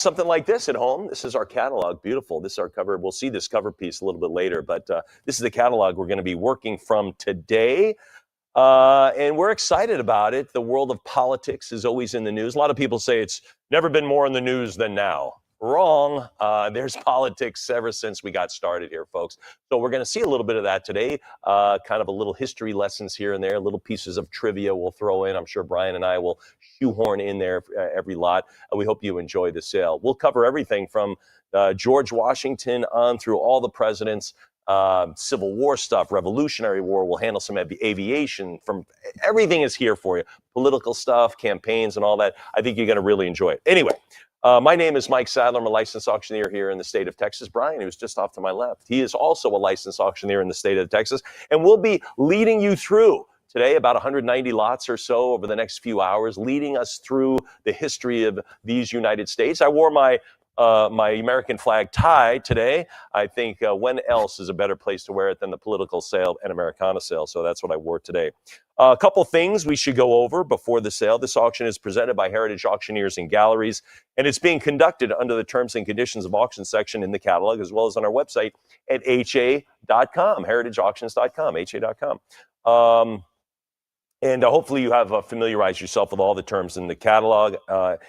Something like this at home. This is our catalog. Beautiful. This is our cover. We'll see this cover piece a little bit later, but this is the catalog we're going to be working from today. And we're excited about it. The world of politics is always in the news. A lot of people say it's never been more in the news than now. Wrong. There's politics ever since we got started here, folks. So we're going to see a little bit of that today. Kind of a little history lessons here and there, little pieces of trivia we'll throw in. I'm sure Brian and I will shoehorn in there every lot. We hope you enjoy the sale. We'll cover everything from George Washington on through all the presidents. Civil War stuff, Revolutionary War. We'll handle some aviation. From everything is here for you. Political stuff, campaigns, and all that. I think you're going to really enjoy it. Anyway, my name is Mike Sadler. I'm a licensed auctioneer here in the state of Texas. Brian, who's just off to my left, he is also a licensed auctioneer in the state of Texas, and we'll be leading you through today about 190 lots or so over the next few hours, leading us through the history of these United States. I wore my American flag tie today. I think when else is a better place to wear it than the political sale and Americana sale, so that's what I wore today. A couple things we should go over before the sale. This auction is presented by Heritage Auctioneers and Galleries, and it's being conducted under the terms and conditions of auction section in the catalog, as well as on our website at ha.com, heritageauctions.com, ha.com. And hopefully you have familiarized yourself with all the terms in the catalog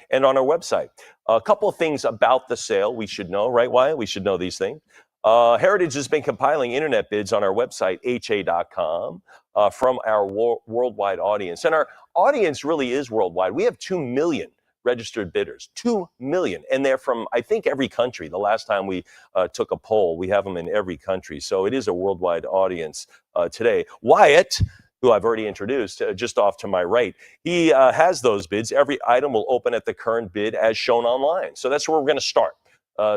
and on our website. A couple of things about the sale we should know, right, Wyatt? We should know these things. Heritage has been compiling internet bids on our website, ha.com, from our worldwide audience. And our audience really is worldwide. We have 2 million registered bidders, 2 million. And they're from, I think, every country. The last time we took a poll, we have them in every country. So it is a worldwide audience today. Wyatt, who I've already introduced, just off to my right. He has those bids. Every item will open at the current bid as shown online. So that's where we're going to start.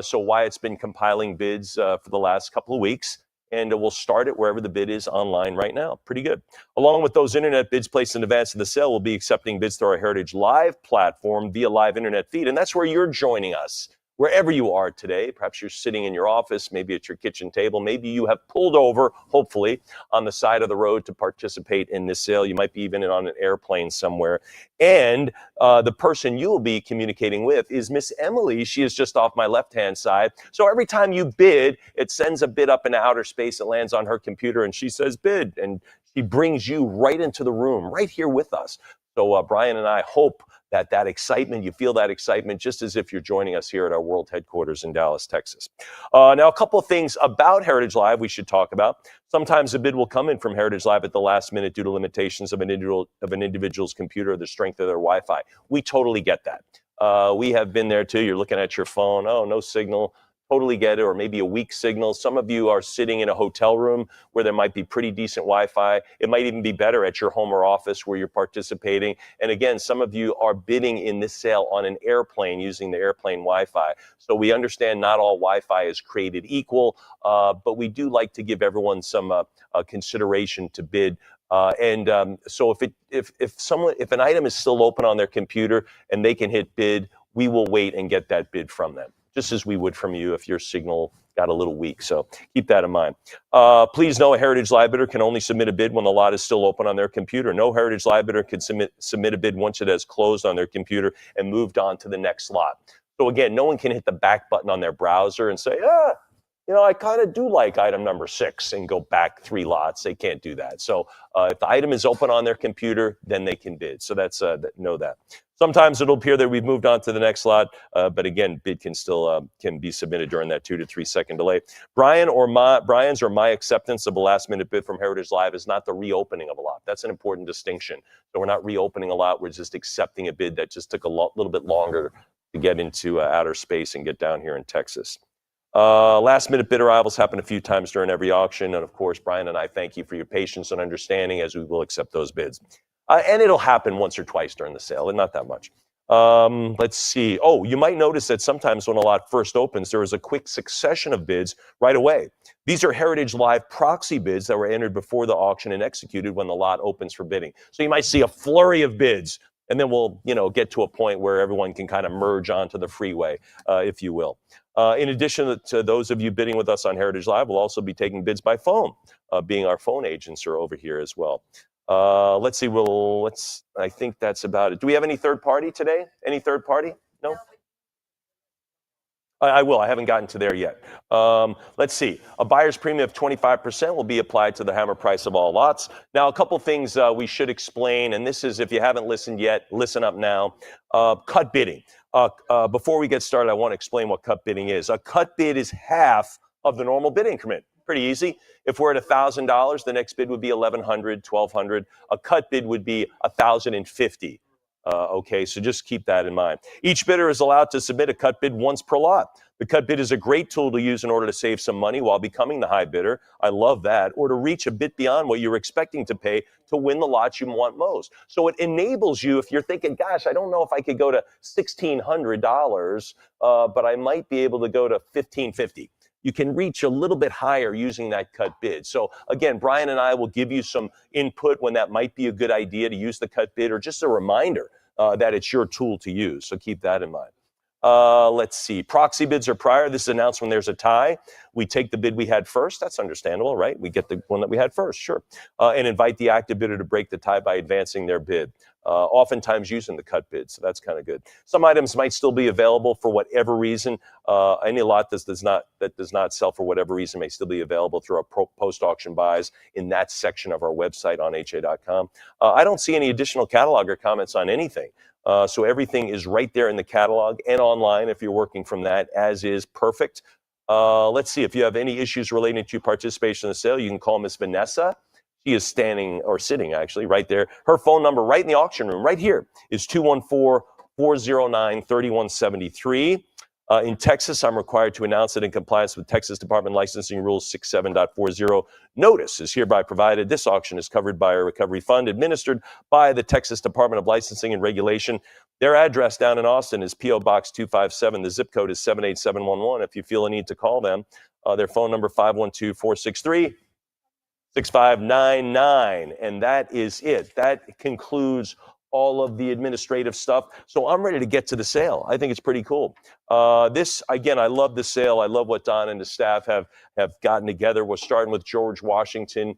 So Wyatt's been compiling bids for the last couple of weeks, and we'll start it wherever the bid is online right now. Pretty good. Along with those internet bids placed in advance of the sale, we'll be accepting bids through our Heritage Live platform via live internet feed, and that's where you're joining us. Wherever you are today, perhaps you're sitting in your office, maybe at your kitchen table, maybe you have pulled over, hopefully, on the side of the road to participate in this sale. You might be even on an airplane somewhere. And the person you will be communicating with is Miss Emily. She is just off my left-hand side. So every time you bid, it sends a bid up into outer space. It lands on her computer, and she says bid. And she brings you right into the room, right here with us. So Brian and I hope that excitement, you feel that excitement just as if you're joining us here at our world headquarters in Dallas, Texas. Now, a couple of things about Heritage Live we should talk about. Sometimes a bid will come in from Heritage Live at the last minute due to limitations of an individual's computer or the strength of their Wi-Fi. We totally get that. We have been there too. You're looking at your phone. Oh, no signal. Totally get it, or maybe a weak signal. Some of you are sitting in a hotel room where there might be pretty decent Wi-Fi. It might even be better at your home or office where you're participating. And again, some of you are bidding in this sale on an airplane using the airplane Wi-Fi. So we understand not all Wi-Fi is created equal, but we do like to give everyone some consideration to bid. So if an item is still open on their computer and they can hit bid, we will wait and get that bid from them, just as we would from you if your signal got a little weak. So keep that in mind. Please know a Heritage Live bidder can only submit a bid when the lot is still open on their computer. No Heritage Live bidder can submit a bid once it has closed on their computer and moved on to the next lot. So again, no one can hit the back button on their browser and say, I kind of do like item number 6 and go back 3 lots. They can't do that. So if the item is open on their computer, then they can bid. So that's know that. Sometimes it'll appear that we've moved on to the next lot, but again, bid can still can be submitted during that 2 to 3 second delay. Brian's or my acceptance of a last minute bid from Heritage Live is not the reopening of a lot. That's an important distinction. So we're not reopening a lot. We're just accepting a bid that just took a little bit longer to get into outer space and get down here in Texas. Last minute bid arrivals happen a few times during every auction. And of course, Brian and I thank you for your patience and understanding as we will accept those bids. And it'll happen once or twice during the sale, and not that much. Let's see. Oh, you might notice that sometimes when a lot first opens, there is a quick succession of bids right away. These are Heritage Live proxy bids that were entered before the auction and executed when the lot opens for bidding. So you might see a flurry of bids, and then we'll, get to a point where everyone can kind of merge onto the freeway, if you will. In addition to those of you bidding with us on Heritage Live, we'll also be taking bids by phone, being our phone agents are over here as well. Let's see. I think that's about it. Do we have any third party today? Any third party? No? I will. I haven't gotten to there yet. Let's see. A buyer's premium of 25% will be applied to the hammer price of all lots. Now, a couple things we should explain, and this is, if you haven't listened yet, listen up now. Cut bidding. Before we get started, I want to explain what cut bidding is. A cut bid is half of the normal bid increment. Pretty easy. If we're at $1,000, the next bid would be $1,100, $1,200. A cut bid would be $1,050. Okay, so just keep that in mind. Each bidder is allowed to submit a cut bid once per lot. The cut bid is a great tool to use in order to save some money while becoming the high bidder. I love that. Or to reach a bit beyond what you're expecting to pay to win the lot you want most. So it enables you, if you're thinking, gosh, I don't know if I could go to $1,600, but I might be able to go to $1,550. You can reach a little bit higher using that cut bid. So again, Brian and I will give you some input when that might be a good idea to use the cut bid, or just a reminder that it's your tool to use. So keep that in mind. Let's see. Proxy bids are prior. This is announced when there's a tie. We take the bid we had first. That's understandable, right? We get the one that we had first, sure. And invite the active bidder to break the tie by advancing their bid. Oftentimes using the cut bid, so that's kind of good. Some items might still be available for whatever reason. Any lot that does not sell for whatever reason may still be available through our post-auction buys in that section of our website on ha.com. I don't see any additional catalog or comments on anything. So everything is right there in the catalog and online if you're working from that, as is perfect. Let's see, if you have any issues relating to participation in the sale, you can call Miss Vanessa. She is standing, or sitting actually, right there. Her phone number right in the auction room, right here, is 214-409-3173. In Texas, I'm required to announce that in compliance with Texas Department Licensing Rules 67.40, notice is hereby provided. This auction is covered by a recovery fund administered by the Texas Department of Licensing and Regulation. Their address down in Austin is P.O. Box 257. The zip code is 78711. If you feel a need to call them, their phone number 512-463-6599. And that is it. That concludes all of the administrative stuff. So I'm ready to get to the sale. I think it's pretty cool. This, again, I love the sale. I love what Don and the staff have gotten together. We're starting with George Washington.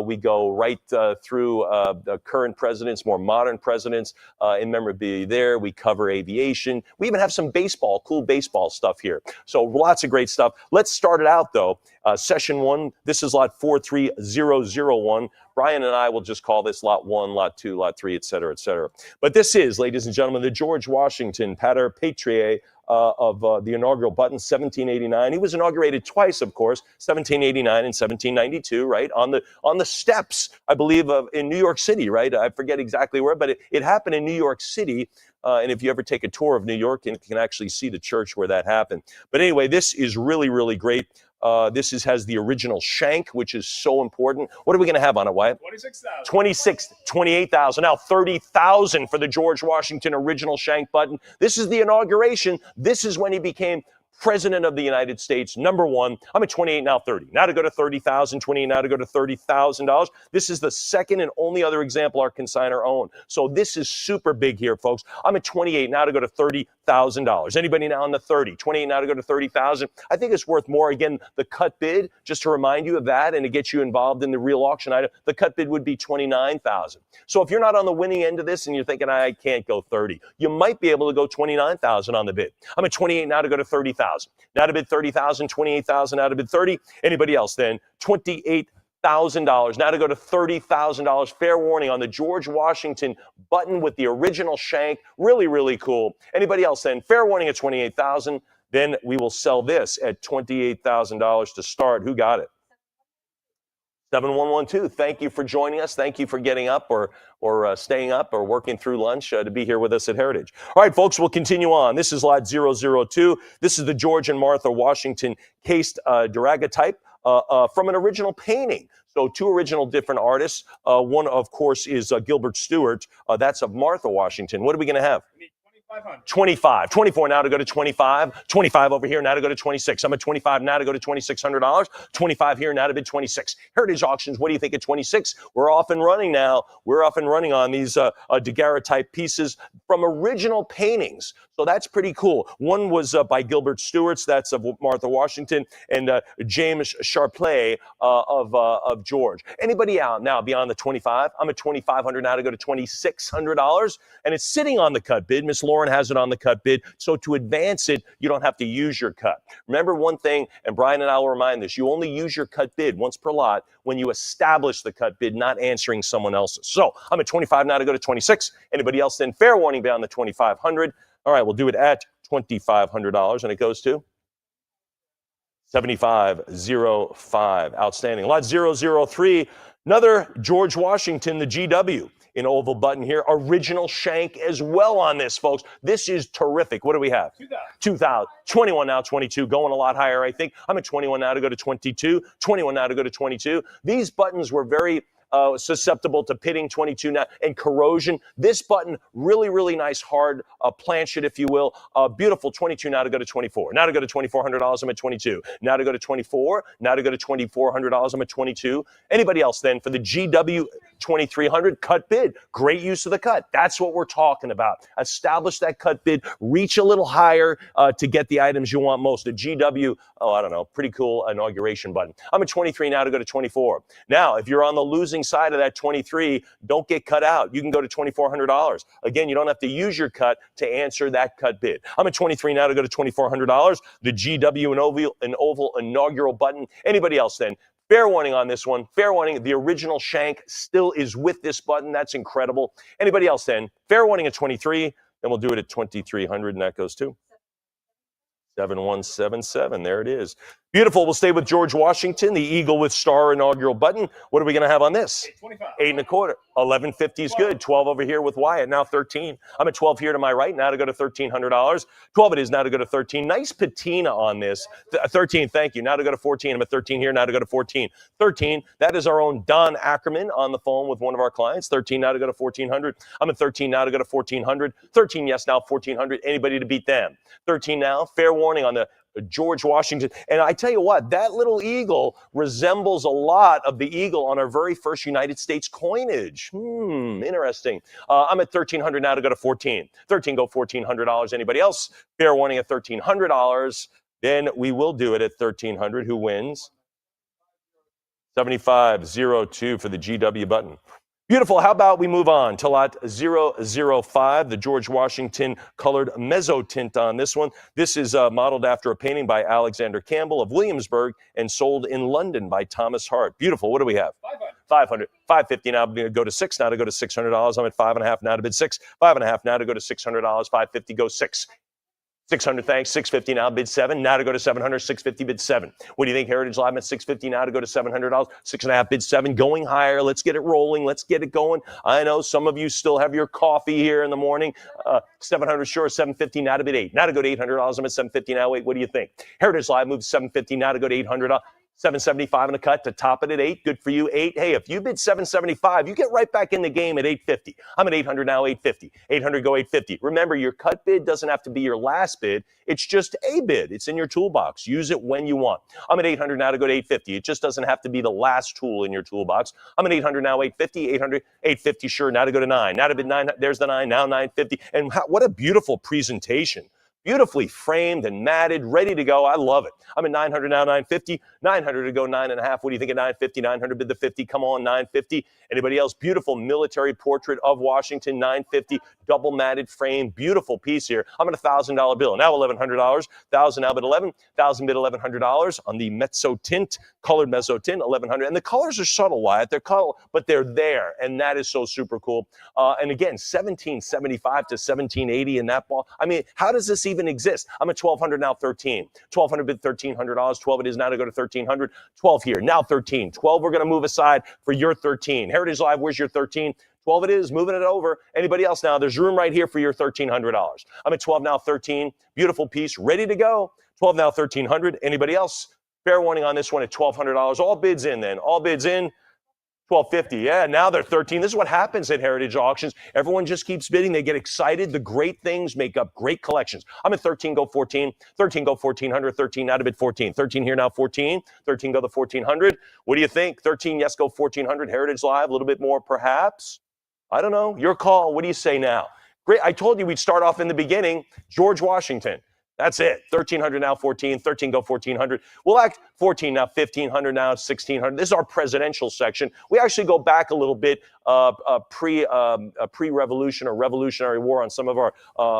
We go right through the current presidents, more modern presidents in memorabilia there. We cover aviation. We even have some baseball, cool baseball stuff here. So lots of great stuff. Let's start it out, though. Session 1, this is lot 43001. Brian and I will just call this lot 1, lot 2, lot 3, et cetera, et cetera. But this is, ladies and gentlemen, the George Washington Pater Patriae of the inaugural button, 1789. He was inaugurated twice, of course, 1789 and 1792, right? On the steps, I believe, in New York City, right? I forget exactly where, but it happened in New York City. And if you ever take a tour of New York, you can actually see the church where that happened. But anyway, this is really, really great. This has the original shank, which is so important. What are we going to have on it, Wyatt? 26,000. 28,000. Now 30,000 for the George Washington original shank button. This is the inauguration. This is when he became President of the United States, number one. I'm at 28, now 30. Now to go to 30,000, 28, now to go to $30,000. This is the second and only other example our consignor owned. So this is super big here, folks. I'm at 28, now to go to $30,000. Anybody now on the 30? 28, now to go to 30,000. I think it's worth more. Again, the cut bid, just to remind you of that and to get you involved in the real auction item, the cut bid would be 29,000. So if you're not on the winning end of this and you're thinking, I can't go 30, you might be able to go 29,000 on the bid. I'm at 28, now to go to 30,000. Now to bid 30,000, 28,000, now to bid 30. Anybody else then? $28,000. Now to go to $30,000. Fair warning on the George Washington button with the original shank. Really, really cool. Anybody else then? Fair warning at $28,000. Then we will sell this at $28,000 to start. Who got it? 7112. Thank you for joining us. Thank you for getting up or staying up or working through lunch to be here with us at Heritage. All right, folks, we'll continue on. This is lot 002. This is the George and Martha Washington cased daguerreotype from an original painting. So two original different artists. One, of course, is Gilbert Stewart. That's of Martha Washington. What are we going to have? 25. 24 now to go to 25. 25 over here now to go to 26. I'm at 25 now to go to $2,600. 25 here now to bid 26. Heritage Auctions, what do you think at 26? We're off and running now. We're off and running on these daguerreotype pieces from original paintings. So that's pretty cool. One was by Gilbert Stewart's, that's of Martha Washington, and James Sharpley of George. Anybody out now beyond the 25? I'm at 2,500 now to go to $2,600, and it's sitting on the cut bid. Miss Lauren has it on the cut bid, so to advance it, you don't have to use your cut. Remember one thing, and Brian and I will remind this, you only use your cut bid once per lot when you establish the cut bid, not answering someone else's. So I'm at 25 now to go to 26. Anybody else then? Fair warning beyond the 2,500. All right, we'll do it at $2,500, and it goes to 7505. Outstanding. Lot 003, another George Washington, the GW. In oval button here. Original shank as well on this, folks. This is terrific. What do we have? 2,000. 21 now, 22. Going a lot higher, I think. I'm at 21 now to go to 22. 21 now to go to 22. These buttons were very susceptible to pitting, 22 now, and corrosion. This button, really, really nice, hard planchet, if you will. Beautiful, 22 now to go to 24. Now to go to $2,400, I'm at 22. Now to go to 24. Now to go to $2,400, I'm at 22. Anybody else then for the GW 2,300 cut bid? Great use of the cut. That's what we're talking about. Establish that cut bid. Reach a little higher to get the items you want most. The GW, I don't know, pretty cool inauguration button. I'm at 23 now to go to 24. Now, if you're on the losing side of that 23, don't get cut out. You can go to $2,400. Again, you don't have to use your cut to answer that cut bid. I'm at 23 now to go to $2,400. The GW and oval inaugural button. Anybody else then? Fair warning on this one. Fair warning, the original shank still is with this button. That's incredible. Anybody else then? Fair warning at 23. Then we'll do it at 2,300, and that goes to 7177. There it is. Beautiful. We'll stay with George Washington, the Eagle with Star inaugural button. What are we going to have on this? 825. 8.25. 1150 is good. 12 over here with Wyatt. Now 13. I'm at 12 here to my right. Now to go to $1,300. 12 it is. Now to go to 13. Nice patina on this. 13. Thank you. Now to go to 14. I'm at 13 here. Now to go to 14. 13. That is our own Don Ackerman on the phone with one of our clients. 13 now to go to 1400. I'm at 13 now to go to 1400. 13 yes now 1400. Anybody to beat them? 13 now. Fair warning on the George Washington. And I tell you what, that little eagle resembles a lot of the eagle on our very first United States coinage. Interesting. I'm at $1,300 now to go to 14. 13 go $1,400. Anybody else? Fair warning at $1,300. Then we will do it at 1,300. Who wins? 7502 for the GW button. Beautiful. How about we move on to lot 005, the George Washington colored mezzo tint on this one. This is modeled after a painting by Alexander Campbell of Williamsburg and sold in London by Thomas Hart. Beautiful. What do we have? 500. 550 now to go to 6. Now to go to $600. I'm at 5.5 now to bid 6. 5.5 now to go to $600. 550 go 6. 600, thanks. 650 now, bid 7. Now to go to 700, 650, bid 7. What do you think, Heritage Live at 650 now to go to $700? 6.5, bid 7. Going higher. Let's get it rolling. Let's get it going. I know some of you still have your coffee here in the morning. 700, sure. 750 now to bid 8. Now to go to $800. I'm at 750 now. Wait, what do you think? Heritage Live moves 750 now to go to $800. 775 in a cut to top it at 8. Good for you. 8. Hey, if you bid 775, you get right back in the game at 850. I'm at 800 now, 850. 800 go 850. Remember, your cut bid doesn't have to be your last bid. It's just a bid. It's in your toolbox. Use it when you want. I'm at 800 now to go to 850. It just doesn't have to be the last tool in your toolbox. I'm at 800 now, 850. 800, 850, sure. Now to go to 9. Now to bid 9. There's the 9. Now 950. And what a beautiful presentation. Beautifully framed and matted, ready to go. I love it. I'm at 900 now, 950. 900 to go 9.5. What do you think at 950? 900 bid the 50. Come on, 950. Anybody else? Beautiful military portrait of Washington, 950. Double matted frame. Beautiful piece here. I'm at $1,000 bill. Now $1,100. 1,000 now bid 11. 1,000 bid $1,100 on the mezzo tint, colored mezzo tint, 1,100. And the colors are subtle, Wyatt. They're color, but they're there. And that is so super cool. And again, 1775 to 1780 in that ball. I mean, how does this even exist? I'm at 1,200 now, 13. 1,200 bid $1,300. 12 it is now to go to 1,300. 12 here, now 13. 12 we're going to move aside for your 13. Heritage Live, where's your 13? 12 it is, moving it over. Anybody else now? There's room right here for your $1,300. I'm at 12 now, 13. Beautiful piece, ready to go. 12 now, 1,300. Anybody else? Fair warning on this one at $1,200. All bids in then. All bids in. 1,250. Yeah, now they're 13. This is what happens at Heritage Auctions. Everyone just keeps bidding. They get excited. The great things make up great collections. I'm at 13, go 14. 13, go 1,400. 13, now to bid 14. 13 here now, 14. 13, go the 1,400. What do you think? 13, yes, go 1,400. Heritage Live, a little bit more perhaps. I don't know. Your call. What do you say now? Great. I told you we'd start off in the beginning. George Washington. That's it. 1,300 now, 14. 13 go 1,400. We'll act 14 now, 1,500 now, 1,600. This is our presidential section. We actually go back a little bit pre-revolution or Revolutionary War on some of our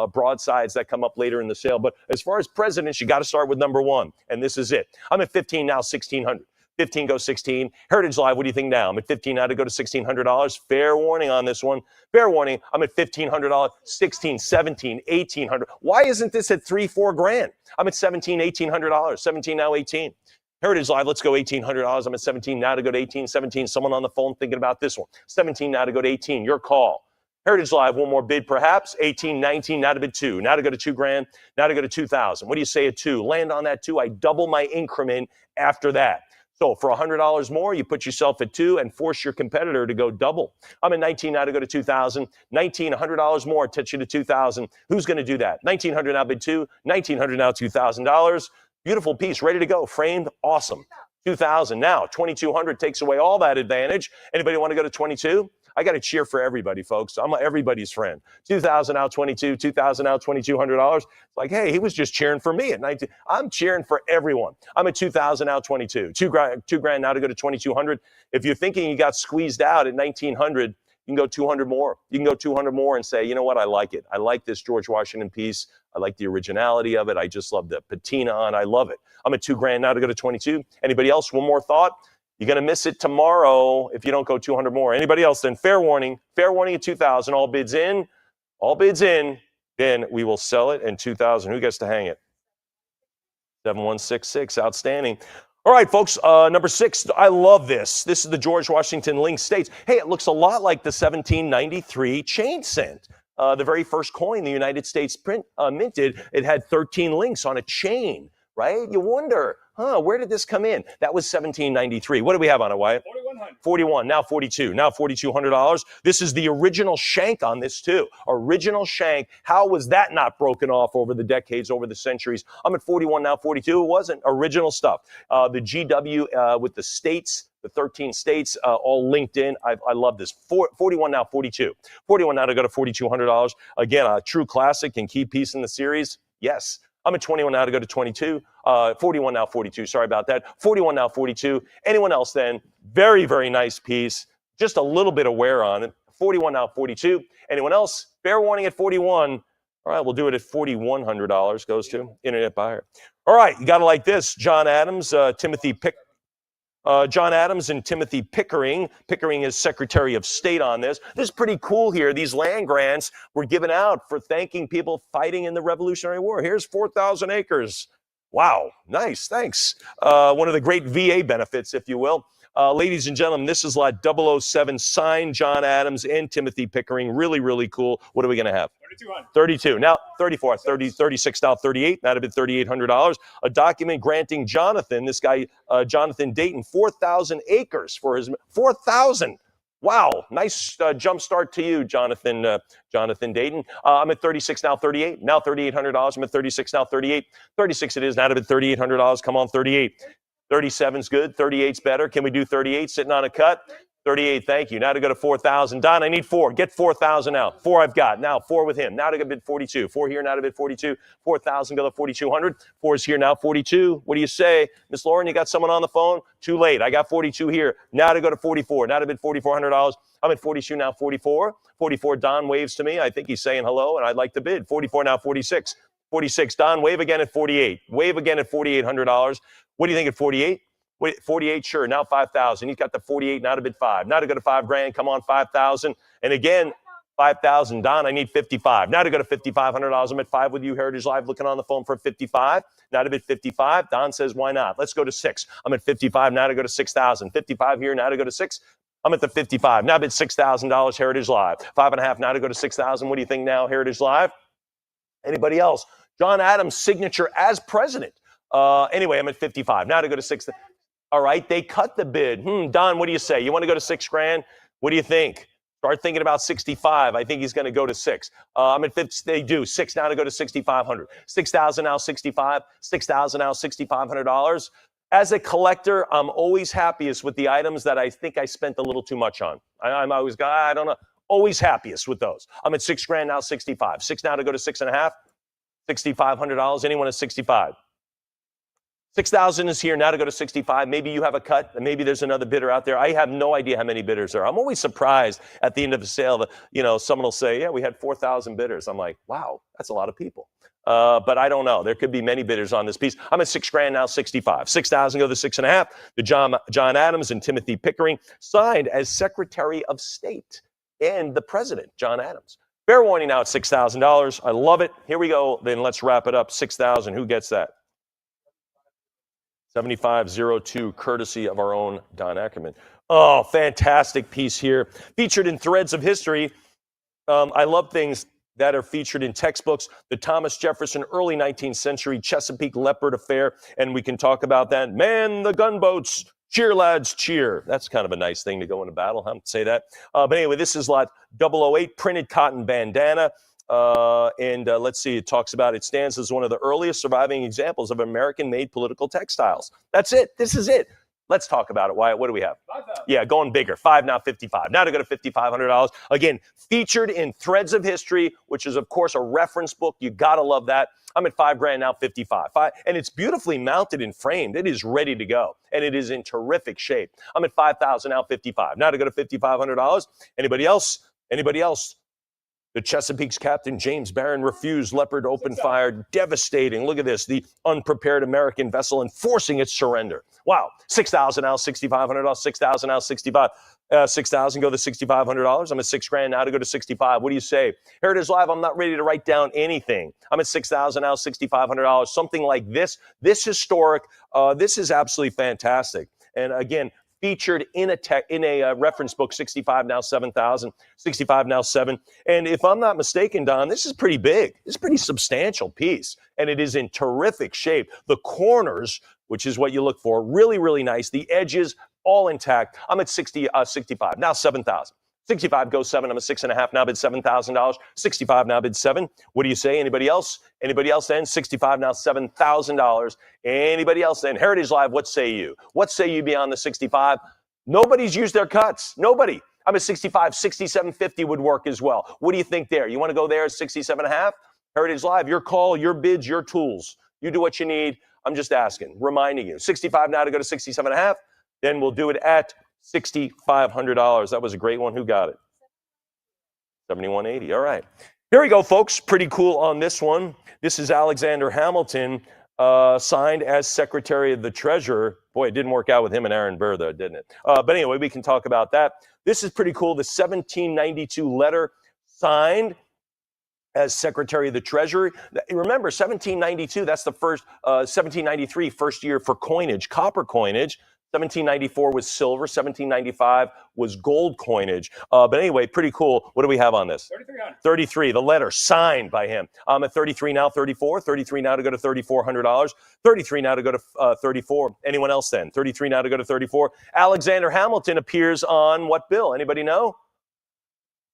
broadsides that come up later in the sale. But as far as presidents, you got to start with number one, and this is it. I'm at 15 now, 1,600. 15 go 16. Heritage Live, what do you think now? I'm at 15 now to go to $1,600. Fair warning on this one. Fair warning. I'm at $1,500, 16, 17, 1,800. Why isn't this at $3-4 grand? I'm at 17, $1,800. 17 now, 18. Heritage Live, let's go $1,800. I'm at 17 now to go to 18, 17. Someone on the phone thinking about this one. 17 now to go to 18. Your call. Heritage Live, one more bid perhaps. 18, 19, now to bid 2. Now to go to 2 grand. Now to go to 2,000. What do you say at 2? Land on that 2. I double my increment after that. So for $100 more, you put yourself at 2 and force your competitor to go double. I'm at 19 now to go to 2,000. 19, $100 more, touch you to 2,000. Who's going to do that? 1,900 now bid 2. 1,900 now $2,000. Beautiful piece, ready to go, framed, awesome. 2,000 now. 2,200 takes away all that advantage. Anybody want to go to 22? I got to cheer for everybody, folks. I'm everybody's friend. 2,000 out 22, 2,000 out $2,200. It's like, hey, he was just cheering for me at 19. I'm cheering for everyone. I'm at 2,000 out 22. 2 grand now to go to 2,200. If you're thinking you got squeezed out at 1,900, you can go 200 more. You can go 200 more and say, you know what, I like it. I like this George Washington piece. I like the originality of it. I just love the patina on. I love it. I'm at 2 grand now to go to 22. Anybody else? One more thought. You're going to miss it tomorrow if you don't go 200 more. Anybody else? Then fair warning at 2,000. All bids in. Then we will sell it in 2,000. Who gets to hang it? 7166. Outstanding. All right, folks. Number 6. I love this. This is the George Washington Link States. Hey, it looks a lot like the 1793 chain cent. The very first coin the United States minted, it had 13 links on a chain, right? You wonder, where did this come in? That was 1793. What do we have on it, Wyatt? 4,100. 41, now 42, now $4,200. This is the original shank on this too. Original shank. How was that not broken off over the decades, over the centuries? I'm at 41, now 42. It wasn't original stuff. The GW with the states, the 13 states, all linked in. I love this. 41 now, 42. 41 now to go to $4,200. Again, a true classic and key piece in the series. Yes. I'm at 21 now to go to 22. 41 now, 42. Sorry about that. 41 now, 42. Anyone else then? Very, very nice piece. Just a little bit of wear on it. 41 now, 42. Anyone else? Fair warning at 41. All right, we'll do it at $4,100. Goes to Internet Buyer. All right, you got to like this. John Adams and Timothy Pickering. Pickering is Secretary of State on this. This is pretty cool here. These land grants were given out for thanking people fighting in the Revolutionary War. Here's 4,000 acres. Wow, nice, thanks. One of the great VA benefits, if you will. Ladies and gentlemen, this is lot 007, signed John Adams and Timothy Pickering. Really, really cool. What are we going to have? 3,200. 32. Now, 34, 30, 36, now 38. That'd have been $3,800. A document granting Jonathan, this guy, Jonathan Dayton, 4,000 acres for his, 4,000. Wow, nice jump start to you, Jonathan Dayton. I'm at 36, now 38. Now $3,800. I'm at 36, now 38. 36 it is. Now to bid $3,800. Come on, 38. 37's good. 38's better. Can we do 38 sitting on a cut? 38, thank you. Now to go to 4,000. Don, I need 4. Get 4,000 out. 4 I've got. Now 4 with him. Now to go bid 42. 4 here, now to bid 42. 4,000, go to 4,200. 4 is here, now 42. What do you say? Miss Lauren, you got someone on the phone? Too late. I got 42 here. Now to go to 44. Now to bid $4,400. I'm at 42, now 44. 44, Don waves to me. I think he's saying hello, and I'd like to bid. 44, now 46. 46, Don, wave again at 48. Wave again at $4,800. What do you think at 48? Wait, 48, sure. Now 5,000. He's got the 48. Now to bid 5. Now to go to 5 grand. Come on, 5,000. And again, 5,000. Don, I need 55. Now to go to $5,500. I'm at 5 with you, Heritage Live, looking on the phone for 55. Now to bid 55. Don says, why not? Let's go to 6. I'm at 55. Now to go to 6,000. 55 here. Now to go to 6. I'm at the 55. Now bid $6,000, Heritage Live. 5.5. Now to go to 6,000. What do you think now, Heritage Live? Anybody else? John Adams' signature as president. Anyway, I'm at 55. Now to go to 6. All right, they cut the bid. Don, what do you say? You want to go to 6 grand? What do you think? Start thinking about 65. I think he's going to go to 6. I'm at 50. They do 6 now to go to 6,500. 6,000 now 65. 6,000 now $6,500. As a collector, I'm always happiest with the items that I think I spent a little too much on. I'm always, I don't know. Always happiest with those. I'm at $6,000 now, 65. 6 now to go to 6.5. $6,500. Anyone at 65? 6,000 is here now to go to 65. Maybe you have a cut, and maybe there's another bidder out there. I have no idea how many bidders there are. I'm always surprised at the end of a sale that, someone will say, yeah, we had 4,000 bidders. I'm like, wow, that's a lot of people. But I don't know. There could be many bidders on this piece. I'm at $6,000 now, 65. 6,000 go to 6.5. The John Adams and Timothy Pickering signed as Secretary of State and the President, John Adams. Fair warning now at $6,000. I love it. Here we go. Then let's wrap it up. 6,000. Who gets that? 7502, courtesy of our own Don Ackerman. Oh, fantastic piece here. Featured in Threads of History. I love things that are featured in textbooks. The Thomas Jefferson early 19th century Chesapeake leopard affair. And we can talk about that. Man the gunboats. Cheer, lads, cheer. That's kind of a nice thing to go into battle, huh? Say that. But anyway, this is lot 008, printed cotton bandana. Let's see, it talks about it stands as one of the earliest surviving examples of American-made political textiles. That's it. This is it. Let's talk about it, Wyatt. What do we have? 5,000. Yeah, going bigger. 5 now, 55. Now to go to $5,500. Again, featured in Threads of History, which is, of course, a reference book. You got to love that. I'm at $5,000 now, 55. And it's beautifully mounted and framed. It is ready to go, and it is in terrific shape. I'm at $5,000 now, 55. Now to go to $5,500. Anybody else? Anybody else? The Chesapeake's captain, James Barron, refused. Leopard opened fire. Devastating. Look at this. The unprepared American vessel enforcing its surrender. Wow. 6,000 now, $6,500. 6,000 now, 65. 6,000 go to $6,500. I'm at $6,000 now to go to 65. What do you say? Here it is live. I'm not ready to write down anything. I'm at 6,000 now, $6,500. Something like this. This historic. This is absolutely fantastic. And again, featured in a reference book, 65 now 7,000, 65 now 7. And if I'm not mistaken, Don, this is pretty big. It's a pretty substantial piece, and it is in terrific shape. The corners, which is what you look for, really, really nice. The edges, all intact. I'm at 65, now 7,000. 65 goes 7. I'm at 6.5 now, bid $7,000. 65 now, bid 7. What do you say? Anybody else? Anybody else then? 65 now, $7,000. Anybody else then? Heritage Live, what say you? What say you beyond the 65? Nobody's used their cuts. Nobody. I'm at 65. 67.50 would work as well. What do you think there? You want to go there at 67.5? Heritage Live, your call, your bids, your tools. You do what you need. I'm just asking, reminding you. 65 now to go to 67.5. Then we'll do it at $6,500. That was a great one. Who got it? 7180. All right. Here we go, folks. Pretty cool on this one. This is Alexander Hamilton, signed as Secretary of the Treasurer. Boy, it didn't work out with him and Aaron Burr, though, didn't it? But anyway, we can talk about that. This is pretty cool. The 1792 letter signed as Secretary of the Treasury. Remember, 1792, that's the first, 1793, first year for coinage, copper coinage. 1794 was silver. 1795 was gold coinage. But anyway, pretty cool. What do we have on this? 3,300. 33, the letter signed by him. I'm at 33 now, 34. 33 now to go to $3,400. 33 now to go to 34. Anyone else then? 33 now to go to 34. Alexander Hamilton appears on what bill? Anybody know?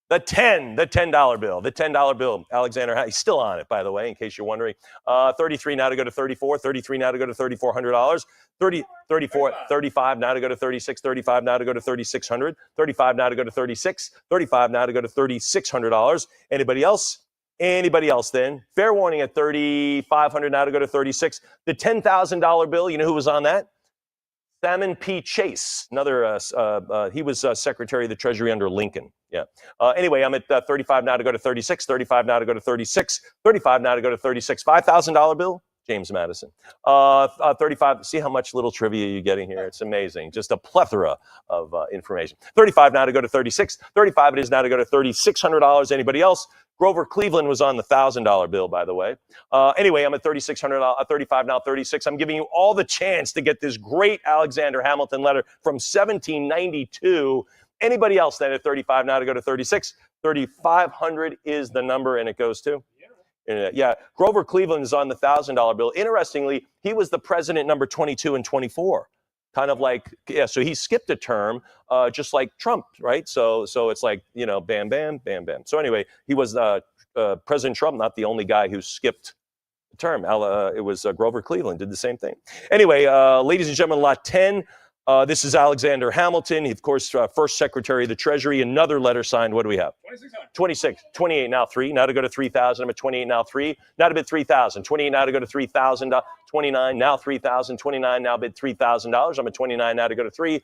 The $10 bill, the $10 bill. Alexander, he's still on it, by the way, in case you're wondering. 33 now to go to 34, 33 now to go to $3,400, 34, 35 now to go to 36, 35 now to go to 3,600, 35 now to go to 36, 35 now to go to $3,600. Anybody else? Anybody else then? Fair warning at 3,500 now to go to 36. The $10,000 bill, you know who was on that? Salmon P. Chase, another, he was Secretary of the Treasury under Lincoln. Yeah. Anyway, I'm at 35 now to go to 36, 35 now to go to 36, 35 now to go to 36. $5,000 bill, James Madison. 35, see how much little trivia you're getting here? It's amazing. Just a plethora of information. 35 now to go to 36, 35 it is now to go to $3,600. Anybody else? Grover Cleveland was on the $1,000 bill, by the way. Anyway, I'm at 3,600, 35 now, 36. I'm giving you all the chance to get this great Alexander Hamilton letter from 1792. Anybody else then at 35 now to go to 36? 3,500 is the number, and it goes to? Yeah, Grover Cleveland is on the $1,000 bill. Interestingly, he was the president number 22 and 24. Kind of like, yeah, so he skipped a term, just like Trump, right? So it's like, you know, bam, bam, bam, bam. So anyway, he was President Trump, not the only guy who skipped a term. It was Grover Cleveland did the same thing. Anyway, ladies and gentlemen, lot 10, This is Alexander Hamilton. He, of course, first Secretary of the Treasury. Another letter signed. What do we have? 26, 28 now 3. Now to go to 3,000. I'm at 28 now 3. Now to bid 3,000. 28 now to go to 3,000. 29 now 3,000. 29 now bid $3,000. I'm at 29 now to go to 3.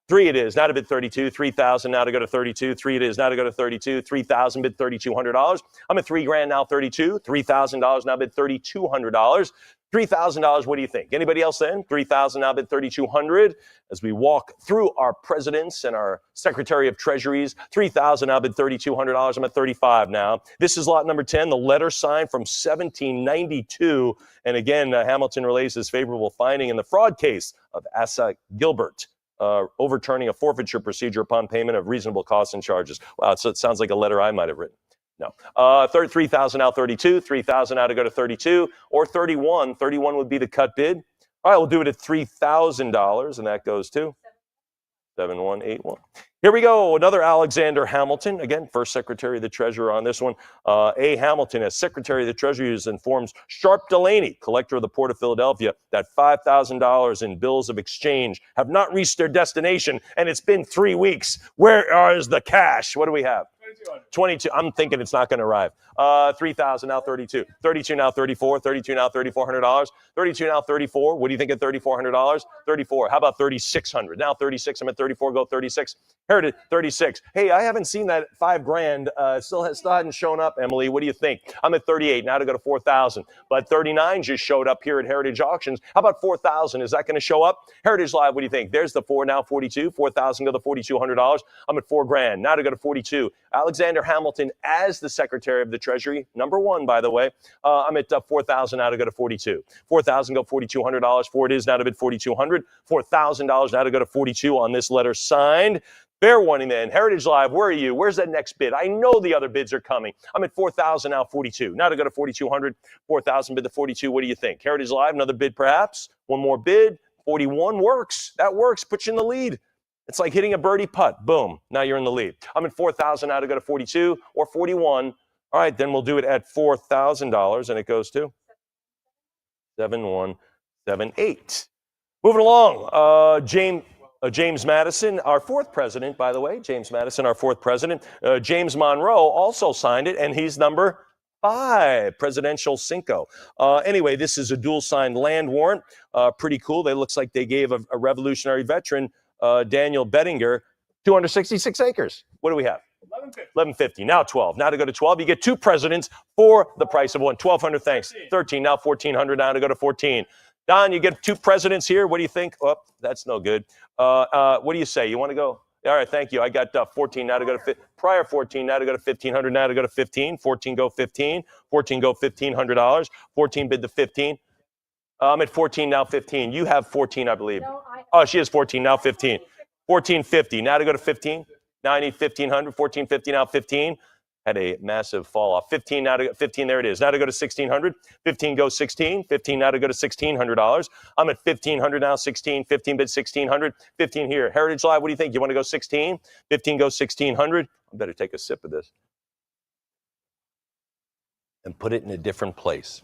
3 it is, now to bid 32, 3,000 now to go to 32, 3 it is, now to go to 32, 3,000 bid $3,200. I'm at $3,000 now 32, $3,000 now bid $3,200. $3,000, what do you think? Anybody else then? 3,000 now bid 3,200. As we walk through our presidents and our Secretary of Treasuries, 3,000 now bid $3,200. I'm at 35 now. This is lot number 10, the letter signed from 1792. And again, Hamilton relays his favorable finding in the fraud case of Asa Gilbert. Overturning a forfeiture procedure upon payment of reasonable costs and charges. Wow, so it sounds like a letter I might have written. No. 3,000 now 32, 3,000 now to go to 32, or 31. 31 would be the cut bid. All right, we'll do it at $3,000, and that goes to 7181. Here we go, another Alexander Hamilton. Again, first Secretary of the Treasury on this one. A. Hamilton, as Secretary of the Treasury, informs Sharp Delaney, collector of the Port of Philadelphia, that $5,000 in bills of exchange have not reached their destination, and it's been 3 weeks. Where is the cash? What do we have? 22. I'm thinking it's not going to arrive. 3,000 now 32. 32 now 34. 32 now $3,400. 32 now 34. What do you think of $3,400? 34. How about 3,600? Now 36. I'm at 34. Go 36. Heritage 36. Hey, I haven't seen that $5,000. Still hadn't shown up. Emily, what do you think? I'm at 38. Now to go to 4,000. But 39 just showed up here at Heritage Auctions. How about 4,000? Is that going to show up? Heritage Live. What do you think? There's the 4. Now 42. 4,000 go to $4,200. I'm at $4,000. Now to go to 42. Alexander Hamilton as the Secretary of the Treasury, number 1, by the way. I'm at 4,000 now to go to 42. 4,000 go $4,200. 4 it is now to bid 4,200. $4,000 now to go to 42 on this letter signed. Fair warning then. Heritage Live, where are you? Where's that next bid? I know the other bids are coming. I'm at 4,000 now 42. Now to go to 4,200. 4,000 bid to 42. What do you think? Heritage Live, another bid perhaps? One more bid. 41 works. That works. Puts you in the lead. It's like hitting a birdie putt. Boom. Now you're in the lead. I'm at 4,000 now to go to 42 or 41. All right, then we'll do it at $4,000, and it goes to 7178. Moving along, James Madison, our 4th president, by the way. James Madison, our 4th president. James Monroe also signed it, and he's number 5, presidential Cinco. Anyway, this is a dual-signed land warrant. Pretty cool. It looks like they gave a Revolutionary veteran, Daniel Bettinger, 266 acres. What do we have? 1150. Now 12. Now to go to 12, you get 2 presidents for the price of one. 1,200, thanks. 13. Now 1,400. Now to go to 14. Don, you get 2 presidents here. What do you think? Oh, that's no good. What do you say? You want to go? All right, thank you. I got 14. Now to go to prior 14. Now to go to 1,500. Now to go to 15. 14 go 15. 14 go $1,500. 14 bid the 15. I'm at 14 now 15. You have 14, I believe. Oh, she has 14 now 15. 1450. Now to go to 15. Now I need 1,500. 1450 now 15. Had a massive fall off. 15 now to 15. There it is. Now to go to 1,600. 15 goes 16. 15 now to go to $1,600. I'm at 1,500 now. 16. 15 bid 1,600. 15 here. Heritage Live. What do you think? You want to go 16? 15 goes 1,600. I better take a sip of this and put it in a different place.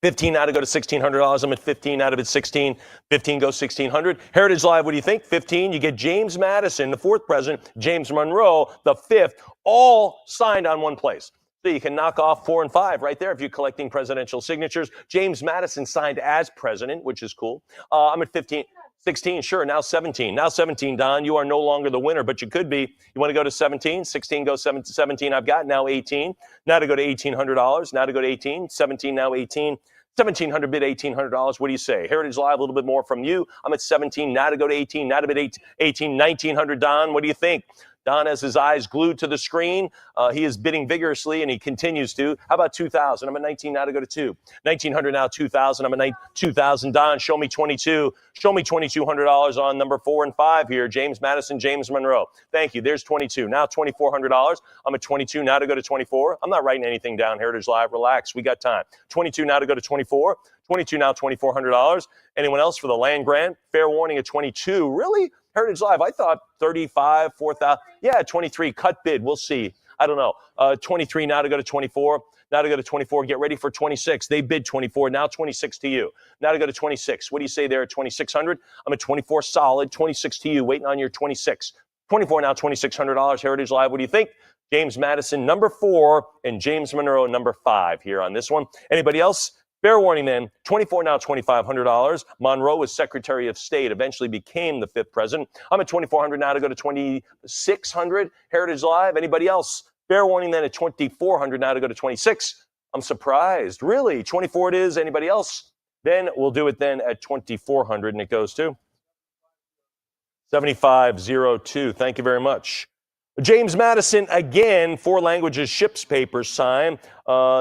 15 now to go to $1,600. I'm at 15 out of it 16. 15 goes 1,600. Heritage Live, what do you think? 15. You get James Madison, the 4th president, James Monroe, the 5th, all signed on one place. So you can knock off 4 and 5 right there if you're collecting presidential signatures. James Madison signed as president, which is cool. I'm at 15. 16, sure, now 17. Now 17, Don, you are no longer the winner, but you could be. You want to go to 17? 16 goes 17, I've got. Now 18. Now to go to $1,800. Now to go to 18. 17, now 18. 1,700 bid $1,800. What do you say? Heritage Live, a little bit more from you. I'm at 17. Now to go to 18. Now to bid 18. 1,900. Don, what do you think? Don has his eyes glued to the screen. He is bidding vigorously, and he continues to. How about 2,000? I'm at 19 now to go to 2. 1,900 now, 2,000. I'm at 2,000. Don, show me 22. Show me $2,200 on number 4 and 5 here. James Madison, James Monroe. Thank you. There's 22. Now $2,400. I'm at 22 now to go to 24. I'm not writing anything down, Heritage Live. Relax. We got time. 22 now to go to 24. 22 now, $2,400. Anyone else for the land grant? Fair warning at 22. Really? Heritage Live, I thought 35, 4,000. Yeah, 23, cut bid. We'll see. I don't know. 23 now to go to 24. Now to go to 24. Get ready for 26. They bid 24. Now 26 to you. Now to go to 26. What do you say there at 2,600? I'm at 24 solid. 26 to you. Waiting on your 26. 24 now, $2,600. Heritage Live. What do you think? James Madison, number 4, and James Monroe, number 5 here on this one. Anybody else? Fair warning then, 24 now, $2,500. Monroe was Secretary of State, eventually became the 5th president. I'm at 2,400 now to go to 2,600. Heritage Live. Anybody else? Fair warning then at 2,400 now to go to 26. I'm surprised. Really? 24 it is. Anybody else? Then we'll do it then at 2,400, and it goes to 7502. Thank you very much. James Madison, again, 4 languages, ships papers signed.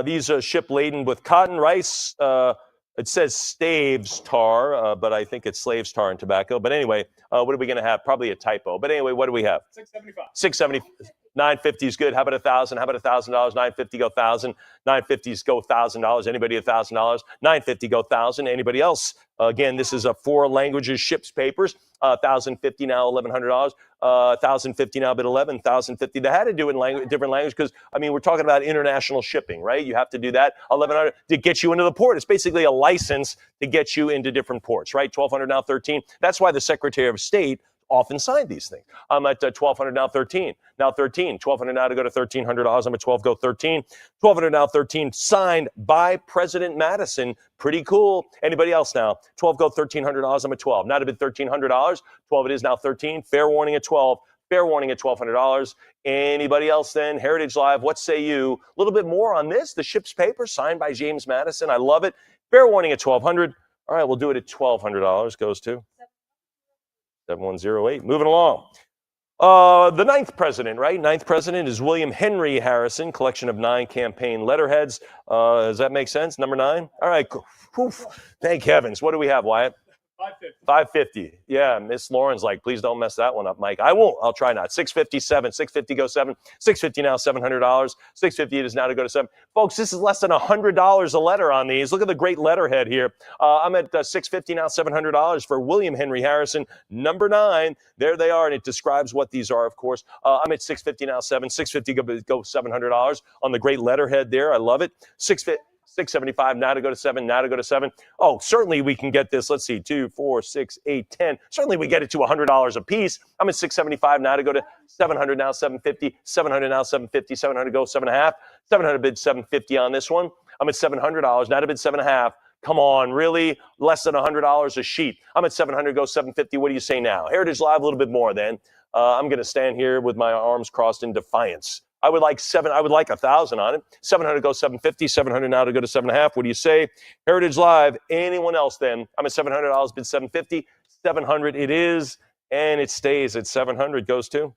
These are ship laden with cotton, rice. It says staves tar, but I think it's slaves tar and tobacco. But anyway, what are we going to have? Probably a typo. But anyway, what do we have? 675. 670. 950 is good. How about $1,000? How about $1,000? 950 go 1,000. 950s go $1,000. Anybody $1,000? 950 go 1,000. Anybody else? Again, this is a 4 languages ships papers. 1,050 now, $1,100. 1,050 now, but 11. 1,050. They had to do it in different language because I mean we're talking about international shipping, right? You have to do that. 1,100 to get you into the port. It's basically a license to get you into different ports, right? 1,200 now, 13. That's why the Secretary of State often signed these things. I'm at 1,200 now, 13. Now 13. 1,200 now to go to $1,300. I'm at 12, go 13. 1,200 now, 13. Signed by President Madison. Pretty cool. Anybody else now? 12, go $1,300. I'm at 12. Now to bid $1,300. 12 it is now, 13. Fair warning at 12. Fair warning at $1,200. Anybody else then? Heritage Live, what say you? A little bit more on this. The ship's paper signed by James Madison. I love it. Fair warning at $1,200. All right, we'll do it at $1,200. Goes to 7108. Moving along. The 9th president, right? 9th president is William Henry Harrison, collection of 9 campaign letterheads. Does that make sense? Number 9? All right. Cool. Thank heavens. What do we have, Wyatt? 550. 550. Yeah, Miss Lauren's like, please don't mess that one up, Mike. I won't. I'll try not. 657. 650 go 7. 650 now, $700. 650 it is now to go to 7. Folks, this is less than $100 a letter on these. Look at the great letterhead here. I'm at 650 now, $700 for William Henry Harrison, number 9. There they are, and it describes what these are, of course. I'm at 650 now, 7. 650 go $700 on the great letterhead there. I love it. 675 now to go to 7, now to go to 7. Oh, certainly we can get this. Let's see, 2, 4, 6, 8, 10. Certainly we get it to $100 a piece. I'm at 675 now to go to 700 now, 750, 700 now, 750, 700 go 7.5. 700 bid 750 on this one. I'm at $700 now to bid 7.5. Come on, really? Less than $100 a sheet. I'm at 700 go 750. What do you say now? Heritage Live, a little bit more then. I'm going to stand here with my arms crossed in defiance. I would like 1,000 on it. 700 go 750, 700 now to go to 7.5. What do you say? Heritage Live, anyone else then? I'm at $700, bid 750, 700 it is, and it stays at 700, goes to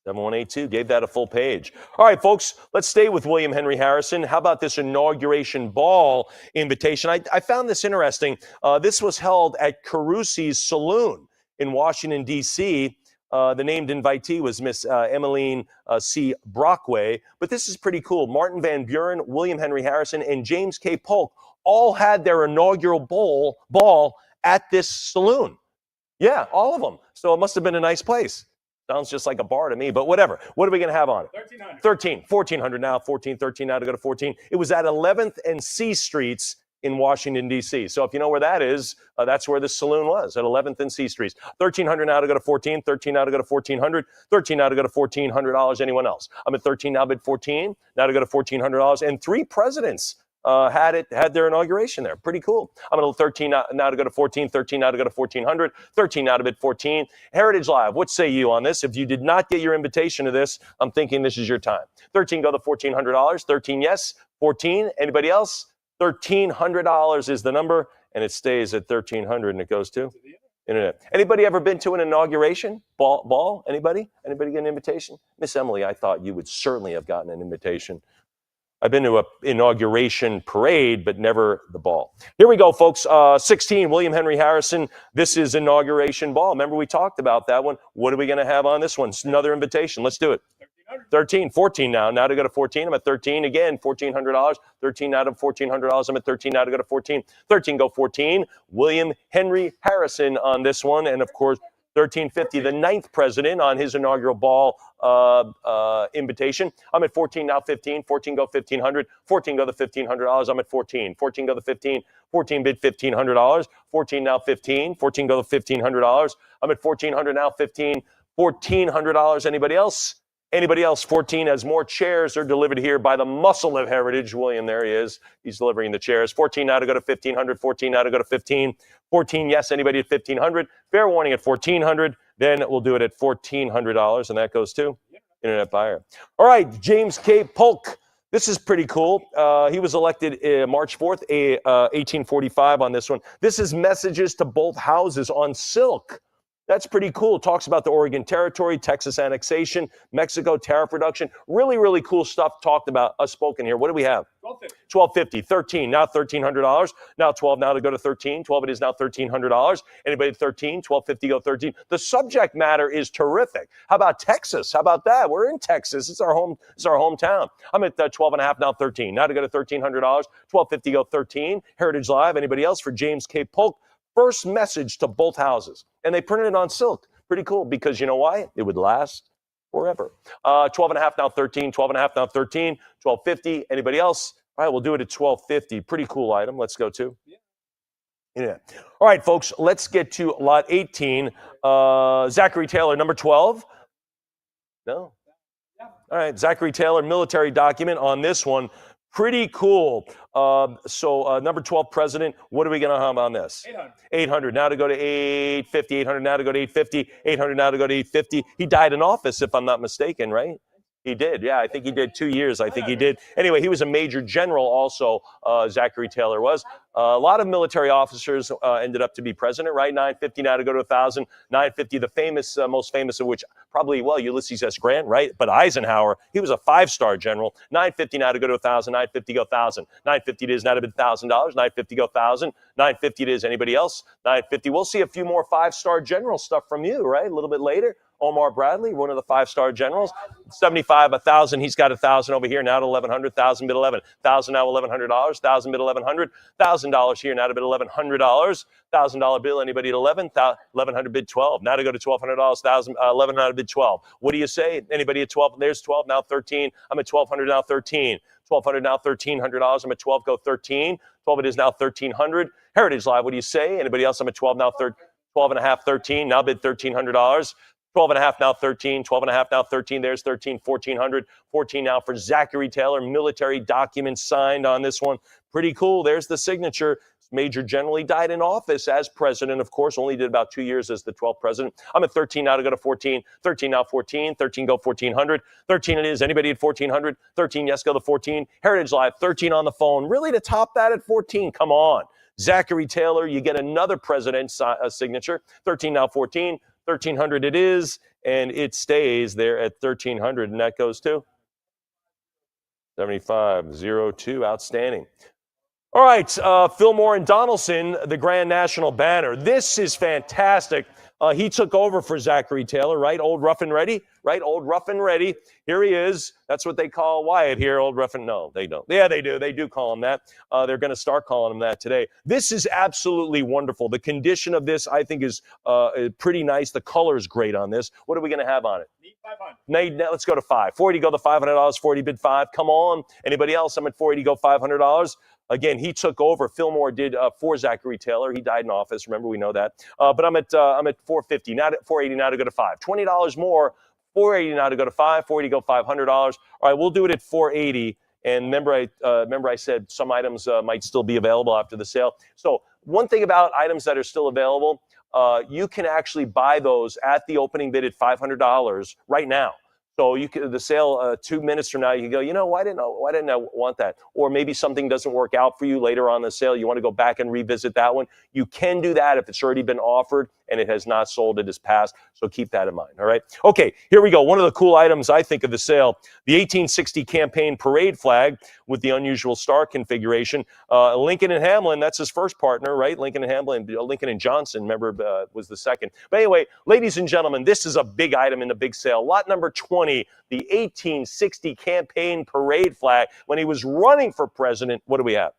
7182, gave that a full page. All right, folks, let's stay with William Henry Harrison. How about this inauguration ball invitation? I found this interesting. This was held at Carusi's Saloon in Washington, D.C., the named invitee was Miss Emmeline C. Brockway. But this is pretty cool. Martin Van Buren, William Henry Harrison, and James K. Polk all had their inaugural ball at this saloon. Yeah, all of them. So it must have been a nice place. Sounds just like a bar to me, but whatever. What are we going to have on it? 1,300. 13. 1,400 now. 14, 13 now to go to 14. It was at 11th and C Streets in Washington, D.C. So if you know where that is, that's where the saloon was, at 11th and C Streets. 1,300 now to go to 14, 13 now to go to 1,400, 13 now to go to $1,400. Anyone else? I'm at 13 now, bid 14, now to go to $1,400. And 3 presidents had their inauguration there. Pretty cool. I'm at 13 now to go to 14, 13 now to go to 1,400, 13 now to bid 14. Heritage Live, what say you on this? If you did not get your invitation to this, I'm thinking this is your time. 13 go to $1,400, 13 yes, 14. Anybody else? $1,300 is the number, and it stays at 1,300, and it goes to internet. Anybody ever been to an inauguration ball? Anybody? Anybody get an invitation? Miss Emily, I thought you would certainly have gotten an invitation. I've been to an inauguration parade, but never the ball. Here we go, folks. 16, William Henry Harrison. This is inauguration ball. Remember we talked about that one. What are we going to have on this one? It's another invitation. Let's do it. 13, 14 now. Now to go to 14. I'm at 13 again, $1,400. 13 out of $1,400. I'm at 13 now to go to 14. 13 go 14. William Henry Harrison on this one. And of course, 1350, the ninth president on his inaugural ball invitation. I'm at 14, now 15. 14 go 1500. 14 go the $1,500. I'm at 14. 14 go the 15. 14 bid $1,500. 14 now 15. 14 go the $1,500. I'm at 1400 now 15. $1,400. Anybody else? Anybody else? 14, as more chairs are delivered here by the muscle of heritage. William, there he is. He's delivering the chairs. 14 now to go to 1500. 14 now to go to 15. 14, yes, anybody at 1500. Fair warning at 1400. Then we'll do it at $1,400, and that goes to Internet Buyer. All right, James K. Polk. This is pretty cool. He was elected March 4th, 1845 on this one. This is Messages to Both Houses on silk. That's pretty cool. Talks about the Oregon Territory, Texas annexation, Mexico tariff reduction. Really, really cool stuff talked about, spoken here. What do we have? $1,250. 13, now $1,300. Now 12, now to go to 13. 12, it is now $1,300. Anybody at 13? $1,250, go 13. The subject matter is terrific. How about Texas? How about that? We're in Texas. It's our hometown. I'm at 12 and a half, now 13. Now to go to $1,300. $1,250, go 13. Heritage Live. Anybody else for James K. Polk? First message to both houses. And they printed it on silk. Pretty cool, because you know why? It would last forever. 12 and a half, now 13. 12 and a half, now 13. $1,250. Anybody else? All right, we'll do it at $1,250. Pretty cool item. Let's go to. Yeah. All right, folks, let's get to lot 18. Zachary Taylor, number 12. No? All right, Zachary Taylor, military document on this one. Pretty cool. Number 12 president, what are we going to have on this? 800. 800. Now to go to 850. 800 now to go to 850. 800 now to go to 850. He died in office, if I'm not mistaken, right? He did. Yeah, I think he did 2 years. I think he did. Anyway, he was a major general also, Zachary Taylor was. A lot of military officers ended up to be president, right? 950 now to go to 1,000. 950, the famous, most famous of which probably, well, Ulysses S. Grant, right? But Eisenhower, he was a 5-star general. 950 now to go to 1,000. 950 go 1,000. 950 it is now to bid $1,000. 950 go 1,000. 950 it is. Anybody else? 950. We'll see a few more 5-star general stuff from you, right? A little bit later. Omar Bradley, one of the 5-star generals. 75, 1,000. He's got 1,000 over here. Now to 1,100. 1,000 bid 11. 1,000 now $1,100. 1,000 bid 1,100. $1,000 here. Now to bid $1,100. $1,000 bill. Anybody at 11? 1,100 bid 12. Now to go to $1,200. 1,100 bid 12. What do you say? Anybody at 12? There's 12. Now 13. I'm at 1,200. Now 13. 1,200 now $1,300. I'm at 12. Go 13. 12 it is now 1,300. Heritage Live. What do you say? Anybody else? I'm at 12 now. 12 and a half. 13. Now bid $1,300. 12 and a half now 13, 12 and a half now 13, there's 13, 1,400, 14 now for Zachary Taylor, military documents signed on this one. Pretty cool, there's the signature. Major General, he died in office as president, of course, only did about 2 years as the 12th president. I'm at 13 now to go to 14, 13 now 14, 13 go 1,400, 13 it is, anybody at 1,400, 13 yes go to 14, Heritage Live, 13 on the phone, really to top that at 14, come on. Zachary Taylor, you get another president's signature, 13 now 14, 1,300 it is, and it stays there at 1,300, and that goes to 7502. Outstanding. All right, Fillmore and Donaldson, the Grand National Banner. This is fantastic. He took over for Zachary Taylor, right? Old Rough and Ready, right? Old Rough and Ready. Here he is. That's what they call Wyatt here, Old Rough and... No, they don't. Yeah, they do. They do call him that. They're going to start calling him that today. This is absolutely wonderful. The condition of this, I think, is pretty nice. The color is great on this. What are we going to have on it? Need 500. Let's go to 5. 480 go the $500. 480 bid 5. Come on. Anybody else? I'm at 480 go $500. Again, he took over. Fillmore did for Zachary Taylor. He died in office. Remember, we know that. But I'm at 450. Now at 480. Now to go to 5. $20 more. 480 now to go to 5. 480 go $500. All right, we'll do it at 480. And remember, I said some items might still be available after the sale. So one thing about items that are still available, you can actually buy those at the opening bid at $500 right now. So you can, the sale 2 minutes from now, you can go, you know, why didn't I want that? Or maybe something doesn't work out for you later on the sale. You want to go back and revisit that one. You can do that if it's already been offered and it has not sold, it has passed. So keep that in mind, all right? Okay, here we go. One of the cool items, I think, of the sale, the 1860 campaign parade flag with the unusual star configuration. Lincoln and Hamlin, that's his first partner, right? Lincoln and Hamlin, Lincoln and Johnson, remember, was the second. But anyway, ladies and gentlemen, this is a big item in the big sale. Lot number 20, the 1860 campaign parade flag. When he was running for president, what do we have?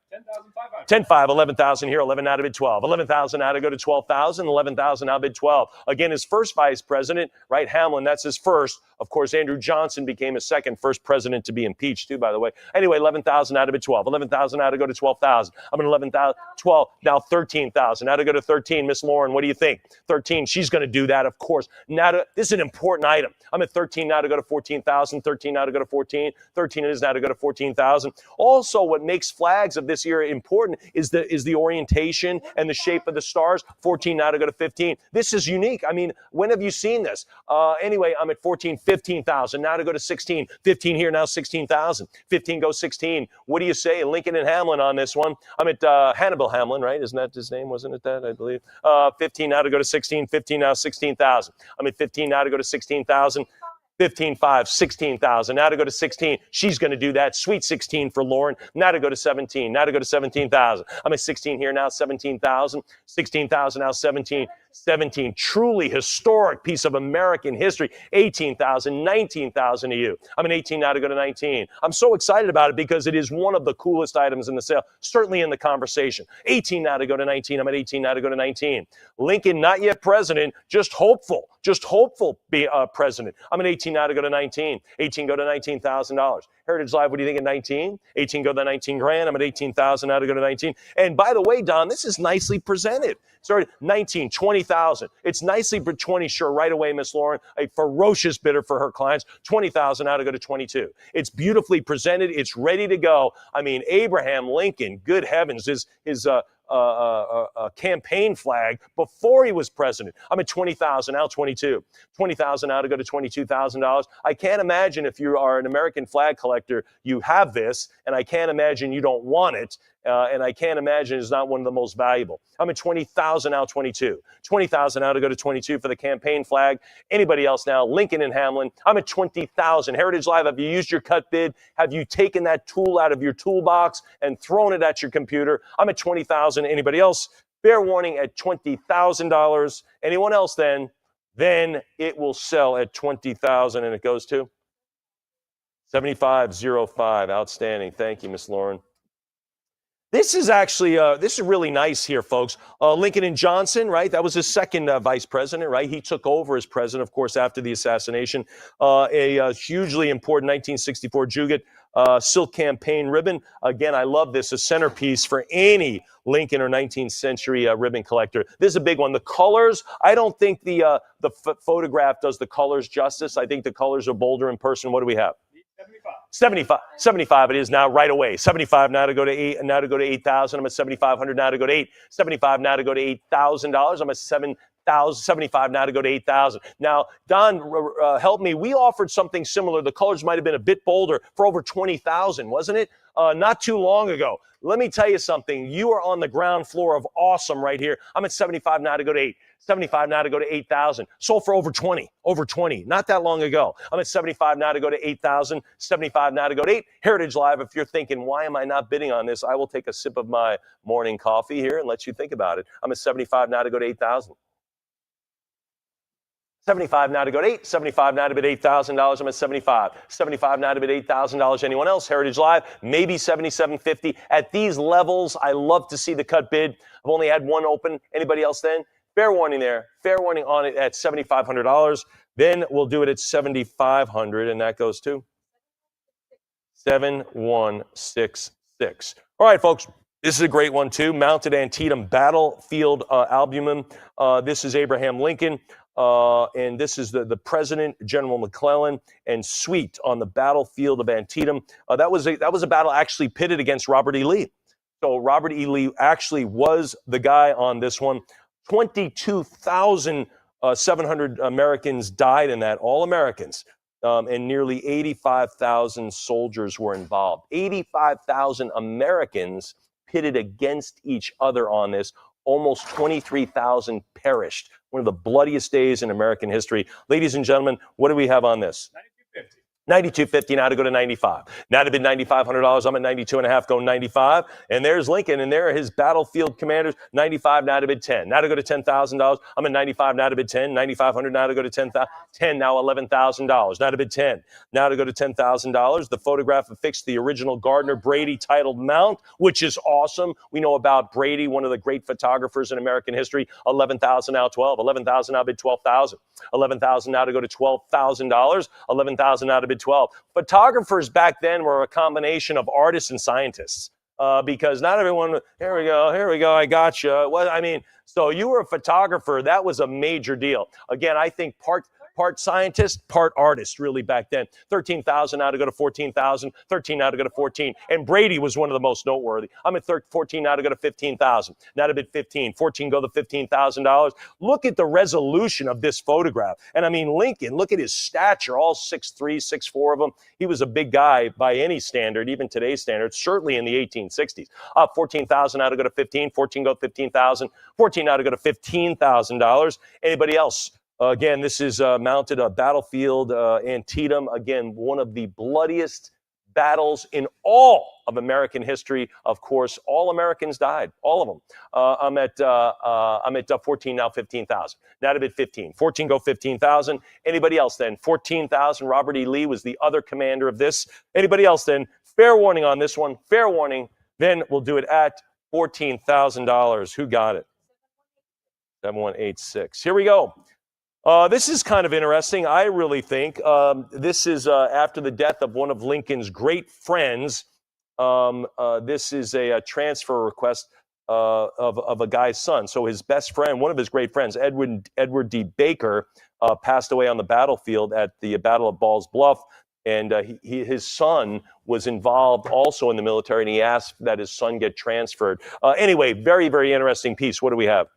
10-5, 11,000 here, 11 now to bid 12. 11,000 now to go to 12,000, 11,000 now bid 12. Again, his first vice president, right, Hamlin, that's his first. Of course, Andrew Johnson became his second, first president to be impeached too, by the way. Anyway, 11,000 now to bid 12. 11,000 now to go to 12,000. I'm at 11,000, 12, now 13,000. Now to go to 13. Miss Lauren, what do you think? 13, she's going to do that, of course. Now this is an important item. I'm at 13 now to go to 14,000. 13 now to go to 14. 13 it is now to go to 14,000. Also, what makes flags of this year important is the orientation and the shape of the stars. 14 now to go to 15. This is unique. I mean, when have you seen this? Anyway, I'm at 14, 15,000. Now to go to 16. 15 here, now 16,000. 15 goes 16. What do you say? Lincoln and Hamlin on this one. I'm at Hannibal Hamlin, right? Isn't that his name? Wasn't it that, I believe? 15 now to go to 16. 15 now, 16,000. I'm at 15 now to go to 16,000. 15-5, 16,000. Now to go to 16. She's going to do that. Sweet 16 for Lauren. Now to go to 17. Now to go to 17,000. I'm at 16 here now, 17,000. 16,000 now, 17. 17. Truly historic piece of American history. 18,000, 19,000 to you. I'm at 18 now to go to 19. I'm so excited about it because it is one of the coolest items in the sale, certainly in the conversation. 18 now to go to 19. I'm at 18 now to go to 19. Lincoln, not yet president, just hopeful be president. I'm at 18 now to go to 19. 18 go to $19,000. Heritage Live, what do you think at 19? 18 go to 19 grand. I'm at 18,000 now to go to 19. And by the way, Don, this is nicely presented. Sorry, 19, 20,000. It's nicely, but 20, sure, right away, Miss Lauren, a ferocious bidder for her clients. 20,000 now to go to 22. It's beautifully presented. It's ready to go. I mean, Abraham Lincoln, good heavens, his campaign flag before he was president. I'm at 20,000 now, 22. 20,000 now to go to $22,000. I can't imagine if you are an American flag collector, you have this, and I can't imagine you don't want it. And I can't imagine it's not one of the most valuable. I'm at 20,000 now, 22. 20,000 now to go to 22 for the campaign flag. Anybody else now? Lincoln and Hamlin. I'm at 20,000. Heritage Live, have you used your cut bid? Have you taken that tool out of your toolbox and thrown it at your computer? I'm at 20,000. Anybody else? Fair warning at $20,000. Anyone else then? Then it will sell at 20,000 and it goes to 7505. Outstanding. Thank you, Miss Lauren. This is actually, this is really nice here, folks. Lincoln and Johnson, right? That was his second vice president, right? He took over as president, of course, after the assassination. A hugely important 1964 Juget silk campaign ribbon. Again, I love this, a centerpiece for any Lincoln or 19th century ribbon collector. This is a big one. The colors, I don't think the photograph does the colors justice. I think the colors are bolder in person. What do we have? 75 it is now right away. 75 now to go to 8,000. I'm at 7,500 now to go to 8. 75 now to go to $8,000. I'm at 7,075 now to go to 8,000. Now, Don, help me. We offered something similar. The colors might have been a bit bolder for over 20,000, wasn't it? Not too long ago. Let me tell you something. You are on the ground floor of awesome right here. I'm at 75 now to go to 8. 75 now to go to 8,000. Sold for over 20, not that long ago. I'm at 75 now to go to 8,000, 75 now to go to 8. Heritage Live, if you're thinking, why am I not bidding on this? I will take a sip of my morning coffee here and let you think about it. I'm at 75 now to go to 8,000. 75 now to go to 8. 75 now to bid $8,000. I'm at 75. 75 now to bid $8,000. Anyone else? Heritage Live, maybe 77.50. At these levels, I love to see the cut bid. I've only had one open. Anybody else then? Fair warning there. Fair warning on it at $7,500. Then we'll do it at $7,500, and that goes to 7166. All right, folks. This is a great one, too. Mounted Antietam Battlefield Albumen. This is Abraham Lincoln. And this is the President, General McClellan, and suite on the battlefield of Antietam. That was a battle actually pitted against Robert E. Lee. So Robert E. Lee actually was the guy on this one. 22,700 Americans died in that, all Americans, and nearly 85,000 soldiers were involved. 85,000 Americans pitted against each other on this. Almost 23,000 perished. One of the bloodiest days in American history. Ladies and gentlemen, what do we have on this? $92.50 now to go to $95. Now to bid $9,500. I'm at 92 and a half, going 95. And there's Lincoln, and there are his battlefield commanders. 95 now to bid 10. Now to go to $10,000. I'm at 95 now to bid 10. 9,500 now to go to 10,000. 10 now $11,000. Now to bid 10. Now to go to $10,000. The photograph affixed the original Gardner Brady titled mount, which is awesome. We know about Brady, one of the great photographers in American history. 11,000 now 12. 11,000 now bid 12,000. 11,000 now to go to $12,000. 11,000 now to bid 12. Photographers back then were a combination of artists and scientists because not everyone, here we go, I got you. Well, I mean, so you were a photographer. That was a major deal. Again, I think part scientist, part artist, really, back then. 13,000 now to go to 14,000. 13 now to go to 14. And Brady was one of the most noteworthy. I'm at 14 now to go to 15,000. Now to bid 15. 14 go to $15,000. Look at the resolution of this photograph. And I mean, Lincoln, look at his stature, all 6'3", 6'4" of them. He was a big guy by any standard, even today's standards, certainly in the 1860s. 14,000 now to go to 15. 14 go to 15,000. 14 now to go to $15,000. Anybody else? Again, this is mounted a battlefield Antietam. Again, one of the bloodiest battles in all of American history. Of course, all Americans died, all of them. I'm at 14 now, 15,000. Now to bid 15. 14 go 15,000. Anybody else then? 14,000. Robert E. Lee was the other commander of this. Anybody else then? Fair warning on this one. Fair warning. Then we'll do it at $14,000. Who got it? 7186. Here we go. This is kind of interesting, I really think. This is after the death of one of Lincoln's great friends. This is a transfer request of a guy's son. So his best friend, one of his great friends, Edward D. Baker, passed away on the battlefield at the Battle of Ball's Bluff. And his son was involved also in the military, and he asked that his son get transferred. Anyway, very, very interesting piece. What do we have?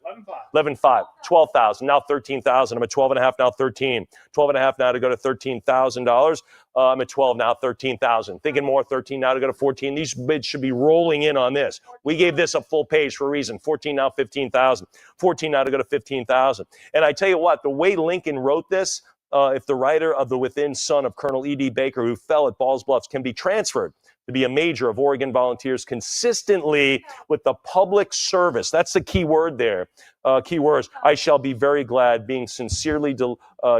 11.5. 12,000. Now 13,000. I'm at 12 and a half. Now 13. 12 and a half now to go to $13,000. I'm at 12 now. 13,000. Thinking more. 13 now to go to 14. These bids should be rolling in on this. We gave this a full page for a reason. 14 now. 15,000. 14 now to go to 15,000. And I tell you what, the way Lincoln wrote this. If the writer of The Within, son of Colonel E.D. Baker, who fell at Ball's Bluffs, can be transferred to be a major of Oregon Volunteers consistently with the public service. That's the key word there. Key words. I shall be very glad, being sincerely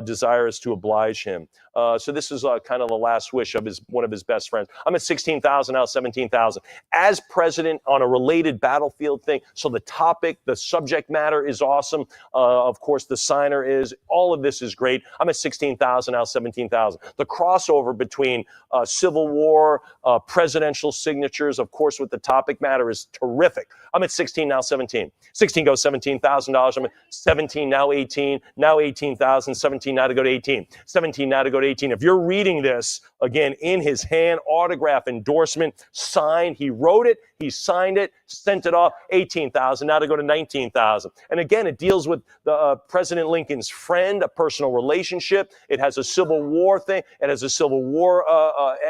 desirous to oblige him. So this is kind of the last wish of one of his best friends. I'm at 16,000 now, 17,000. As president on a related battlefield thing. So the topic, the subject matter is awesome. Of course, the signer is. All of this is great. I'm at 16,000 now, 17,000. The crossover between Civil War, presidential signatures, of course, with the topic matter is terrific. I'm at 16 now, 17. 16 goes $17,000. I'm at 17 now, 18. Now 18,000. 17 now to go to 18. 17 now to go to 18. If you're reading this, again, in his hand, autograph, endorsement, signed. He wrote it. He signed it, sent it off. 18,000 now to go to 19,000. And again, it deals with the President Lincoln's friend, a personal relationship. It has a Civil War thing. It has a Civil War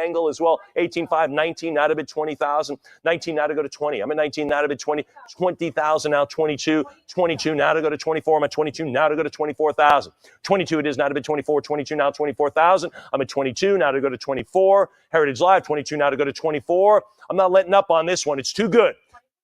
angle as well. 18.5, 19 now to bid 20,000. 19 now to go to 20. I'm at 19 now to bid 20. 20,000 now 22. 22 now to go to 24. I'm at 22 now to go to 24,000. 22 it is now to bid 24. 22 now 24,000. I'm at 22 now to go to 24. Heritage Live 22 now to go to 24. I'm not letting up on this one. It's too good.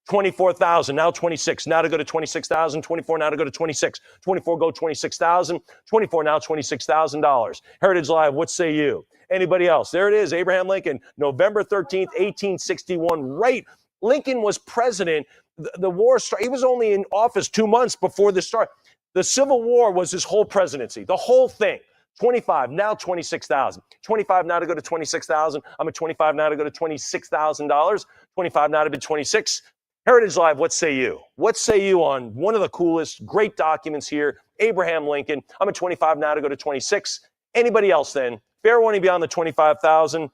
24,000, now 26, now to go to 26,000, 24 now to go to 26, 24 go 26,000, 24 now $26,000. Heritage Live, what say you? Anybody else? There it is, Abraham Lincoln, November 13th, 1861, right. Lincoln was president. The war started. He was only in office 2 months before the start. The Civil War was his whole presidency, the whole thing. 25, now 26,000. 25 now to go to 26,000. I'm at 25 now to go to $26,000. 25 now to bid 26. Heritage Live, what say you? What say you on one of the coolest, great documents here, Abraham Lincoln? I'm at 25 now to go to 26. Anybody else then? Fair warning beyond the 25,000.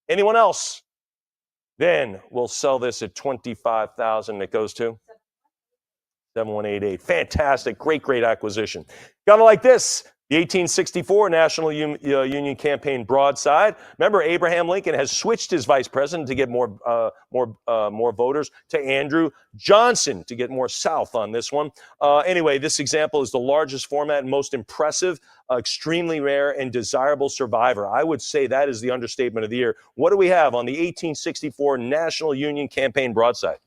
Anyone else? Then we'll sell this at 25,000. It goes to 7188. Fantastic. Great, great acquisition. Gotta like this. The 1864 National Union Campaign broadside. Remember, Abraham Lincoln has switched his vice president to get more voters to Andrew Johnson to get more south on this one. Anyway, this example is the largest format and most impressive, extremely rare and desirable survivor. I would say that is the understatement of the year. What do we have on the 1864 National Union Campaign broadside?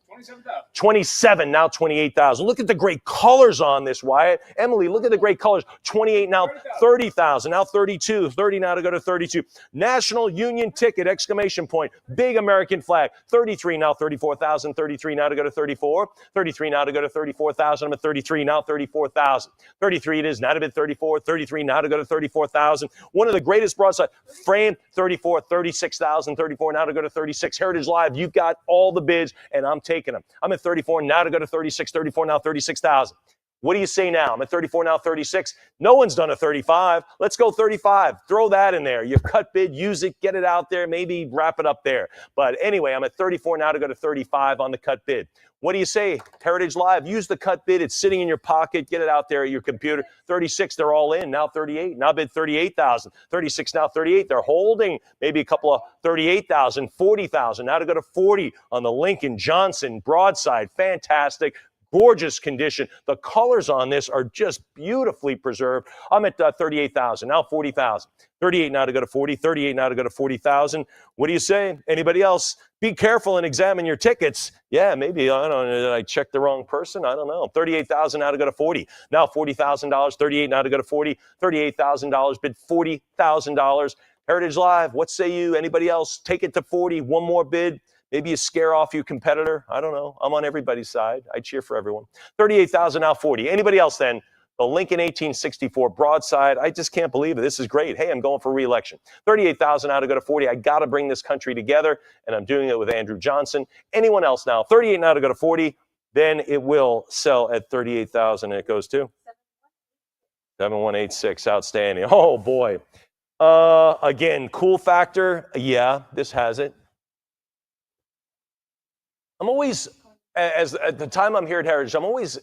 27, now 28,000. Look at the great colors on this, Wyatt. Emily, look at the great colors. 28, now 30,000, now 32, 30 now to go to 32. National Union ticket, exclamation point. Big American flag. 33, now 34,000, 33 now to go to 34. 33 now to go to 34,000. I'm at 33, now 34,000. 33 it is, now to bid 34. 33 now to go to 34,000. One of the greatest broadside. Frame, 34, 36,000, 34 now to go to 36. Heritage Live, you've got all the bids, and I'm taking them. I'm at 34 now to go to 36, 34 now 36,000. What do you say now? I'm at 34 now 36. No one's done a 35. Let's go 35. Throw that in there. You cut bid, use it, get it out there, maybe wrap it up there. But anyway, I'm at 34 now to go to 35 on the cut bid. What do you say? Heritage Live, use the cut bid. It's sitting in your pocket. Get it out there at your computer. 36, they're all in. Now 38. Now bid 38,000. 36, now 38. They're holding maybe a couple of 38,000, 40,000. Now to go to 40 on the Lincoln Johnson broadside. Fantastic. Gorgeous condition. The colors on this are just beautifully preserved. I'm at 38,000, now 40,000. 38 now to go to 40, 38 now to go to 40,000. What do you say? Anybody else? Be careful and examine your tickets. Yeah, maybe, I don't know, did I check the wrong person? I don't know. 38,000 now to go to 40. Now $40,000, 38 now to go to 40, $38,000, bid $40,000. Heritage Live, what say you? Anybody else? Take it to 40, one more bid. Maybe you scare off your competitor. I don't know. I'm on everybody's side. I cheer for everyone. 38,000, now 40. Anybody else then? The Lincoln 1864 broadside. I just can't believe it. This is great. Hey, I'm going for re-election. 38,000 now to go to 40. I got to bring this country together, and I'm doing it with Andrew Johnson. Anyone else now? 38 now to go to 40. Then it will sell at 38,000, and it goes to 7186. Outstanding. Oh, boy. Again, cool factor. Yeah, this has it. I'm always, at the time I'm here at Heritage, I'm always,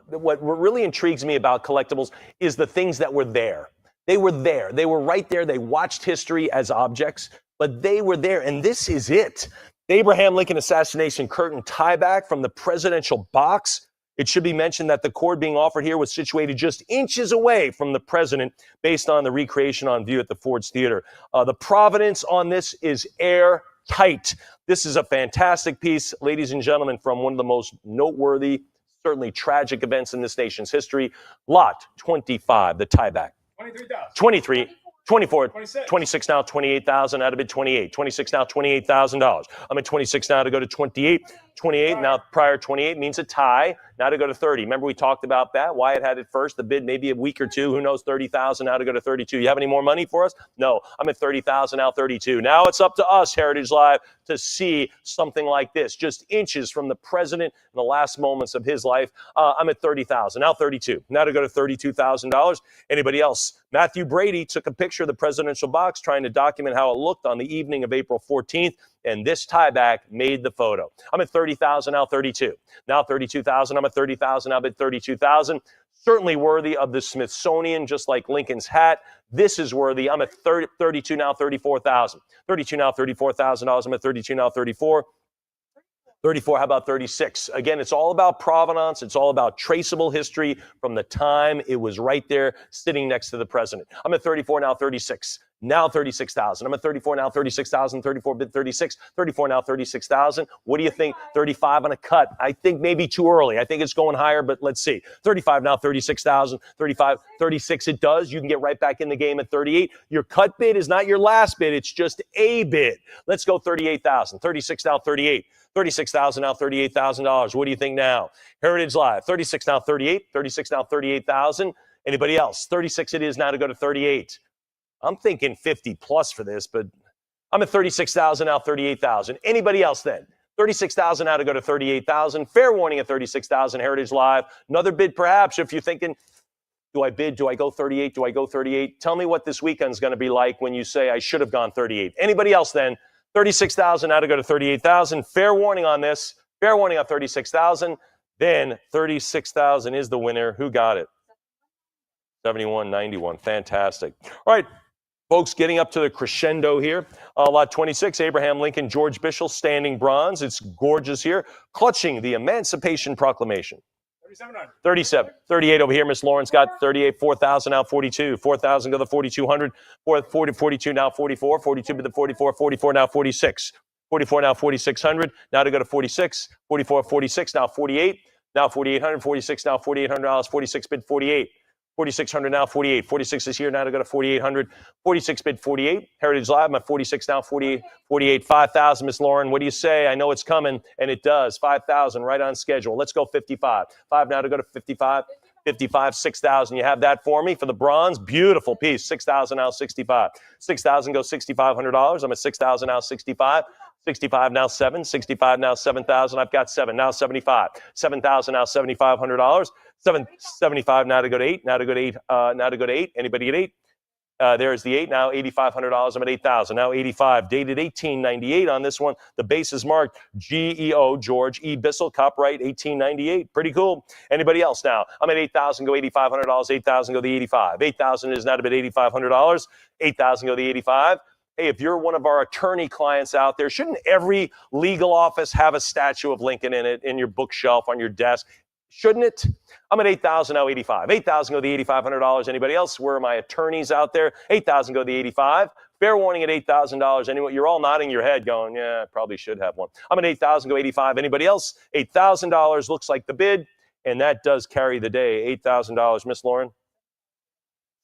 what really intrigues me about collectibles is the things that were there. They were there. They were right there. They watched history as objects, but they were there. And this is it. The Abraham Lincoln assassination curtain tieback from the presidential box. It should be mentioned that the cord being offered here was situated just inches away from the president based on the recreation on view at the Ford's Theater. The provenance on this is airtight. This is a fantastic piece, ladies and gentlemen, from one of the most noteworthy, certainly tragic events in this nation's history. Lot 25, the tieback. 23, 24, 26 now, 28,000 out of bid 28. 26 now, $28,000. I'm at 26 now to go to 28. 28 now, prior 28 means a tie. Now to go to 30. Remember we talked about that? Wyatt had it first. The bid maybe a week or two. Who knows? 30,000 now to go to 32. You have any more money for us? No. I'm at 30,000 now, 32. Now it's up to us, Heritage Live, to see something like this, just inches from the president in the last moments of his life. I'm at 30,000 now, 32. Now to go to $32,000. Anybody else? Matthew Brady took a picture of the presidential box trying to document how it looked on the evening of April 14th. And this tieback made the photo. I'm at 30,000, now 32. Now 32,000, I'm at 30,000, now at 32,000. Certainly worthy of the Smithsonian, just like Lincoln's hat. This is worthy. I'm at 32 now, 34,000. 32 now, $34,000. I'm at 32 now, 34. 34, how about 36? Again, it's all about provenance. It's all about traceable history from the time it was right there sitting next to the president. I'm at 34 now, 36. Now 36,000. I'm at 34 now, 36,000. 34 bid 36. 34 now, 36,000. What do you think? 35 on a cut. I think maybe too early. I think it's going higher, but let's see. 35 now, 36,000. 35, 36 it does. You can get right back in the game at 38. Your cut bid is not your last bid. It's just a bid. Let's go 38,000. 36 now, 38. 36,000 now, $38,000. What do you think now? Heritage Live. 36 now, 38. 36 now, 38,000. Anybody else? 36 it is now to go to 38. I'm thinking 50 plus for this, but I'm at 36,000 now, 38,000. Anybody else then? 36,000 now to go to 38,000. Fair warning at 36,000, Heritage Live. Another bid perhaps if you're thinking, do I bid? Do I go 38? Do I go 38? Tell me what this weekend's going to be like when you say I should have gone 38. Anybody else then? 36,000 now to go to 38,000. Fair warning on this. Fair warning on 36,000. Then 36,000 is the winner. Who got it? 71.91. Fantastic. All right. Folks, getting up to the crescendo here. Lot 26, Abraham Lincoln, George Bishel, standing bronze. It's gorgeous here. Clutching the Emancipation Proclamation. 37. 38 over here. Miss Lauren's got 38. 4,000 now 42. 4,000 go to 4,200. 42 now 44. 42 to the 44. 44 now 46. 44 now 4,600. Now to go to 46. 44, 46 now 48. Now 4,800. 46 now $4,800. 46 bid 48. 4,600 now 48. 46 is here now to go to 4,800. 46 bid 48. Heritage Live, I'm at 46 now 48. 5,000. Miss Lauren, what do you say? I know it's coming, and it does. 5,000 right on schedule. Let's go 55. 5 now to go to 55. 55, 6,000. You have that for me for the bronze. Beautiful piece. 6,000 now 65. 6,000 goes $6,500. I'm at 6,000 now 65. 65 now 7. 65 now 7,000. I've got 7 now 75. 7,000 now $7,500. 775 now to go to 8. Now to go to 8. Now to go to 8. Anybody at 8? There's the 8. Now $8,500. I'm at 8,000. Now 85. Dated 1898 on this one. The base is marked GEO, George E. Bissell, copyright 1898. Pretty cool. Anybody else now? I'm at 8,000. Go $8,500. 8,000 go the 85. 8,000 is now to bid $8,500. 8,000 go the 85. Hey, if you're one of our attorney clients out there, shouldn't every legal office have a statue of Lincoln in it, in your bookshelf, on your desk? Shouldn't it? I'm at 8,000 now 85. 8,000 go the $8,500. Anybody else? Where are my attorneys out there? 8,000 go the 85. Fair warning at $8,000. Anyone? You're all nodding your head going, yeah, I probably should have one. I'm at 8,000 go 85. Anybody else? $8,000 looks like the bid, and that does carry the day. $8,000. Miss Lauren?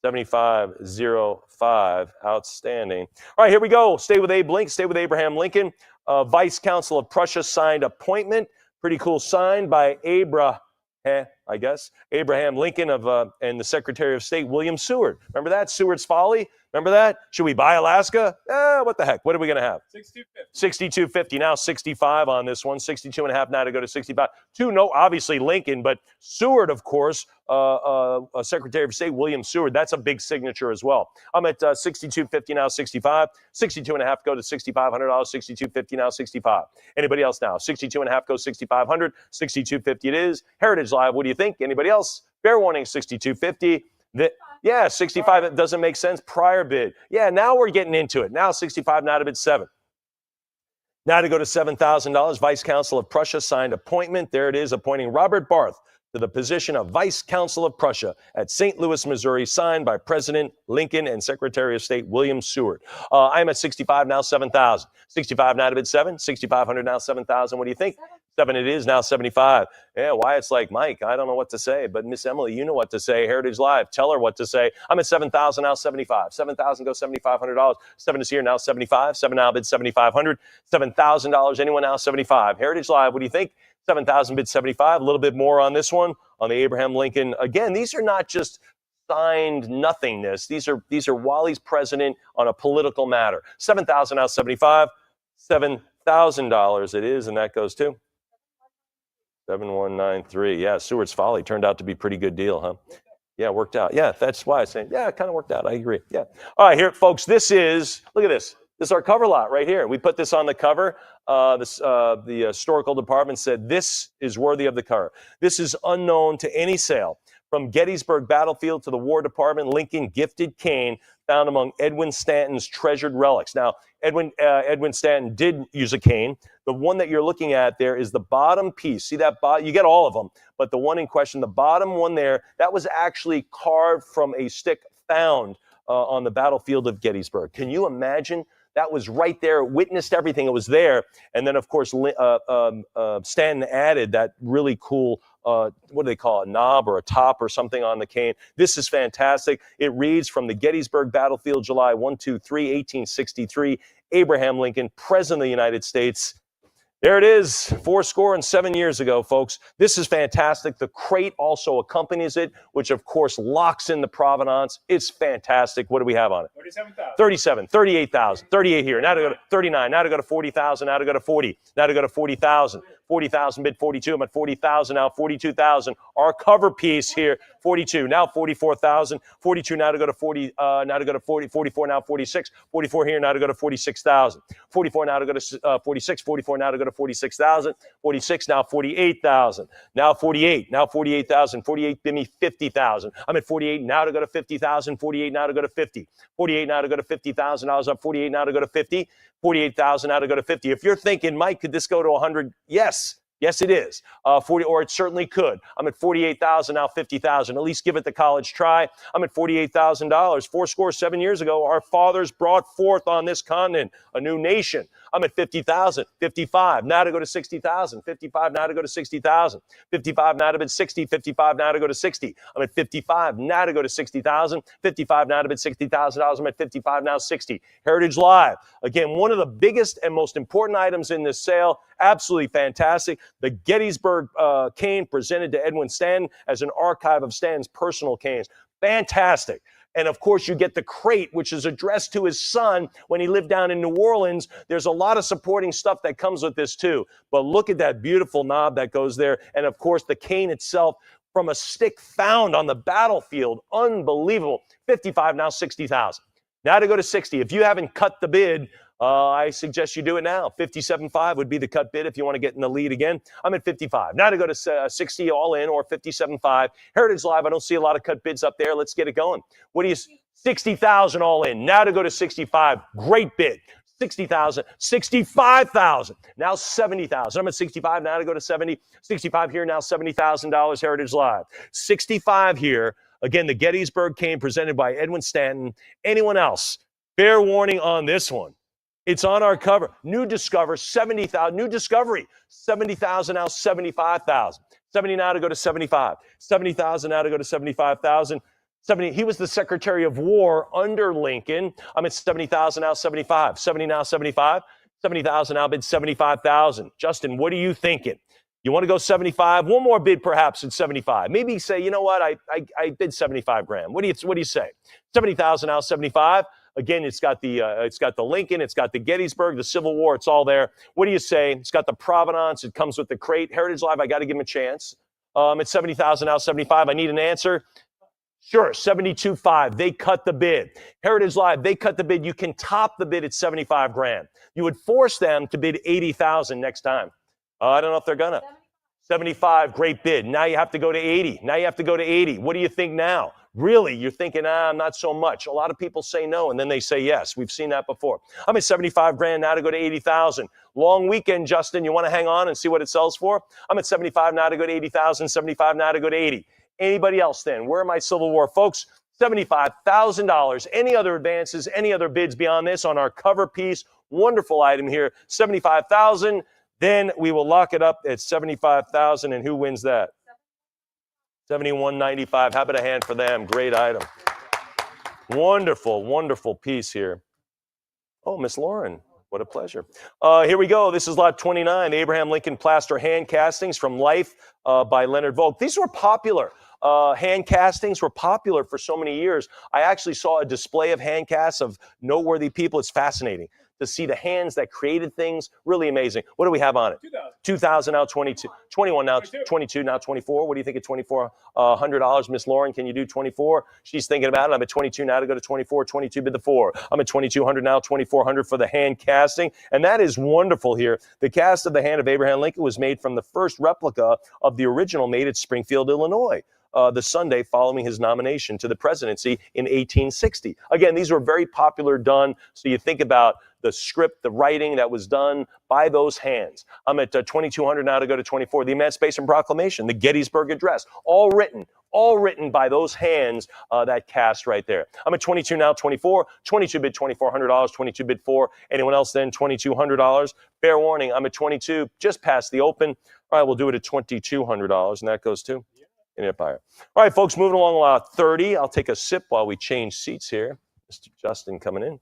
7505. Outstanding. All right, here we go. Stay with Abe Lincoln. Stay with Abraham Lincoln. Vice Consul of Prussia signed appointment. Pretty cool sign by Abraham Lincoln and the Secretary of State, William Seward. Remember that? Seward's Folly? Remember that? Should we buy Alaska? What the heck? What are we going to have? 62.50. Now 65 on this one. 62 and a half now to go to 65. Obviously Lincoln, but Seward, of course, Secretary of State William Seward. That's a big signature as well. I'm at 62.50 now 65. 62 and a half go to $6,500. 62.50 now 65. Anybody else now? 62 and a half goes 6,500. 62.50 it is. Heritage Live, what do you think? Anybody else? Fair warning, 62.50. 65, it doesn't make sense. Prior bid. Yeah, now we're getting into it. Now 65, now to bid 7. Now to go to $7,000. Vice Consul of Prussia signed appointment. There it is, appointing Robert Barth to the position of Vice Consul of Prussia at St. Louis, Missouri, signed by President Lincoln and Secretary of State William Seward. I'm at 65, now 7,000. 65 now to bid 7. 6,500 now 7,000. What do you think? 7 it is, now 75. Yeah, Wyatt's like, Mike, I don't know what to say, but Miss Emily, you know what to say. Heritage Live, tell her what to say. I'm at 7,000, now 75. 7,000 goes $7,500. 7 is here, now 75. 7 now bid 7,500. $7,000, anyone now 75. Heritage Live, what do you think? 7,000 bid 75. A little bit more on this one, on the Abraham Lincoln. Again, these are not just signed nothingness. These are while he's president on a political matter. 7,000 now 75. $7,000 it is, and that goes to 7193. Yeah, Seward's Folly turned out to be a pretty good deal, huh? Yeah, worked out. Yeah, that's why I say, yeah, it kind of worked out. I agree. Yeah. All right, here, folks, look at this. This is our cover lot right here. We put this on the cover. The historical department said this is worthy of the cover. This is unknown to any sale. From Gettysburg Battlefield to the War Department, Lincoln gifted cane found among Edwin Stanton's treasured relics. Now, Edwin Stanton did use a cane. The one that you're looking at there is the bottom piece. See that you get all of them, but the one in question, the bottom one there, that was actually carved from a stick found on the battlefield of Gettysburg. Can you imagine? That was right there. It witnessed everything. It was there. And then, of course, Stanton added that really cool, what do they call it, knob or a top or something on the cane. This is fantastic. It reads, from the Gettysburg Battlefield, July 1863, Abraham Lincoln, President of the United States. There it is, 7 years ago, folks. This is fantastic. The crate also accompanies it, which, of course, locks in the provenance. It's fantastic. What do we have on it? 37,000. 37, 38,000, 38 here. Now to go to 39, now to go to 40,000, now to go to 40, now to go to 40,000. 40,000, bid 42. I'm at 40,000 now, 42,000. Our cover piece here, 42. Now 44,000. 42 now to go to 40. Now to go to 40. 44 now 46. 44 here now to go to 46,000. 44 now to go to 46. 44 now to go to 46,000. 46 now 48,000. Now 48. Now 48,000. 48 bid me 50,000. I'm at 48 now to go to 50,000. 48 now to go to 50. 48 now to go to 50,000. I was up 48 now to go to 50. 48,000 now to go to 50. If you're thinking, Mike, could this go to 100? Yes. Yes, it is. 40, or it certainly could. I'm at 48,000 now, 50,000. At least give it the college try. I'm at $48,000. 7 years ago, our fathers brought forth on this continent a new nation. I'm at 50,000, 55. Now to go to 60,000. 55 now to go to 60,000. 55 now to bid 60. 55 now to go to 60. I'm at 55 now to go to 60,000. 55 now to bid $60,000. I'm at 55 now 60. Heritage Live. Again, one of the biggest and most important items in this sale. Absolutely fantastic. The Gettysburg cane presented to Edwin Stanton as an archive of Stanton's personal canes. Fantastic. And of course, you get the crate, which is addressed to his son when he lived down in New Orleans. There's a lot of supporting stuff that comes with this too. But look at that beautiful knob that goes there. And of course, the cane itself from a stick found on the battlefield. Unbelievable. 55, now 60,000. Now to go to 60. If you haven't cut the bid, I suggest you do it now. 57.5 would be the cut bid if you want to get in the lead again. I'm at 55. Now to go to 60 all in or 57.5. Heritage Live, I don't see a lot of cut bids up there. Let's get it going. What do you 60,000 all in. Now to go to 65. Great bid. 60,000, 65,000, now 70,000. I'm at 65, now to go to 70. 65 here, now $70,000 Heritage Live. 65 here. Again, the Gettysburg cane presented by Edwin Stanton. Anyone else? Fair warning on this one. It's on our cover. New Discover, 70,000. New Discovery, 70,000, now 75,000. 70 now to go to 75. 70,000 now to go to 75,000. 70. He was the Secretary of War under Lincoln. I'm at 70,000 now 75. 70 now 75. 70,000 now bid 75,000. Justin, what are you thinking? You want to go 75? One more bid perhaps at 75. Maybe say, you know what? I bid 75 grand. What do you say? 70,000 now 75. Again, it's got the Lincoln, it's got the Gettysburg, the Civil War, it's all there. What do you say? It's got the Provenance, it comes with the crate. Heritage Live, I got to give him a chance. At 70,000 now 75. I need an answer. Sure, 72.5. They cut the bid. Heritage Live, they cut the bid. You can top the bid at 75 grand. You would force them to bid 80,000 next time. I don't know if they're gonna. 75, great bid. Now you have to go to 80. Now you have to go to 80. What do you think now? Really, you're thinking, not so much. A lot of people say no, and then they say yes. We've seen that before. I'm at 75 grand now to go to 80,000. Long weekend, Justin. You want to hang on and see what it sells for? I'm at 75 now to go to 80,000. 75 now to go to 80. Anybody else then? Where are my Civil War folks? $75,000. Any other advances, any other bids beyond this on our cover piece? Wonderful item here. 75,000. Then we will lock it up at 75,000. And who wins that? 71.95. How about a hand for them? Great item. Wonderful, wonderful piece here. Oh, Miss Lauren, what a pleasure. Here we go. This is lot 29, Abraham Lincoln plaster hand castings from Life by Leonard Vogt. These were popular. Hand castings were popular for so many years. I actually saw a display of hand casts of noteworthy people. It's fascinating to see the hands that created things. Really amazing. What do we have on it? 2,000 now 22. 21 now 22 now 24. What do you think of 24? $100. Miss Lauren, can you do 24? She's thinking about it. I'm at 22 now to go to 24. 22 bid the 4. I'm at 2,200 now, 2,400 for the hand casting. And that is wonderful here. The cast of the hand of Abraham Lincoln was made from the first replica of the original made at Springfield, Illinois. The Sunday following his nomination to the presidency in 1860. Again, these were very popular done. So you think about the script, the writing that was done by those hands. I'm at 2,200 now to go to 24. The Emancipation Proclamation, the Gettysburg Address, all written by those hands that cast right there. I'm at 22 now, 24. 22 bid $2,400. 22 bid 4. Anyone else then? $2,200. Fair warning, I'm at 22, just past the open. All right, we'll do it at $2,200, and that goes to buyer. All right, folks, moving along lot 30. I'll take a sip while we change seats here. Mr. Justin coming in.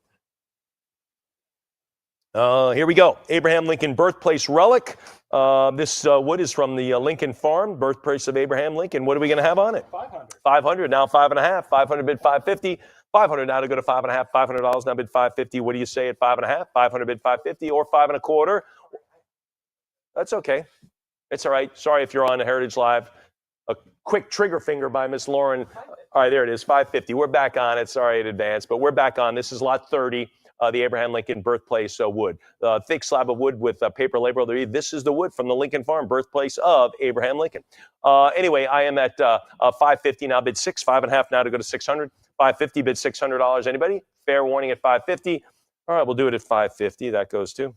Here we go. Abraham Lincoln birthplace relic. This wood is from the Lincoln farm, birthplace of Abraham Lincoln. What are we going to have on it? 500. 500, now 5.5. 500 bid 550. 500 now to go to 5.5. $500 now bid 550. What do you say at 5.5? 500 bid 550 or 5.25? That's okay. It's all right. Sorry if you're on Heritage Live. A quick trigger finger by Miss Lauren. All right, there it is, 550. We're back on it. Sorry in advance, but we're back on. This is lot 30, the Abraham Lincoln birthplace wood. Thick slab of wood with paper label. This is the wood from the Lincoln Farm, birthplace of Abraham Lincoln. Anyway, I am at 550 now, bid 6, 5.5 now to go to 600. 550, bid $600. Anybody? Fair warning at 550. All right, we'll do it at 550. That goes to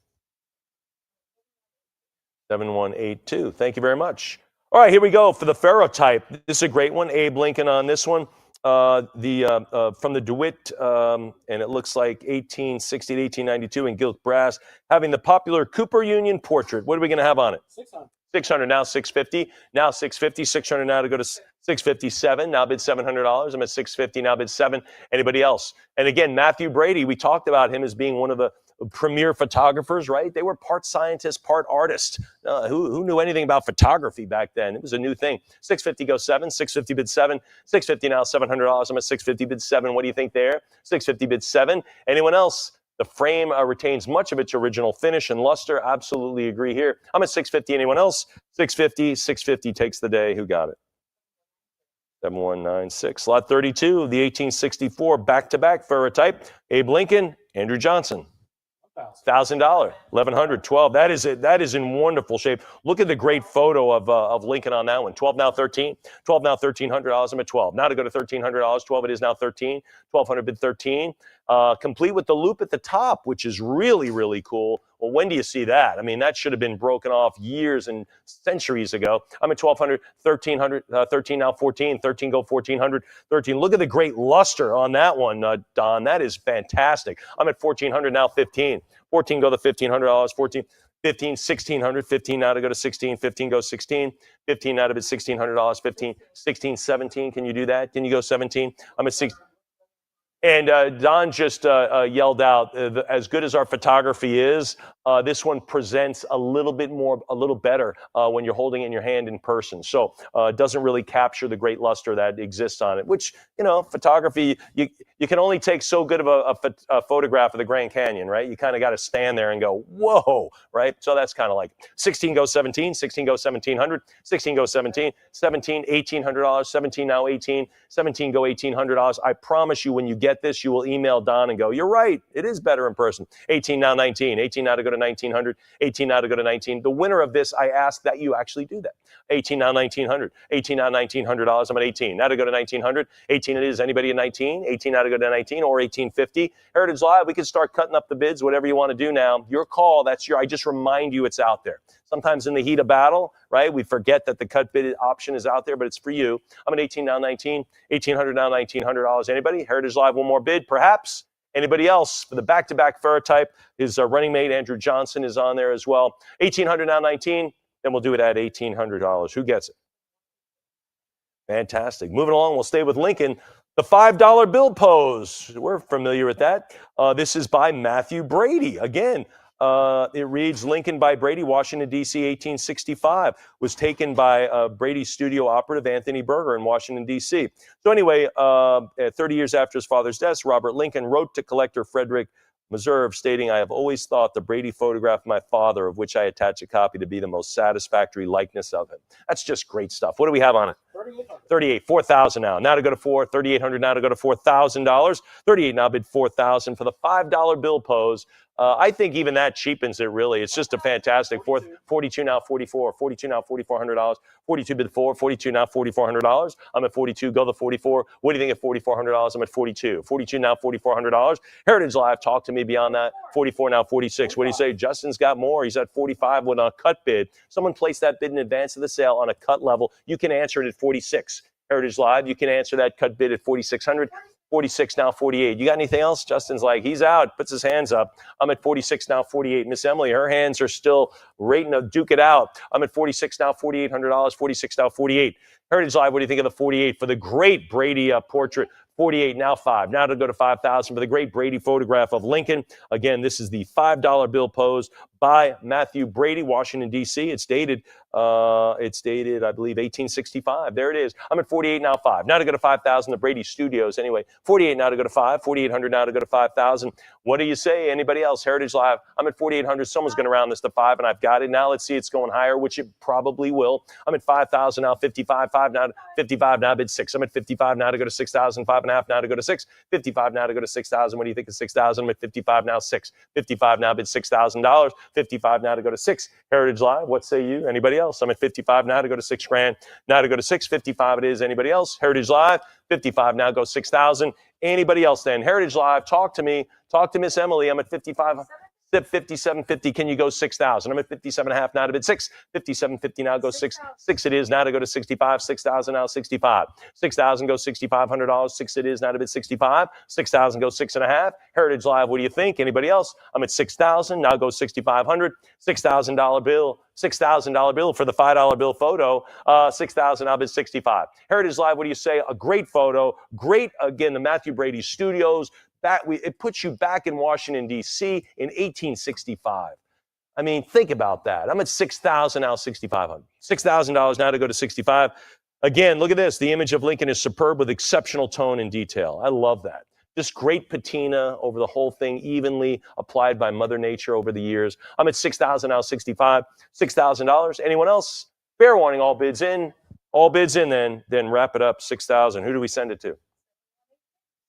7182. Thank you very much. All right, here we go for the ferrotype. This is a great one. Abe Lincoln on this one. From the DeWitt, and it looks like 1860 to 1892 in gilt brass, having the popular Cooper Union portrait. What are we going to have on it? 600. 600 now, 650. Now 650. 600 now to go to 657. Now bid $700. I'm at 650. Now bid 7. Anybody else? And again, Matthew Brady. We talked about him as being one of the premier photographers, right? They were part scientist, part artist. Who knew anything about photography back then? It was a new thing. 650 goes 7, 650 bid 7, 650 now, $700. I'm at 650 bid 7. What do you think there? 650 bid 7. Anyone else? The frame retains much of its original finish and luster. Absolutely agree here. I'm at 650. Anyone else? 650. 650 takes the day. Who got it? 7196. Lot 32, the 1864 back-to-back ferrotype. Abe Lincoln, Andrew Johnson. $1,000, 1,100, 12. That is in wonderful shape. Look at the great photo of Lincoln on that one. 12 now, 13. 12 now, $1,300. I'm at 12. Now to go to $1,300. 12 it is now 13. 1,200 bid 13. Complete with the loop at the top, which is really, really cool. Well, when do you see that? I mean, that should have been broken off years and centuries ago. I'm at 1,200, 1,300, 13 now, 14. 13 go 1,400, 13. Look at the great luster on that one, Don. That is fantastic. I'm at 1,400 now, 15. 14 go the $1,500. 14. 15, 1,600, 15 now to go to 16, 15 goes 16, 15 now to bid $1,600, 15, 16, 17. Can you do that? Can you go 17? I'm at 16. And Don just yelled out, as good as our photography is, this one presents a little better when you're holding it in your hand in person. So it doesn't really capture the great luster that exists on it, which, photography, you can only take so good of a photograph of the Grand Canyon, right? You kind of got to stand there and go, whoa, right? So that's kind of like 16 goes 17, 16 goes 1,700, 16 goes 17, 17, $1,800, 17 now 18, 17 go $1,800. I promise you when you get this, you will email Don and go, you're right, it is better in person. 18 now 19, 18 now to go to 1,900, 18 now to go to 19. The winner of this, I ask that you actually do that. 18 now 1,900, 18 now $1,900. I'm at 18. Now to go to 1,900, 18 it is. Anybody at 19? 18 now to go to 19 or 1850. Heritage Live, we can start cutting up the bids, whatever you want to do now. Your call, I just remind you it's out there. Sometimes in the heat of battle, right, we forget that the cut bid option is out there, but it's for you. I'm at 18 now 19, 1,800 now $1,900. Anybody? Heritage Live, one more bid, perhaps. Anybody else for the back-to-back ferrotype? His running mate, Andrew Johnson, is on there as well. 1,800 now 19, then we'll do it at $1,800. Who gets it? Fantastic. Moving along, we'll stay with Lincoln. The $5 bill pose. We're familiar with that. This is by Matthew Brady. Again, it reads Lincoln by Brady, Washington, D.C., 1865. Was taken by Brady's studio operative, Anthony Berger, in Washington, D.C. So anyway, 30 years after his father's death, Robert Lincoln wrote to collector Frederick Meserve, stating, I have always thought the Brady photograph of my father, of which I attach a copy, to be the most satisfactory likeness of him. That's just great stuff. What do we have on it? 38, 4,000 now. Now to go to 3,800 now to go to $4,000. 38 now bid 4,000 for the $5 bill pose. I think even that cheapens it, really. It's just a fantastic 42 now 44, 42 now $4,400, 42 bid 4, 42 now $4,400. I'm at 42, go the 44. What do you think at $4,400? I'm at 42. 42 now $4,400. Heritage Live, talk to me beyond that. 44 now 46. What do you say? Justin's got more. He's at 45 with a cut bid. Someone placed that bid in advance of the sale on a cut level. You can answer it at 46. Heritage Live, you can answer that cut bid at 4,600. 46 now 48. You got anything else? Justin's like, he's out, puts his hands up. I'm at 46 now 48. Miss Emily, her hands are still rating to duke it out. I'm at 46 now $4,800, 46 now 48. Heritage Live, what do you think of the 48 for the great Brady portrait? 48, now 5. Now to go to 5,000 for the great Brady photograph of Lincoln. Again, this is the $5 bill posed by Matthew Brady, Washington, D.C. It's dated, I believe, 1865. There it is. I'm at 48, now 5. Now to go to 5,000, the Brady Studios. Anyway, 48 now to go to 5. 4,800 now to go to 5,000. What do you say? Anybody else? Heritage Live. I'm at 4,800. Someone's going to round this to 5, and I've got it. Now let's see it's going higher, which it probably will. I'm at 5,000 now, 55. 5 now, 55 now, bid 6. I'm at 55 now to go to 6,000. 5.5 now to go to 6. 55 now to go to 6,000. What do you think of 6,000? I'm at 55 now, 6. 55 now, bid $6,000. 55 now to go to 6. Heritage Live, what say you? Anybody else? I'm at 55 now to go to 6 grand. Now to go to 6. 55 it is. Anybody else? Heritage Live, 55 now, go 6,000. Anybody else then? Heritage Live, talk to me. Talk to Miss Emily. I'm at 55. 57.50. Can you go 6,000? I'm at 57.5 now to bid 6. 57.50 now go 6. 6 it is now to go to 65. 6,000 now 65. 6,000 go $6,500. 6 it is now to bid 65. 6,000 go 6.5. Heritage Live, what do you think? Anybody else? I'm at 6,000 now go 6,500. $6,000 bill. $6,000 bill for the $5 bill photo. 6,000 now bid 65. Heritage Live, what do you say? A great photo. Great, again, the Matthew Brady Studios. It puts you back in Washington, D.C. in 1865. I mean, think about that. I'm at 6,000 now, 6,500. $6,000 now to go to 65. Again, look at this. The image of Lincoln is superb with exceptional tone and detail. I love that. Just great patina over the whole thing, evenly applied by Mother Nature over the years. I'm at 6,000 now, 65. $6,000. Anyone else? Fair warning, all bids in. All bids in then wrap it up, 6,000. Who do we send it to?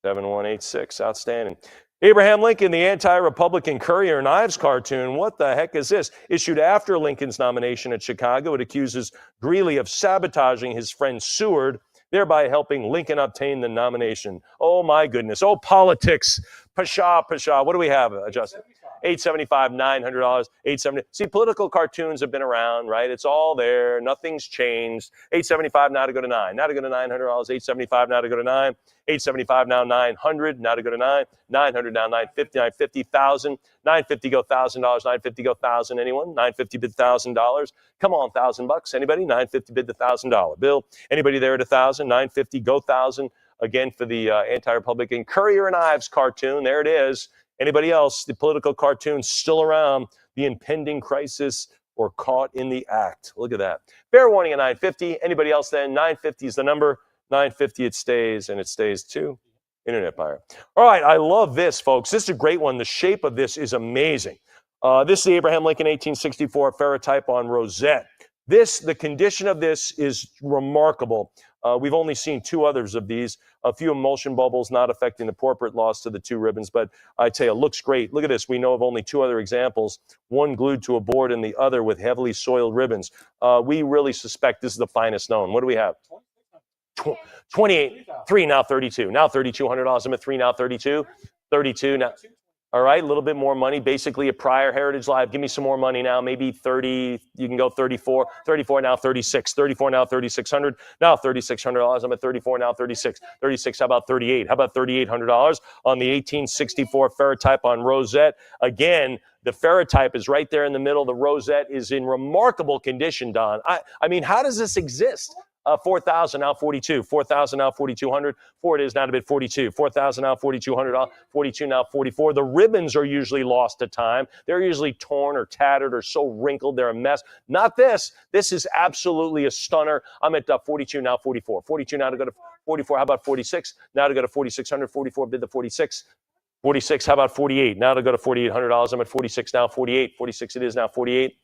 7186, outstanding. Abraham Lincoln, the anti-Republican Courier and Ives cartoon. What the heck is this? Issued after Lincoln's nomination at Chicago, it accuses Greeley of sabotaging his friend Seward, thereby helping Lincoln obtain the nomination. Oh my goodness. Oh, politics. Pasha. What do we have, Justin? $875, $900, $870. See, political cartoons have been around, right? It's all there. Nothing's changed. $875 now to go to 9. Now to go to $900. $875 now to go to 9. $875 now 900. Now to go to 9. 900 now 950. 950 thousand. 950 go $1,000. 950 go 1,000. Anyone? 950 bid $1,000. Come on, $1,000. Anybody? 950 bid the $1,000 bill. Anybody there at 1,000? 950 go 1,000. Again for the anti-Republican Courier and Ives cartoon. There it is. Anybody else? The political cartoons still around. The impending crisis or caught in the act. Look at that. Fair warning at 950. Anybody else then? 950 is the number. 950 it stays, and it stays too. Internet buyer. All right, I love this, folks. This is a great one. The shape of this is amazing. This is the Abraham Lincoln 1864 ferrotype on rosette. The condition of this is remarkable. We've only seen 2 others of these. A few emulsion bubbles not affecting the portrait loss to the 2 ribbons, but I tell you, it looks great. Look at this. We know of only 2 other examples, one glued to a board and the other with heavily soiled ribbons. We really suspect this is the finest known. What do we have? 28, 3 now 32. Now $3,200. I'm at 3 now 32. 32 now. All right, a little bit more money. Basically a prior Heritage Live. Give me some more money now. Maybe 30. You can go 34. 34 now 36. 34 now 3,600. Now $3,600. I'm at 34 now 36. 36. How about 38? How about $3,800 on the 1864 ferrotype on rosette? Again, the ferrotype is right there in the middle. The rosette is in remarkable condition, Don. I mean, how does this exist? 4,000 now 42. 4,000 now 4,200. 4 it is now to bid 42. 4,000 now 4,200. 42 now 44. The ribbons are usually lost to time. They're usually torn or tattered or so wrinkled they're a mess. Not this. This is absolutely a stunner. I'm at 42 now 44. 42 now to go to 44. How about 46? Now to go to 4,600. 44 bid the 46. 46. How about 48? Now to go to $4,800. I'm at 46 now 48. 46 it is now 48.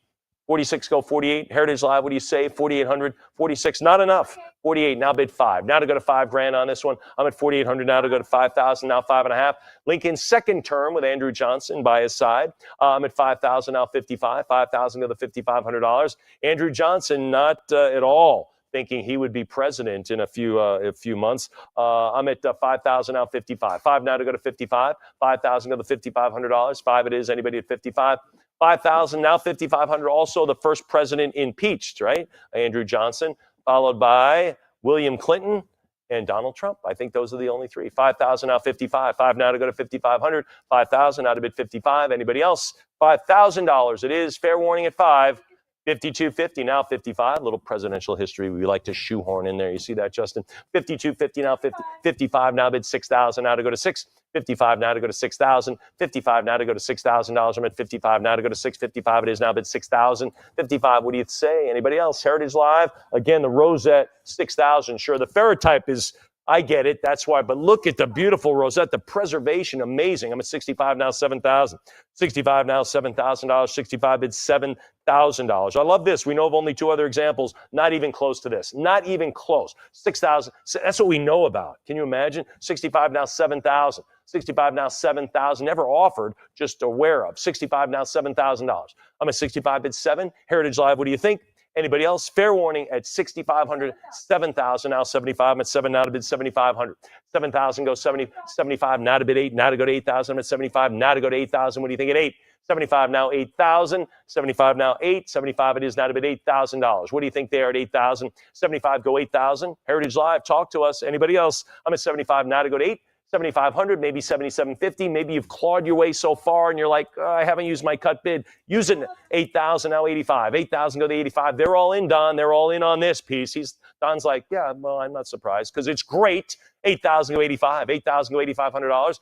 46 go 48. Heritage Live, what do you say? 4,800. 46, not enough. 48, now bid 5. Now to go to 5 grand on this one. I'm at 4,800 now to go to 5,000, now 5.5. Lincoln's second term with Andrew Johnson by his side. I'm at 5,000, now 55. 5,000 to the $5,500. Andrew Johnson, not at all thinking he would be president in a few months. I'm at 5,000 now 55. 5 now to go to 55. 5,000 to the $5,500. 5 it is. Anybody at 55? 5,000 now 5,500. Also the first president impeached, right? Andrew Johnson, followed by William Clinton and Donald Trump. I think those are the only 3. 5,000 now 55. 5 now to go to 5,500. 5,000 now to bid 55. Anybody else? $5,000. It is. Fair warning at 5. 52.50 now 55. Little presidential history we like to shoehorn in there. You see that, Justin? 52.50 now 50. 55 now bid 6,000 now to go to 6. 55 now to go to 6,000. 55 now to go to $6,000. I'm at 55 now to go to 655. It is now bid 6,000. 55. What do you say? Anybody else? Heritage Live again. The Rosette 6,000. Sure, the Ferrotype is. I get it. That's why. But look at the beautiful Rosette, the preservation, amazing. I'm at 65 now, 7,000. 65 now, $7,000. 65 bids $7,000. I love this. We know of only two other examples, not even close to this. Not even close. 6,000. That's what we know about. Can you imagine? 65 now, 7,000. 65 now, 7,000. Never offered, just aware of. 65 now, $7,000. I'm at 65 bids 7. Heritage Live, what do you think? Anybody else? Fair warning at 6,500, 7,000 now 75. I'm at 7 now to bid 7,500. 7,000 goes 70, 75 now to bid 8. Now to go to 8,000. I'm at 75 now to go to 8,000. What do you think at 8? 75 now 8,000. 75 now 8. 75 it is now to bid $8,000. What do you think there at 8,000? 75 go 8,000. Heritage Live, talk to us. Anybody else? I'm at 75 now to go to 8. 7,500, maybe 7,750. Maybe you've clawed your way so far and you're like, oh, I haven't used my cut bid. Use it. 8,000, now 85. 8,000, go to 85. They're all in, Don. They're all in on this piece. Don's like, yeah, well, I'm not surprised because it's great. 8,000, go 85. 8,000, go $8,500.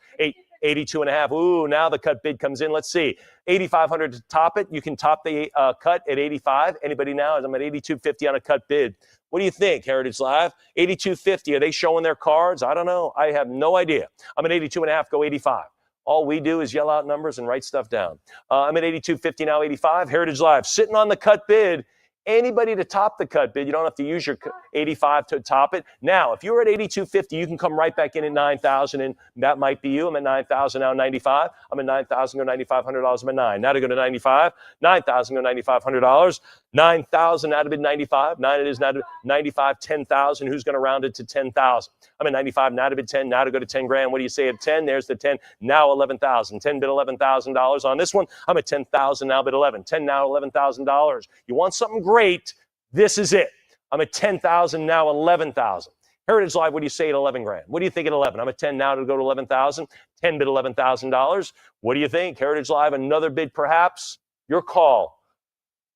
82 and a half. Ooh, now the cut bid comes in. Let's see. 8,500 to top it. You can top the cut at 85. Anybody now? I'm at 82.50 on a cut bid. What do you think, Heritage Live? 82.50. Are they showing their cards? I don't know. I have no idea. I'm at 82 and a half. Go 85. All we do is yell out numbers and write stuff down. I'm at 82.50 now. 85. Heritage Live sitting on the cut bid. Anybody to top the cut bid. You don't have to use your 85 to top it. Now, if you're at 82.50, you can come right back in at 9,000, and that might be you. I'm at 9,000 now, 95. I'm at 9,000, go $9,500. I'm at 9. Now to go to 95. 9,000, go $9,500. 9,000 now to bid 95. 9 it is now to 95. 10,000. Who's going to round it to 10,000? I'm at 95 now to bid 10. Now to go to 10 grand. What do you say at 10? There's the 10. Now 11,000. 10 bid $11,000 on this one. I'm at 10,000 now bid 11. 10 now $11,000. You want something great? This is it. I'm at 10,000 now 11,000. Heritage Live, what do you say at 11 grand? What do you think at 11? I'm at 10 now to go to 11,000. 10 bid $11,000. What do you think? Heritage Live, another bid perhaps? Your call.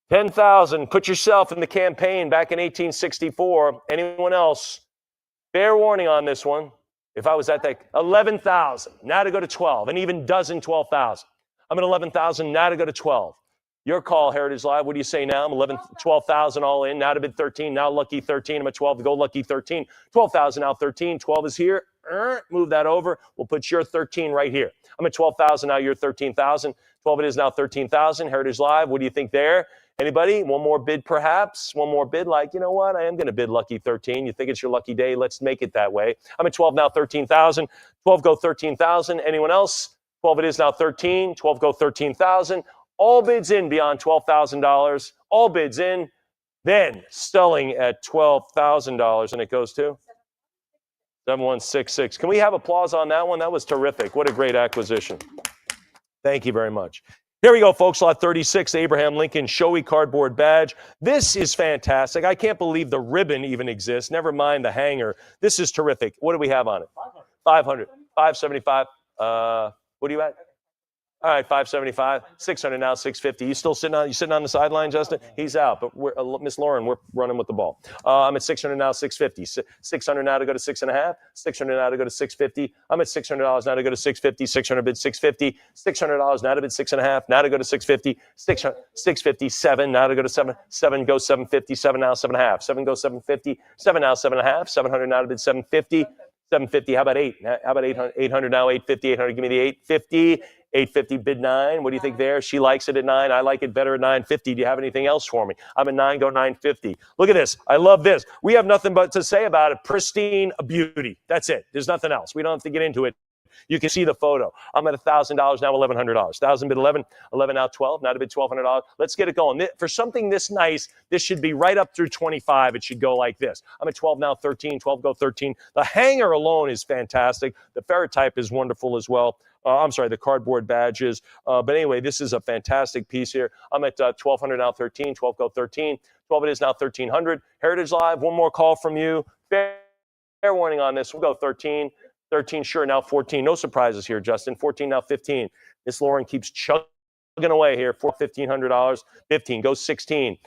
10,000. Put yourself in the campaign back in 1864. Anyone else? Fair warning on this one. If I was at that 11,000. Now to go to 12. An even dozen 12,000. I'm at 11,000. Now to go to 12. Your call, Heritage Live. What do you say now? I'm 12,000 all in. Now to bid 13. Now lucky 13. I'm at 12 to go lucky 13. 12,000 now 13. 12 is here. Move that over. We'll put your 13 right here. I'm at 12,000 now. You're 13,000. 12 it is now 13,000. Heritage Live. What do you think there? Anybody? One more bid perhaps? One more bid like, you know what? I am going to bid lucky 13. You think it's your lucky day? Let's make it that way. I'm at 12 now 13,000. 12 go 13,000. Anyone else? 12 it is now 13. 12 go 13,000. All bids in beyond $12,000. All bids in. Then selling at $12,000, and it goes to 7166. Can we have applause on that one? That was terrific. What a great acquisition. Thank you very much. Here we go, folks. Lot 36, Abraham Lincoln Shoei cardboard badge. This is fantastic. I can't believe the ribbon even exists. Never mind the hanger. This is terrific. What do we have on it? 500. 575. What are you at? All right, 575, 600 now, 650. You sitting on the sideline, Justin? He's out, but Miss Lauren, we're running with the ball. I'm at 600 now, 650. 600 now to go to 6.5. 600 now to go to 650. I'm at $600 now to go to 650. 600 bid 650. $600 now to bid 6.5. Now to go to 650. 657 now to go to 7. 7 goes 750. 7 now 7.5. 7 goes 750. 7 now 7.5. 700 now to bid 750. 750. How about 8? How about 800? 800 now 850. 800. Give me the 850. 850 bid 9. What do you think there? She likes it at 9. I like it better at 950. Do you have anything else for me? I'm at 9, go 950. Look at this. I love this. We have nothing but to say about it. Pristine beauty. That's it. There's nothing else. We don't have to get into it. You can see the photo. I'm at $1,000 now, $1,100. 1,000 bid 11. 11 now 12. Now to bid $1,200. Let's get it going. For something this nice, this should be right up through 25. It should go like this. I'm at 12 now, 13. 12 go 13. The hanger alone is fantastic. The Ferrotype is wonderful as well. I'm sorry, the cardboard badges. But anyway, this is a fantastic piece here. I'm at 1,200 now, 13. 12 go 13. 12 it is now 1,300. Heritage Live, one more call from you. Fair warning on this. We'll go 13. 13, sure, now 14. No surprises here, Justin. 14, now 15. Miss Lauren keeps chugging away here for $1,500. 15 goes 16.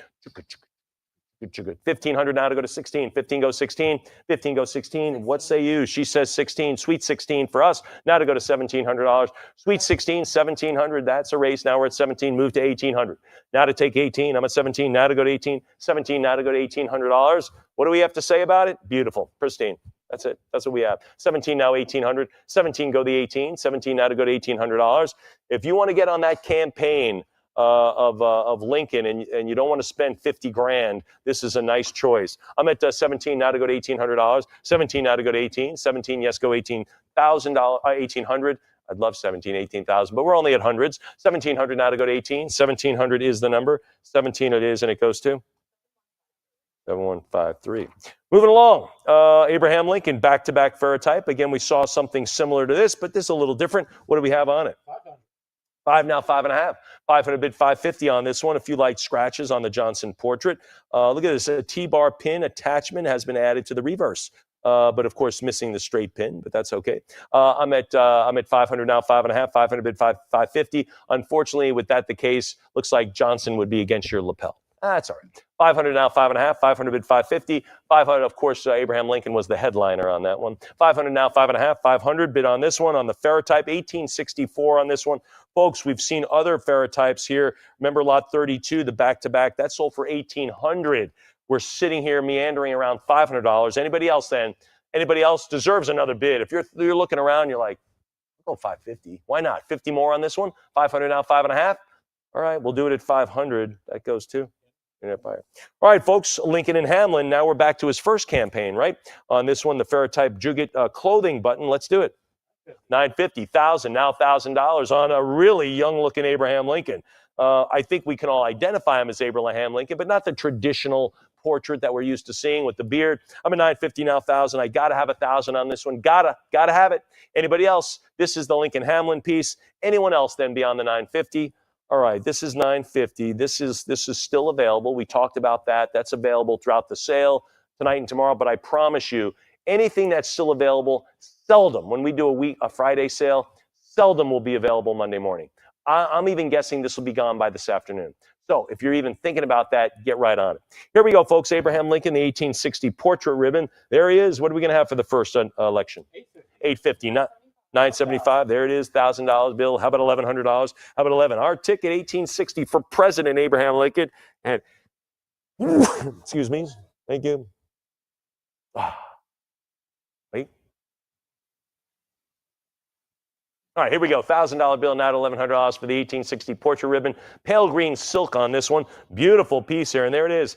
1,500 now to go to 16. 15 goes 16. 15 goes 16. What say you? She says 16. Sweet 16 for us. Now to go to $1,700. Sweet 16, 1,700. That's a race. Now we're at 17. Move to 1,800. Now to take 18. I'm at 17. Now to go to 18. 17. Now to go to $1,800. What do we have to say about it? Beautiful. Pristine. That's it. That's what we have. 17 now, 1,800. 17 go the 18. 17 now to go to $1,800. If you want to get on that campaign of Lincoln and you don't want to spend 50 grand, this is a nice choice. I'm at 17 now to go to $1,800. 17 now to go to 18. 17, yes, go $18,000, 1,800. I'd love 17, 18,000, but we're only at hundreds. 1,700 now to go to 18. 1,700 is the number. 17 it is, and it goes to 7153. Moving along, Abraham Lincoln, back-to-back ferrotype. Again, we saw something similar to this, but this is a little different. What do we have on it? 5 now, 5.5. 500 bid 550 on this one. A few light scratches on the Johnson portrait. Look at this. A T-bar pin attachment has been added to the reverse. But of course, missing the straight pin, but that's okay. I'm at 500 now, 5.5. 500 bid 550. Unfortunately, with that the case, looks like Johnson would be against your lapel. That's all right. 500 now, 5.5. 500 bid 550. 500, of course, Abraham Lincoln was the headliner on that one. 500 now, 5.5. 500 bid on this one, on the ferrotype. 1864 on this one. Folks, we've seen other ferrotypes here. Remember lot 32, the back-to-back? That sold for $1,800. We're sitting here meandering around $500. Anybody else then? Anybody else deserves another bid? If you're looking around, you're like, I'll go 550. Why not? 50 more on this one? 500 now, 5.5. All right, we'll do it at 500. That goes too. All right, folks, Lincoln and Hamlin. Now we're back to his first campaign, right? On this one, the ferrotype Juget clothing button. Let's do it. 950, 1,000, now $1,000 on a really young-looking Abraham Lincoln. I think we can all identify him as Abraham Lincoln, but not the traditional portrait that we're used to seeing with the beard. I'm at 950 now, 1,000. I got to have 1,000 on this one. Gotta have it. Anybody else? This is the Lincoln Hamlin piece. Anyone else then beyond the 950? All right, this is 950. This is still available. We talked about that. That's available throughout the sale tonight and tomorrow. But I promise you, anything that's still available, seldom, when we do a Friday sale, seldom will be available Monday morning. I'm even guessing this will be gone by this afternoon. So if you're even thinking about that, get right on it. Here we go, folks. Abraham Lincoln, the 1860 portrait ribbon. There he is. What are we going to have for the first election? $850. Not $975. There it is. $1,000 bill. How about $1,100? How about 11? Our ticket, 1860 for President Abraham Lincoln. And excuse me. Thank you. Wait. All right, here we go. $1,000 bill, now $1,100 for the 1860 portrait ribbon. Pale green silk on this one. Beautiful piece here, and there it is.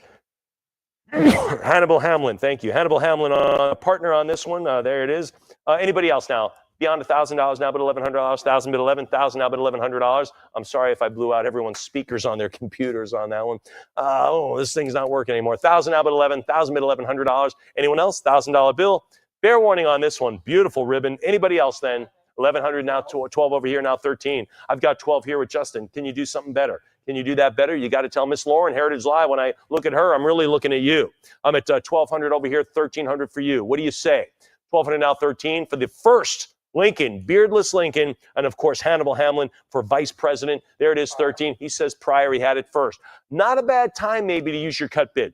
Hannibal Hamlin, thank you. Hannibal Hamlin, a partner on this one. There it is. Anybody else now? Beyond $1,000 now, but $1,100. 1,000 bid 11,000 now, but $1,100. I'm sorry if I blew out everyone's speakers on their computers on that one. This thing's not working anymore. 1,000 now, but 11. 1,000 bid $1,100. Anyone else? $1,000 bill. Fair warning on this one. Beautiful ribbon. Anybody else then? 1,100 now, 12 over here, now 13. I've got 12 here with Justin. Can you do something better? Can you do that better? You got to tell Miss Lauren, Heritage Live, when I look at her, I'm really looking at you. I'm at 1,200 over here, 1,300 for you. What do you say? 1,200 now, 13 for the first Lincoln, beardless Lincoln, and of course Hannibal Hamlin for vice president. There it is, 13. He says prior he had it first. Not a bad time maybe to use your cut bid.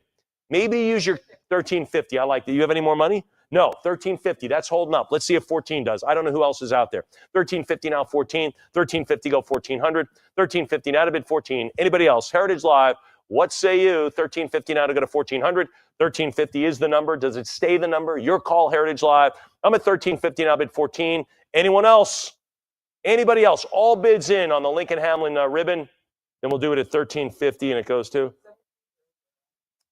Maybe use your 1350. I like that. You have any more money? No, 1350. That's holding up. Let's see if 14 does. I don't know who else is out there. 1350 now, 14. 1350 go 1400. 1350 now to bid 14. Anybody else? Heritage Live. What say you? 1350 now to go to 1400. 1350 is the number. Does it stay the number? Your call, Heritage Live. I'm at 1350 now, bid 14. Anyone else? Anybody else? All bids in on the Lincoln Hamlin ribbon. Then we'll do it at 1350 and it goes to.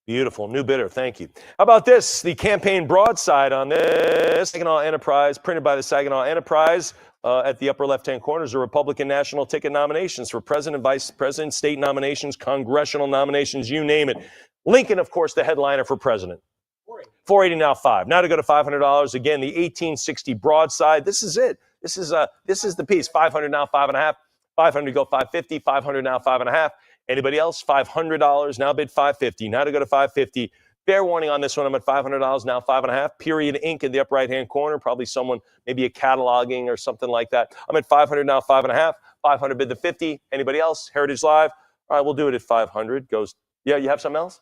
Beautiful. New bidder. Thank you. How about this? The campaign broadside on this. Saginaw Enterprise, printed by the Saginaw Enterprise. At the upper left-hand corner is a Republican national ticket nominations for president, vice president, state nominations, congressional nominations, you name it. Lincoln, of course, the headliner for president. 480 now, 5. Now to go to $500. Again, the 1860 broadside. This is it. This is the piece. 500 now, 5.5. 500 go 550. 500 now, 5.5. Anybody else? $500. Now bid 550. Now to go to 550. Fair warning on this one. I'm at $500 now, 5.5. Period ink in the upper right-hand corner. Probably someone, maybe a cataloging or something like that. I'm at 500 now, 5.5. 500 bid the 50. Anybody else? Heritage Live. All right, we'll do it at 500. Goes. Yeah, you have something else?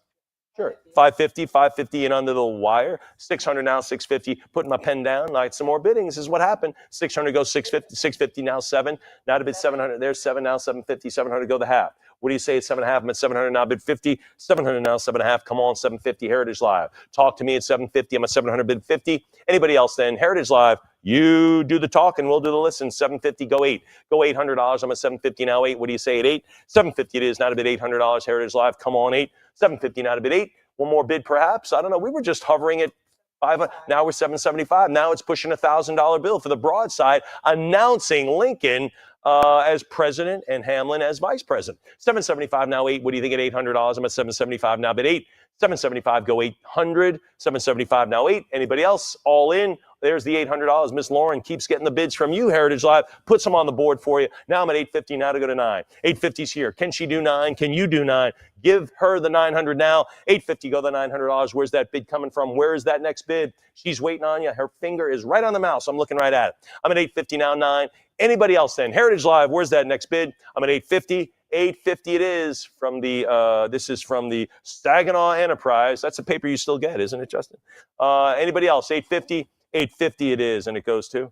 Sure. 550 in under the wire. 600 now, 650. Putting my pen down. Like some more bidding. This is what happened. 600 goes 650. 650 now 7. Now to bid 700. There's 7 now, 750. 700 go the half. What do you say at 7.5? I'm at 700 now, bid 50. 700 now, 7.5. Come on, 750. Heritage Live. Talk to me at 750. I'm at 700, bid 50. Anybody else then? Heritage Live. You do the talk and we'll do the listen. 750, go 8. Go $800. I'm at 750 now, 8. What do you say at 8? 750 it is. Now to bid $800. Heritage Live. Come on, 8. 750 now to bid 8. One more bid perhaps. I don't know. We were just hovering at 500. Now we're 775. Now it's pushing $1,000 bill for the broadside, announcing Lincoln as president and Hamlin as vice president. 775 now 8. What do you think at $800? I'm at 775 now bid 8. 775 go 800. 775 now 8. Anybody else? All in. There's the $800. Miss Lauren keeps getting the bids from you, Heritage Live. Put some on the board for you. Now I'm at 850 now to go to 9. 850's here. Can she do 9? Can you do 9? Give her the 900 now. 850 go the $900. Where's that bid coming from? Where is that next bid? She's waiting on you. Her finger is right on the mouse. I'm looking right at it. I'm at 850 now, 9. Anybody else then? Heritage Live, where's that next bid? I'm at 850. 850 it is from the, this is from the Saginaw Enterprise. That's a paper you still get, isn't it, Justin? Anybody else? 850. 850 it is, and it goes to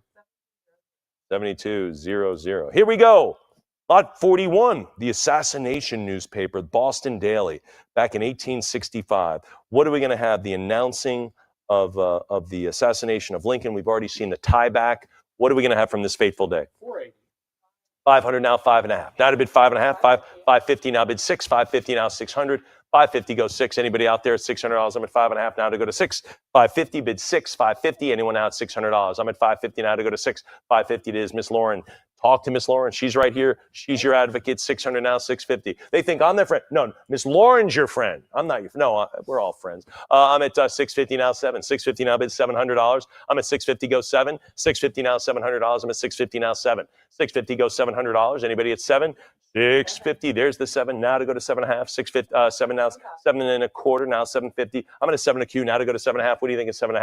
7200. Here we go. Lot 41, the assassination newspaper, Boston Daily, back in 1865. What are we going to have? The announcing of the assassination of Lincoln. We've already seen the tie back. What are we going to have from this fateful day? 480. 500 now, 5.5. Now to bid 5.5. 550 now bid 6. 550 now 600. 550 goes 6. Anybody out there at $600? I'm at 5.5 now to go to 6. 550 bid 6. 550. Anyone out at $600? I'm at 550 now to go to 6. 550 it is. Miss Lauren. Talk to Miss Lauren. She's right here. She's your advocate. 600 now, 650. They think I'm their friend. No, Miss Lauren's your friend. I'm not your friend. No, we're all friends. I'm at 650 now, 7. 650 now bid $700. I'm at 650 go 7. 650 now, $700. I'm at 650 now, 7. 650 goes $700. Anybody at 7? 650. There's the 7. Now to go to 7.5. 650. 7 now. 7.25. Now 750. I'm at a 7 a Q. Now to go to 7.5. What do you think at 7.5?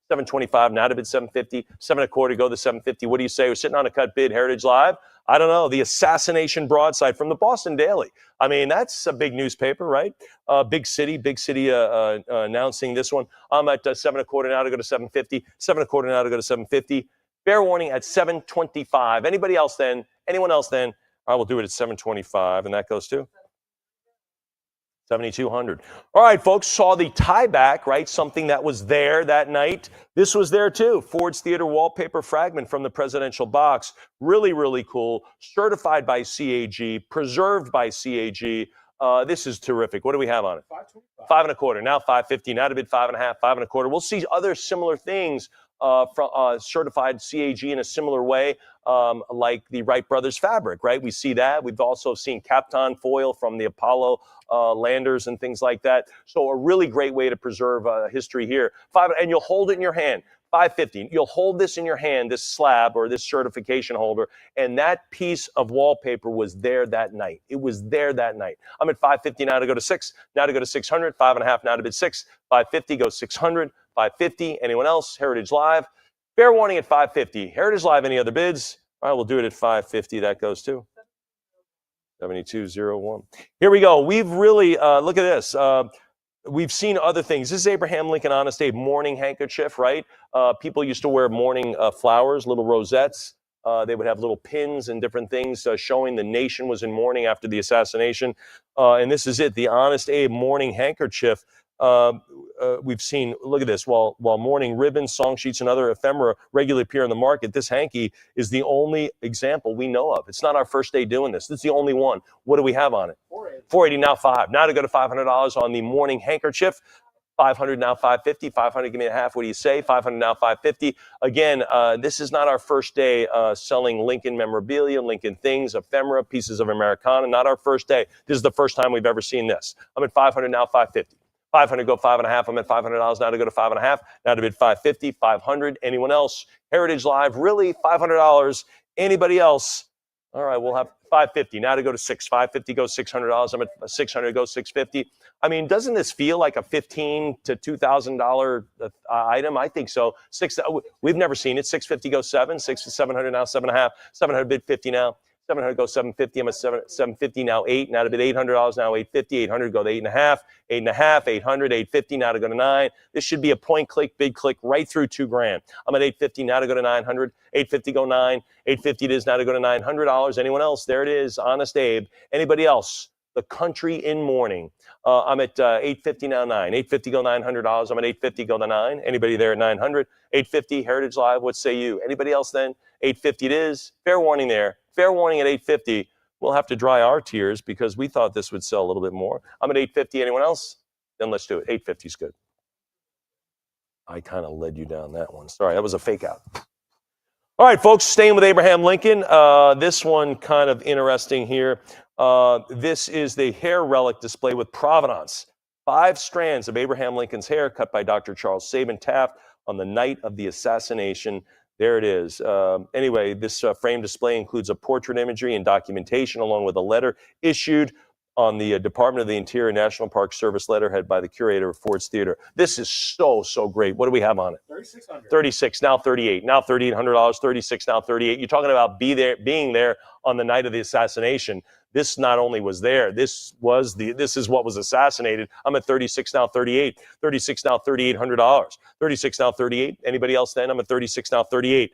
725. Now to bid 750. 7.25. Go to 750. What do you say? We're sitting on a cut bid. Heritage Live. I don't know. The assassination broadside from the Boston Daily. I mean, that's a big newspaper, right? Big city announcing this one. I'm at 7.25 now to go to 750. 7.25 now to go to 750. Fair warning at 725. Anybody else then? Anyone else then? I will do it at 725, and that goes to 7,200. All right, folks, saw the tie back, right? Something that was there that night. This was there too. Ford's Theater wallpaper fragment from the presidential box. Really, really cool. Certified by CAG, preserved by CAG. This is terrific. What do we have on it? 525. 5.25. Now 550. Now to bid 5.5. 5.25. We'll see other similar things from certified CAG in a similar way, like the Wright Brothers fabric, right? We see that. We've also seen Kapton foil from the Apollo landers and things like that. So a really great way to preserve history here. And you'll hold it in your hand. 550. You'll hold this in your hand, this slab or this certification holder, and that piece of wallpaper was there that night. It was there that night. I'm at 550 now to go to 6. Now to go to 600. 5.5 now to bid 6. 550 goes 600. 550. Anyone else? Heritage Live. Fair warning at 550. Heritage Live. Any other bids? All right, we'll do it at 550. That goes to 7201. Here we go. We've really look at this. We've seen other things. This is Abraham Lincoln Honest Abe mourning handkerchief, right? People used to wear mourning flowers, little rosettes. They would have little pins and different things showing the nation was in mourning after the assassination. And this is it, the Honest Abe mourning handkerchief. We've seen, look at this, while mourning ribbons, song sheets, and other ephemera regularly appear in the market, this hanky is the only example we know of. It's not our first day doing this. This is the only one. What do we have on it? 480 now 5. Now to go to $500 on the mourning handkerchief. 500 now 550. 500, give me a half. What do you say? 500 now 550. Again, this is not our first day selling Lincoln memorabilia, Lincoln things, ephemera, pieces of Americana. Not our first day. This is the first time we've ever seen this. I'm at 500 now 550. 500 go 5.5. I'm at $500 now to go to 5.5. Now to bid 550. 500. Anyone else? Heritage Live. Really? $500. Anybody else? All right, we'll have 550. Now to go to 6. 550 goes $600. I'm at 600 goes 650. I mean, doesn't this feel like a $1,500 to $2,000 item? I think so. We've never seen it. 650 goes 7. 700 now 7.5. 700 bid 50 now. 700 go 750. I'm at 750 now 8. Now to bid $800 now 850. 800 go to 8.5. 8.5. 800. 850 now to go to 9. This should be a point click, bid click right through $2,000. I'm at 850 now to go to 900. 850 go 9. 850 it is now to go to $900. Anyone else? There it is. Honest Abe. Anybody else? The country in mourning. I'm at 850 now 9. 850 go $900. I'm at 850 go to 9. Anybody there at 900? 850 Heritage Live. What say you? Anybody else then? 850 it is. Fair warning there. Fair warning at 850. We'll have to dry our tears because we thought this would sell a little bit more. I'm at 850. Anyone else? Then let's do it. 850 is good. I kind of led you down that one. Sorry, that was a fake out. All right, folks, staying with Abraham Lincoln. This one kind of interesting here. This is the hair relic display with provenance. 5 strands of Abraham Lincoln's hair cut by Dr. Charles Sabin Taft on the night of the assassination. There it is. Anyway, this frame display includes a portrait imagery and documentation along with a letter issued on the Department of the Interior National Park Service letterhead by the curator of Ford's Theater. This is so great. What do we have on it? $3,600. 36, now 38, now $3,800, 36, now 38. You're talking about being there on the night of the assassination. This not only was there, this is what was assassinated. I'm at 36, now 38. 36, now $3,800. 36, now 38. Anybody else then? I'm at 36, now 38.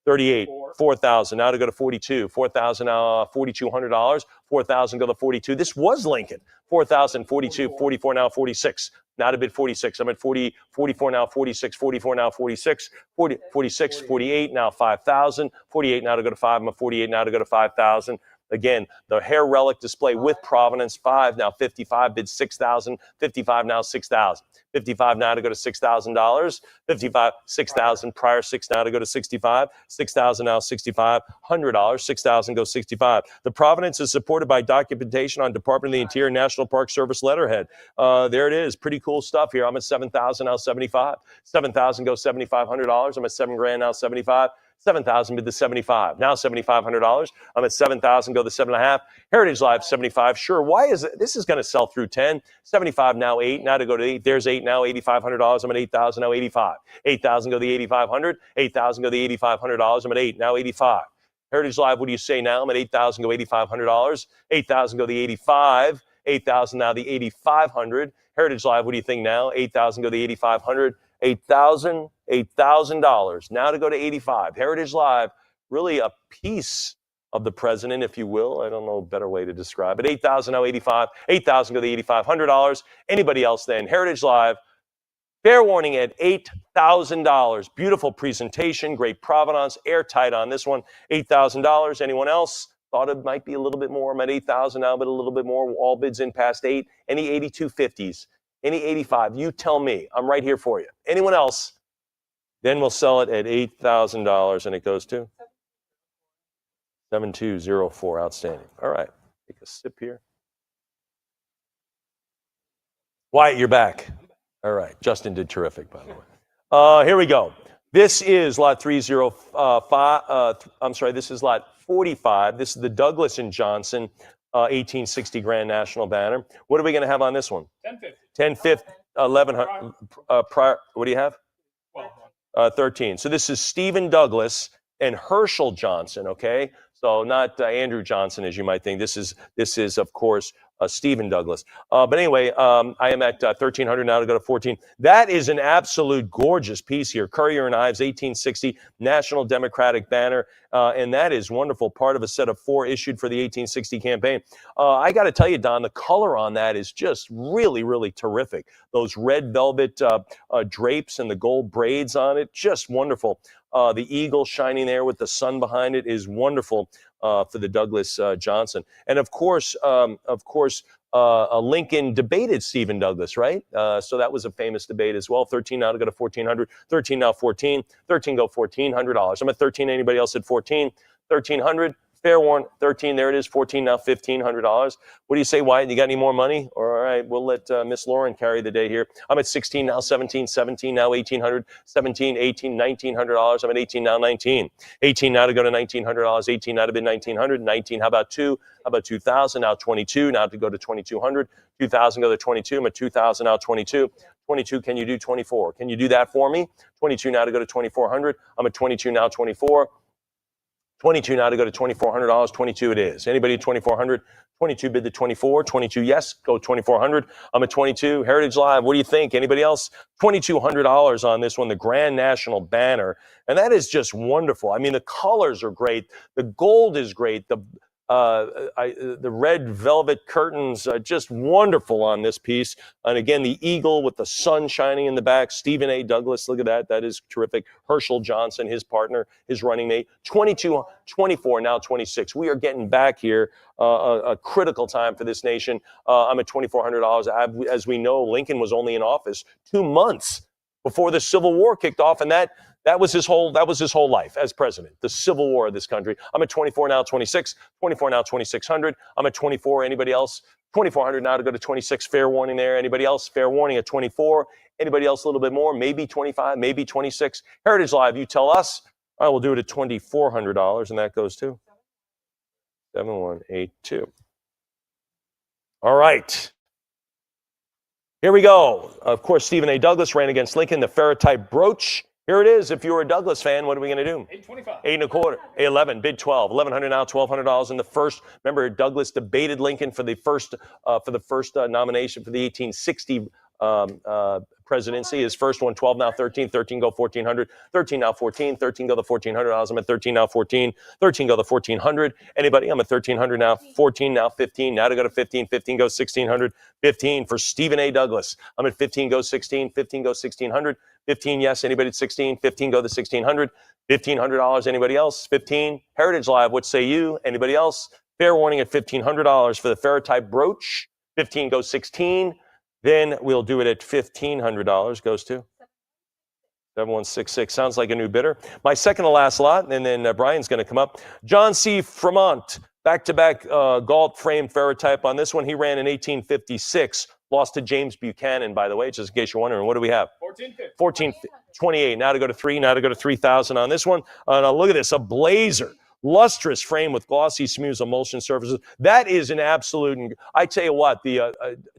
38, 4,000. Now to go to 42. 4,000 now, $4,200. 4,000 go to 42. This was Lincoln. 4,000, 42, 44 now 46. Now to bid 46. I'm at 40, 44 now 46. 44 now 46. 40, 46, 48 now 5,000. 48 now to go to 5. I'm at 48 now to go to 5,000. Again, the hair relic display with provenance, 5 now 55, bid 6,000. 55 now 6,000. 55 now to go to $6,000. 55, 6,000 prior 6 now to go to 65. 6,000 now 65. $100. 6,000 goes 65. The provenance is supported by documentation on Department of the Interior National Park Service letterhead. There it is. Pretty cool stuff here. I'm at 7,000 now 75. 7,000 goes $7,500. I'm at $7,000 now 75. 7,000 bid the 75. Now $7,500. I'm at 7,000. Go the 7.5. Heritage Live 75. Sure. Why is it? This is going to sell through 10. 75 now 8. Now to go to 8. There's 8 now. $8,500. I'm at 8,000 now 85. 8,000 go the 8,500. 8,000 go the $8,500. I'm at 8 now 85. Heritage Live. What do you say now? I'm at 8,000 go $8,500. 8,000 go the 85. 8,000 now the 8,500. Heritage Live. What do you think now? 8,000 go the 8,500. $8,000 now to go to 85. Heritage Live, really a piece of the president, if you will. I don't know a better way to describe it. 8,000 now 85. 8,000 go to $8,500. Anybody else then? Heritage Live, fair warning at $8,000. Beautiful presentation, great provenance, airtight on this one. $8,000. Anyone else? Thought it might be a little bit more. I'm at 8,000 now, but a little bit more. All bids in past 8. Any 8250s? Any 85? You tell me. I'm right here for you. Anyone else? Then we'll sell it at $8,000, and it goes to 7204. Outstanding. All right. Take a sip here. Wyatt, you're back. All right. Justin did terrific, by the way. Here we go. This is lot 305. This is lot 45. This is the Douglas and Johnson 1860 Grand National Banner. What are we going to have on this one? 1050. 1100. Prior. What do you have? 13. So this is Stephen Douglas and Herschel Johnson. Okay, so not Andrew Johnson as you might think. This is of course Stephen Douglas. But anyway, I am at 1,300 now to go to 14. That is an absolute gorgeous piece here. Currier and Ives, 1860 National Democratic Banner, and that is wonderful. Part of a set of 4 issued for the 1860 campaign. I got to tell you, Don, the color on that is just really terrific. Those red velvet drapes and the gold braids on it, just wonderful. The eagle shining there with the sun behind it is wonderful for the Douglas Johnson. And of course, Lincoln debated Stephen Douglas, right? So that was a famous debate as well. 13 now to go to 1,400. 13 now 14. 13 go $1,400. I'm at 13. Anybody else at 14? 1,300. Fair warn, 13, there it is, 14 now, $1,500. What do you say, Wyatt? You got any more money? All right, we'll let Miss Lauren carry the day here. I'm at 16 now, 17, 17 now, 1,800, 17, 18, $1,900. I'm at 18 now, 19. 18 now to go to $1,900, 18 now to bid 1,900, 19, how about 2? How about 2,000? Now 22, now to go to 2,200. 2,000 go to 22, I'm at 2,000 now, 22. 22, can you do 24? Can you do that for me? 22 now to go to 2,400. I'm at 22 now, 24. 22 now to go to $2,400. 22 it is. Anybody at 2,400? 22 bid the 24. 22 yes. Go 2,400. I'm at 22. Heritage Live. What do you think? Anybody else? $2,200 on this one. The Grand National Banner, and that is just wonderful. I mean, the colors are great. The gold is great. The red velvet curtains, just wonderful on this piece. And again, the eagle with the sun shining in the back. Stephen A. Douglas, look at that. That is terrific. Herschel Johnson, his partner, his running mate. 22, 24, now 26. We are getting back here. A critical time for this nation. I'm at $2,400. As we know, Lincoln was only in office 2 months before the Civil War kicked off, and that was his whole life as president, the Civil War of this country. I'm at 24 now, 26, 24 now, 2,600. I'm at 24. Anybody else? 2,400 now to go to 26. Fair warning there. Anybody else? Fair warning at 24. Anybody else a little bit more? Maybe 25, maybe 26. Heritage Live, you tell us. I will do it at $2,400, and that goes to 7182. All right. Here we go. Of course, Stephen A. Douglas ran against Lincoln, the ferrite brooch. Here it is. If you're a Douglas fan, what are we going to do? 825. 8 and a quarter. 11. Bid 12. 1,100 now. $1,200 in the first. Remember, Douglas debated Lincoln for the first nomination for the 1860 presidency. His first one, 12 now 13. 13 go 1,400. 13 now 14. 13 go the $1,400. I'm at 13 now 14. 13 go the 1,400. Anybody? I'm at 1,300 now. 14 now 15. Now to go to 15. 15 goes 1,600. 15 for Stephen A. Douglas. I'm at 15 go 16. 15 go 1,600. 15 yes. Anybody at 16? 15 go the 1,600. $1,500. Anybody else? 15. Heritage Live. What say you? Anybody else? Fair warning at $1,500 for the ferrite brooch. 15 goes 16. Then we'll do it at $1,500. Goes to 7166. Sounds like a new bidder. My second to last lot, and then Brian's going to come up. John C. Fremont, back-to-back Galt frame ferrotype on this one. He ran in 1856. Lost to James Buchanan, by the way, just in case you're wondering. What do we have? 1428. Now to go to 3. Now to go to 3,000 on this one. Now look at this, a blazer. Lustrous frame with glossy, smooth emulsion surfaces. That is an absolute. I tell you what,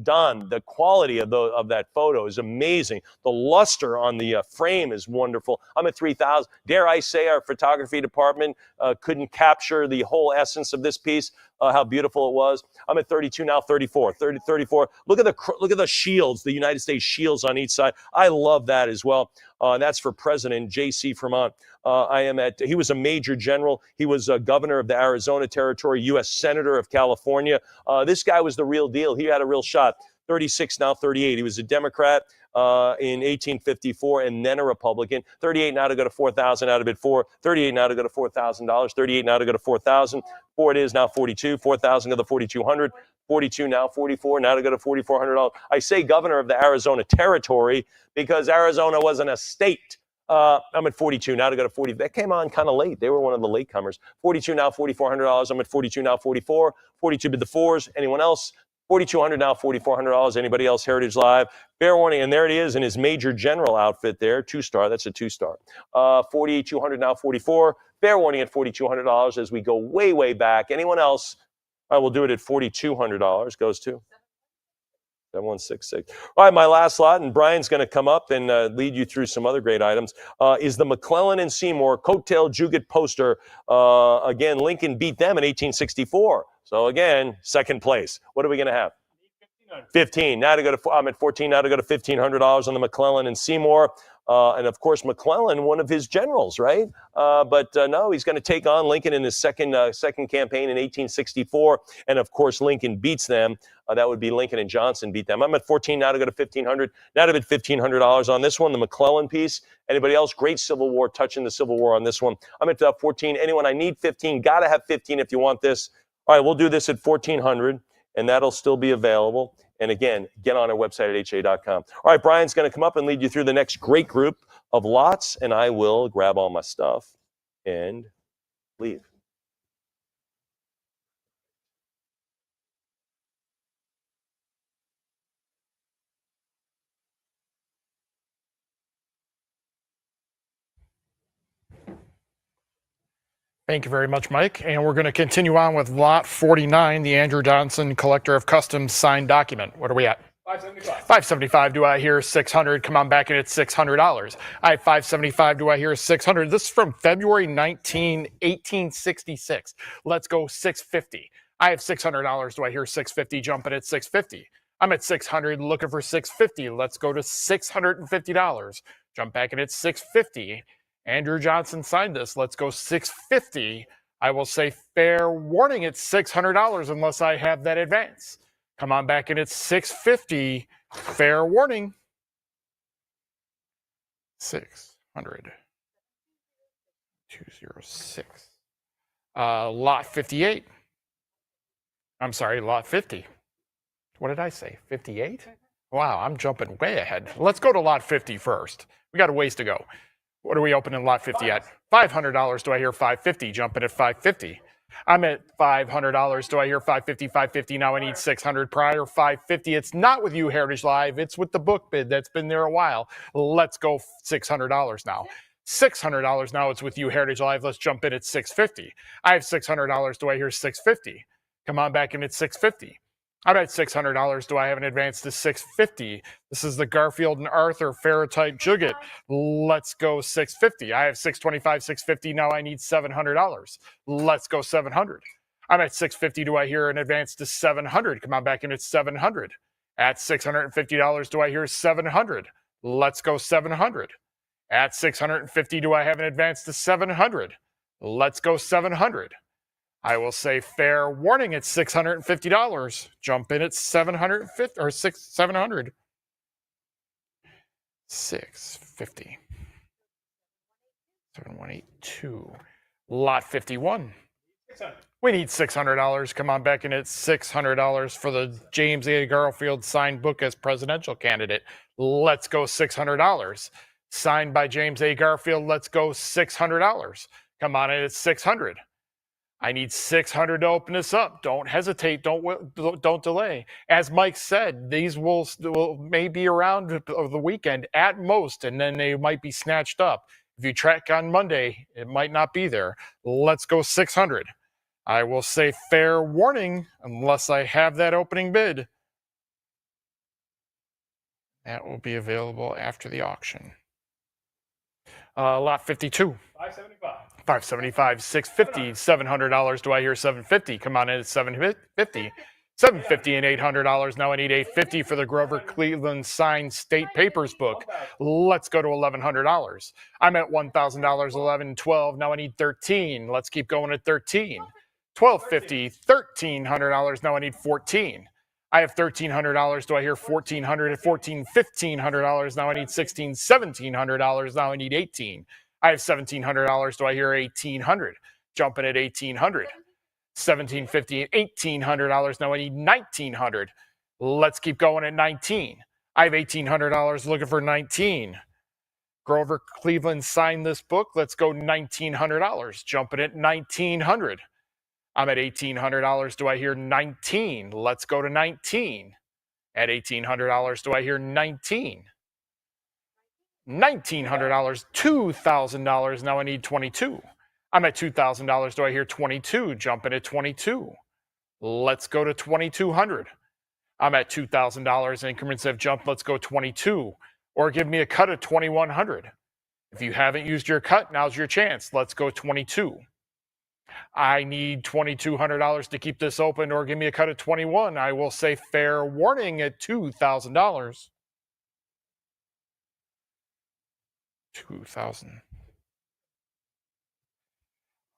Don, the quality of that photo is amazing. The luster on the frame is wonderful. I'm at 3,000. Dare I say, our photography department couldn't capture the whole essence of this piece. How beautiful it was. I'm at 32 now, 34. 34. Look at the shields, the United States shields on each side. I love that as well. That's for President J.C. Fremont. He was a major general. He was governor of the Arizona Territory, U.S. Senator of California. This guy was the real deal. He had a real shot. 36 now, 38. He was a Democrat in 1854 and then a Republican. 38 now to go to 4,000 out of bid 4. 38 now to go to $4,000. 38 now to go to 4,000. 4 it is now 42. 4,000 to the 4,200. 42 now, 44 now to go to $4,400. I say governor of the Arizona Territory because Arizona wasn't a state. I'm at 42 now to go to 40. That came on kind of late. They were one of the latecomers. 42 now, $4,400. I'm at 42 now, 44. 42 bid the 4s. Anyone else? 4,200 now, $4,400. Anybody else? Heritage Live. Fair warning, and there it is in his major general outfit there. 2-star. That's a 2-star. 4,200 now, 44. Fair warning at $4,200 as we go way, way back. Anyone else? I will do it at $4,200. Goes to 7166. All right, my last lot, and Brian's going to come up and lead you through some other great items, is the McClellan and Seymour Coattail Juget poster. Again, Lincoln beat them in 1864. So again, second place. What are we going to have? 15. Now to go to, I'm at 14. Now to go to $1,500 on the McClellan and Seymour. And of course, McClellan, one of his generals, right? But no, he's going to take on Lincoln in his second campaign in 1864. And of course, Lincoln beats them. That would be Lincoln and Johnson beat them. I'm at 14 now to go to 1,500. Now to bid $1,500 on this one, the McClellan piece. Anybody else? Great Civil War, touching the Civil War on this one. I'm at 14. Anyone? I need 15. Got to have 15 if you want this. All right, we'll do this at 1,400, and that'll still be available. And again, get on our website at ha.com. All right, Brian's going to come up and lead you through the next great group of lots, and I will grab all my stuff and leave. Thank you very much, Mike. And we're going to continue on with Lot 49, the Andrew Johnson Collector of Customs signed document. What are we at? 575. Do I hear 600? Come on back and it's $600. I have 575. Do I hear 600? This is from February 1866. Let's go 650. I have $600. Do I hear 650? Jumping at 650. I'm at 600 looking for 650. Let's go to $650. Jump back and it's 650. Andrew Johnson signed this. Let's go 650. I will say fair warning, it's $600 unless I have that advance. Come on back and it's 650. Fair warning. 600. 206. Lot 58. I'm sorry, lot 50. What did I say? 58? Wow, I'm jumping way ahead. Let's go to lot 50 first. We got a ways to go. What are we opening lot 50 at? $500. Do I hear 550? Jumping at 550. I'm at $500. Do I hear 550? 550. Now I need 600 prior. 550. It's not with you, Heritage Live. It's with the book bid that's been there a while. Let's go $600 now. $600 now. It's with you, Heritage Live. Let's jump in at 650. I have $600. Do I hear 650? Come on back in at 650. I'm at $600. Do I have an advance to 650? This is the Garfield and Arthur Ferrotype Juget. Let's go 650. I have 625, 650. Now I need $700. Let's go 700. I'm at 650. Do I hear an advance to 700? Come on back in at 700. At $650. Do I hear 700? Let's go 700. At 650. Do I have an advance to 700? Let's go 700. I will say fair warning at $650. Jump in at 750 or 700. 650. 7182. Lot 51. We need $600. Come on back in at $600 for the James A. Garfield signed book as presidential candidate. Let's go $600. Signed by James A. Garfield. Let's go $600. Come on in at 600. I need 600 to open this up. Don't hesitate. Don't delay. As Mike said, these will may be around the weekend at most, and then they might be snatched up. If you track on Monday, it might not be there. Let's go 600. I will say fair warning unless I have that opening bid. That will be available after the auction. Lot 52. 575. 575, 650, $700. Do I hear 750? Come on in at 750. 750 and $800. Now I need $850 for the Grover Cleveland signed state papers book. Let's go to $1,100. I'm at $1,000, 11, 12. Now I need 13. Let's keep going at 13. 1250, $1,300. Now I need 14. I have $1,300. Do I hear 1,400 at 14? $1,500. Now I need 16. $1,700. Now I need 18. I have $1,700. Do I hear 1,800? Jumping at 1,800. 1,750 and $1,800. Now I need 1,900. Let's keep going at 19. I have $1,800 looking for 19. Grover Cleveland signed this book. Let's go $1,900. Jumping at 1,900. I'm at $1,800. Do I hear 19? Let's go to 19. At $1,800. Do I hear 19? $1,900, $2,000. Now I need 22. I'm at $2,000. Do I hear 22? Jumping at 22. Let's go to 2,200. I'm at $2,000. Increments have jumped. Let's go 22. Or give me a cut at 2,100. If you haven't used your cut, now's your chance. Let's go 22. I need $2,200 to keep this open, or give me a cut at 21. I will say fair warning at $2,000. 2,000.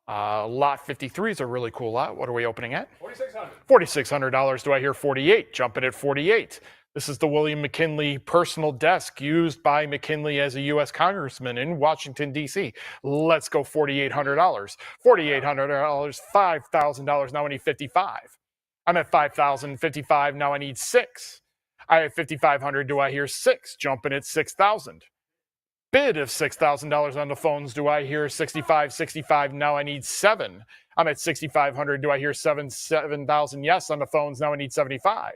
Lot 53 is a really cool lot. What are we opening at? $4,600. $4,600. Do I hear 48? Jumping at 48. This is the William McKinley personal desk used by McKinley as a U.S. congressman in Washington, D.C. Let's go $4,800. $4,800, $5,000. Now I need 55. I'm at 5,055. Now I need 6. I have 5,500. Do I hear 6? Jumping at 6,000. Bid of $6,000 on the phones. Do I hear 65? 65. Now I need 7. I'm at 6,500. Do I hear 7,000? Yes, on the phones. Now I need 75.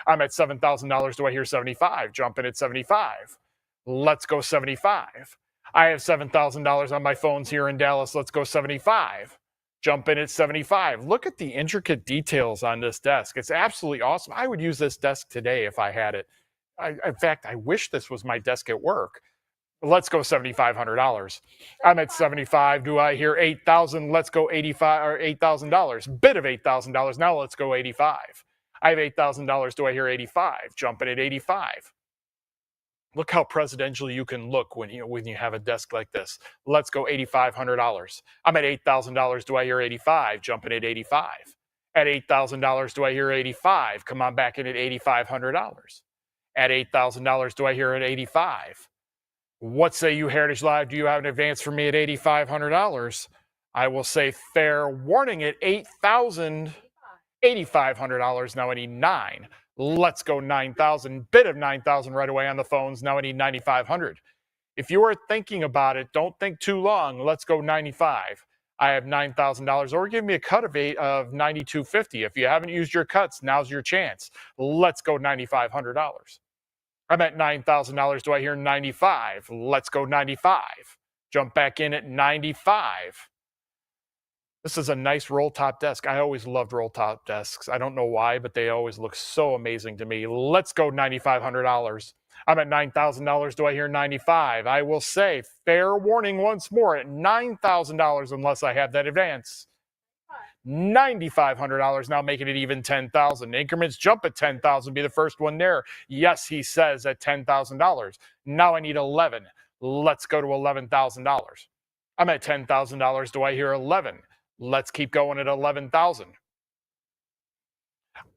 I'm at $7,000. Do I hear 75? Jumping at 75. Let's go 75. I have $7,000 on my phones here in Dallas. Let's go 75. Jump in at 75. Look at the intricate details on this desk. It's absolutely awesome. I would use this desk today if I had it. In fact, I wish this was my desk at work. Let's go $7,500. I'm at 75. Do I hear 8,000? Let's go 85 or $8,000. Bid of $8,000. Now let's go 85. I have $8,000. Do I hear 85? Jumping at 85. Look how presidential you can look when you have a desk like this. Let's go $8,500. I'm at $8,000. Do I hear 85? Jumping at 85. At $8,000, do I hear 85? Come on back in at $8,500. At $8,000, do I hear at 85? What say you, Heritage Live? Do you have an advance for me at $8,500? I will say fair warning at $8,500. Now I need 9. Let's go 9,000. Bid of 9,000 right away on the phones. Now I need 9,500. If you are thinking about it, don't think too long. Let's go 95. I have $9,000, or give me a cut of 9,250. If you haven't used your cuts, now's your chance. Let's go $9,500. I'm at $9,000. Do I hear 95? Let's go 95. Jump back in at 95. This is a nice roll top desk. I always loved roll top desks. I don't know why, but they always look so amazing to me. Let's go $9,500. I'm at $9,000. Do I hear 95? I will say fair warning once more at $9,000 unless I have that advance. $9,500, now making it even 10,000. Increments jump at 10,000, be the first one there. Yes, he says at $10,000. Now I need 11. Let's go to $11,000. I'm at $10,000. Do I hear 11? Let's keep going at 11,000.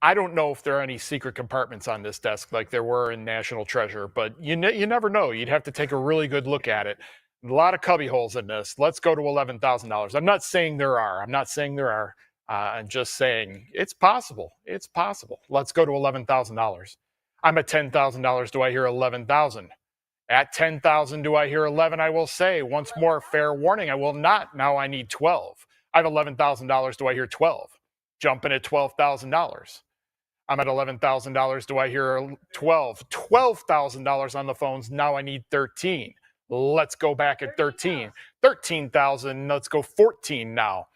I don't know if there are any secret compartments on this desk like there were in National Treasure, but you never know. You'd have to take a really good look at it. A lot of cubby holes in this. Let's go to $11,000. I'm not saying there are. I'm just saying it's possible. It's possible. Let's go to $11,000. I'm at $10,000. Do I hear 11,000? At 10,000, do I hear 11? I will say once more, fair warning, I will not. Now I need 12. I have $11,000. Do I hear 12? Jumping at $12,000. I'm at $11,000. Do I hear 12? $12,000 on the phones. Now I need 13. Let's go back at 13. 13,000. Let's go 14 now.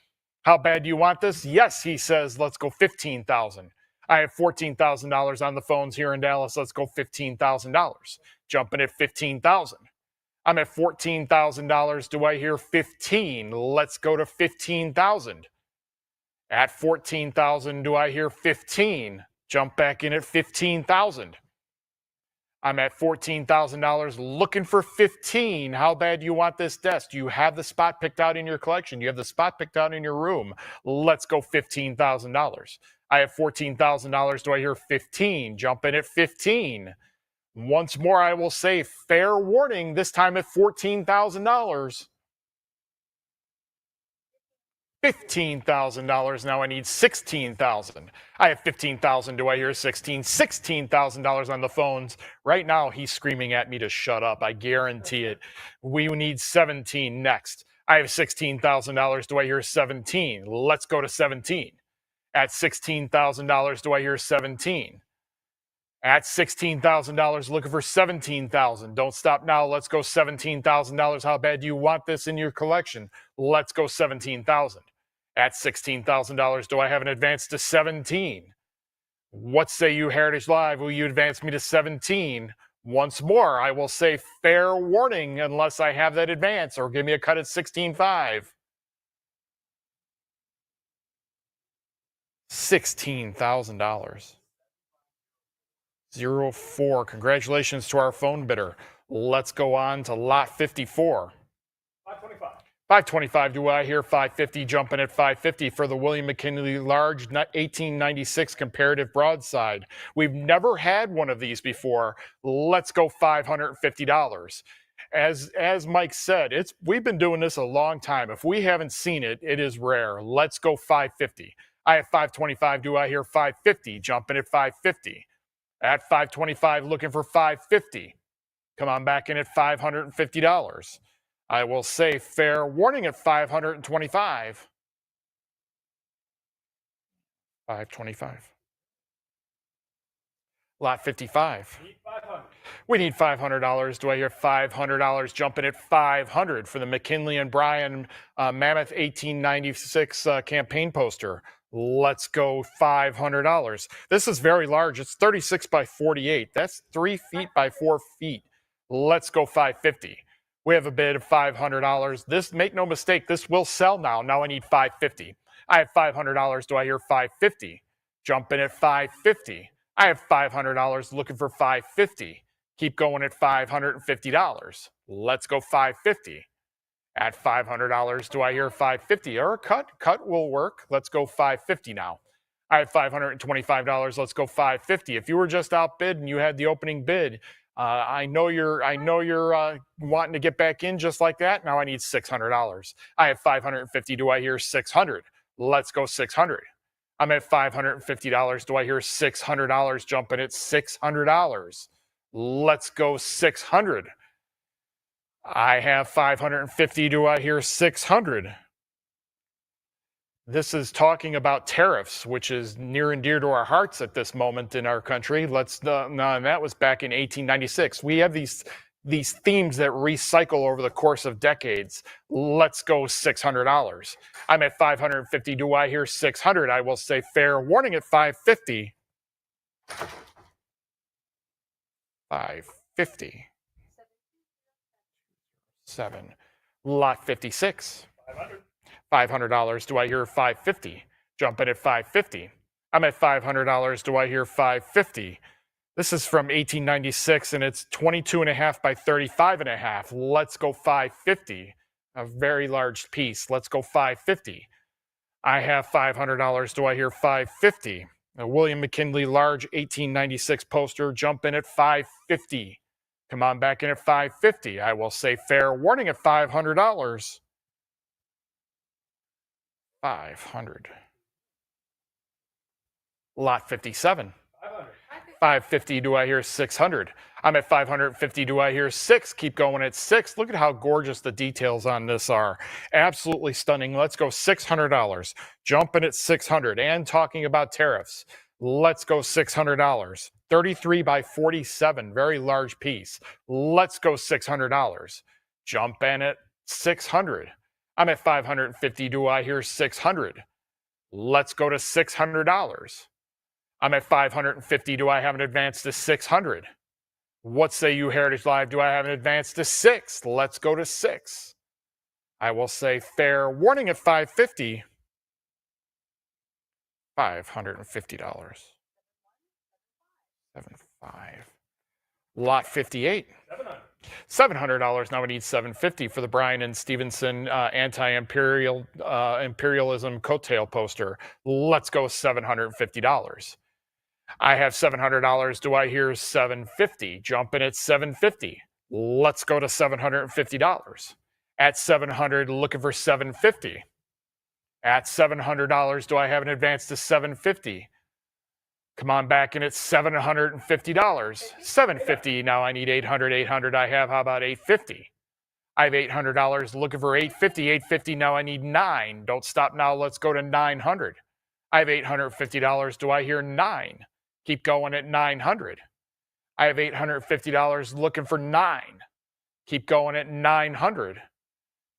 How bad do you want this? Yes, he says, let's go 15,000. I have $14,000 on the phones here in Dallas. Let's go $15,000. Jumping at 15,000. I'm at $14,000. Do I hear 15? Let's go to 15,000. At 14,000, do I hear 15? Jump back in at 15,000. I'm at $14,000 looking for 15. How bad do you want this desk? Do you have the spot picked out in your collection? Do you have the spot picked out in your room? Let's go $15,000. I have $14,000. Do I hear 15? Jump in at 15. Once more, I will say fair warning, this time at $14,000. $15,000. Now I need 16,000. I have 15,000. Do I hear 16? $16,000 on the phones. Right now, he's screaming at me to shut up. I guarantee it. We need 17 next. I have $16,000. Do I hear 17? Let's go to 17. At $16,000, do I hear 17? At $16,000, looking for 17,000. Don't stop now. Let's go $17,000. How bad do you want this in your collection? Let's go 17,000. At $16,000, do I have an advance to 17? What say you, Heritage Live? Will you advance me to 17? Once more, I will say fair warning unless I have that advance, or give me a cut at 16.5. $16,000. 04. Congratulations to our phone bidder. Let's go on to lot 54. 525. 525. Do I hear 550? Jumping at 550 for the William McKinley Large 1896 comparative broadside. We've never had one of these before. Let's go $550. As Mike said, we've been doing this a long time. If we haven't seen it, it is rare. Let's go $550. I have $525. Do I hear $550? Jumping at $550. At $525, looking for $550. Come on back in at $550. I will say fair warning at $525. $525. Lot 55. We need $500. Do I hear $500? Jumping at 500 for the McKinley and Bryan Mammoth 1896 campaign poster. Let's go $500. This is very large. It's 36 by 48. That's 3 feet by 4 feet. Let's go $550. We have a bid of $500. This, make no mistake, this will sell now. Now I need $550. I have $500. Do I hear $550? Jumping at $550. I have $500 looking for $550. Keep going at $550. Let's go $550. At $500, do I hear $550 or a cut? Cut will work. Let's go $550 now. I have $525. Let's go $550. If you were just outbid and you had the opening bid, I know you're wanting to get back in just like that. Now I need $600. I have $550. Do I hear $600? Let's go $600. I'm at $550. Do I hear $600? Jumping at $600. Let's go $600. I have $550. Do I hear $600? This is talking about tariffs, which is near and dear to our hearts at this moment in our country. And that was back in 1896. We have these themes that recycle over the course of decades. Let's go $600. I'm at $550. Do I hear $600? I will say fair warning at $550. $550. 7. Lot 56. $500. Do I hear $550? Jumping at $550. I'm at $500. Do I hear $550? This is from 1896 and it's 22.5 by 35.5. Let's go $550. A very large piece. Let's go $550. I have $500. Do I hear $550? A William McKinley large 1896 poster. Jump in at $550. Come on back in at $550. I will say fair warning at $500. 500. Lot 57. 550. Do I hear 600? I'm at 550. Do I hear 6? Keep going at 6. Look at how gorgeous the details on this are. Absolutely stunning. Let's go $600. Jumping at 600 and talking about tariffs. Let's go $600. 33 by 47. Very large piece. Let's go $600. Jump in at 600. I'm at 550. Do I hear 600? Let's go to $600. I'm at 550. Do I have an advance to 600? What say you, Heritage Live? Do I have an advance to 6? Let's go to 6. I will say fair warning at 550. $550. 75. Lot 58. $700. Now we need $750 for the Bryan and Stevenson anti-imperialism coattail poster. Let's go $750. I have $700. Do I hear $750? Jumping at $750. Let's go to $750. At $700, looking for $750. At $700, do I have an advance to $750? Come on back in at $750. $750. Now I need $800. $800 I have. How about $850? I have $800 looking for $850. $850. Now I need $9. Don't stop now. Let's go to $900. I have $850. Do I hear $9? Keep going at $900. I have $850 looking for $9. Keep going at $900.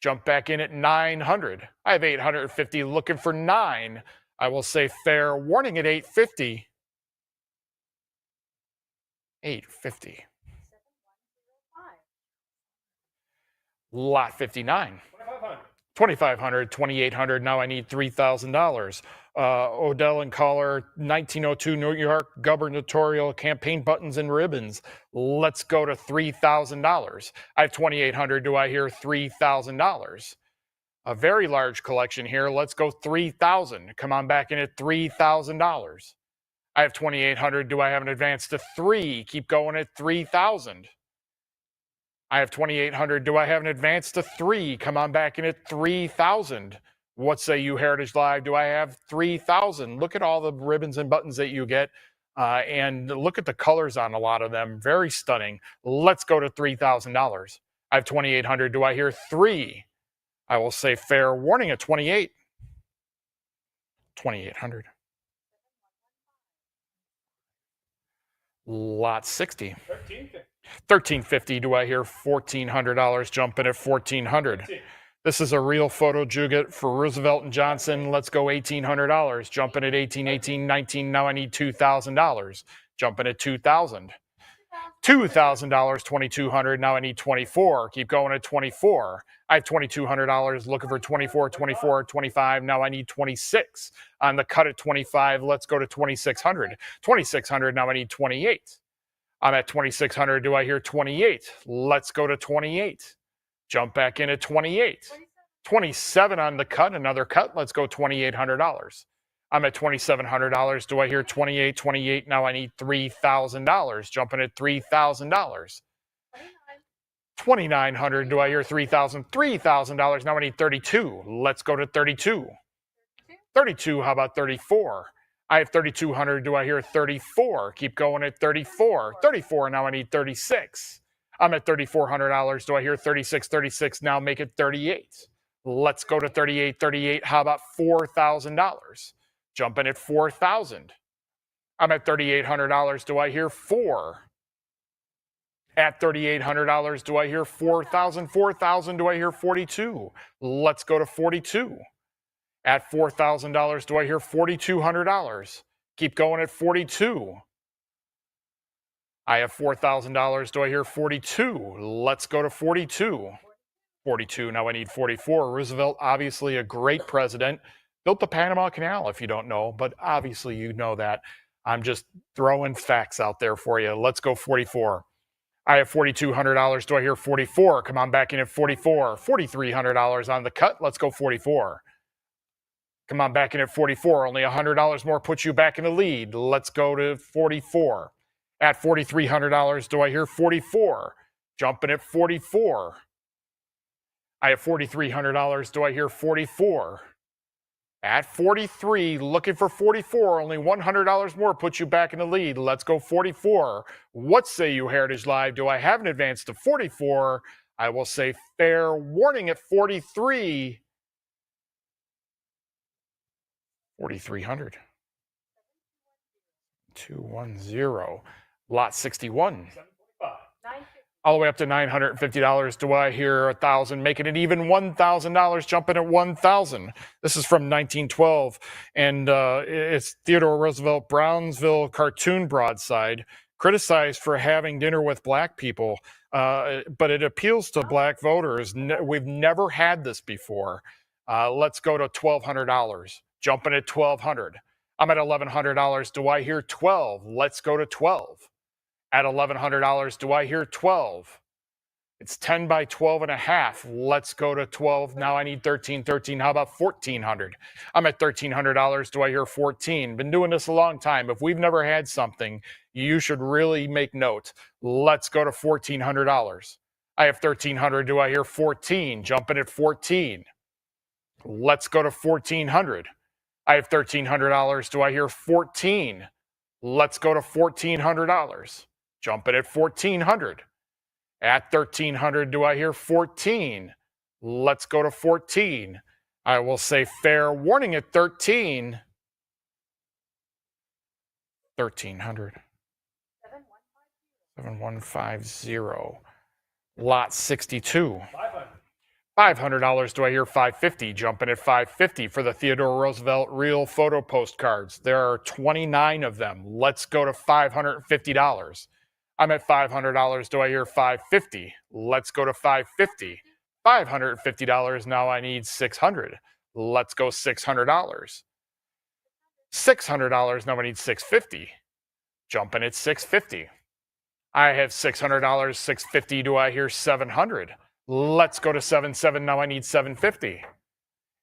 Jump back in at $900. I have $850 looking for $9. I will say fair warning at $850. $850. Lot 59. $2,500. $2,800. Now I need $3,000. Odell and Collar 1902 New York gubernatorial campaign buttons and ribbons. Let's go to $3,000. I have $2,800. Do I hear $3,000? A very large collection here. Let's go $3,000. Come on back in at $3,000. I have $2,800. Do I have an advance to 3? Keep going at $3,000. I have $2,800. Do I have an advance to 3? Come on back in at $3,000. What say you, Heritage Live? Do I have $3,000? Look at all the ribbons and buttons that you get, and look at the colors on a lot of them. Very stunning. Let's go to $3,000. I have $2,800. Do I hear 3? I will say fair warning at 28. 2,800. Lot 60. $1,350. Do I hear $1,400? Jumping at $1,400. This is a real photo Juget for Roosevelt and Johnson. Let's go $1,800. Jumping at 18, 18, 19. Now I need $2,000. Jumping at $2,000. $2,000, $2,200. Now I need 24. Keep going at 24. I have $2,200 looking for 24, 24, 25. Now I need 26. On the cut at 25, let's go to 2,600. 2,600, now I need 28. I'm at 2,600. Do I hear 28? Let's go to 28. Jump back in at 28. 27 on the cut, another cut. Let's go $2,800. I'm at $2,700. Do I hear 28? 28. Now I need $3,000. Jumping at $3,000. 2,900. Do I hear 3,000? $3,000. Now I need 32. Let's go to 32. 32. How about 34? I have 3,200. Do I hear 34? Keep going at 34. 34. Now I need 36. I'm at $3,400. Do I hear 36? 36. Now make it 38. Let's go to 38. 38. How about $4,000? Jumping at 4,000. I'm at $3,800. Do I hear 4? At $3,800, do I hear 4,000? 4,000. Do I hear 42? Let's go to 42. At $4,000, do I hear $4,200? Keep going at 42. I have $4,000. Do I hear 42? Let's go to 42. 42. Now I need 44. Roosevelt, obviously a great president, built the Panama Canal, if you don't know, but obviously you know that. I'm just throwing facts out there for you. Let's go 44. I have $4,200. Do I hear 44? Come on back in at 44. $4,300 on the cut. Let's go 44. Come on back in at 44. Only $100 more puts you back in the lead. Let's go to 44. At $4,300, do I hear 44? Jumping at 44. I have $4,300. Do I hear 44? At 43, looking for 44, only $100 more puts you back in the lead. Let's go 44. What say you, Heritage Live? Do I have an advance to 44? I will say fair warning at 43. 4,300. 210. Lot 61. All the way up to $950. Do I hear 1,000? Making it even $1,000, jumping at 1,000. This is from 1912, and it's Theodore Roosevelt Brownsville cartoon broadside, criticized for having dinner with black people, but it appeals to black voters. We've never had this before. Let's go to $1,200, jumping at $1,200. I'm at $1,100. Do I hear 12? Let's go to 12. At $1,100, do I hear 12? It's 10 by 12 and a half. Let's go to 12. Now I need 13. 13. How about 1,400? I'm at $1,300. Do I hear 14? Been doing this a long time. If we've never had something, you should really make note. Let's go to $1,400. I have 1,300. Do I hear 14? Jumping at 14. Let's go to 1,400. I have $1,300. Do I hear 14? Let's go to $1,400. Jumping at 1,400. At 1,300, do I hear 14? Let's go to 14. I will say fair warning at 13. 1,300. 7150. Lot 62. $500. Do I hear 550? Jumping at 550 for the Theodore Roosevelt real photo postcards. There are 29 of them. Let's go to $550. I'm at $500. Do I hear 550? Let's go to 550. $550. Now I need 600. Let's go $600. $600. Now I need 650. Jumping at 650. I have $600. 650. Do I hear 700? Let's go to 77. Now I need 750.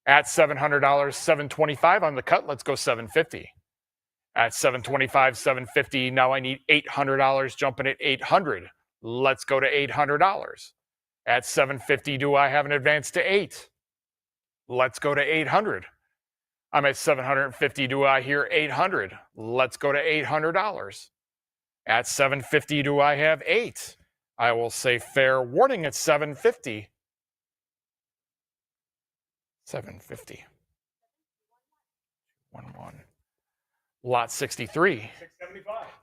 At $700, 725 on the cut. Let's go 750. At 725, 750. Now I need $800. Jumping at 800. Let's go to $800. At 750, do I have an advance to 8? Let's go to 800. I'm at 750. Do I hear 800? Let's go to $800. At 750, do I have 8? I will say fair warning at 750. 750. 11. Lot 63.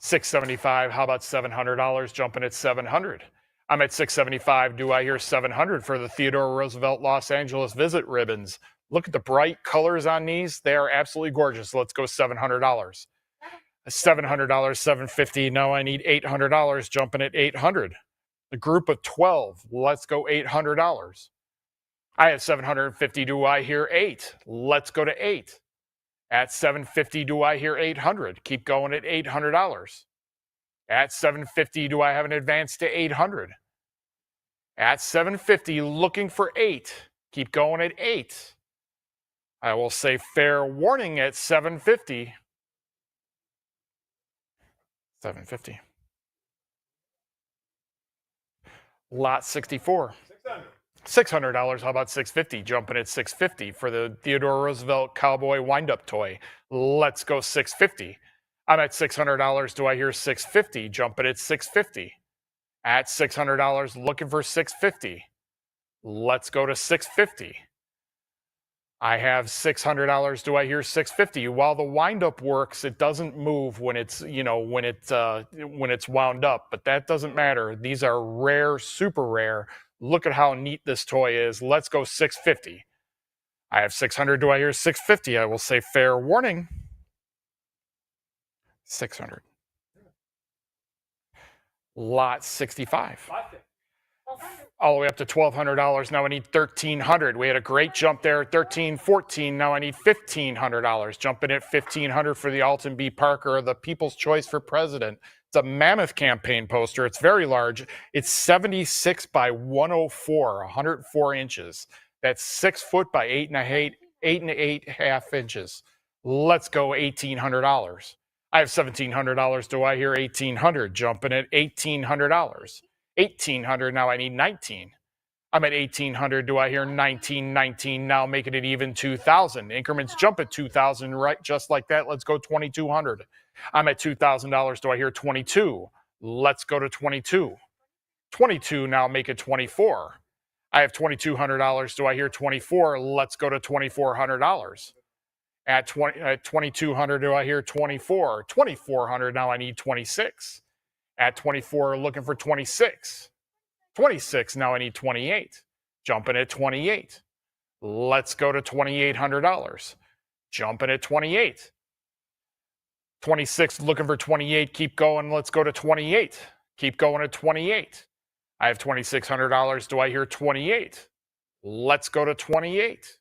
$675. How about $700? Jumping at $700. I'm at $675. Do I hear $700 for the Theodore Roosevelt Los Angeles visit ribbons? Look at the bright colors on these. They are absolutely gorgeous. Let's go $700. $700, $750. Now I need $800. Jumping at $800. The group of 12. Let's go $800. I have $750. Do I hear 8? Let's go to 8. At $750, do I hear $800? Keep going at $800. At $750, do I have an advance to $800? At $750, looking for 8. Keep going at 8. I will say fair warning at $750. $750. Lot 64. $600. How about $650? Jumping at $650 for the Theodore Roosevelt cowboy wind-up toy. Let's go $650. I'm at $600. Do I hear $650? Jumping at $650. At $600, looking for $650. Let's go to $650. I have $600. Do I hear $650? While the wind-up works, it doesn't move when it's when it's wound up, but that doesn't matter. These are rare, super rare. Look at how neat this toy is. Let's go $650. I have $600. Do I hear $650? I will say fair warning. $600. Lot 65. All the way up to $1,200. Now I need $1,300. We had a great jump there at $1,300, $1,400. Now I need $1,500. Jumping at $1,500 for the Alton B. Parker, the People's Choice for President. It's a mammoth campaign poster. It's very large. It's 76 by 104, 104 inches. That's 6 foot by 8.5 inches. Let's go $1,800. I have $1,700. Do I hear $1,800? Jumping at $1,800. $1,800. Now I need $1,900. I'm at $1,800. Do I hear $1,919? Now making it even $2,000. Increments jump at $2,000, right? Just like that. Let's go $2,200. I'm at $2,000. Do I hear $22? Let's go to $22. $22. Now make it $24. I have $2,200. Do I hear $24? Let's go to $2,400. At $2,200, do I hear $24? $2,400. Now I need $26. At $24, looking for $26. $26. Now I need $28. Jumping at $28. Let's go to $2,800. Jumping at $28. $26, looking for $28. Keep going. Let's go to $28. Keep going at $28. I have $2,600. Do I hear $28? Let's go to $28.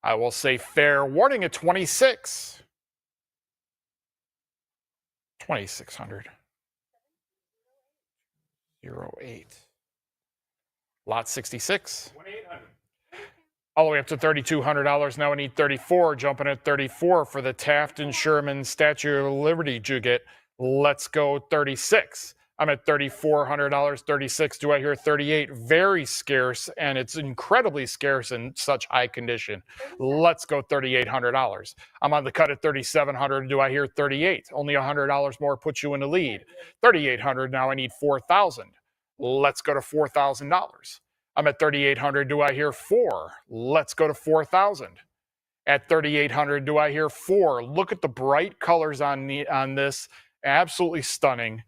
I will say fair warning at $26. $2,600. 08. Lot 66. All the way up to $3,200. Now I need $34. Jumping at $34 for the Taft and Sherman Statue of Liberty Juget. Let's go $36. I'm at $3,400. $36. Do I hear $38? Very scarce, and it's incredibly scarce in such high condition. Let's go $3,800. I'm on the cut at $3,700. Do I hear $38? Only $100 more puts you in the lead. $3,800. Now I need $4,000. Let's go to $4,000. I'm at $3,800. Do I hear $4? Let's go to $4,000. At $3,800. Do I hear $4? Look at the bright colors on this. Absolutely stunning.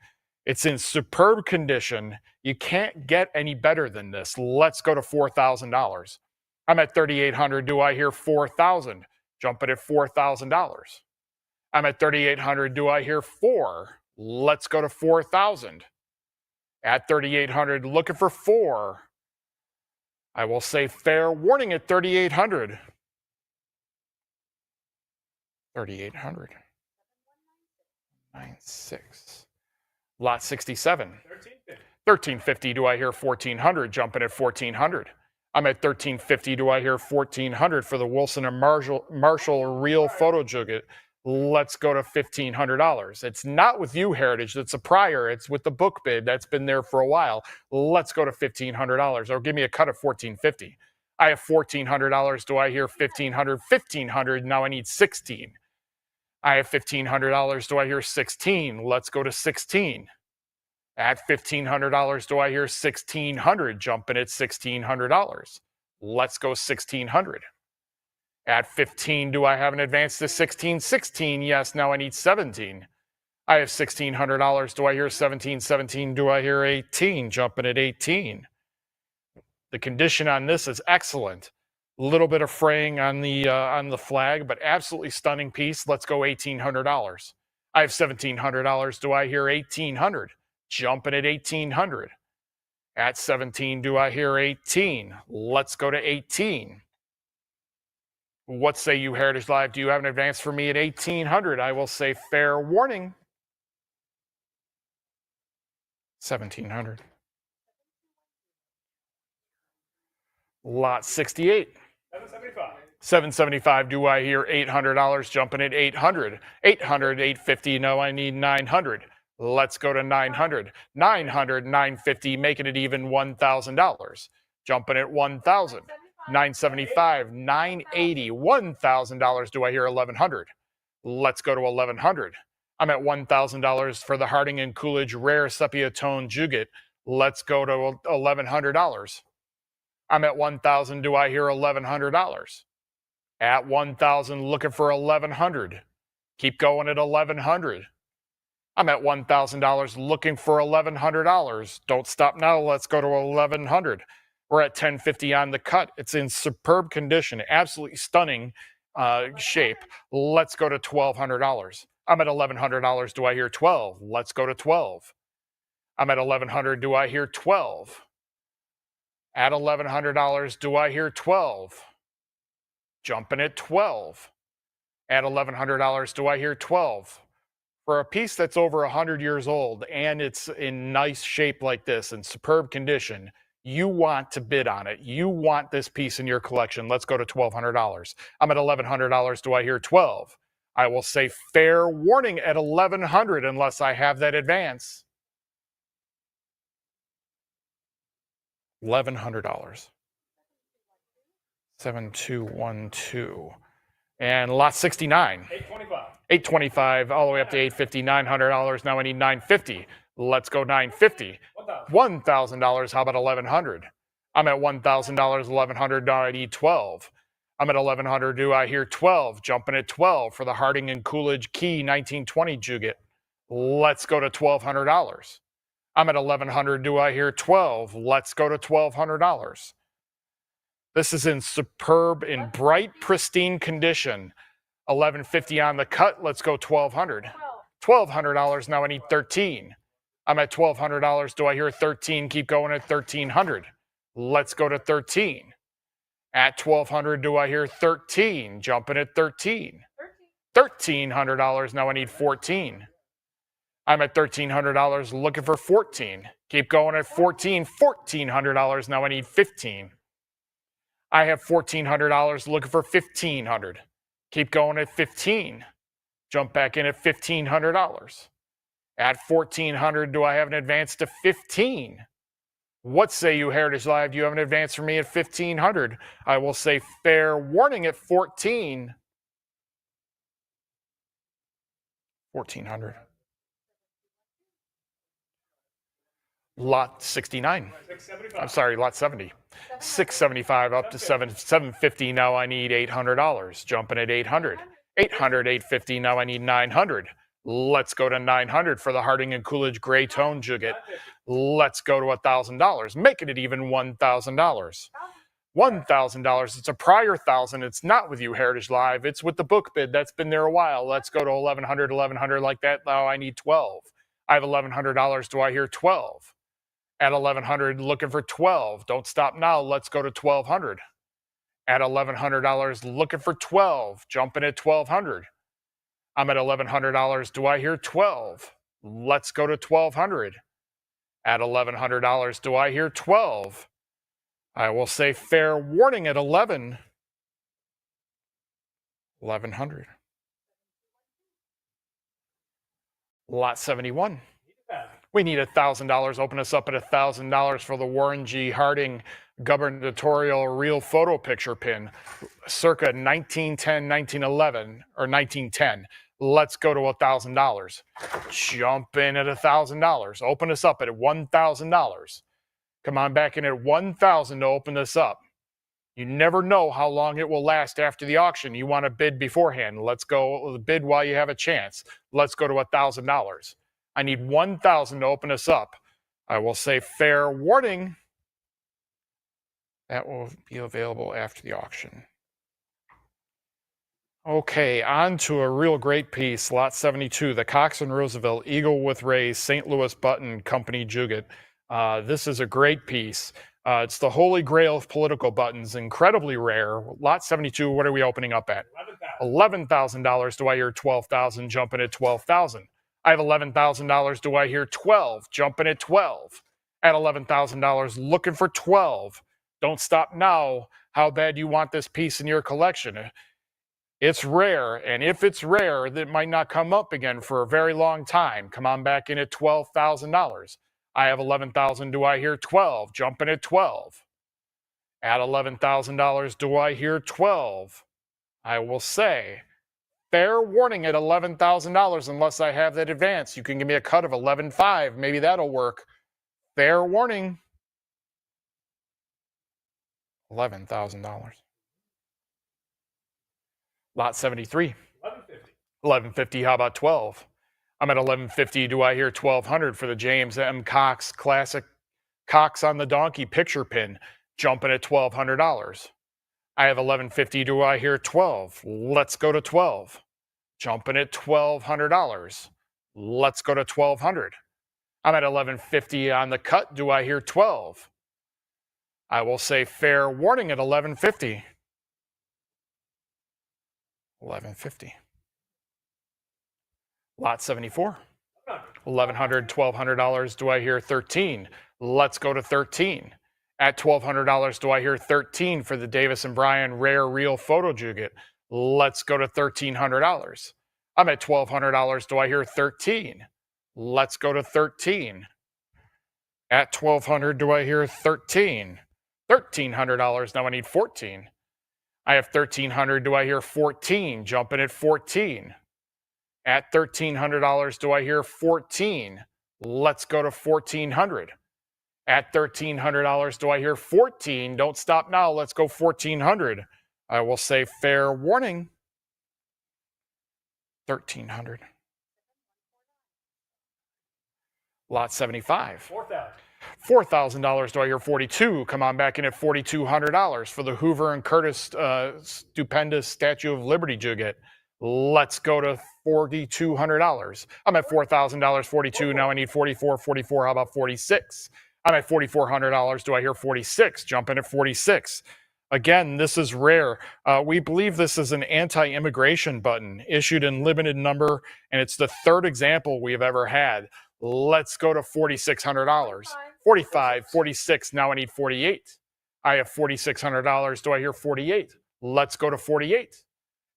It's in superb condition. You can't get any better than this. Let's go to $4,000. I'm at $3,800. Do I hear $4,000? Jump it at $4,000. I'm at $3,800. Do I hear $4? Let's go to $4,000. At $3,800, looking for $4. I will say fair warning at $3,800. $3,800. 96. Lot 67. $1,350. Do I hear $1,400? Jumping at $1,400. I'm at $1,350. Do I hear $1,400 for the Wilson and Marshall Real Photo Juget? Let's go to $1,500. It's not with you, Heritage. It's a prior. It's with the book bid. That's been there for a while. Let's go to $1,500. Or give me a cut of $1,450. I have $1,400. Do I hear $1,500? $1,500. Now I need $16. I have $1,500. Do I hear $16? Let's go to $16. At $1,500, do I hear $1,600? Jumping at $1,600. Let's go $1,600. At 15, do I have an advance to 16? 16, yes, now I need 17. I have $1,600. Do I hear 17? 17, do I hear 18? Jumping at 18. The condition on this is excellent. A little bit of fraying on the flag, but absolutely stunning piece. Let's go $1,800. I have $1,700. Do I hear 1,800? Jumping at 1,800. At 17, do I hear 18? Let's go to 18. What say you, Heritage Live? Do you have an advance for me at 1,800? I will say fair warning. 1,700. Lot 68. 775. 775. Do I hear $800? Jumping at 800. 800, 850. No, I need 900. Let's go to 900. 900, 950, making it even $1,000. Jumping at 1,000. 975, 980, $1,000. Do I hear 1,100? Let's go to 1,100. I'm at $1,000 for the Harding and Coolidge Rare Sepia Tone Juget. Let's go to $1,100. I'm at 1,000. Do I hear $1,100? At 1,000, looking for 1,100. Keep going at 1,100. I'm at $1,000, looking for $1,100. Don't stop now. Let's go to 1,100. We're at 1050 on the cut. It's in superb condition, absolutely stunning shape. Let's go to $1,200. I'm at $1,100. Do I hear 12? Let's go to 12. I'm at 1,100. Do I hear 12? At $1,100, do I hear 12? Jumping at 12. At $1,100, do I hear 12? For a piece that's over 100 years old and it's in nice shape like this, in superb condition, you want to bid on it. You want this piece in your collection. Let's go to $1,200. I'm at $1,100. Do I hear 12? I will say fair warning at $1,100 unless I have that advance. $1,100. 7212. And lot 69. 825. 825 all the way up to 850, $900. Now I need 950. Let's go 950. $1,000. How about 1,100? I'm at $1,000, 1,100. Now I need 12. I'm at 1,100. Do I hear 12? Jumping at 12 for the Harding and Coolidge Key 1920 Juget. Let's go to $1,200. I'm at 1,100. Do I hear 12? Let's go to $1,200. This is in superb, in bright, pristine condition. 1,150 on the cut. Let's go 1,200. $1,200. Now I need 13. I'm at $1,200. Do I hear 13? Keep going at 1,300. Let's go to 13. At 1,200, do I hear 13? Jumping at 13. $1,300. Now I need 14. I'm at $1,300 looking for 14. Keep going at 14. $1,400. Now I need 15. I have $1,400 looking for 1,500. Keep going at 15. Jump back in at $1,500. At 1,400, do I have an advance to 15? What say you, Heritage Live? Do you have an advance for me at 1,500? I will say fair warning at 14. 1,400. Lot 69. 675. I'm sorry, lot 70. 675 up to 750. Now I need $800. Jumping at 800. 800, 850. Now I need 900. Let's go to 900 for the Harding and Coolidge Gray Tone Juget. Let's go to $1,000, making it even $1,000. $1,000. It's a prior 1,000. It's not with you, Heritage Live. It's with the book bid. That's been there a while. Let's go to 1,100, 1,100 like that. Now I need 12. I have $1,100. Do I hear 12? At 1,100, looking for 12. Don't stop now. Let's go to 1,200. At $1,100, looking for 12. Jumping at 1,200. I'm at $1,100. Do I hear 12? Let's go to 1,200. At $1,100, do I hear 12? I will say fair warning at 11. 1,100. Lot 71. We need $1,000. Open us up at $1,000 for the Warren G. Harding gubernatorial real photo picture pin, circa 1910, 1911, or 1910. Let's go to $1,000. Jump in at $1,000. Open us up at $1,000. Come on back in at $1,000 to open this up. You never know how long it will last after the auction. You want to bid beforehand. Let's go bid while you have a chance. Let's go to $1,000. I need 1,000 to open us up. I will say fair warning. That will be available after the auction. Okay, on to a real great piece, Lot 72, the Cox and Roosevelt Eagle with Rays St. Louis Button Company Juget. This is a great piece. It's the holy grail of political buttons, incredibly rare. Lot 72, what are we opening up at? $11,000. Do I hear 12,000? Jumping at 12,000. I have $11,000. Do I hear 12? Jumping at 12. At $11,000, looking for 12. Don't stop now. How bad you want this piece in your collection? It's rare, and if it's rare, that might not come up again for a very long time. Come on back in at $12,000. I have $11,000. Do I hear 12? Jumping at 12. At $11,000, do I hear 12? I will say, fair warning at $11,000 unless I have that advance. You can give me a cut of 11.5. Maybe that'll work. Fair warning. $11,000. Lot 73. 1150. How about 12? I'm at 1150. Do I hear 1200 for the James M. Cox Classic Cox on the Donkey picture pin? Jumping at $1,200. I have 1150. Do I hear 12? Let's go to 12. Jumping at $1,200. Let's go to 1200. I'm at 1150 on the cut. Do I hear 12? I will say fair warning at 1150. 1150. Lot 74. $1,100, $1,200. Do I hear 13? Let's go to 13. At $1,200, do I hear 13 for the Davis and Bryan Rare Real Photo Juget? Let's go to $1,300. I'm at $1,200. Do I hear 13? Let's go to 13. At $1,200, do I hear 13? $1,300. Now I need 14. I have 1,300. Do I hear 14? Jumping at 14. At $1,300, do I hear 14? Let's go to 1,400. At $1,300, do I hear 14? Don't stop now. Let's go 1,400. I will say fair warning. 1,300. Lot 75. $4,000. Do I hear 42? Come on back in at $4,200 for the Hoover and Curtis stupendous Statue of Liberty Juget. Let's go to $4,200. I'm at $4,000, 42. Now I need 44, 44. How about 46? I'm at $4,400. Do I hear 46? Jumping at 46. Again, this is rare. We believe this is an anti-immigration button issued in limited number, and it's the third example we have ever had. Let's go to $4,600. 45, 46. Now I need 48. I have $4,600. Do I hear 48? Let's go to 48.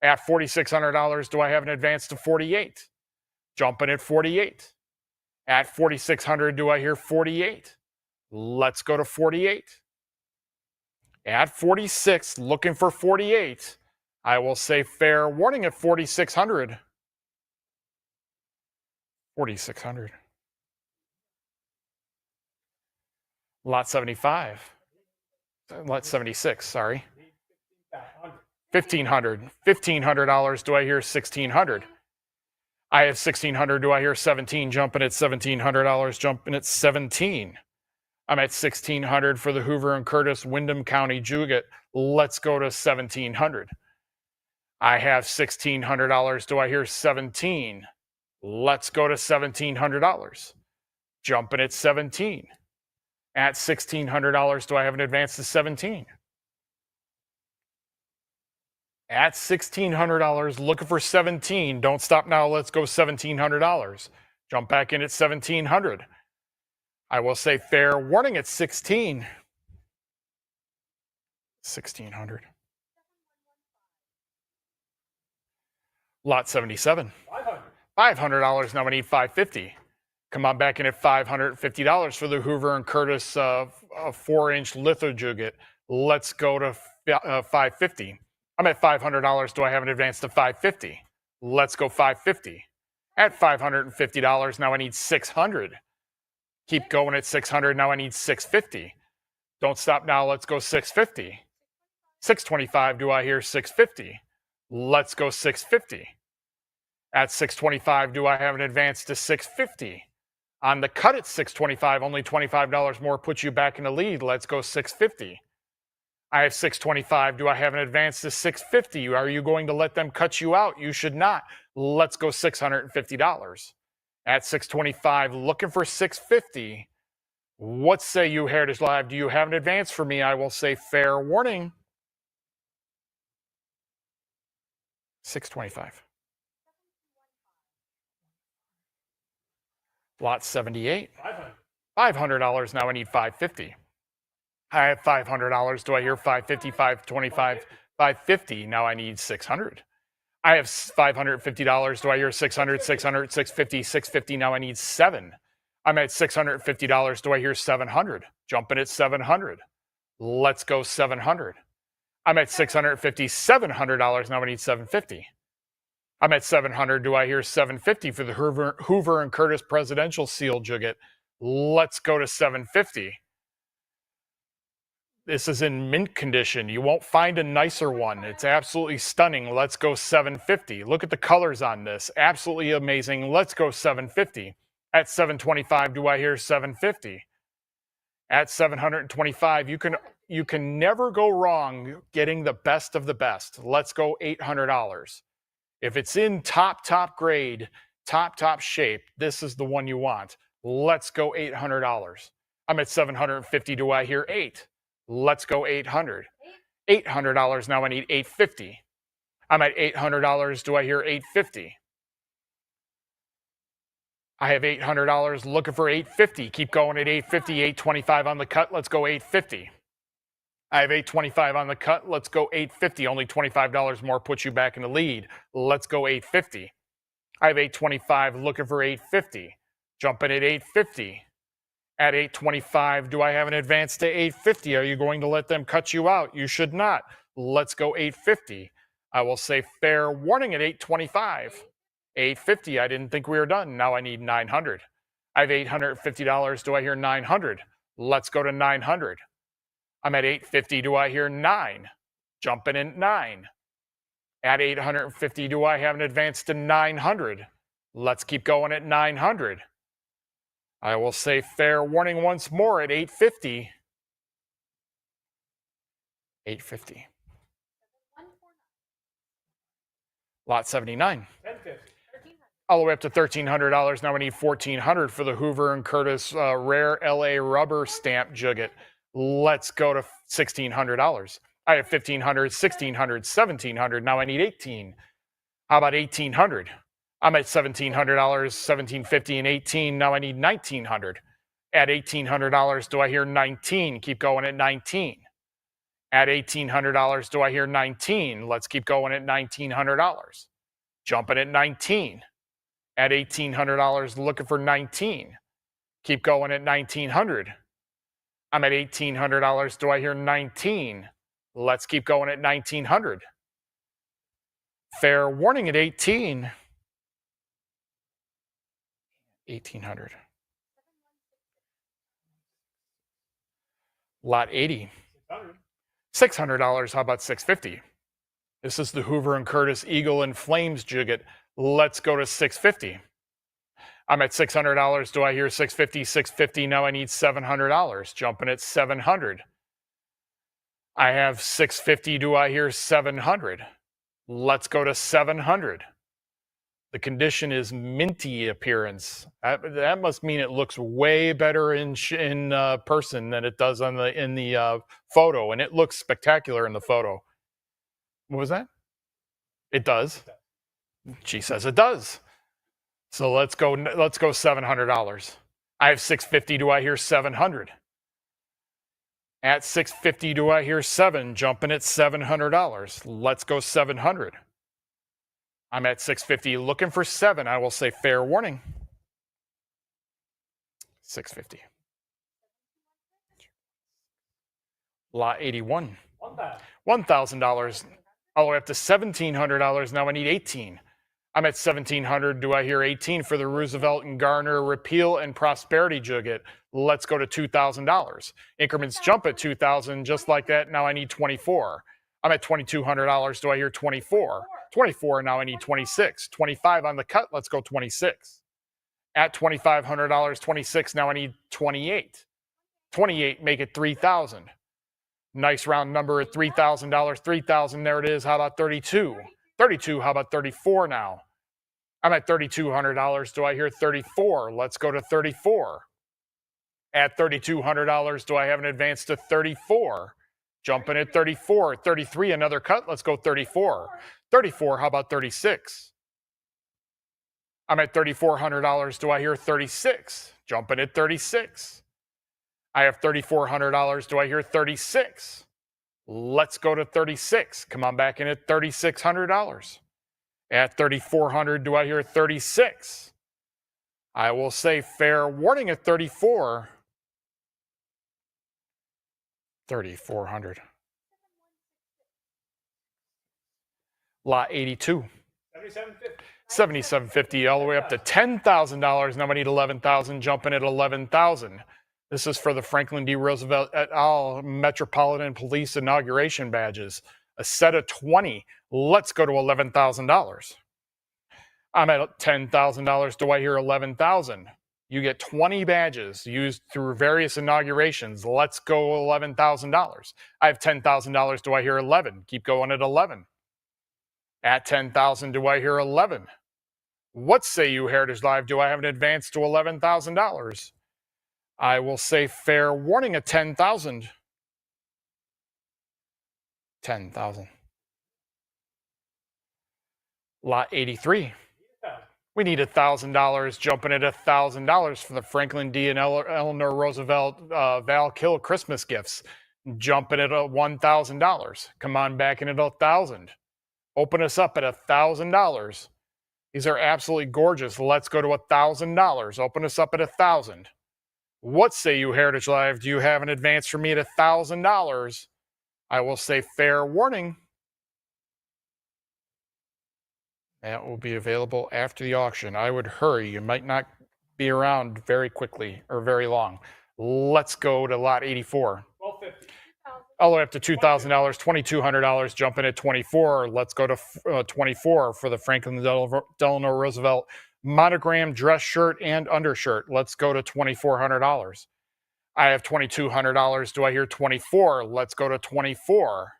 At $4,600, do I have an advance to 48? Jumping at 48. At $4,600, do I hear 48? Let's go to 48. At 46, looking for 48. I will say fair warning at 4,600. 4,600. Lot 75. Lot 76, sorry. 1,500. $1,500. Do I hear 1,600? I have 1,600. Do I hear 17? Jumping at $1,700. Jumping at 17. I'm at 1,600 for the Hoover and Curtis Windham County Juget. Let's go to 1,700. I have $1,600. Do I hear 17? Let's go to $1,700. Jumping at 17. At $1,600, do I have an advance to 17? At $1,600, looking for 17. Don't stop now. Let's go $1,700. Jump back in at 1,700. I will say fair warning at 16. 1,600. Lot 77. $500. Now I need 550. Come on back in at $550 for the Hoover and Curtis 4-inch litho juget. Let's go to 550. I'm at $500. Do I have an advance to 550? Let's go 550. At $550, now I need 600. Keep going at 600. Now I need 650. Don't stop now. Let's go 650. 625, do I hear 650? Let's go 650. At 625, do I have an advance to 650? On the cut at 625, only $25 more puts you back in the lead. Let's go 650. I have 625. Do I have an advance to 650? Are you going to let them cut you out? You should not. Let's go $650. At 625, looking for 650. What say you, Heritage Live? Do you have an advance for me? I will say fair warning. 625. Lot 78. $500. Now I need 550. I have $500. Do I hear 550, 525, 550? Now I need 600. I have $550. Do I hear 600, 600, 650, 650? Now I need 7. I'm at $650. Do I hear 700? Jumping at 700. Let's go 700. I'm at $650, $700. Now I need 750. I'm at 700. Do I hear 750 for the Hoover and Curtis presidential seal jugget? Let's go to 750. This is in mint condition. You won't find a nicer one. It's absolutely stunning. Let's go 750. Look at the colors on this. Absolutely amazing. Let's go 750. At 725, do I hear 750? At 725, you can never go wrong getting the best of the best. Let's go $800. If it's in top grade, top shape, this is the one you want. Let's go $800. I'm at 750. Do I hear 8? Let's go 800. $800. Now I need 850. I'm at $800. Do I hear 850? I have $800 looking for 850. Keep going at 850. 825 on the cut. Let's go 850. I have 825 on the cut. Let's go 850. Only $25 more puts you back in the lead. Let's go 850. I have 825 looking for 850. Jumping at 850. At 825, do I have an advance to 850? Are you going to let them cut you out? You should not. Let's go 850. I will say fair warning at 825. 850, I didn't think we were done. Now I need 900. I have $850. Do I hear 900? Let's go to 900. I'm at 850. Do I hear 9? Jumping in 9. At 850, do I have an advance to 900? Let's keep going at 900. I will say fair warning once more at 850. 850. Lot 79. All the way up to $1,300. Now we need $1,400 for the Hoover and Curtis rare LA rubber stamp jugget. Let's go to $1,600. I have $1,500, $1,600, $1,700. Now I need $1,800. How about $1,800? I'm at $1,700, $1,750, and $18. Now I need $1,900. At $1,800, do I hear 19? Keep going at 19. At $1,800, do I hear 19? Let's keep going at $1,900. Jumping at 19. At $1,800, looking for 19. Keep going at 1,900. I'm at $1,800. Do I hear 19? Let's keep going at 1,900. Fair warning at 18. 1,800. Lot 80. $600. How about $650? This is the Hoover and Curtis Eagle and Flames jugget. Let's go to $650. I'm at $600. Do I hear $650? $650. Now I need $700. Jumping at $700. I have $650. Do I hear $700? Let's go to $700. The condition is minty appearance. That must mean it looks way better in person than it does in the photo, and it looks spectacular in the photo. What was that? It does. She says it does. So let's go $700. I have $650. Do I hear $700? At $650, do I hear 7? Jumping at $700. Let's go $700. I'm at $650 looking for 7. I will say fair warning. $650. Lot 81. $1,000. All the way up to $1,700. Now I need 18. I'm at $1,700. Do I hear 18 for the Roosevelt and Garner Repeal and Prosperity jugget? Let's go to $2,000. Increments jump at $2,000 just like that. Now I need 24. I'm at $2,200. Do I hear 24? 24, now I need 26. 25 on the cut, let's go 26. At $2,500, 26, now I need 28. 28, make it 3,000. Nice round number at $3,000. 3,000, there it is. How about 32? 32, how about 34 now? I'm at $3,200. Do I hear 34? Let's go to 34. At $3,200, do I have an advance to 34? Jumping at 34. 33, another cut. Let's go 34. 34, how about 36? I'm at $3,400. Do I hear 36? Jumping at 36. I have $3,400. Do I hear 36? Let's go to 36. Come on back in at $3,600. At $3,400, do I hear 36? I will say fair warning at 34. 3,400. Lot 82. 77.50. 77.50 all the way up to $10,000. Now I need 11,000, jumping at 11,000. This is for the Franklin D. Roosevelt et al. Metropolitan Police inauguration badges. A set of 20. Let's go to $11,000. I'm at $10,000. Do I hear 11,000? You get 20 badges used through various inaugurations. Let's go $11,000. I have $10,000. Do I hear 11? Keep going at 11. At 10,000, do I hear 11? What say you, Heritage Live? Do I have an advance to $11,000? I will say fair warning at 10,000. 10,000. Lot 83. We need $1,000, jumping at $1,000 for the Franklin D. and Eleanor Roosevelt Val Kill Christmas gifts. Jumping at $1,000. Come on back in at 1,000. Open us up at $1,000. These are absolutely gorgeous. Let's go to $1,000. Open us up at 1,000. What say you, Heritage Live? Do you have an advance for me at $1,000? I will say fair warning. That will be available after the auction. I would hurry. You might not be around very quickly or very long. Let's go to lot 84. 12.50. All the way up to $2,000, $2,200, jumping at 24. Let's go to 24 for the Franklin Delano Roosevelt monogram dress shirt and undershirt. Let's go to $2,400. I have $2,200. Do I hear 24? Let's go to 24.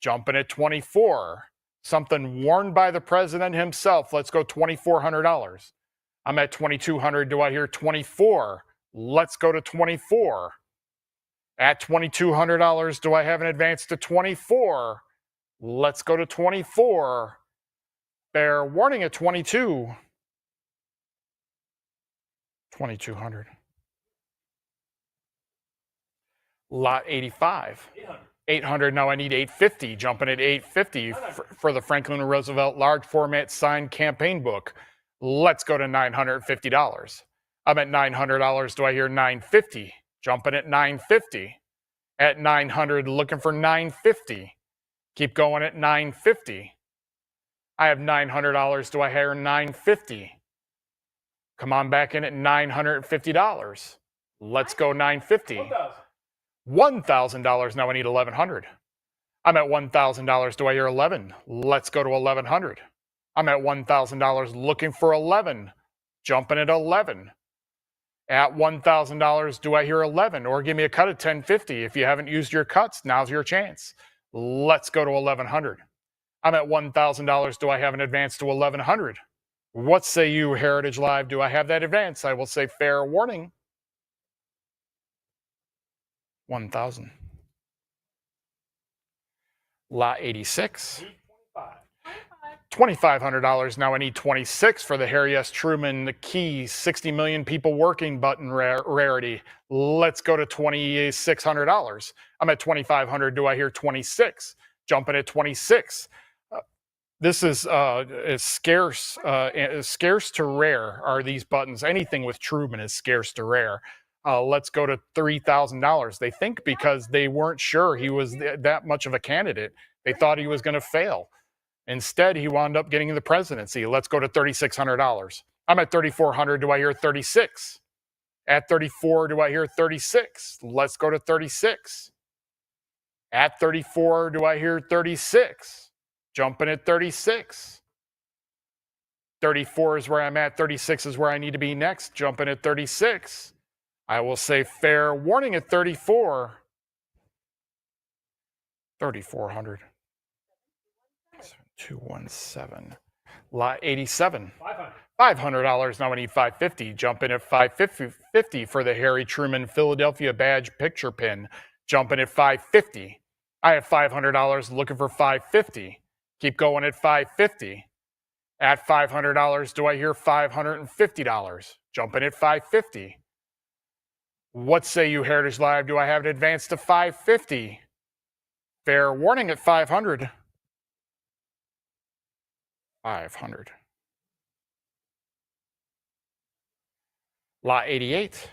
Jumping at 24. Something worn by the president himself. Let's go $2,400. I'm at $2,200. Do I hear 24? Let's go to 24. At $2,200, do I have an advance to 24? Let's go to 24. Fair warning at 22. 2,200. Lot 85. 800. Now I need 850. Jumping at 850 for the Franklin Roosevelt large format signed campaign book. Let's go to $950. I'm at $900. Do I hear 950? Jumping at 950. At 900, looking for 950. Keep going at 950. I have $900. Do I hear 950? Come on back in at $950. Let's go 950. $1,000. Now I need 1,100. I'm at $1,000. Do I hear 11? Let's go to 1,100. I'm at $1,000 looking for 11. Jumping at 11. At $1,000, do I hear 11? Or give me a cut at $10.50. If you haven't used your cuts, now's your chance. Let's go to 1,100. I'm at $1,000. Do I have an advance to 1,100? What say you, Heritage Live? Do I have that advance? I will say fair warning. 1,000. Lot 86. $2,500. Now I need 26 for the Harry S. Truman, the key 60 million people working button rarity. Let's go to $2,600. I'm at $2,500. Do I hear 26? Jumping at 26. This is scarce. Scarce to rare are these buttons. Anything with Truman is scarce to rare. Let's go to $3,000. They think because they weren't sure he was that much of a candidate, they thought he was going to fail. Instead, he wound up getting the presidency. Let's go to $3,600. I'm at $3,400. Do I hear 36? At 34, do I hear 36? Let's go to 36. At 34, do I hear 36? Jumping at 36. 34 is where I'm at. 36 is where I need to be next. Jumping at 36. I will say fair warning at 34. 3,400. 217. Lot 87. $500. Now I need 550. Jump in at 550 for the Harry Truman Philadelphia badge picture pin. Jump in at 550. I have $500 looking for 550. Keep going at 550. At $500, do I hear $550? Jump in at 550. What say you, Heritage Live? Do I have it advanced to 550? Fair warning at 500. 500. Lot 88.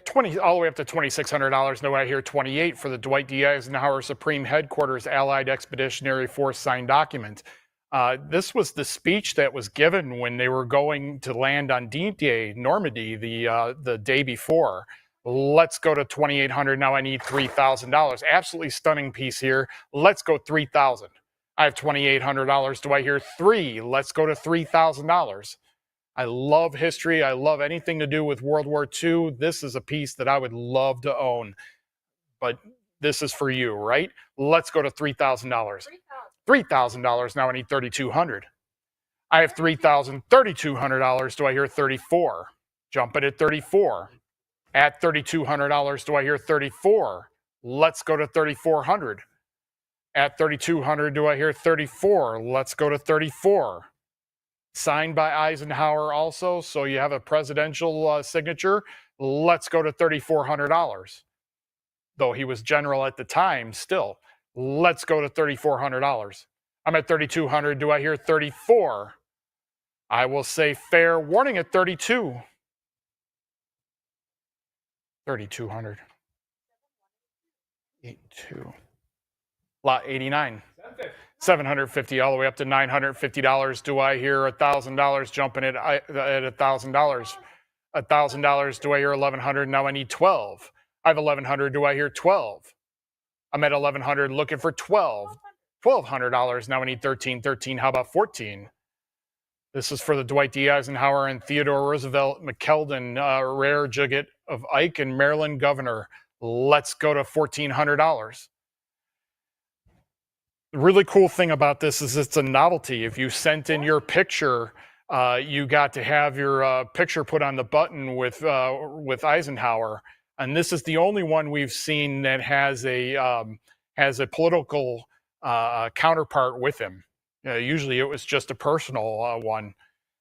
20, all the way up to $2,600. No, I hear 28 for the Dwight D. Eisenhower Supreme Headquarters Allied Expeditionary Force signed document. This was the speech that was given when they were going to land on D-Day, Normandy, the day before. Let's go to 2,800. Now I need $3,000. Absolutely stunning piece here. Let's go 3,000. I have $2,800. Do I hear 3? Let's go to $3,000. I love history. I love anything to do with World War II. This is a piece that I would love to own. But this is for you, right? Let's go to $3,000. $3,000. Now I need $3,200. I have $3,000. $3,200. Do I hear 34? Jump it at 34. At $3,200. Do I hear 34? Let's go to 3,400. At 3,200. Do I hear 34? Let's go to 34. Signed by Eisenhower also, so you have a presidential signature. Let's go to $3,400. Though he was general at the time, still. Let's go to $3,400. I'm at 3,200. Do I hear 34? I will say fair warning at 32. 3,200. 82. Lot 89. 750 all the way up to $950. Do I hear $1,000 jumping at $1,000? $1,000. Do I hear 1,100? Now I need 12. I have 1,100. Do I hear 12? I'm at 1,100 looking for 12. $1,200. Now I need 13. 13. How about 14? This is for the Dwight D. Eisenhower and Theodore Roosevelt McKeldin rare Jugget of Ike and Maryland governor. Let's go to $1,400. The really cool thing about this is it's a novelty. If you sent in your picture, you got to have your picture put on the button with Eisenhower, and this is the only one we've seen that has a political counterpart with him. Usually, it was just a personal one.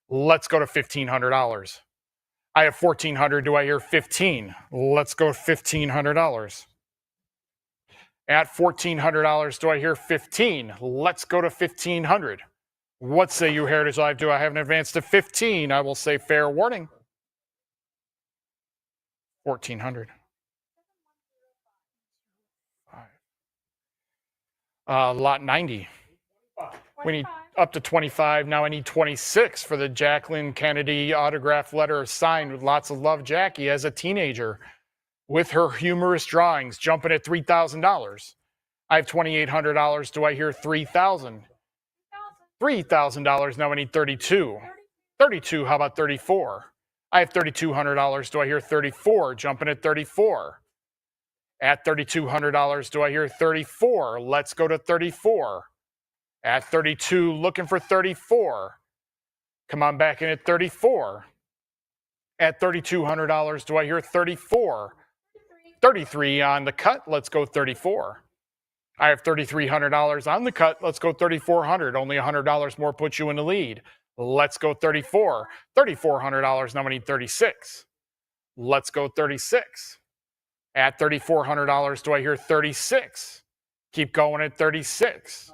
Let's go to $1,500. I have 1,400. Do I hear 15? Let's go $1,500. At $1,400, do I hear 15? Let's go to 1,500. What say you, Heritage Live? Do I have an advance to 15? I will say fair warning. 1,400. Lot 90. We need up to 25. Now I need 26 for the Jacqueline Kennedy autograph letter signed with lots of love, Jackie, as a teenager, with her humorous drawings, jumping at $3,000. I have $2,800. Do I hear 3,000? $3,000. Now I need 32. 32. How about 34? I have $3,200. Do I hear 34? Jumping at 34. At $3,200. Do I hear 34? Let's go to 34. At 32, looking for 34. Come on back in at 34. At $3,200, do I hear 34? 33 on the cut. Let's go 34. I have $3,300 on the cut. Let's go 3,400. Only $100 more puts you in the lead. Let's go 34. $3,400. Now I need 36. Let's go 36. At $3,400, do I hear 36? Keep going at 36.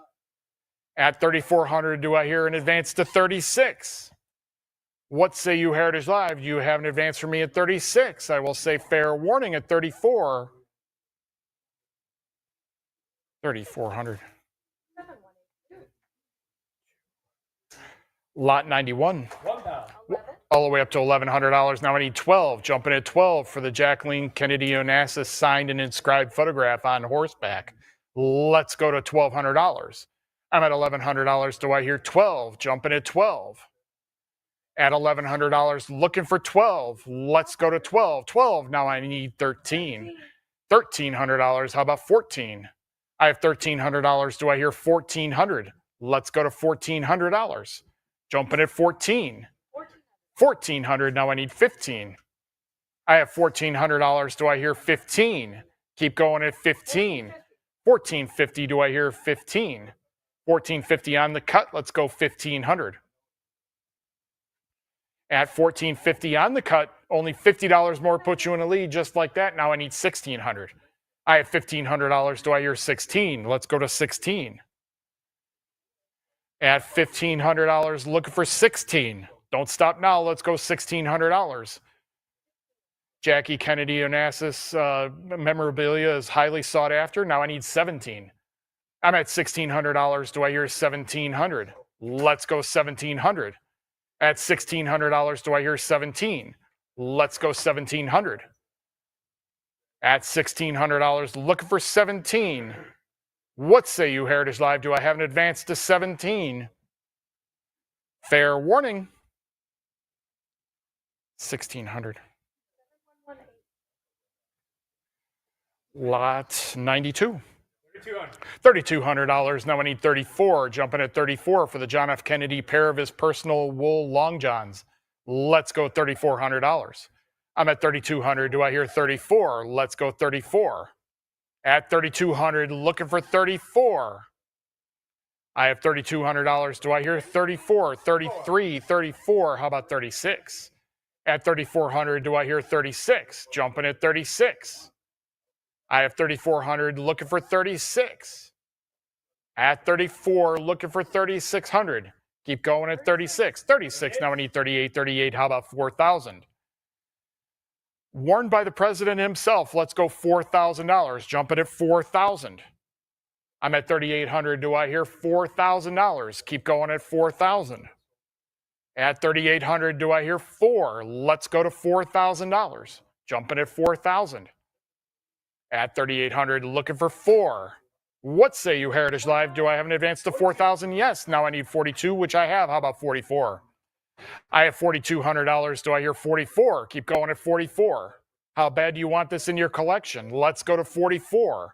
At 3,400, do I hear an advance to 36? What say you, Heritage Live? Do you have an advance for me at 36? I will say fair warning at 34. 3,400. Lot 91. all the way up to $1,100. Now I need 12, jumping at 12 for the Jacqueline Kennedy Onassis signed and inscribed photograph on horseback. Let's go to $1,200. I'm at $1,100. Do I hear 12? Jumping at 12. At $1,100, looking for 12. Let's go to 12. 12. Now I need 13. $1,300. How about 14? I have $1,300. Do I hear 1,400? Let's go to $1,400. Jumping at 14. 1,400. Now I need 15. I have $1,400. Do I hear 15? Keep going at 15. 1,450. Do I hear 15? 1,450 on the cut. Let's go 1,500. At 1,450 on the cut, only $50 more puts you in a lead just like that. Now I need 1,600. I have $1,500. Do I hear 16? Let's go to 16. At $1,500, looking for 16. Don't stop now. Let's go $1,600. Jackie Kennedy Onassis memorabilia is highly sought after. Now I need 17. I'm at $1,600. Do I hear 1,700? Let's go 1,700. At $1,600, do I hear 17? Let's go 1,700. At $1,600, looking for 17. What say you, Heritage Live? Do I have an advance to 17? Fair warning. 1,600. Lot 92. $3,200. Now I need 34. Jumping at 34 for the John F. Kennedy pair of his personal wool long johns. Let's go $3,400. I'm at 3,200. Do I hear 34? Let's go 34. At 3,200, looking for 34. I have $3,200. Do I hear 34? 33, 34. How about 36? At 3,400, do I hear 36? Jumping at 36. I have 3,400, looking for 36. At 34, looking for 3,600. Keep going at 36. 36, now I need 38. 38, how about 4,000? Worn by the president himself, let's go $4,000. Jumping at 4,000. I'm at 3,800. Do I hear $4,000? Keep going at 4,000. At 3,800, do I hear 4? Let's go to $4,000. Jumping at 4,000. At 3,800, looking for 4. What say you, Heritage Live? Do I have an advance to 4,000? Yes. Now I need 42, which I have. How about 44? I have $4,200. Do I hear 44? Keep going at 44. How bad do you want this in your collection? Let's go to 44.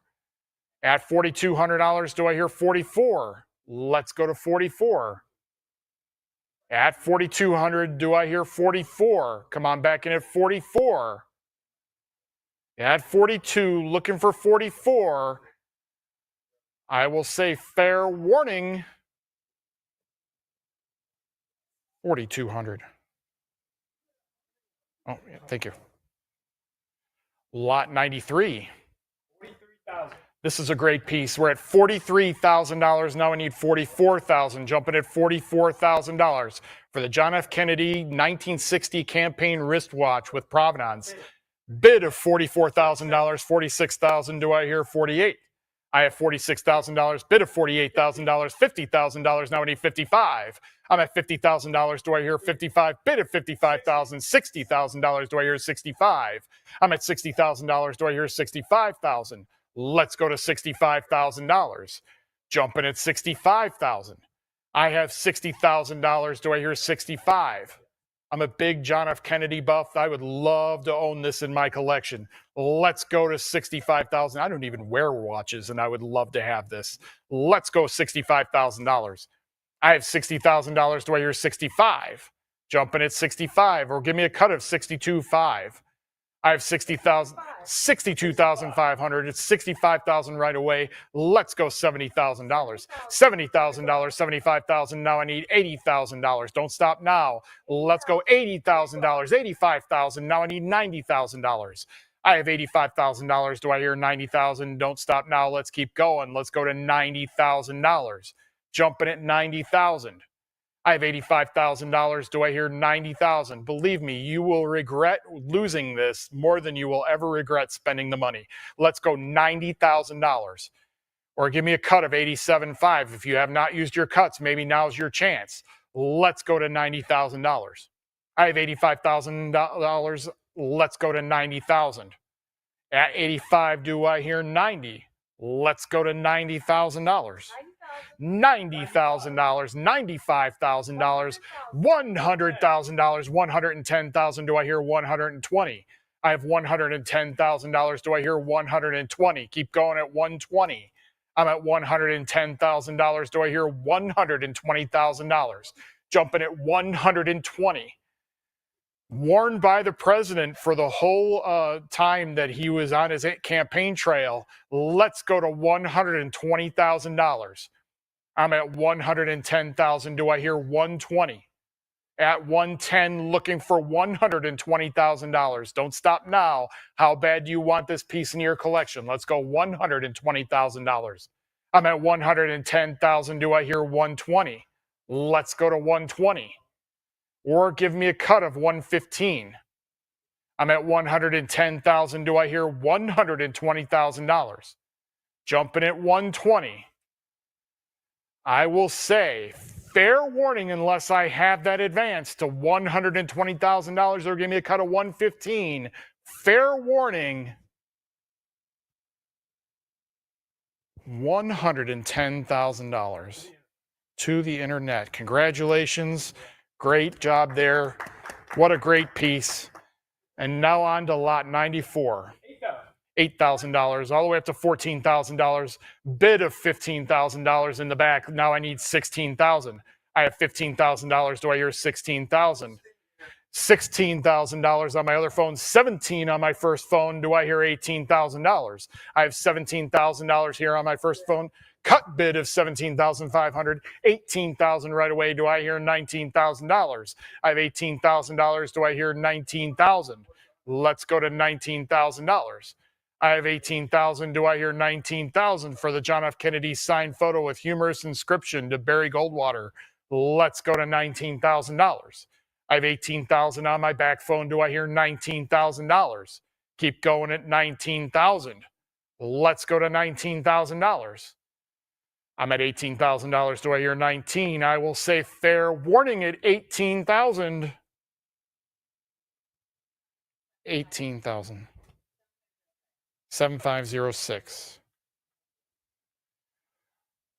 At $4,200, do I hear 44? Let's go to 44. At 4,200, do I hear 44? Come on back in at 44. At 42, looking for 44. I will say fair warning. 4,200. Oh, yeah, thank you. Lot 93. 43,000. This is a great piece. We're at $43,000. Now I need $44,000. Jumping at $44,000 for the John F. Kennedy 1960 campaign wristwatch with provenance. Bid of $44,000. $46,000. Do I hear 48? I have $46,000. Bid of $48,000. $50,000. Now I need 55. I'm at $50,000. Do I hear 55? Bid of $55,000. $60,000. Do I hear 65? I'm at $60,000. Do I hear 65,000? Let's go to $65,000. Jumping at $65,000. I have $60,000. Do I hear 65? I'm a big John F. Kennedy buff. I would love to own this in my collection. Let's go to 65,000. I don't even wear watches, and I would love to have this. Let's go $65,000. I have $60,000. Do I hear 65? Jumping at 65, or give me a cut of 62.5. I have 60,000, 62,500. It's 65,000 right away. Let's go $70,000. $70,000, 75,000. Now I need $80,000. Don't stop now. Let's go $80,000, 85,000. Now I need $90,000. I have $85,000. Do I hear 90,000? Don't stop now. Let's keep going. Let's go to $90,000. Jumping at 90,000. I have $85,000. Do I hear 90,000? Believe me, you will regret losing this more than you will ever regret spending the money. Let's go $90,000. Or give me a cut of 87.5. If you have not used your cuts, maybe now's your chance. Let's go to $90,000. I have $85,000. Let's go to 90,000. At 85, do I hear 90? Let's go to $90,000. $90,000, $95,000, $100,000, $110,000. Do I hear 120? I have $110,000. Do I hear 120? Keep going at 120. I'm at $110,000. Do I hear $120,000? Jumping at 120. Warned by the president for the whole time that he was on his campaign trail. Let's go to $120,000. I'm at 110,000. Do I hear 120? At 110, looking for $120,000. Don't stop now. How bad do you want this piece in your collection? Let's go $120,000. I'm at 110,000. Do I hear 120? Let's go to 120. Or give me a cut of 115. I'm at 110,000. Do I hear $120,000? Jumping at 120. I will say, fair warning, unless I have that advance to $120,000 or give me a cut of 115. Fair warning, $110,000 to the internet. Congratulations. Great job there. What a great piece. And now on to lot 94. $8,000 all the way up to $14,000. Bid of $15,000 in the back. Now I need $16,000. I have $15,000. Do I hear $16,000? $16,000 on my other phone. $17,000 on my first phone. Do I hear $18,000? I have $17,000 here on my first phone. Cut bid of $17,500, $18,000 right away. Do I hear $19,000? I have $18,000. Do I hear $19,000? Let's go to $19,000. I have $18,000. Do I hear $19,000 for the John F. Kennedy signed photo with humorous inscription to Barry Goldwater? Let's go to $19,000. I have $18,000 on my back phone. Do I hear $19,000? Keep going at $19,000. Let's go to $19,000. I'm at $18,000. Do I hear 19? I will say fair warning at 18,000. 18,000. 7506.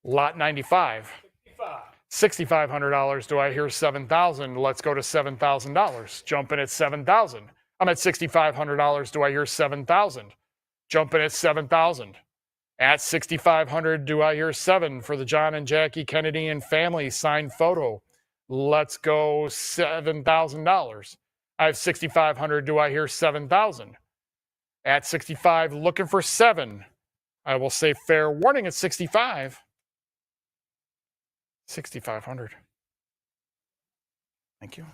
Lot 95. $6,500. Do I hear 7,000? Let's go to $7,000. Jumping at 7,000. I'm at $6,500. Do I hear 7,000? Jumping at 7,000. At $6,500, do I hear 7 for the John and Jackie Kennedy and family signed photo? Let's go $7,000. I have $6,500. Do I hear 7,000? At 65, looking for 7. I will say fair warning at 65. 6,500. Thank you.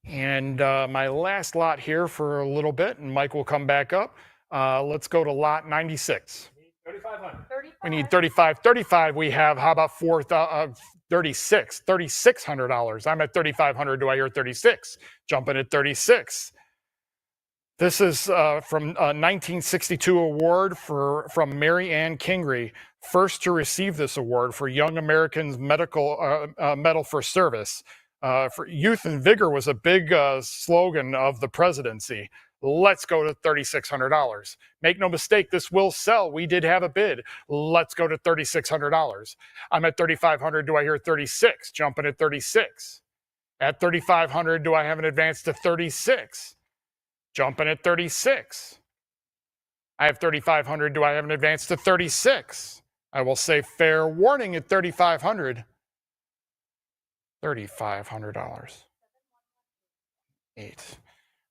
And my last lot here for a little bit, and Mike will come back up. Let's go to lot 96. 3,500. We need 35. 35 we have. How about 36? $3,600. I'm at 3,500. Do I hear 36? Jumping at 36. This is from a 1962 award from Mary Ann Kingry, first to receive this award for Young Americans Medal for Service. For youth and vigor was a big slogan of the presidency. Let's go to $3,600. Make no mistake, this will sell. We did have a bid. Let's go to $3,600. I'm at 3,500. Do I hear 36? Jumping at 36. At 3,500, do I have an advance to 36? Jumping at 36. I have 3,500. Do I have an advance to 36? I will say fair warning at 3,500. $3,500. 8.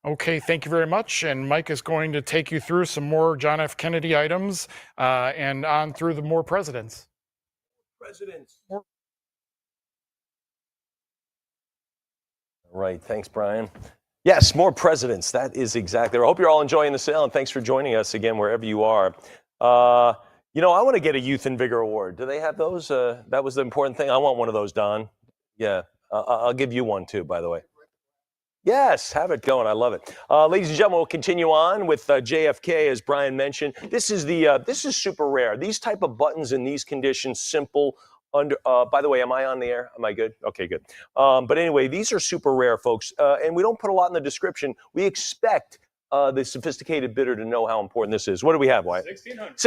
Okay, thank you very much. And Mike is going to take you through some more John F. Kennedy items and on through the more presidents. All right, thanks, Brian. Yes, more presidents. That is exactly. I hope you're all enjoying the sale, and thanks for joining us again wherever you are. I want to get a Youth and Vigor Award. Do they have those? That was the important thing. I want one of those, Don. Yeah, I'll give you one too, by the way. Yes, have it going. I love it. Ladies and gentlemen, we'll continue on with JFK, as Brian mentioned. This is super rare. These type of buttons in these conditions, simple, By the way, am I on the air? Am I good? Okay, good. But anyway, these are super rare, folks, and we don't put a lot in the description. We expect the sophisticated bidder to know how important this is. What do we have, Wyatt? 1,600.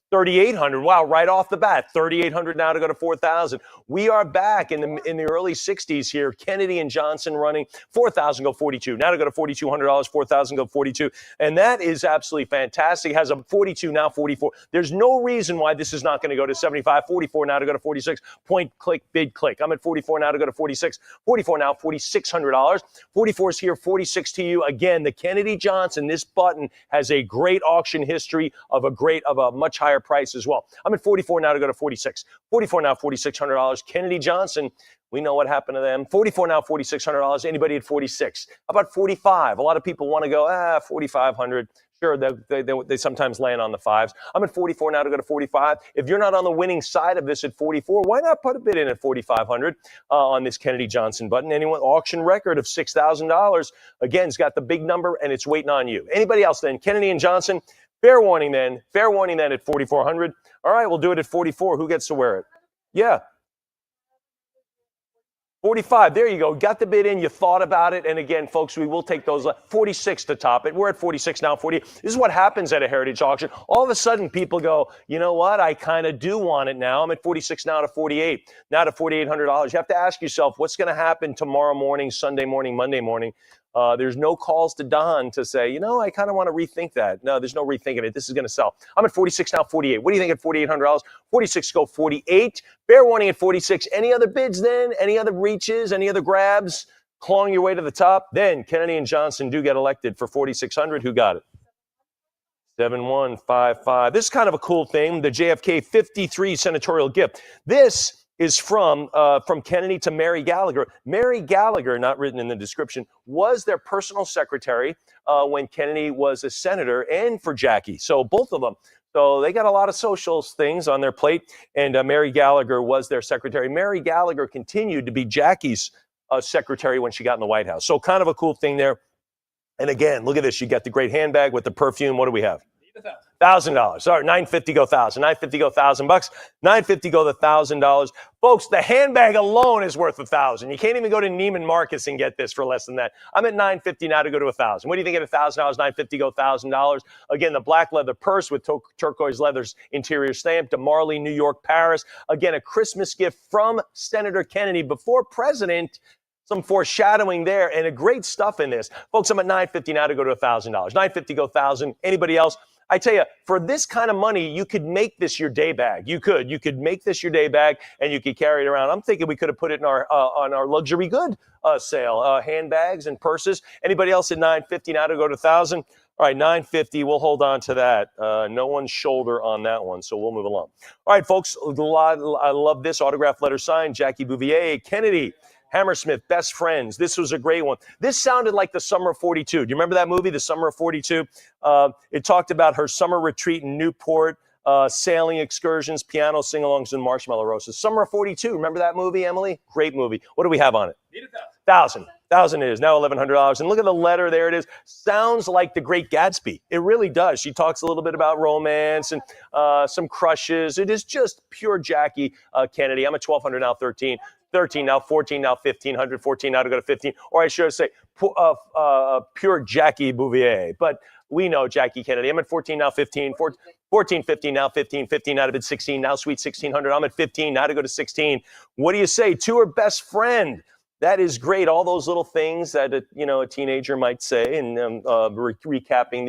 3,800. Wow, right off the bat, 3,800 now to go to 4,000. We are back in the early 60s here. Kennedy and Johnson running 4,000 go 42. Now to go to $4,200. 4,000 go 42, and that is absolutely fantastic. It has a 42 now 44. There's no reason why this is not going to go to 75. 44 now to go to 46. Point, click, bid, click. I'm at 44 now to go to 46. 44 now, $4,600. 44 is here, 46 to you. Again, the Kennedy Johnson, this button has a great auction history of a much higher price as well. I'm at 44 now to go to 46. 44 now, $4,600. Kennedy Johnson, we know what happened to them. 44 now, $4,600. Anybody at 46? How about 45? A lot of people want to go, 4,500. Sure, they sometimes land on the fives. I'm at 44 now to go to 45. If you're not on the winning side of this at 44, why not put a bid in at 4,500 on this Kennedy Johnson button? Anyone? Auction record of $6,000. Again, it's got the big number, and it's waiting on you. Anybody else then? Kennedy and Johnson, fair warning then. Fair warning then at 4,400. All right, we'll do it at 44. Who gets to wear it? Yeah. 45, there you go. Got the bid in, you thought about it. And again, folks, we will take those 46 to top it. We're at 46 now, 40. This is what happens at a heritage auction. All of a sudden, people go, you know what? I kind of do want it now. I'm at 46 now to 48, now to $4,800. You have to ask yourself, what's going to happen tomorrow morning, Sunday morning, Monday morning? There's no calls to Don to say, I kind of want to rethink that. No, there's no rethinking it. This is going to sell. I'm at 46 now, 48. What do you think at $4,800? 46 go 48. Fair warning at 46. Any other bids then? Any other reaches? Any other grabs? Clawing your way to the top? Then Kennedy and Johnson do get elected for 4,600. Who got it? 7155. This is kind of a cool thing. The JFK 53 senatorial gift. This is from Kennedy to Mary Gallagher. Mary Gallagher, not written in the description, was their personal secretary when Kennedy was a senator, and for Jackie. So both of them. So they got a lot of social things on their plate, and Mary Gallagher was their secretary. Mary Gallagher continued to be Jackie's secretary when she got in the White House. So kind of a cool thing there. And again, look at this. You got the great handbag with the perfume. What do we have? $1,000. All right, $950 go $1,000. $950 go $1,000. $950 go the $1,000. Folks, the handbag alone is worth $1,000. You can't even go to Neiman Marcus and get this for less than that. I'm at $950 now to go to $1,000. What do you think at $1,000? $950 go $1,000. Again, the black leather purse with turquoise leather's interior stamp. De Marley, New York, Paris. Again, a Christmas gift from Senator Kennedy before president. Some foreshadowing there, and a great stuff in this. Folks, I'm at $950 now to go to $1,000. $950 go $1,000. Anybody else? I tell you, for this kind of money, you could make this your day bag. You could make this your day bag, and you could carry it around. I'm thinking we could have put it in our on our luxury good sale, handbags and purses. Anybody else at $950 now to go to $1,000? All right, $950. We'll hold on to that. No one's shoulder on that one, so we'll move along. All right, folks. I love this autograph letter signed. Jackie Bouvier, Kennedy. Hammersmith, best friends. This was a great one. This sounded like the Summer of 42. Do you remember that movie, The Summer of 42? It talked about her summer retreat in Newport, sailing excursions, piano sing-alongs, and marshmallow roasts. Summer of 42. Remember that movie, Emily? Great movie. What do we have on it? Need $1,000. $1,000 it is. Now $1,100. And look at the letter. There it is. Sounds like The Great Gatsby. It really does. She talks a little bit about romance and some crushes. It is just pure Jackie Kennedy. I'm at $1,200 now, 13 now, 14 now, 1,500, 14 now to go to 15. Or I should say pure Jackie Bouvier. But we know Jackie Kennedy. I'm at 14 now, 15, 14, 15 now, 15, 15 out of it, 16 now, sweet 1,600. I'm at 15 now to go to 16. What do you say? To her best friend. That is great. All those little things that a teenager might say, and recapping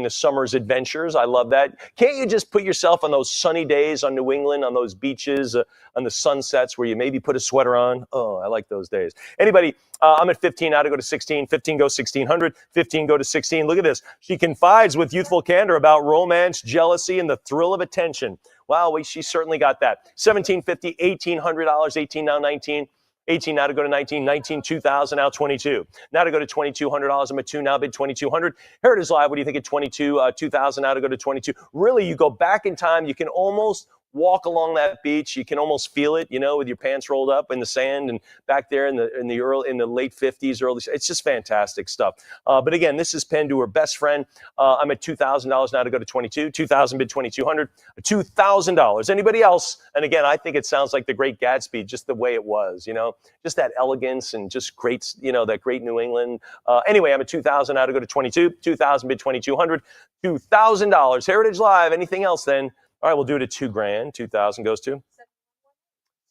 the summer's adventures. I love that. Can't you just put yourself on those sunny days on New England, on those beaches, on the sunsets where you maybe put a sweater on? Oh, I like those days. Anybody? I'm at 15 now to go to 16. 15 go 1,600. 15 go to 16. Look at this. She confides with youthful candor about romance, jealousy, and the thrill of attention. Wow, she certainly got that. $1,750, $1,800, 18 now 19. 18 now to go to 19, 19, 2,000, now 22. Now to go to $2,200. I'm at 2 now, bid 2,200. Heritage Live, what do you think at 22? 2,000 now to go to 22. Really, you go back in time, you can almost walk along that beach. You can almost feel it, with your pants rolled up in the sand and back there in the late 50s, early. It's just fantastic stuff. But again, this is Penn to her best friend. I'm at $2,000 now to go to 22. 2,000 bid 2,200. $2,000. Anybody else? And again, I think it sounds like the Great Gatsby, just the way it was. Just that elegance and just great, that great New England. Anyway, I'm at 2,000 now to go to 22. 2,000 bid 2,200. $2,000. Heritage Live. Anything else then? All right, we'll do it at $2,000. 2,000 goes to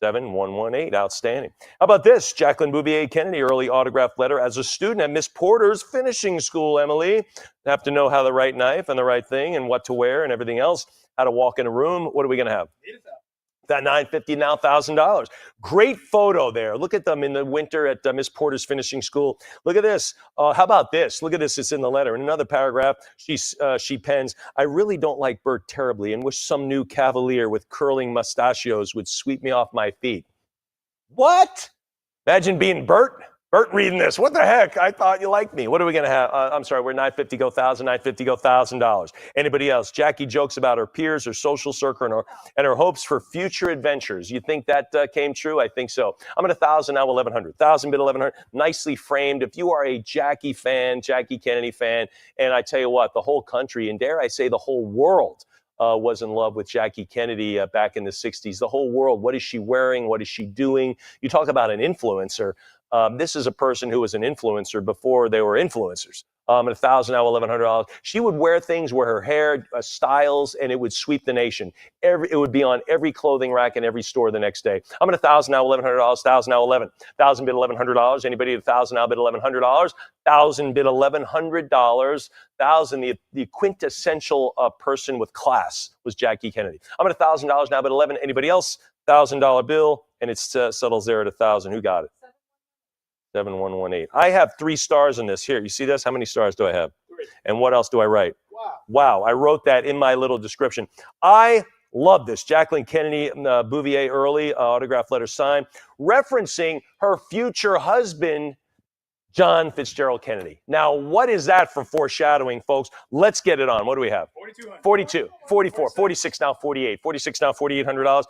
7118. Outstanding. How about this? Jacqueline Bouvier Kennedy, early autograph letter as a student at Miss Porter's finishing school, Emily. Have to know how to write knife and the right thing and what to wear and everything else. How to walk in a room. What are we going to have? That $950, now $1,000. Great photo there. Look at them in the winter at Miss Porter's finishing school. Look at this. How about this? Look at this. It's in the letter. In another paragraph, she pens, I really don't like Bert terribly and wish some new cavalier with curling mustachios would sweep me off my feet. What? Imagine being Bert. Bert reading this. What the heck? I thought you liked me. What are we going to have? I'm sorry, we're $950 go $1,000, $950 go $1,000. Anybody else? Jackie jokes about her peers, her social circle, and her hopes for future adventures. You think that came true? I think so. I'm at 1,000 now, 1,100. 1,000 bid 1,100. Nicely framed. If you are a Jackie fan, Jackie Kennedy fan, and I tell you what, the whole country, and dare I say the whole world, was in love with Jackie Kennedy back in the 60s. The whole world. What is she wearing? What is she doing? You talk about an influencer. This is a person who was an influencer before they were influencers. At 1,000 now, $1,100. She would wear things where her hair styles, and it would sweep the nation. It would be on every clothing rack in every store the next day. I'm at 1,000 now, $1,100. 1,000 now, 11. 1,000 bid $1,100. Anybody at 1,000 now bid $1,100. 1,000 bid $1,100. 1,000. The quintessential person with class was Jackie Kennedy. I'm at $1,000 now bid 11. Anybody else? $1,000 bill, and it settles there at 1,000. Who got it? 7118. I have 3 stars in this. Here, you see this? How many stars do I have? 3. And what else do I write? Wow. I wrote that in my little description. I love this. Jacqueline Kennedy Bouvier early, autograph letter signed, referencing her future husband, John Fitzgerald Kennedy. Now, what is that for foreshadowing, folks? Let's get it on. What do we have? 42, 44, 46 now, 48, 46 now, $4,800,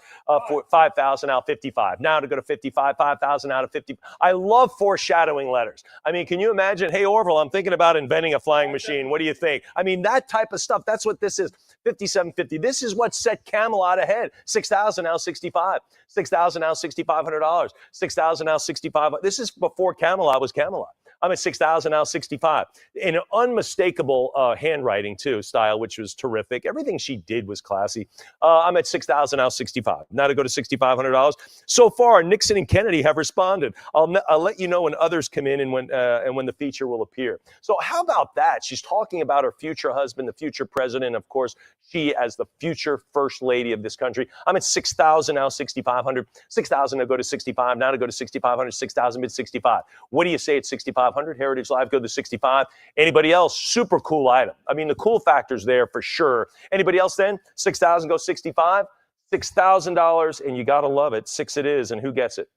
5,000 now, 55. Now to go to 55, 5,000 now to 50. I love foreshadowing letters. I mean, can you imagine? Hey, Orville, I'm thinking about inventing a flying machine. What do you think? I mean, that type of stuff. That's what this is. 5750. This is what set Camelot ahead. 6,000 now, 65. 6,000 now, $6,500. 6,000 now, 65. This is before Camelot was Camelot. I'm at 6,000 now, 65. In an unmistakable handwriting, too, style, which was terrific. Everything she did was classy. I'm at 6,000 now, 65. Now to go to $6,500. So far, Nixon and Kennedy have responded. I'll let you know when others come in and when the feature will appear. So how about that? She's talking about her future husband, the future president, of course, she as the future first lady of this country. I'm at 6,000 now, 6,500. 6,000 to go to 65. Now to go to 6,500. 6,000 bid 65. What do you say at 6,500? Heritage Live go to 65. Anybody else? Super cool item. I mean, the cool factor's there for sure. Anybody else then? 6,000 go 65. $6,000, and you got to love it. 6 it is, and who gets it?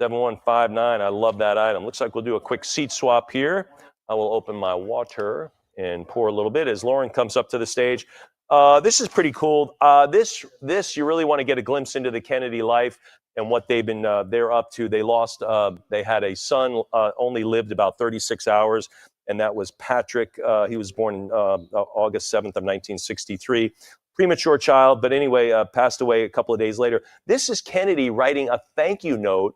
7159. I love that item. Looks like we'll do a quick seat swap here. I will open my water and pour a little bit as Lauren comes up to the stage. This is pretty cool. This you really want to get a glimpse into the Kennedy life and what they've been they're up to. They had a son, only lived about 36 hours, and that was Patrick. He was born August 7th of 1963. Premature child, but anyway, passed away a couple of days later. This is Kennedy writing a thank you note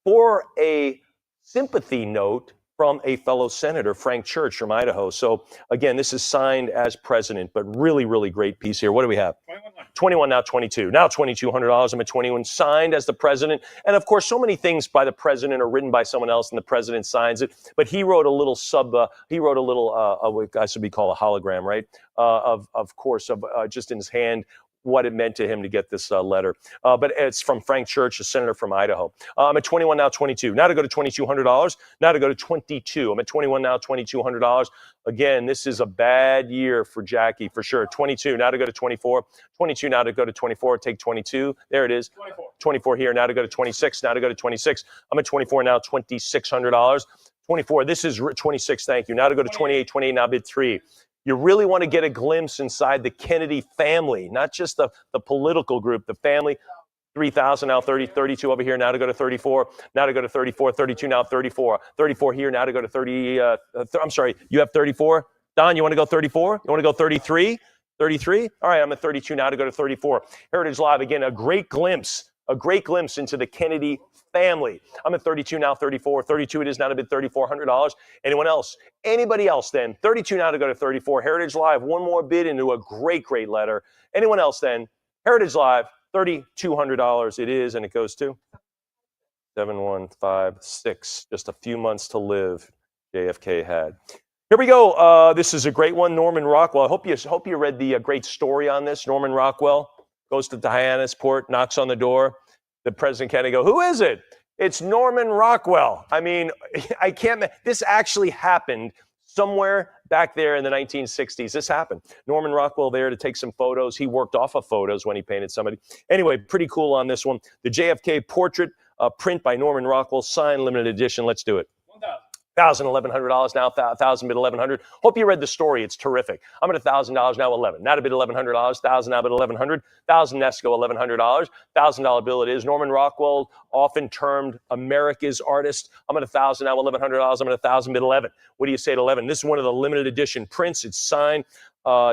for a sympathy note from a fellow senator, Frank Church from Idaho. So again, this is signed as president, but really, really great piece here. What do we have? 21 now, 22. Now $2,200. I'm at 21, signed as the president. And of course, so many things by the president are written by someone else and the president signs it. But he wrote a little what I should be called a hologram, right? Of course, just in his hand, what it meant to him to get this letter. But it's from Frank Church, a senator from Idaho. I'm at 21 now, 22. Now to go to $2,200. Now to go to 22. I'm at 21 now, $2,200. Again, this is a bad year for Jackie, for sure. 22. Now to go to 24. 22. Now to go to 24. Take 22. There it is. 24 here. Now to go to 26. Now to go to 26. I'm at 24 now, $2,600. 24. This is 26. Thank you. Now to go to 28. 28. Now bid 3. You really want to get a glimpse inside the Kennedy family, not just the political group, the family. 3,000, now 30, 32 over here, now to go to 34, now to go to 34, 32, now 34, 34 here, now to go to 30, I'm sorry, you have 34? Don, you want to go 34? You want to go 33? 33? All right, I'm at 32 now to go to 34. Heritage Live, again, a great glimpse into the Kennedy family. I'm at 32 now, 34, 32 it is now to bid $3,400. Anyone else? Anybody else then? 32 now to go to 34. Heritage Live, one more bid into a great, great letter. Anyone else then? Heritage Live, $3,200 it is, and it goes to 7156. Just a few months to live, JFK had. Here we go. This is a great one. Norman Rockwell. I hope you read the great story on this. Norman Rockwell goes to Hyannisport, knocks on the door. The President Kennedy go, who is it? It's Norman Rockwell. I mean, I can't. This actually happened somewhere back there in the 1960s. This happened. Norman Rockwell there to take some photos. He worked off of photos when he painted somebody. Anyway, pretty cool on this one. The JFK portrait print by Norman Rockwell, signed limited edition. Let's do it. $1,000, $1,100 now, $1,000 bid $1,100. Hope you read the story. It's terrific. I'm at $1,000 now, $11. Now to bid $1,100, $1,000 now bid $1,100, $1,000 next to go $1,100, $1,000 bill it is. Norman Rockwell, often termed America's artist. I'm at $1,000 now, $1,100. I'm at $1,000 bid 11. What do you say at 11? This is one of the limited edition prints. It's signed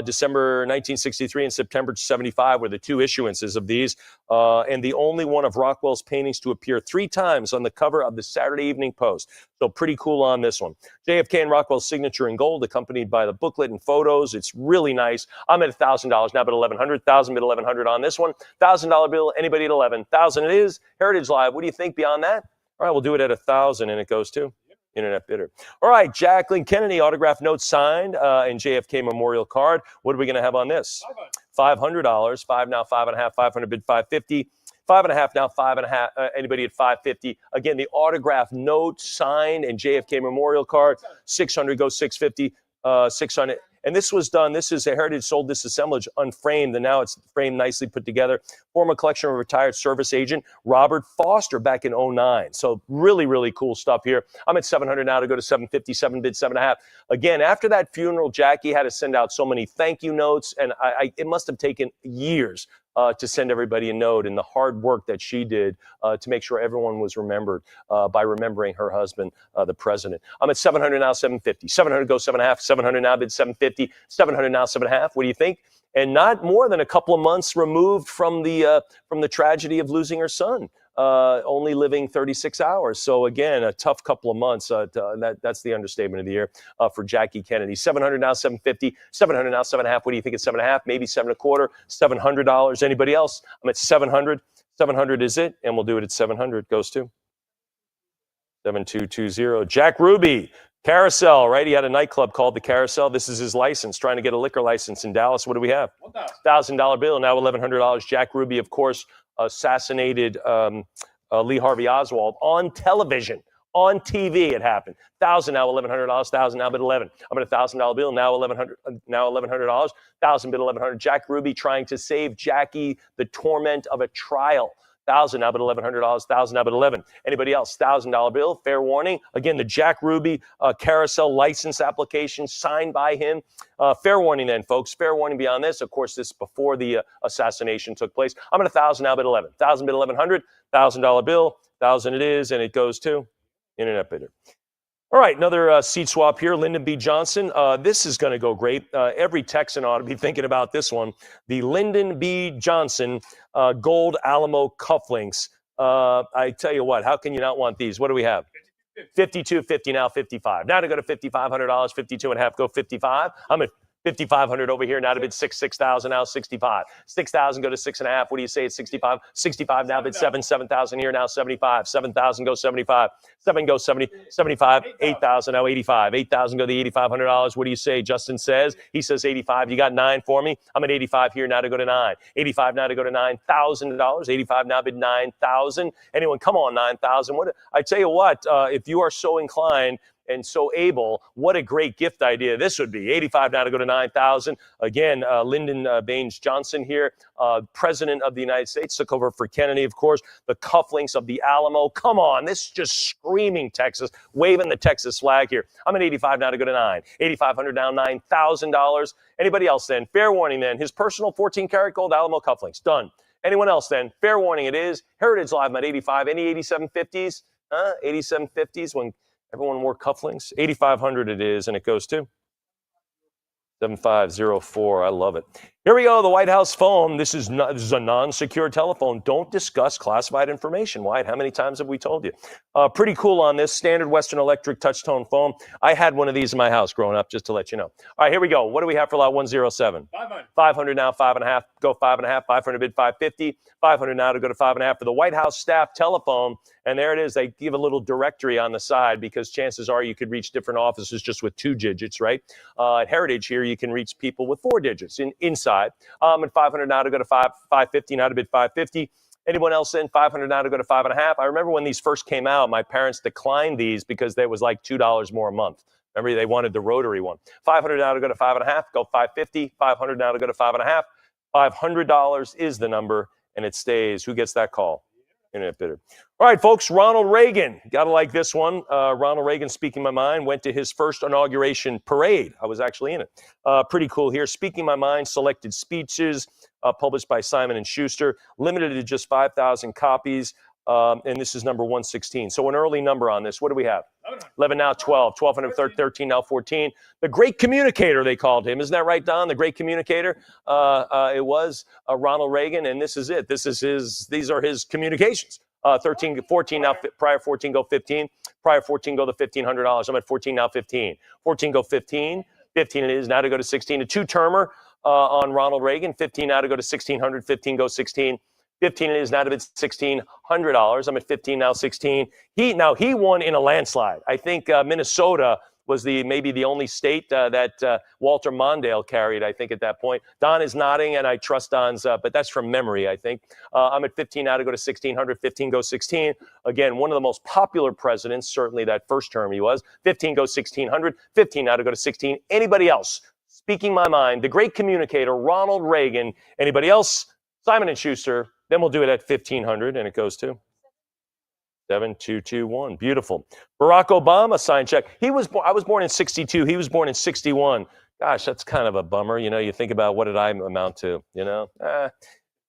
December 1963 and September 75 were the two issuances of these, and the only one of Rockwell's paintings to appear 3 times on the cover of the Saturday Evening Post. So pretty cool on this one. JFK and Rockwell's signature in gold, accompanied by the booklet and photos. It's really nice. I'm at $1,000 now, but $1,100. $1,000 bid $1,100 on this one. $1,000 bill. Anybody at 11? $1,000 it is. Heritage Live. What do you think beyond that? All right, we'll do it at 1,000, and it goes to Internet Bidder. All right, Jacqueline Kennedy, autograph note signed, and JFK memorial card. What are we going to have on this? $500. 5 now, 5.5. 500 bid 550. 5.5 now, 5.5. Anybody at 550? Again, the autograph note signed and JFK memorial card. 600 goes 650. 600. And this was done. This is a Heritage sold this assemblage unframed, and now it's framed nicely put together. Former collection of retired service agent Robert Foster back in 09. So really, really cool stuff here. I'm at 700 now to go to 750. 7 bid 7.5. Again, after that funeral, Jackie had to send out so many thank you notes, and it must have taken years to send everybody a note, and the hard work that she did to make sure everyone was remembered by remembering her husband, the president. I'm at 700 now, 750. 700 goes 7.5. 700 now bid 750. 700 now 7.5. What do you think? And not more than a couple of months removed from the tragedy of losing her son, only living 36 hours. So again, a tough couple of months. That's the understatement of the year for Jackie Kennedy. 700 now 750. 700 now 7.5. What do you think? It's 7.5, maybe 7.25. $700. Anybody else? I'm at 700. 700 is it, and we'll do it at 700. Goes to 7220. Jack Ruby. Carousel, right? He had a nightclub called the Carousel. This is his license, trying to get a liquor license in Dallas. What do we have? $1,000 bill, now $1,100. Jack Ruby, of course, assassinated Lee Harvey Oswald on television. On TV, it happened. $1,000 now, $1,100. $1,000 now, bid 11. I'm at a $1,000 bill, now $1,100. Now $1,100. $1,000 bid $1,100. Jack Ruby trying to save Jackie the torment of a trial. $1,000 now, but $1,100. $1,000 now, but 11. Anybody else? $1,000 bill. Fair warning. Again, the Jack Ruby Carousel license application signed by him. Fair warning, then, folks. Fair warning beyond this. Of course, this before the assassination took place. I'm at $1,000 now, but 11. $1,000 bid $1,100. $1,000 bill. $1,000 it is, and it goes to Internet Bidder. All right, another seat swap here. Lyndon B. Johnson. This is going to go great. Every Texan ought to be thinking about this one. The Lyndon B. Johnson Gold Alamo cufflinks. I tell you what, how can you not want these? What do we have? 52, 50 now, 55. Now to go to $5,500, 52 and a half, go 55. I'm at 5,500 over here. Now to bid 6,000 now, 65. 6,000 go to 6.5. What do you say at 65? 65 now bid 7,000 here now, 75. 7,000 go 75. 7 goes 70, 75. 8,000 now, 85. 8,000 go to the $8,500. What do you say? Justin says. He says 85. You got 9 for me. I'm at 85 here now to go to 9. 85 now to go to $9,000. 85 now bid 9,000. Anyone? Come on, 9,000. What? I tell you what. If you are so inclined, and so able. What a great gift idea this would be. 85 now to go to 9,000. Again, Lyndon Baines Johnson here, President of the United States, took over for Kennedy, of course. The cufflinks of the Alamo. Come on, this is just screaming Texas, waving the Texas flag here. I'm at 85 now to go to 9. 8,500 now, $9,000. Anybody else then? Fair warning then. His personal 14-karat gold Alamo cufflinks. Done. Anyone else then? Fair warning it is. Heritage Live, I'm at 85. Any 8750s? 8750s when everyone wore cufflinks? 8,500 it is, and it goes to 7504. I love it. Here we go, the White House phone. This is a non-secure telephone. Don't discuss classified information. Wyatt, how many times have we told you? Pretty cool on this standard Western Electric touch-tone phone. I had one of these in my house growing up, just to let you know. All right, here we go. What do we have for lot 107? 500. 500 now, 5.5. Go 5.5. 500 bid 550. 500 now to go to 5.5 for the White House staff telephone. And there it is. They give a little directory on the side because chances are you could reach different offices just with 2 digits, right? At Heritage here, you can reach people with 4 digits inside. At 500 now to go to 550 now to bid 550. Anyone else in? 500 now to go to 5.5. I remember when these first came out, my parents declined these because there was like $2 more a month. Remember, they wanted the rotary one. 500 now to go to 5.5. Go 550. 500 now to go to 5.5. $500 is the number, and it stays. Who gets that call? Internet bidder. All right, folks, Ronald Reagan. Got to like this one. Ronald Reagan, speaking my mind, went to his first inauguration parade. I was actually in it. Pretty cool here. Speaking my mind, selected speeches published by Simon & Schuster, limited to just 5,000 copies. And this is number 116. So an early number on this. What do we have? 11 now, 12. 1,200, 13 now, 14. The Great Communicator, they called him. Isn't that right, Don? The Great Communicator? It was Ronald Reagan, and this is it. These are his communications. 13, 14 now, prior 14 go 15. Prior 14 go the $1,500. I'm at 14 now, 15. 14 go 15. 15 it is now to go to 16. A 2-termer on Ronald Reagan. 15 now to go to 1,600. 15 go 16. 15 it is now to bid $1,600. I'm at 15 now, 16. He won in a landslide. I think Minnesota was maybe the only state that Walter Mondale carried, I think, at that point. Don is nodding, and I trust Don's, but that's from memory, I think. I'm at 15 now to go to 1,600. 15 go 16. Again, one of the most popular presidents, certainly that first term he was. 15 go 1,600. 15 now to go to 16. Anybody else? Speaking my mind, the Great Communicator, Ronald Reagan. Anybody else? Simon & Schuster. Then we'll do it at 1,500, and it goes to 7221. Beautiful. Barack Obama signed check. I was born in 62. He was born in 61. Gosh, that's kind of a bummer. You know, you think about what did I amount to, you know?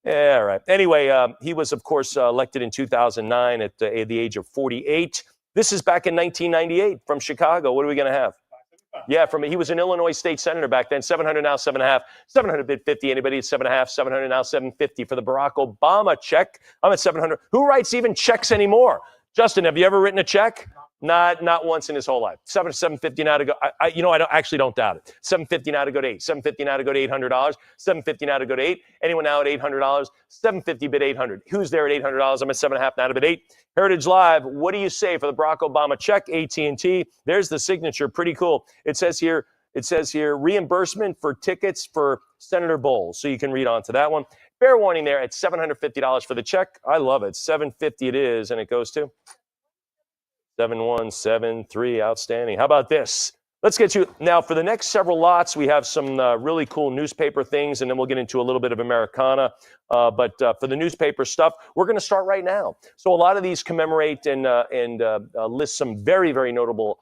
Yeah, all right. Anyway, he was, of course, elected in 2009 at the age of 48. This is back in 1998 from Chicago. What are we going to have? Yeah, he was an Illinois state senator back then. 700 now, 7.5. 700 bid 50. Anybody at 7.5? 700 now, 750 for the Barack Obama check. I'm at 700. Who writes even checks anymore? Justin, have you ever written a check? Not once in his whole life. 750 now to go. I actually don't doubt it. 750 now to go to 8. 750 now to go to $800. 750 now to go to 8. Anyone now at $800? 750 bid 800. Who's there at $800? I'm at 7.5 now to bid 8. Heritage Live. What do you say for the Barack Obama check? AT&T. There's the signature. Pretty cool. It says here reimbursement for tickets for Senator Bowles. So you can read on to that one. Fair warning there at $750 for the check. I love it. $750 it is, and it goes to 7173. Outstanding. How about this? Let's get to now for the next several lots. We have some really cool newspaper things, and then we'll get into a little bit of Americana. But for the newspaper stuff, we're going to start right now. So a lot of these commemorate and list some very, very notable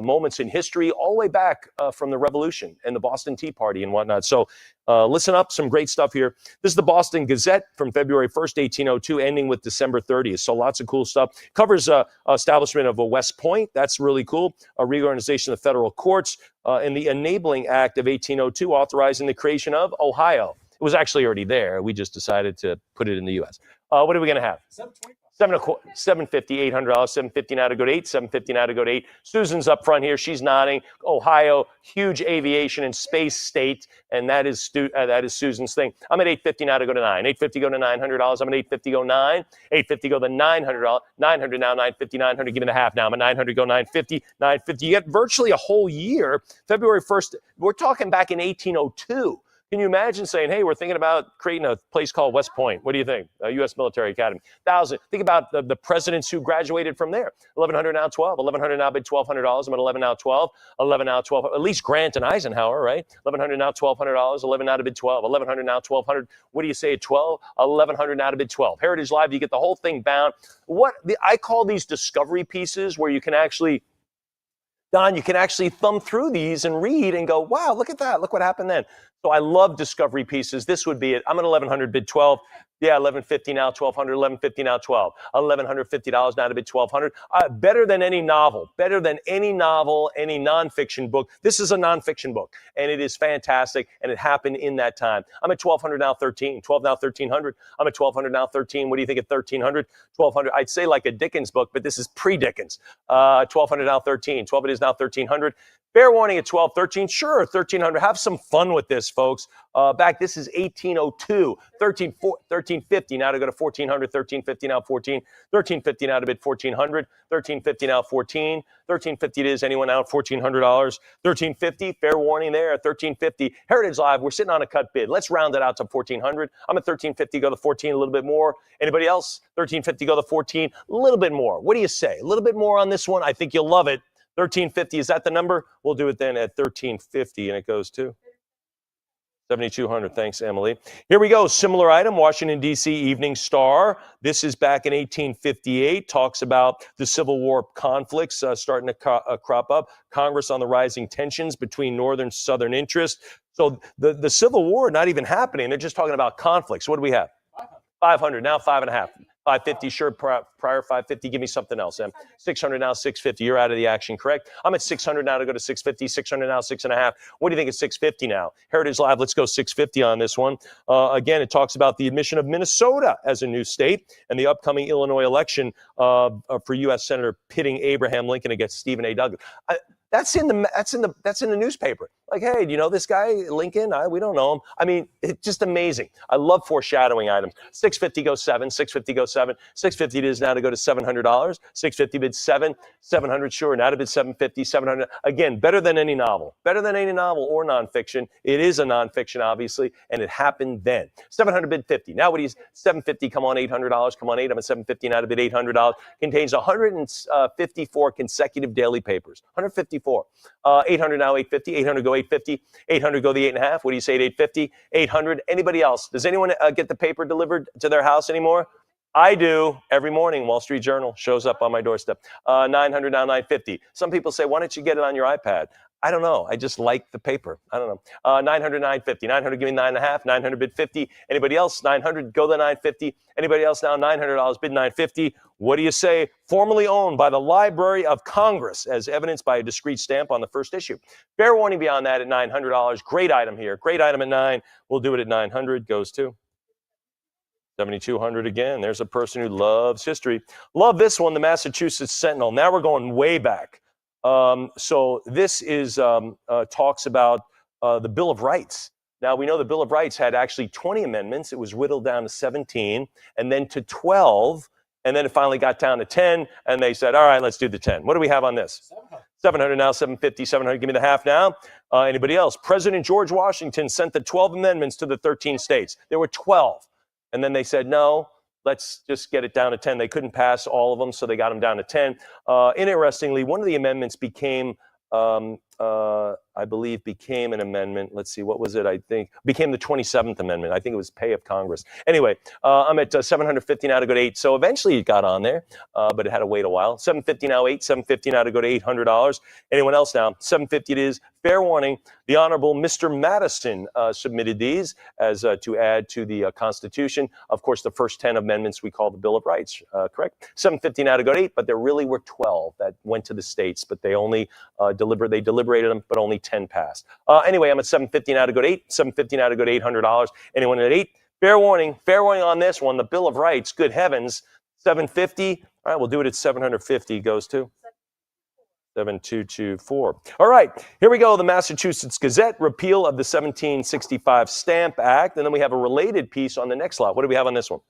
moments in history, all the way back from the Revolution and the Boston Tea Party and whatnot. So listen up, some great stuff here. This is the Boston Gazette from February 1st, 1802, ending with December 30th. So lots of cool stuff. Covers establishment of a West Point. That's really cool. A reorganization of the federal courts and the Enabling Act of 1802, authorizing the creation of Ohio. It was actually already there. We just decided to put it in the U.S. What are we going to have? 750, $800, 750 now to go to 8, 750 now to go to 8. Susan's up front here. She's nodding. Ohio, huge aviation and space state, and that is Susan's thing. I'm at 850 now to go to 9. 850 go to $900. I'm at 850 go 9. 850 go to $900. 900 now, 950, 900. Give me the half now. I'm at 900 go 950. 950. You get virtually a whole year. February 1st. We're talking back in 1802. Can you imagine saying, hey, we're thinking about creating a place called West Point? What do you think? A U.S. Military Academy. 1,000. Think about the presidents who graduated from there. 1,100 now 12. 1,100 now bid $1,200. I'm at 11 now 12. 11 now 12. At least Grant and Eisenhower, right? 1,100 now $1,200. 11 now to bid 12. 1,100 now 1,200. What do you say at 12? 1,100 now to bid 12. Heritage Live, you get the whole thing bound. I call these discovery pieces where you can actually, Don, you can actually thumb through these and read and go, wow, look at that. Look what happened then. So I love discovery pieces. This would be it. I'm at 1,100 bid 12. Yeah, 1,150 now, 1,200, 1,150 now, 12. $1,150 now to bid 1,200. Better than any novel, any nonfiction book. This is a nonfiction book, and it is fantastic, and it happened in that time. I'm at 1,200 now, 13. 12 now, 1,300. I'm at 1,200 now, 13. What do you think at 1,300? 1,200. I'd say like a Dickens book, but this is pre-Dickens. 1,200 now, 13. 12 it is now, 1,300. Fair warning at 12, 13. Sure, 1,300. Have some fun with this, folks. This is 1802. 1350 now to go to 1,400. 1350 now 14. 1350 now to bid 1,400. 1350 now 14. 1350 it is. Anyone out? $1,400. 1350. Fair warning there. 1350. Heritage Live. We're sitting on a cut bid. Let's round it out to 1,400. I'm at 1350. Go to 14. A little bit more. Anybody else? 1350. Go to 14. A little bit more. What do you say? A little bit more on this one. I think you'll love it. 1350, is that the number? We'll do it then at 1350, and it goes to 7,200. Thanks, Emily. Here we go. Similar item, Washington, D.C. Evening Star. This is back in 1858. Talks about the Civil War conflicts starting to crop up. Congress on the rising tensions between Northern and Southern interests. So the Civil War not even happening. They're just talking about conflicts. What do we have? 500. Now 5.5. 550, sure, prior 550, give me something else, Em. 600 now, 650, you're out of the action, correct? I'm at 600 now to go to 650, 600 now, 6.5. What do you think is 650 now? Heritage Live, let's go 650 on this one. Again, it talks about the admission of Minnesota as a new state and the upcoming Illinois election for U.S. Senator pitting Abraham Lincoln against Stephen A. Douglas. That's in the newspaper. Like, hey, do you know this guy, Lincoln? We don't know him. I mean, it's just amazing. I love foreshadowing items. 650 goes 7, 650 goes 7, 650 it is now to go to $700. 650 bids 7, 700 sure, now to bid 750, 700. Again, better than any novel or nonfiction. It is a nonfiction, obviously, and it happened then. 700 bid 50. Now what do you, 750, come on, $800, come on 8. I'm at 750 now to bid $800. Contains 154 consecutive daily papers. 154. 800 now, 850. 800 go 850. 800 go the 8.5. What do you say at 850? 800. Anybody else? Does anyone get the paper delivered to their house anymore? I do every morning. Wall Street Journal shows up on my doorstep. 900 now, 950. Some people say, why don't you get it on your iPad? I don't know. I just like the paper. I don't know. 900, 950. 900, give me 9.5. 900 bid 50. Anybody else? 900, go the 950. Anybody else now? $900 bid 950. What do you say? Formerly owned by the Library of Congress, as evidenced by a discrete stamp on the first issue. Fair warning beyond that at $900. Great item here. Great item at 9. We'll do it at 900. Goes to 7,200 again. There's a person who loves history. Love this one, the Massachusetts Sentinel. Now we're going way back. So this is talks about the Bill of Rights. Now we know the Bill of Rights had actually 20 amendments. It was whittled down to 17 and then to 12. And then it finally got down to 10. And they said, all right, let's do the 10. What do we have on this? 700 now, 750, 700. Give me the half now. Anybody else? President George Washington sent the 12 amendments to the 13 states. There were 12. And then they said, no, let's just get it down to 10. They couldn't pass all of them, so they got them down to 10. Interestingly, one of the amendments became, I believe, became an amendment. Let's see, what was it? I think became the 27th Amendment. I think it was pay of Congress. Anyway, I'm at 750 now to go to 8. So eventually it got on there, but it had to wait a while. 750 now, 8. 750 now to go to $800. Anyone else now? 750 it is. Fair warning, the Honorable Mr. Madison submitted these as to add to the Constitution. Of course, the first 10 amendments we call the Bill of Rights, correct? 750 now to go to 8, but there really were 12 that went to the states, but they only deliberated them, but only 10 passed. Anyway, I'm at 750 now to go to 8, 750 now to go to $800. Anyone at 8? Fair warning on this one, the Bill of Rights, good heavens, 750. All right, we'll do it at 750, goes to 7224. All right, here we go. The Massachusetts Gazette, repeal of the 1765 Stamp Act. And then we have a related piece on the next lot. What do we have on this one?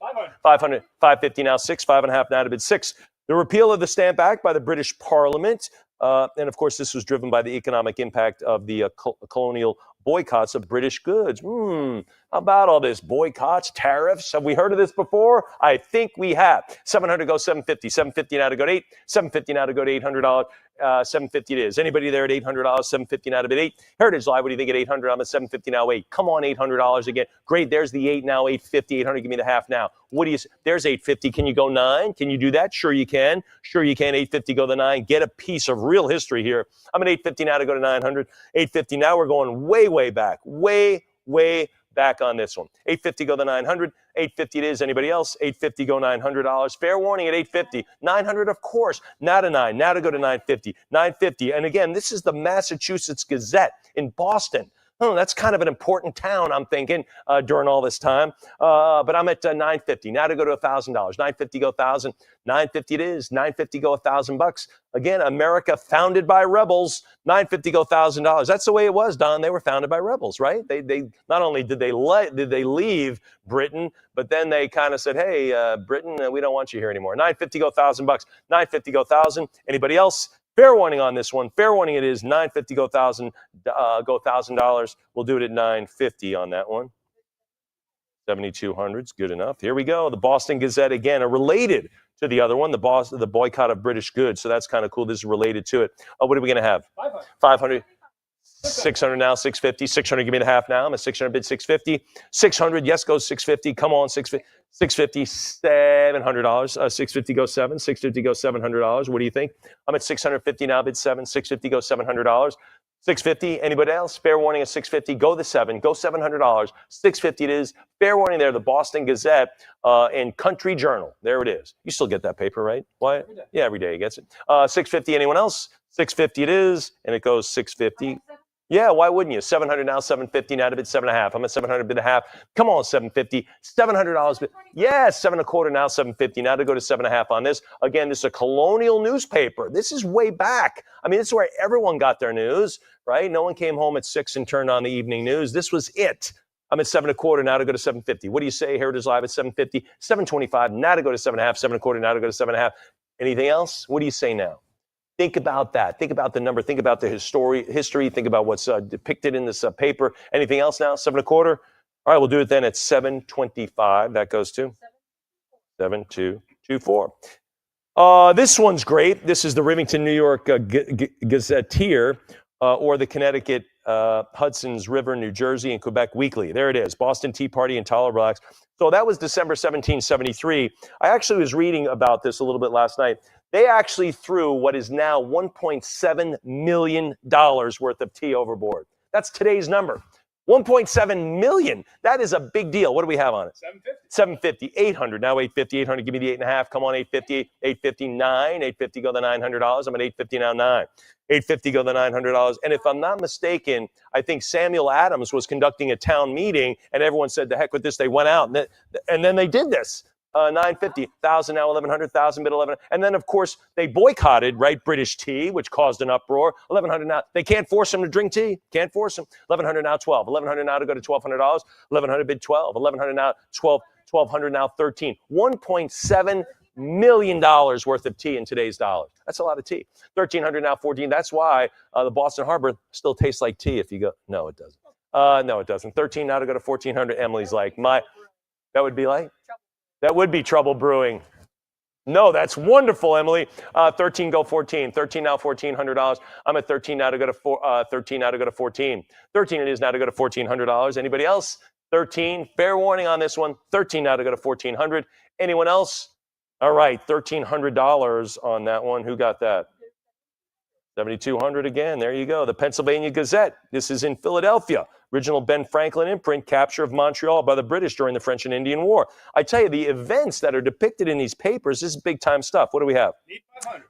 500, 550 now, 6, 5.5 now to bid 6. The repeal of the Stamp Act by the British Parliament. And of course, this was driven by the economic impact of the colonial boycotts of British goods. How about all this? Boycotts, tariffs. Have we heard of this before? I think we have. 700 go 750. 750 now to go to 8. 750 now to go to $800. 750 it is. Anybody there at $800? 750 now to bid 8. Heritage Live, what do you think at 800? I'm at 750 now. 8. Come on, $800 again. Great. There's the 8 now. 850. 800. Give me the half now. What do you? There's 850. Can you go 9? Can you do that? Sure you can. Sure you can. 850 go the 9. Get a piece of real history here. I'm at 850 now to go to 900. 850 now. We're going way back. Way back on this one. 850 go the 900. 850 it is. Anybody else? 850 go $900. Fair warning at 850. 900, of course. Now to 9. Now to go to 950. 950. And again, this is the Massachusetts Gazette in Boston. That's kind of an important town, I'm thinking, during all this time. But I'm at 950. Now to go to $1,000. 950 go 1,000. 950 it is. 950 go $1,000. Again, America founded by rebels. 950 go $1,000. That's the way it was, Don. They were founded by rebels, right? They not only did they leave Britain, but then they kind of said, "Hey, Britain, we don't want you here anymore." 950 go $1,000. 950 go 1,000. Anybody else? Fair warning on this one. Fair warning it is. 950 go 1,000. Go $1,000. We'll do it at 950 on that one. 7,200's good enough. Here we go. The Boston Gazette again, are related to the other one, the boycott of British goods. So that's kind of cool. This is related to it. What are we going to have? 500. 600 now, 650. 600, give me the half now. I'm at 600 bid 650. 600, yes, goes 650. Come on, 650. 650, $700. 650 goes 7. 650 goes $700. What do you think? I'm at 650 now, bid 7. 650 goes $700. 650, anybody else? Fair warning at 650. Go the 7. Go $700. 650 it is. Fair warning there, the Boston Gazette and Country Journal. There it is. You still get that paper, right? Why? Yeah, every day he gets it. 650, anyone else? 650 it is, and it goes 650. Yeah, why wouldn't you? 700 now, 750 now to bid 7.5. I'm at 700 bid a half. Come on, 750. $700 bid. Yeah, 7.25 now, 750 now to go to 7.5 on this. Again, this is a colonial newspaper. This is way back. I mean, this is where everyone got their news, right? No one came home at 6 and turned on the evening news. This was it. I'm at 7.25 now to go to 750. What do you say? Heritage Live at 750. 725 now to go to 7.5. 7.25 now to go to 7.5. Anything else? What do you say now? Think about that. Think about the number. Think about the history. Think about what's depicted in this paper. Anything else now? 7.25. All right, we'll do it then at 725. That goes to 7224. This one's great. This is the Rivington, New York Gazetteer or the Connecticut Hudson's River, New Jersey, and Quebec Weekly. There it is. Boston Tea Party and Tolerable Acts. So that was December 1773. I actually was reading about this a little bit last night. They actually threw what is now $1.7 million worth of tea overboard. That's today's number. 1.7 million. That is a big deal. What do we have on it? 750. 750. 800. Now 850. 800. Give me the 8.5. Come on, 850. 859. 850 go the $900. I'm at 850 now. 9. 850 go the $900. And if I'm not mistaken, I think Samuel Adams was conducting a town meeting, and everyone said, "The heck with this." They went out, and then they did this. 950, 1,000 now, 1,100, 1,000 bid 11. And then, of course, they boycotted, right, British tea, which caused an uproar. 1,100 now. They can't force them to drink tea. Can't force them. 1,100 now, 12. 1,100 now to go to $1,200. 1,100 bid 12. 1,100 now, 12. 1,200 now, 13. $1.7 million worth of tea in today's dollars. That's a lot of tea. 1,300 now, 14. That's why the Boston Harbor still tastes like tea if you go. No, it doesn't. No, it doesn't. 13 now to go to 1,400. Emily's like, that would be like? That would be trouble brewing. No, that's wonderful, Emily. 13 go 14. 13 now, $1,400. I'm at 13 now to go to 13 now to go to 14. 13 it is now to go to $1,400. Anybody else? 13. Fair warning on this one. 13 now to go to 1,400. Anyone else? All right, $1,300 on that one. Who got that? 7,200 again. There you go. The Pennsylvania Gazette. This is in Philadelphia. Original Ben Franklin imprint, capture of Montreal by the British during the French and Indian War. I tell you, the events that are depicted in these papers, this is big time stuff. What do we have?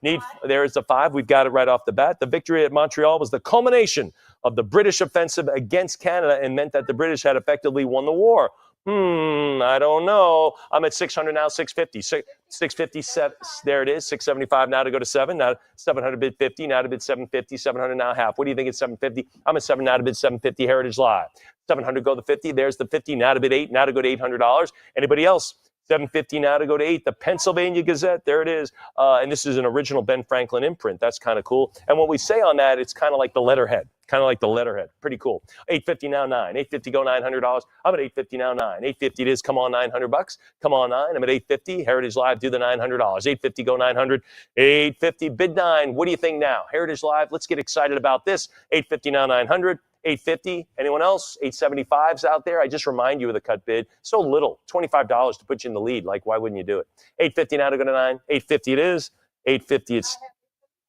Need 500. There's the 5. We've got it right off the bat. The victory at Montreal was the culmination of the British offensive against Canada and meant that the British had effectively won the war. I don't know. I'm at 600 now, 650. 657. There it is. 675 now to go to 7. Now 700 bid 50. Now to bid 750. 700 now half. What do you think it's 750? I'm at 7 now to bid 750. Heritage Live. 700 go to 50. There's the 50. Now to bid 8. Now to go to $800. Anybody else? 750 now to go to 8. The Pennsylvania Gazette, there it is. And this is an original Ben Franklin imprint. That's kind of cool. And what we say on that, it's kind of like the letterhead. Pretty cool. 850 now, 9. 850 go $900. I'm at 850 now, 9. 850 it is. Come on, $900. Come on, 9. I'm at 850. Heritage Live, do the $900. 850 go 900. 850 bid 9. What do you think now? Heritage Live, let's get excited about this. 850 now, 900. 850. Anyone else? 875's out there. I just remind you of the cut bid. So little, $25 to put you in the lead. Like, why wouldn't you do it? 850 now to go to 9. 850 it is. 850 it's.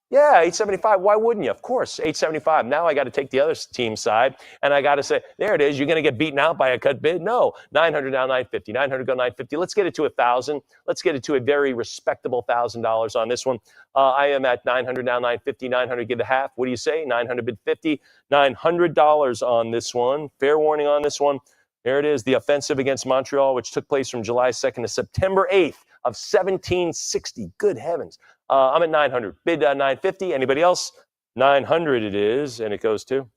Yeah, 875. Why wouldn't you? Of course, 875. Now I got to take the other team's side, and I got to say, there it is. You're going to get beaten out by a cut bid? No. 900 now, 950. 900 go 950. Let's get it to 1,000. Let's get it to a very respectable $1,000 on this one. I am at 900 now, 950. 900 give the half. What do you say? 900 bid 50. $900 on this one. Fair warning on this one. There it is. The offensive against Montreal, which took place from July 2nd to September 8th of 1760. Good heavens. I'm at 900. Bid 950. Anybody else? 900 it is, and it goes to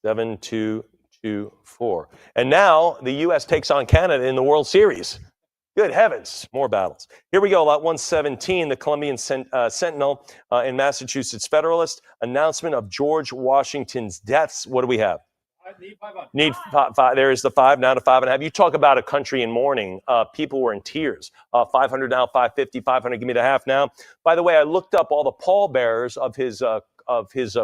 7224. And now the U.S. takes on Canada in the World Series. Good heavens, more battles. Here we go, lot 117, the Columbian Sentinel in Massachusetts Federalist. Announcement of George Washington's deaths. What do we have? Need five. There is the 5 now to 5.5. You talk about a country in mourning. People were in tears. 500 now, 550, 500. Give me the half now. By the way, I looked up all the pallbearers of his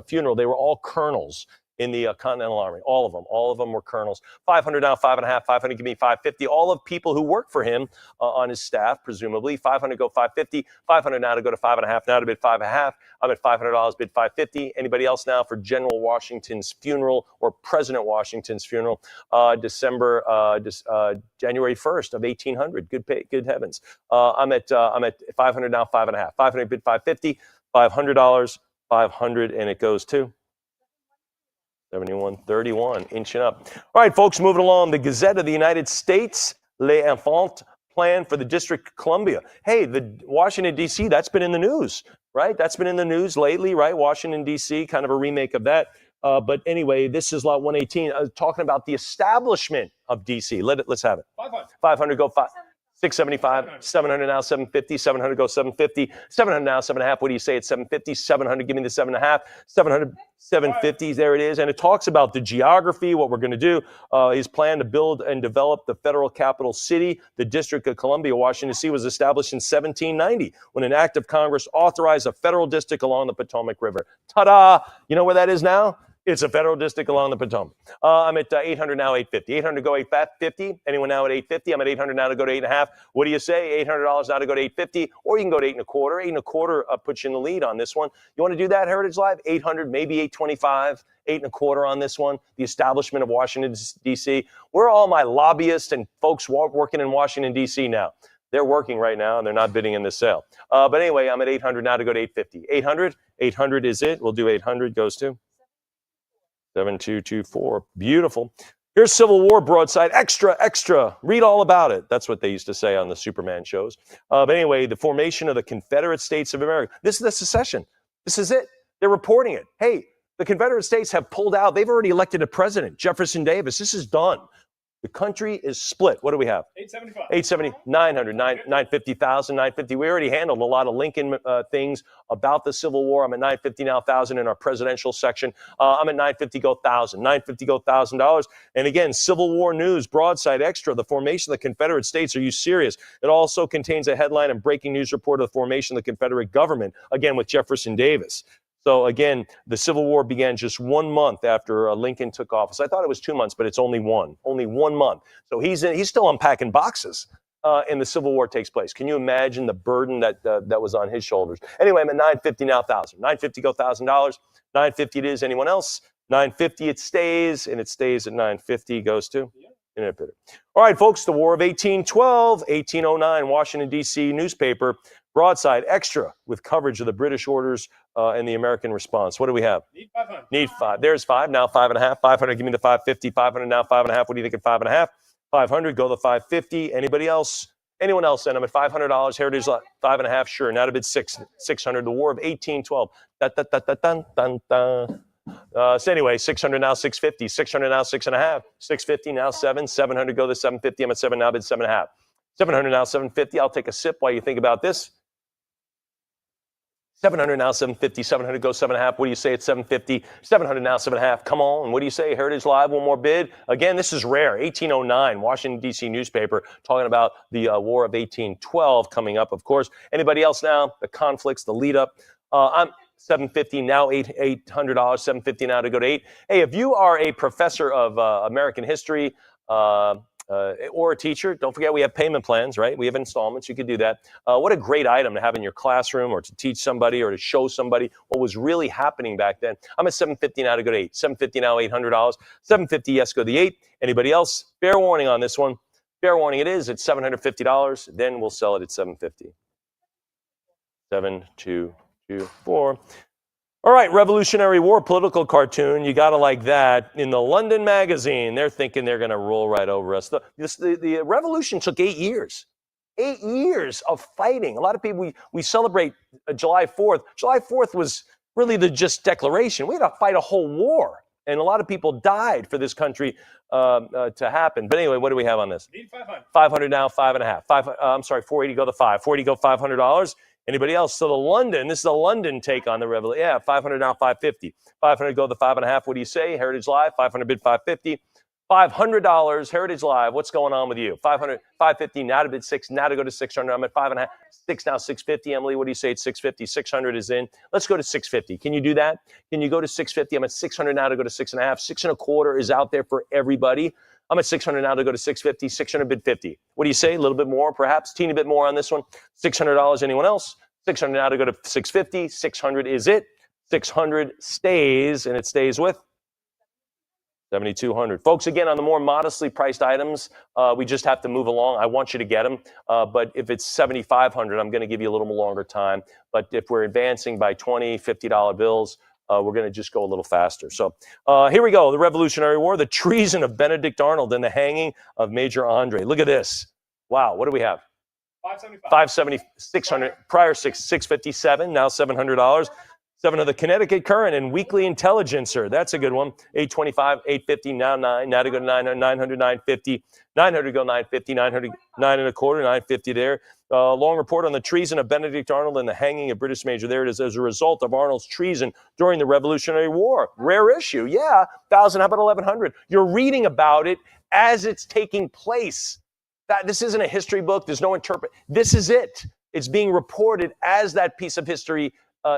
funeral. They were all colonels in the Continental Army. All of them were colonels. 500 now, 5.5. 500. Give me 550. All of people who work for him on his staff, presumably. 500 go 550. 500 now to go to 5.5. Now to bid 5.5. I'm at $500. Bid 550. Anybody else now for General Washington's funeral or President Washington's funeral? January 1st of 1800. Good heavens. I'm at 500 now, 5.5. 500 bid 550. $500. 500 and it goes to 7131, inching up. All right, folks, moving along. The Gazette of the United States, Les Enfants plan for the District of Columbia. Hey, the Washington, D.C., that's been in the news, right? That's been in the news lately, right? Washington, D.C., kind of a remake of that. But anyway, this is lot 118, talking about the establishment of D.C. Let's have it. 500 go 5. 675, 700 now, 750, 700 go 750, 700 now, 7.5. What do you say at 750? 700, give me the 7.5, 700, 750, there it is. And it talks about the geography, what we're going to do. His plan to build and develop the federal capital city. The District of Columbia, Washington, D.C. was established in 1790 when an act of Congress authorized a federal district along the Potomac River. Ta-da! You know where that is now? It's a federal district along the Potomac. I'm at 800 now, 850. 800 to go 850. Anyone now at 850? I'm at 800 now to go to 8.5. What do you say? $800 now to go to 850, or you can go to 8.25. 8.25 puts you in the lead on this one. You want to do that, Heritage Live? 800, maybe 825, 8.25 on this one. The establishment of Washington, D.C. Where are all my lobbyists and folks working in Washington, D.C. now? They're working right now, and they're not bidding in this sale. But anyway, I'm at 800 now to go to 850. 800 is it. We'll do 800 goes to 7224. Beautiful. Here's Civil War broadside. Extra, extra. Read all about it. That's what they used to say on the Superman shows. But anyway, the formation of the Confederate States of America. This is the secession. This is it. They're reporting it. Hey, the Confederate States have pulled out. They've already elected a president, Jefferson Davis. This is done. The country is split. What do we have? 875. 870, 900, 950,000, 950. We already handled a lot of Lincoln things about the Civil War. I'm at 950 now, 1,000 in our presidential section. I'm at 950 go 1,000, 950 go $1,000. And again, Civil War news, broadside extra, the formation of the Confederate States. Are you serious? It also contains a headline and breaking news report of the formation of the Confederate government, again with Jefferson Davis. So again, the Civil War began just 1 month after Lincoln took office. I thought it was 2 months, but it's only 1 month. So he's still unpacking boxes, and the Civil War takes place. Can you imagine the burden that was on his shoulders? Anyway, I'm at 950 now, 1,000. 950 go $1,000. 950 it is. Anyone else? 950 it stays, and it stays at 950 goes to. All right, folks, the War of 1812, 1809, Washington, D.C. newspaper, broadside extra with coverage of the British orders and the American response. What do we have? Need 500. Need 5. There's 5. Now 5.5. 500, give me the 550. 500 now, 5.5. What do you think at 5.5? 500, go the 550. Anybody else? Anyone else? And I'm at $500. Heritage 5.5. Sure. Now to bid 600. The War of 1812. So anyway, 600 now, 650. 600 now, 6.5. 650 now, 7. 700 go to 750. I'm at 7 now, bid 7.5. 700 now, 750. I'll take a sip while you think about this. 700 now, 750, 700 goes 7.5. What do you say at 750? 700 now, 7.5. Come on. What do you say? Heritage Live, one more bid. Again, this is rare. 1809, Washington, D.C. newspaper talking about the War of 1812 coming up, of course. Anybody else now? The conflicts, the lead up. I'm 750 now, $800, 750 now to go to 8. Hey, if you are a professor of American history, or a teacher, don't forget we have payment plans, right? We have installments. You could do that. What a great item to have in your classroom or to teach somebody or to show somebody what was really happening back then. I'm at 750 now to go to 8. 750 now, $800. 750, yes, go to the 8. Anybody else? Fair warning on this one. Fair warning it is. It's $750. Then we'll sell it at 750. 7, 2, 2, 4. All right, Revolutionary War political cartoon. You got to like that. In the London magazine, they're thinking they're going to roll right over us. The revolution took 8 years. 8 years of fighting. A lot of people, we celebrate July 4th. July 4th was really the just declaration. We had to fight a whole war. And a lot of people died for this country to happen. But anyway, what do we have on this? Need 500. 500 now, 5.5. I'm sorry, 480 go to 5. 480 go $500. Anybody else? So the London, this is a London take on the revolution. Yeah, 500 now, 550. 500 go the 5.5. What do you say? Heritage Live, 500 bid 550. $500, Heritage Live. What's going on with you? 500, 550 now to bid 6. Now to go to 600. I'm at 5.5. 6 now, 650. Emily, what do you say? It's 650. 600 is in. Let's go to 650. Can you do that? Can you go to 650? I'm at 600 now to go to 6.5. 6.25 is out there for everybody. I'm at 600 now to go to 650. 600 bid 50. What do you say? A little bit more, perhaps? Teeny bit more on this one. $600. Anyone else? 600 now to go to 650. 600 is it. 600 stays, and it stays with 7,200. Folks, again, on the more modestly priced items, we just have to move along. I want you to get them. But if it's 7,500, I'm going to give you a little longer time. But if we're advancing by $20, $50 bills, we're going to just go a little faster. So here we go. The Revolutionary War, the treason of Benedict Arnold, and the hanging of Major Andre. Look at this. Wow. What do we have? 575. 570, 600, prior 657, now $700. 7 of the Connecticut Current and Weekly Intelligencer. That's a good one. 825, 850, now 9. Now to go to 900, 950. 900 go 950, 900, 9.25, 950 there. Long report on the treason of Benedict Arnold and the hanging of British Major. There it is, as a result of Arnold's treason during the Revolutionary War. Rare issue, yeah. 1,000, how about 1,100? You're reading about it as it's taking place. This isn't a history book. There's no interpret. This is it. It's being reported as that piece of history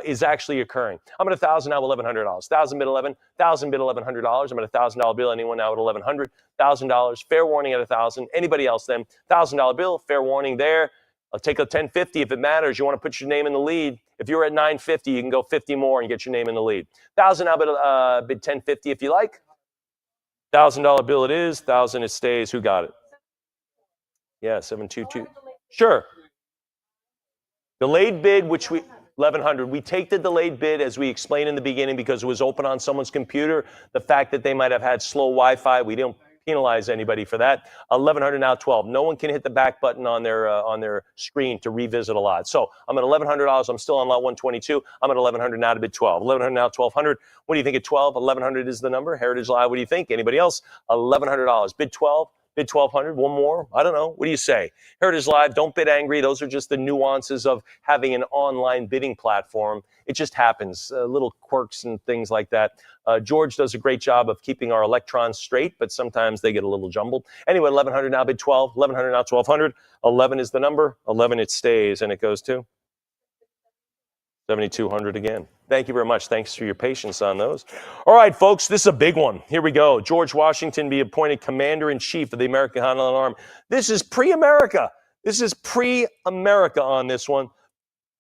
is actually occurring. I'm at 1,000 now, $1,100. 1,000 bid 11, 1,000 bid $1,100. I'm at $1,000 bill. Anyone now at $1,100? $1,000. Fair warning at 1,000. Anybody else then? $1,000 bill. Fair warning there. I'll take a 1050 if it matters. You want to put your name in the lead. If you're at 950, you can go 50 more and get your name in the lead. 1,000 now bid 1050 if you like. $1,000 bill it is. 1,000 it stays. Who got it? Yeah, 722. Sure. Delayed bid, which we 1,100. We take the delayed bid as we explained in the beginning because it was open on someone's computer. The fact that they might have had slow Wi-Fi, we don't penalize anybody for that. 1,100 now 12. No one can hit the back button on their screen to revisit a lot. So I'm at $1,100. I'm still on lot 122. I'm at 1,100 now to bid 12. 1,100 now 1,200. What do you think at 12? 1,100 is the number. Heritage Live. What do you think? Anybody else? $1,100. Bid 12. Bid 1,200, one more. I don't know. What do you say? Heritage Live, don't bid angry. Those are just the nuances of having an online bidding platform. It just happens, little quirks and things like that. George does a great job of keeping our electrons straight, but sometimes they get a little jumbled. Anyway, 1,100 now bid 12, 1,100 now 1,200. 11 is the number. 11 it stays, and it goes to 7,200 again. Thank you very much. Thanks for your patience on those. All right, folks, this is a big one. Here we go. George Washington be appointed Commander-in-Chief of the American Continental Army. This is pre-America. This is pre-America on this one.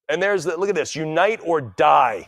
And there's the, look at this, unite or die.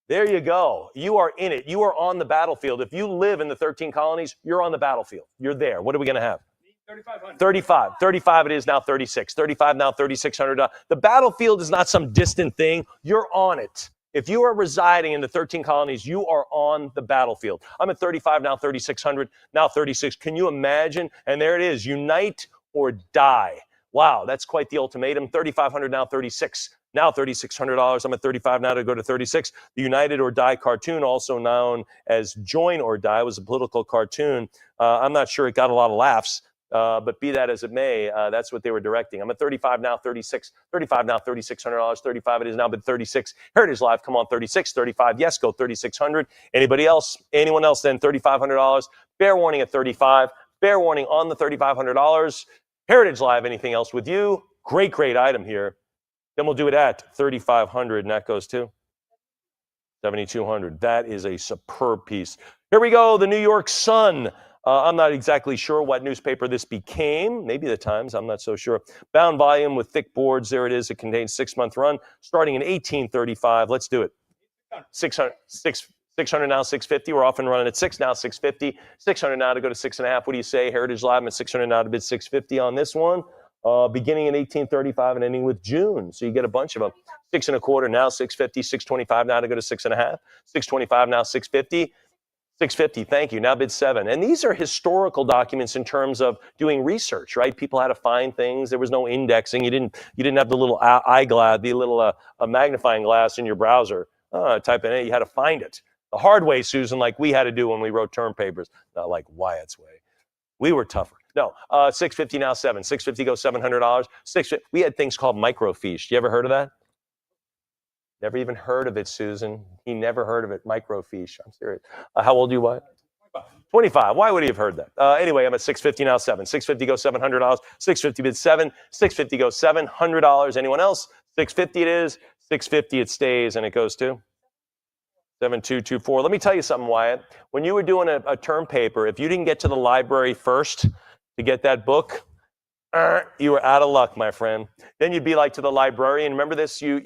There you go. You are in it. You are on the battlefield. If you live in the 13 colonies, you're on the battlefield. You're there. What are we going to have? 3,500. 35. 35 it is now 36. 35 now 3,600. The battlefield is not some distant thing. You're on it. If you are residing in the 13 colonies, you are on the battlefield. I'm at 35 now 3,600, now 36. Can you imagine? And there it is. Unite or die. Wow, that's quite the ultimatum. 3,500 now 36. Now $3,600. I'm at 35 now to go to 36. The United or Die cartoon, also known as Join or Die, was a political cartoon. I'm not sure it got a lot of laughs. But be that as it may, that's what they were directing. I'm at 35 now, 36, 35 now, $3,600, 35 it is now, but 36. Heritage Live, come on, 36, 35, yes, go 3,600. Anybody else? Anyone else then? $3,500. Fair warning at 35. Fair warning on the $3,500. Heritage Live, anything else with you? Great, great item here. Then we'll do it at 3,500, and that goes to 7,200. That is a superb piece. Here we go, the New York Sun. I'm not exactly sure what newspaper this became. Maybe the Times, I'm not so sure. Bound volume with thick boards. There it is. It contains 6-month run starting in 1835. Let's do it. 600 now, 650. We're off and running at 6 now, 650. 600 now to go to 6.5. What do you say? Heritage Live at 600 now to bid 650 on this one. Beginning in 1835 and ending with June. So you get a bunch of them. 6.25 now, 650. 625 now to go to 6.5. 625 now, 650. 650, thank you. Now bid 7. And these are historical documents in terms of doing research, right? People had to find things. There was no indexing. You didn't have the little eyeglass, the little magnifying glass in your browser. Type in it. You had to find it. The hard way, Susan, like we had to do when we wrote term papers. Not like Wyatt's way. We were tougher. No, 650 now 7. 650 goes $700. 650. We had things called microfiche. You ever heard of that? Never even heard of it, Susan. He never heard of it. Microfiche. I'm serious. How old are you, Wyatt? 25. Why would he have heard that? Anyway, I'm at 650 now 7. 650 goes $700. 650 bid 7. 650 goes $700. Anyone else? 650 it is. 650 it stays, and it goes to 7224. Let me tell you something, Wyatt. When you were doing a term paper, if you didn't get to the library first to get that book, you were out of luck, my friend. Then you'd be like to the librarian. Remember this? You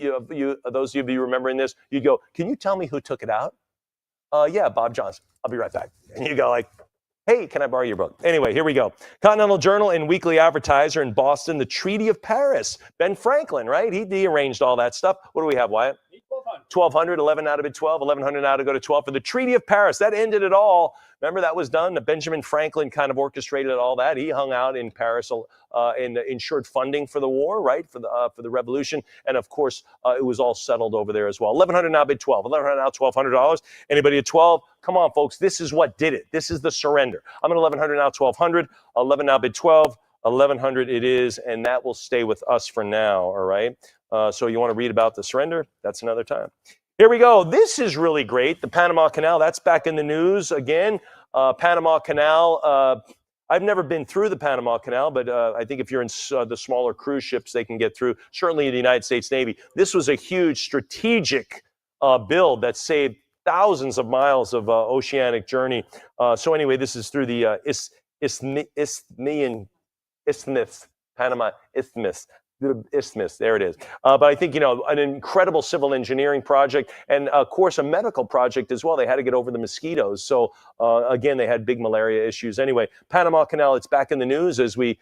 those of you remembering this, you'd go, "Can you tell me who took it out?" Yeah, Bob Johnson. I'll be right back. And you go like, "Hey, can I borrow your book?" Anyway, here we go. Continental Journal and Weekly Advertiser in Boston, the Treaty of Paris. Ben Franklin, right? He arranged all that stuff. What do we have, Wyatt? 1,200, 11 out of bid 12, 1,100 now to go to 12 for the Treaty of Paris. That ended it all. Remember that was done? Benjamin Franklin kind of orchestrated all that. He hung out in Paris and ensured funding for the war, right, for the revolution. And of course, it was all settled over there as well. 1,100 now bid 12, 1,100 now $1,200. Anybody at 12? Come on, folks. This is what did it. This is the surrender. I'm at 1,100 now, 1,200. 11 now bid 12. 1,100 it is, and that will stay with us for now, all right? So you want to read about the surrender? That's another time. Here we go. This is really great. The Panama Canal, that's back in the news again. Panama Canal, I've never been through the Panama Canal, but I think if you're in the smaller cruise ships, they can get through. Certainly in the United States Navy. This was a huge strategic build that saved thousands of miles of oceanic journey. So anyway, this is through the Isthmus, Panama Isthmus. The Isthmus, there it is. But I think, an incredible civil engineering project and, of course, a medical project as well. They had to get over the mosquitoes. So, again, they had big malaria issues. Anyway, Panama Canal, it's back in the news as we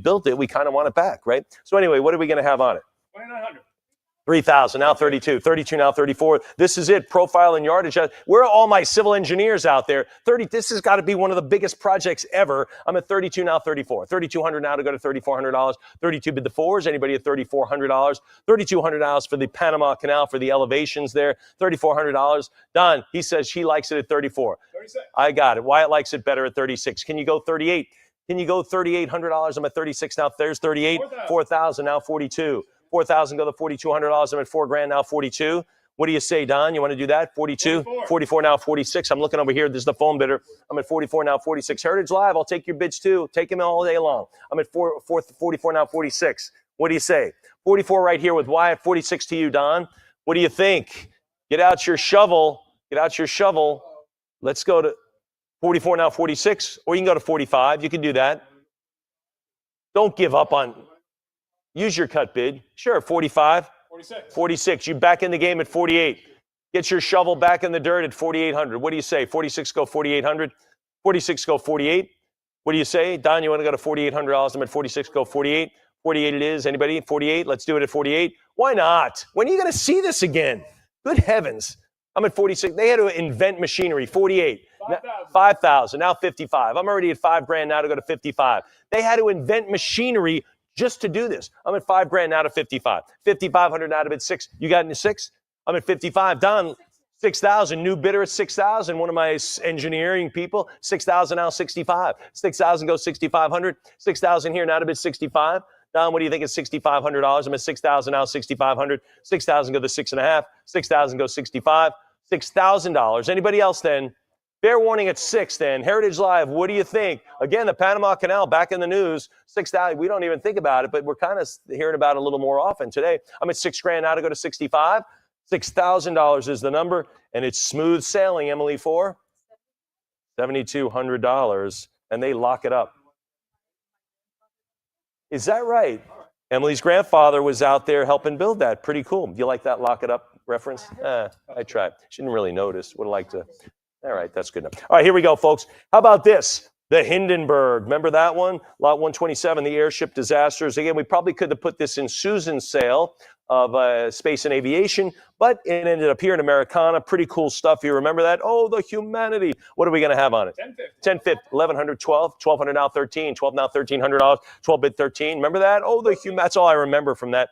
built it. We kind of want it back, right? So anyway, what are we going to have on it? 2,900. 3,000, now 32, 32 now 34. This is it, profile and yardage. Where are all my civil engineers out there? This has got to be one of the biggest projects ever. I'm at 32 now 34. 3,200 now to go to $3,400. 32 bid the fours. Anybody at $3,400? $3,200 for the Panama Canal for the elevations there. $3,400. Don, he says he likes it at 34. 36. I got it. Wyatt likes it better at 36. Can you go 38? Can you go $3,800? I'm at 36 now. There's 38. 4,000 now 42. 4,000 go to $4,200. I'm at $4,000 now 42. What do you say, Don? You want to do that? 42? 44 now 46. I'm looking over here. This is the phone bidder. I'm at 44 now 46. Heritage Live, I'll take your bids too. Take them all day long. I'm at 44 now 46. What do you say? 44 right here with Wyatt. 46 to you, Don. What do you think? Get out your shovel. Get out your shovel. Let's go to 44 now 46. Or you can go to 45. You can do that. Don't give up on... Use your cut bid. Sure, 45. 46. 46. You back in the game at 48. Get your shovel back in the dirt at 4,800. What do you say? 46 go 4,800. 46 go 48. What do you say? Don, you want to go to $4,800? I'm at 46 go 48. 48 it is. Anybody? 48? Let's do it at 48. Why not? When are you going to see this again? Good heavens. I'm at 46. They had to invent machinery. 48. 5,000. Now 55. I'm already at $5,000 now to go to 55. They had to invent machinery just to do this. I'm at $5,000 now to 55. 5,500 now to bid 6. You got into 6? I'm at 55. Don, 6,000, new bidder at 6,000. One of my engineering people, 6,000 now 65. 6,000 goes 6,500. 6,000 here now to bid 65. Don, what do you think is $6,500? I'm at 6,000 now 6,500. 6,000 go to 6.5. 6,000 goes 65. $6,000. Anybody else then? Fair warning at 6 then. Heritage Live, what do you think? Again, the Panama Canal back in the news. 6,000, we don't even think about it, but we're kind of hearing about it a little more often today. I'm at $6,000 now to go to 65. $6,000 is the number, and it's smooth sailing, Emily, for $7,200, and they lock it up. Is that right? Emily's grandfather was out there helping build that. Pretty cool. You like that lock it up reference? I tried. She didn't really notice. Would have liked to. All right, that's good enough. All right, here we go, folks. How about this? The Hindenburg. Remember that one? Lot 127, the airship disasters. Again, we probably could have put this in Susan's sale of space and aviation, but it ended up here in Americana. Pretty cool stuff. You remember that? Oh, the humanity. What are we going to have on it? 1050, 1100, 12, 1200 now 13, 12 now $1,300, 12 bid 13. Remember that? Oh, that's all I remember from that.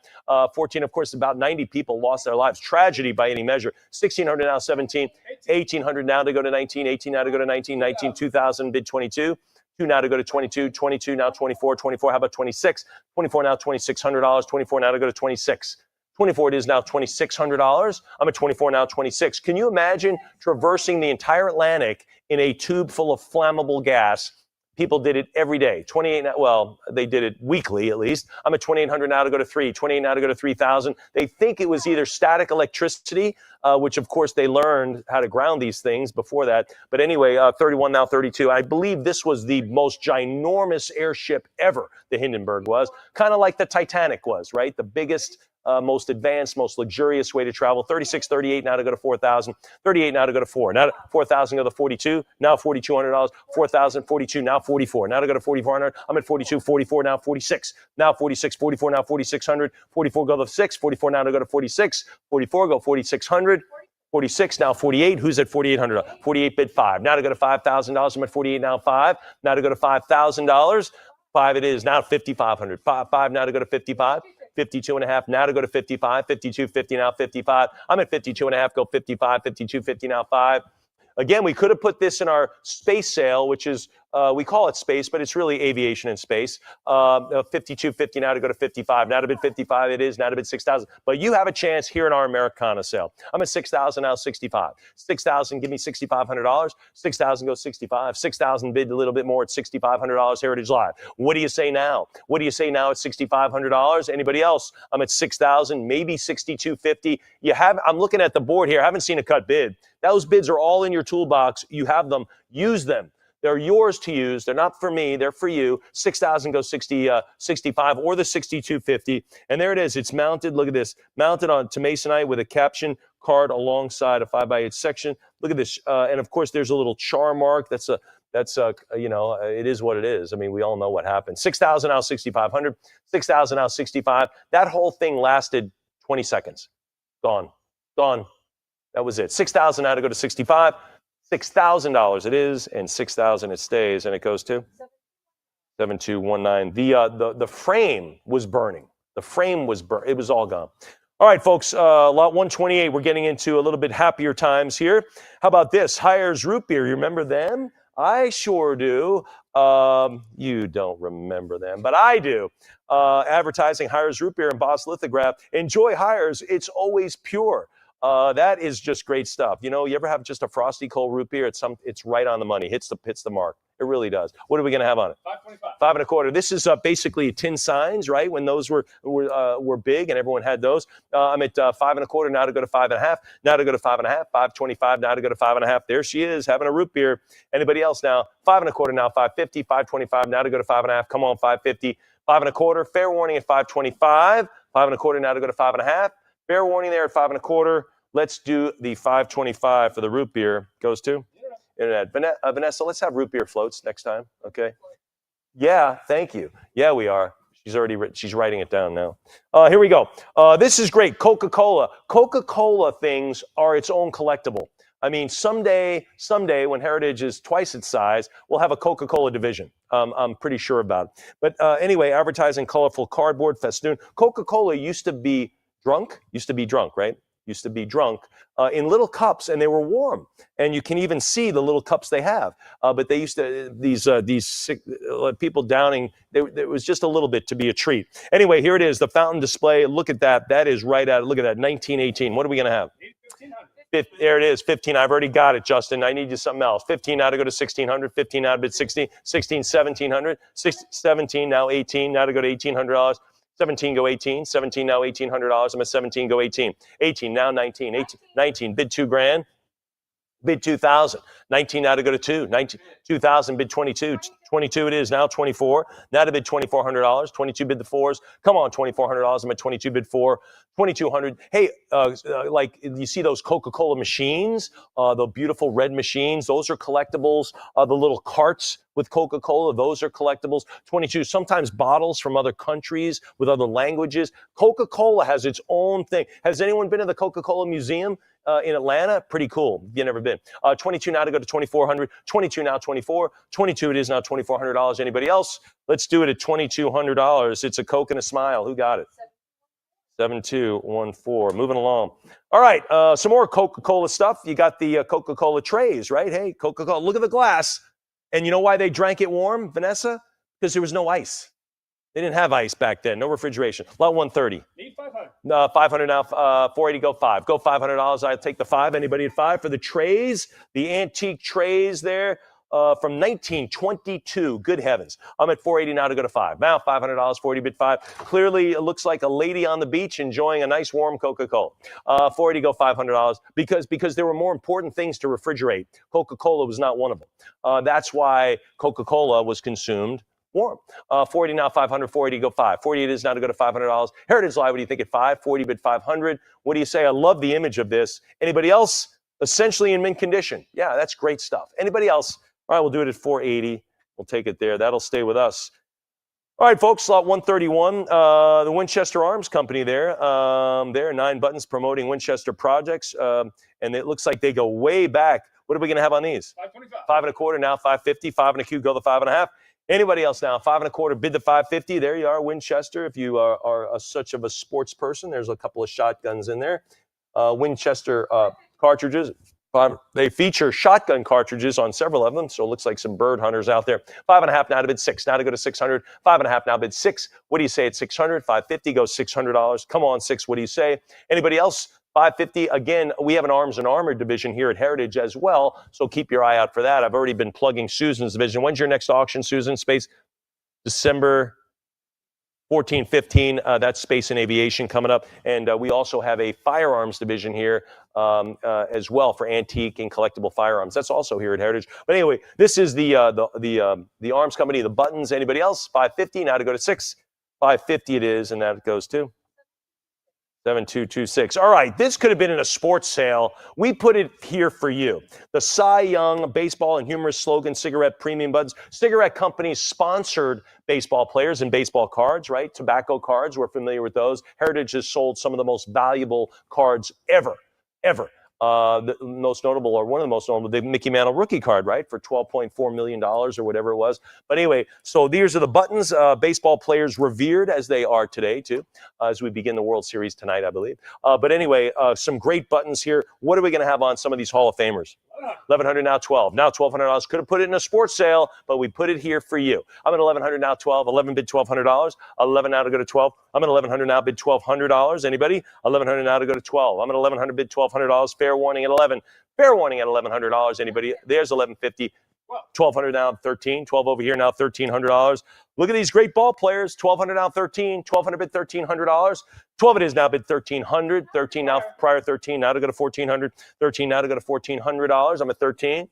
14, of course, about 90 people lost their lives. Tragedy by any measure. 1600 now 17, 1800 now to go to 19, 18 now to go to 19, 19, 2000 bid 22. 2 now to go to 22, 22 now 24, 24, how about 26? 24 now $2,600, 24 now to go to 26. 24 it is now $2,600. I'm at 24 now 26. Can you imagine traversing the entire Atlantic in a tube full of flammable gas? People did it every day. 28, well, they did it weekly at least. I'm at 2,800 now to go to 3, 28 now to go to 3,000. They think it was either static electricity, which of course they learned how to ground these things before that. But anyway, 31 now 32. I believe this was the most ginormous airship ever, the Hindenburg was. Kind of like the Titanic was, right? The biggest, most advanced, most luxurious way to travel. 36, 38 now to go to 4,000. 38 now to go to 4. Now 4,000 go to 42. Now $4,200. 4,000, 42. Now 44. Now to go to 4,400. I'm at 42, 44. Now 46. Now 46, 44. Now 4,600. 44 go to 6. 44 now to go to 46. 44 go 4,600. 46 now 48. Who's at 4,800? 48 bid 5. Now to go to $5,000. I'm at 48 now 5. Now to go to $5,000. 5 it is now 5,500. 5 now to go to 55. 52 and a half now to go to 55. 52, 50 now 55. I'm at 52 and a half, go 55. 52, 50 now 5. Again, we could have put this in our space sale, which is, we call it space, but it's really aviation and space. 52, 50 now to go to 55. Now to bid 55 it is, now to bid 6,000. But you have a chance here in our Americana sale. I'm at 6,000 now, 65. 6,000, give me $6,500. 6,000 goes 65. 6,000 bid a little bit more at $6,500 Heritage Live. What do you say now? What do you say now at $6,500? Anybody else? I'm at 6,000, maybe 6,250. I'm looking at the board here. I haven't seen a cut bid. Those bids are all in your toolbox. You have them. Use them. They're yours to use. They're not for me. They're for you. 6,000 goes 65 or the 6,250. And there it is. It's mounted. Look at this. Mounted on to Masonite with a caption card alongside a 5x8 section. Look at this. And of course, there's a little char mark. It is what it is. I mean, we all know what happened. 6,000 now 6,500. 6,000 now 65. That whole thing lasted 20 seconds. Gone. That was it. 6,000 now to go to 65. $6,000 it is, and 6,000 it stays, and it goes to 7219. The frame was burning. The frame was burnt. It was all gone. All right, folks. Lot 128. We're getting into a little bit happier times here. How about this? Hires Root Beer. You remember them? I sure do. You don't remember them, but I do. Advertising Hires Root Beer and Boss Lithograph. Enjoy Hires. It's always pure. That is just great stuff. You know, you ever have just a frosty cold root beer? It's right on the money. Hits the mark. It really does. What are we going to have on it? 525. 5 1/4. This is basically tin signs, right? When those were big and everyone had those. I'm at 5 1/4 now to go to 5 1/2. Now to go to 5 1/2. 525 now to go to 5 1/2. There she is having a root beer. Anybody else now? 5 1/4 now 550. 525 now to go to 5 1/2. Come on, 550. 5 1/4. Fair warning at 525. 5 1/4 now to go to 5 1/2. Fair warning there at 5 1/4. Let's do the 525 for the root beer. Goes to Internet. Vanessa, let's have root beer floats next time. Okay. Yeah, thank you. Yeah, we are. She's writing it down now. Here we go. This is great. Coca-Cola. Coca-Cola things are its own collectible. I mean, someday when Heritage is twice its size, we'll have a Coca-Cola division. I'm pretty sure about it. But anyway, advertising colorful cardboard festoon. Coca-Cola used to be drunk, right? used to be drunk, in little cups, and they were warm. And you can even see the little cups they have. But they used to, these sick, people downing, it was just a little bit to be a treat. Anyway, here it is, the fountain display. Look at that. That is right out. Look at that, 1918. What are we going to have? 1,500. There it is, 15. I've already got it, Justin. I need you something else. 15 now to go to 1,600. 15 now to bid 16. 16, 1,700. 17 now 18. Now to go to $1,800. 17 go 18. 17 now $1,800. I'm at 17 go 18. 18 now 19. 18, 19 bid $2,000. Bid 2,000. 19 now to go to 2. 19, 2,000 bid 22. 22 it is now. 24. Now to bid $2,400. 22 bid the 4s. Come on, $2,400. I'm at 22 bid 4. 2,200. Hey, like you see those Coca-Cola machines, the beautiful red machines. Those are collectibles. The little carts with Coca-Cola, those are collectibles. 22. Sometimes bottles from other countries with other languages. Coca-Cola has its own thing. Has anyone been to the Coca-Cola Museum in Atlanta? Pretty cool. You've never been. 22 now to go to 2,400. 22 now 24. 22 it is now $2,400. Anybody else? Let's do it at $2,200. It's a Coke and a smile. Who got it? 7214. Moving along. All right. Some more Coca-Cola stuff. You got the Coca-Cola trays, right? Hey, Coca-Cola. Look at the glass. And you know why they drank it warm, Vanessa? Because there was no ice. They didn't have ice back then. No refrigeration. Lot 130. Need 500. 500 now. 480. Go 5. Go $500. I'll take the 5. Anybody at 5 for the trays? The antique trays there from 1922. Good heavens. I'm at 480 now to go to 5. Now $500. 480 bid 5. Clearly, it looks like a lady on the beach enjoying a nice warm Coca-Cola. 480 go $500 because there were more important things to refrigerate. Coca-Cola was not one of them. That's why Coca-Cola was consumed warm. 40 now, 500, 480, go 5. 48 is now to go to $500. Heritage Live, what do you think at 5? 40 bid 500. What do you say? I love the image of this. Anybody else? Essentially in mint condition. Yeah, that's great stuff. Anybody else? All right, we'll do it at 480. We'll take it there. That'll stay with us. All right, folks, slot 131, the Winchester Arms Company there. There, 9 buttons promoting Winchester projects. And it looks like they go way back. What are we going to have on these? 525. 5 1/4, now 550. 5 1/4, go the 5 1/2. Anybody else now? 5 1/4, bid the 550. There you are, Winchester. If you are such of a sports person, there's a couple of shotguns in there. Winchester cartridges. They feature shotgun cartridges on several of them, so it looks like some bird hunters out there. 5 1/2 now to bid 6. Now to go to 600. 5 1/2 now bid 6. What do you say at 600? 550 goes $600. Come on, 6. What do you say? Anybody else? 550. Again, we have an arms and armor division here at Heritage as well, so keep your eye out for that. I've already been plugging Susan's division. When's your next auction, Susan? Space December 14, 15. That's Space and Aviation coming up. And we also have a firearms division here as well for antique and collectible firearms. That's also here at Heritage. But anyway, this is the arms company, the buttons. Anybody else? 550. Now to go to 6. 550 it is, and that goes to 7226. All right, this could have been in a sports sale. We put it here for you. The Cy Young baseball and humorous slogan, cigarette premium buttons. Cigarette companies sponsored baseball players and baseball cards, right? Tobacco cards, we're familiar with those. Heritage has sold some of the most valuable cards ever. The most notable, or one of the most notable, the Mickey Mantle rookie card, right, for $12.4 million or whatever it was. But anyway, so these are the buttons. Baseball players revered as they are today, too, as we begin the World Series tonight, I believe. But anyway, some great buttons here. What are we going to have on some of these Hall of Famers? 1,100 now 12. Now $1,200. Could have put it in a sports sale, but we put it here for you. I'm at 1,100 now 12. 11 bid $1,200. 11 now to go to 12. I'm at 1,100 now bid $1,200. Anybody? 1,100 now to go to 12. I'm at 1,100 bid $1,200. Fair warning at 11. Fair warning at $1,100. Anybody? There's 1,150. 1,200 now 13. 12 over here now $1,300. Look at these great ball players. 1,200 now 13. 1,200 bid $1,300. 12 it is now bid 1,300. 13 now prior 13 now to go to 1,400. 13 now to go to $1,400. I'm at 13.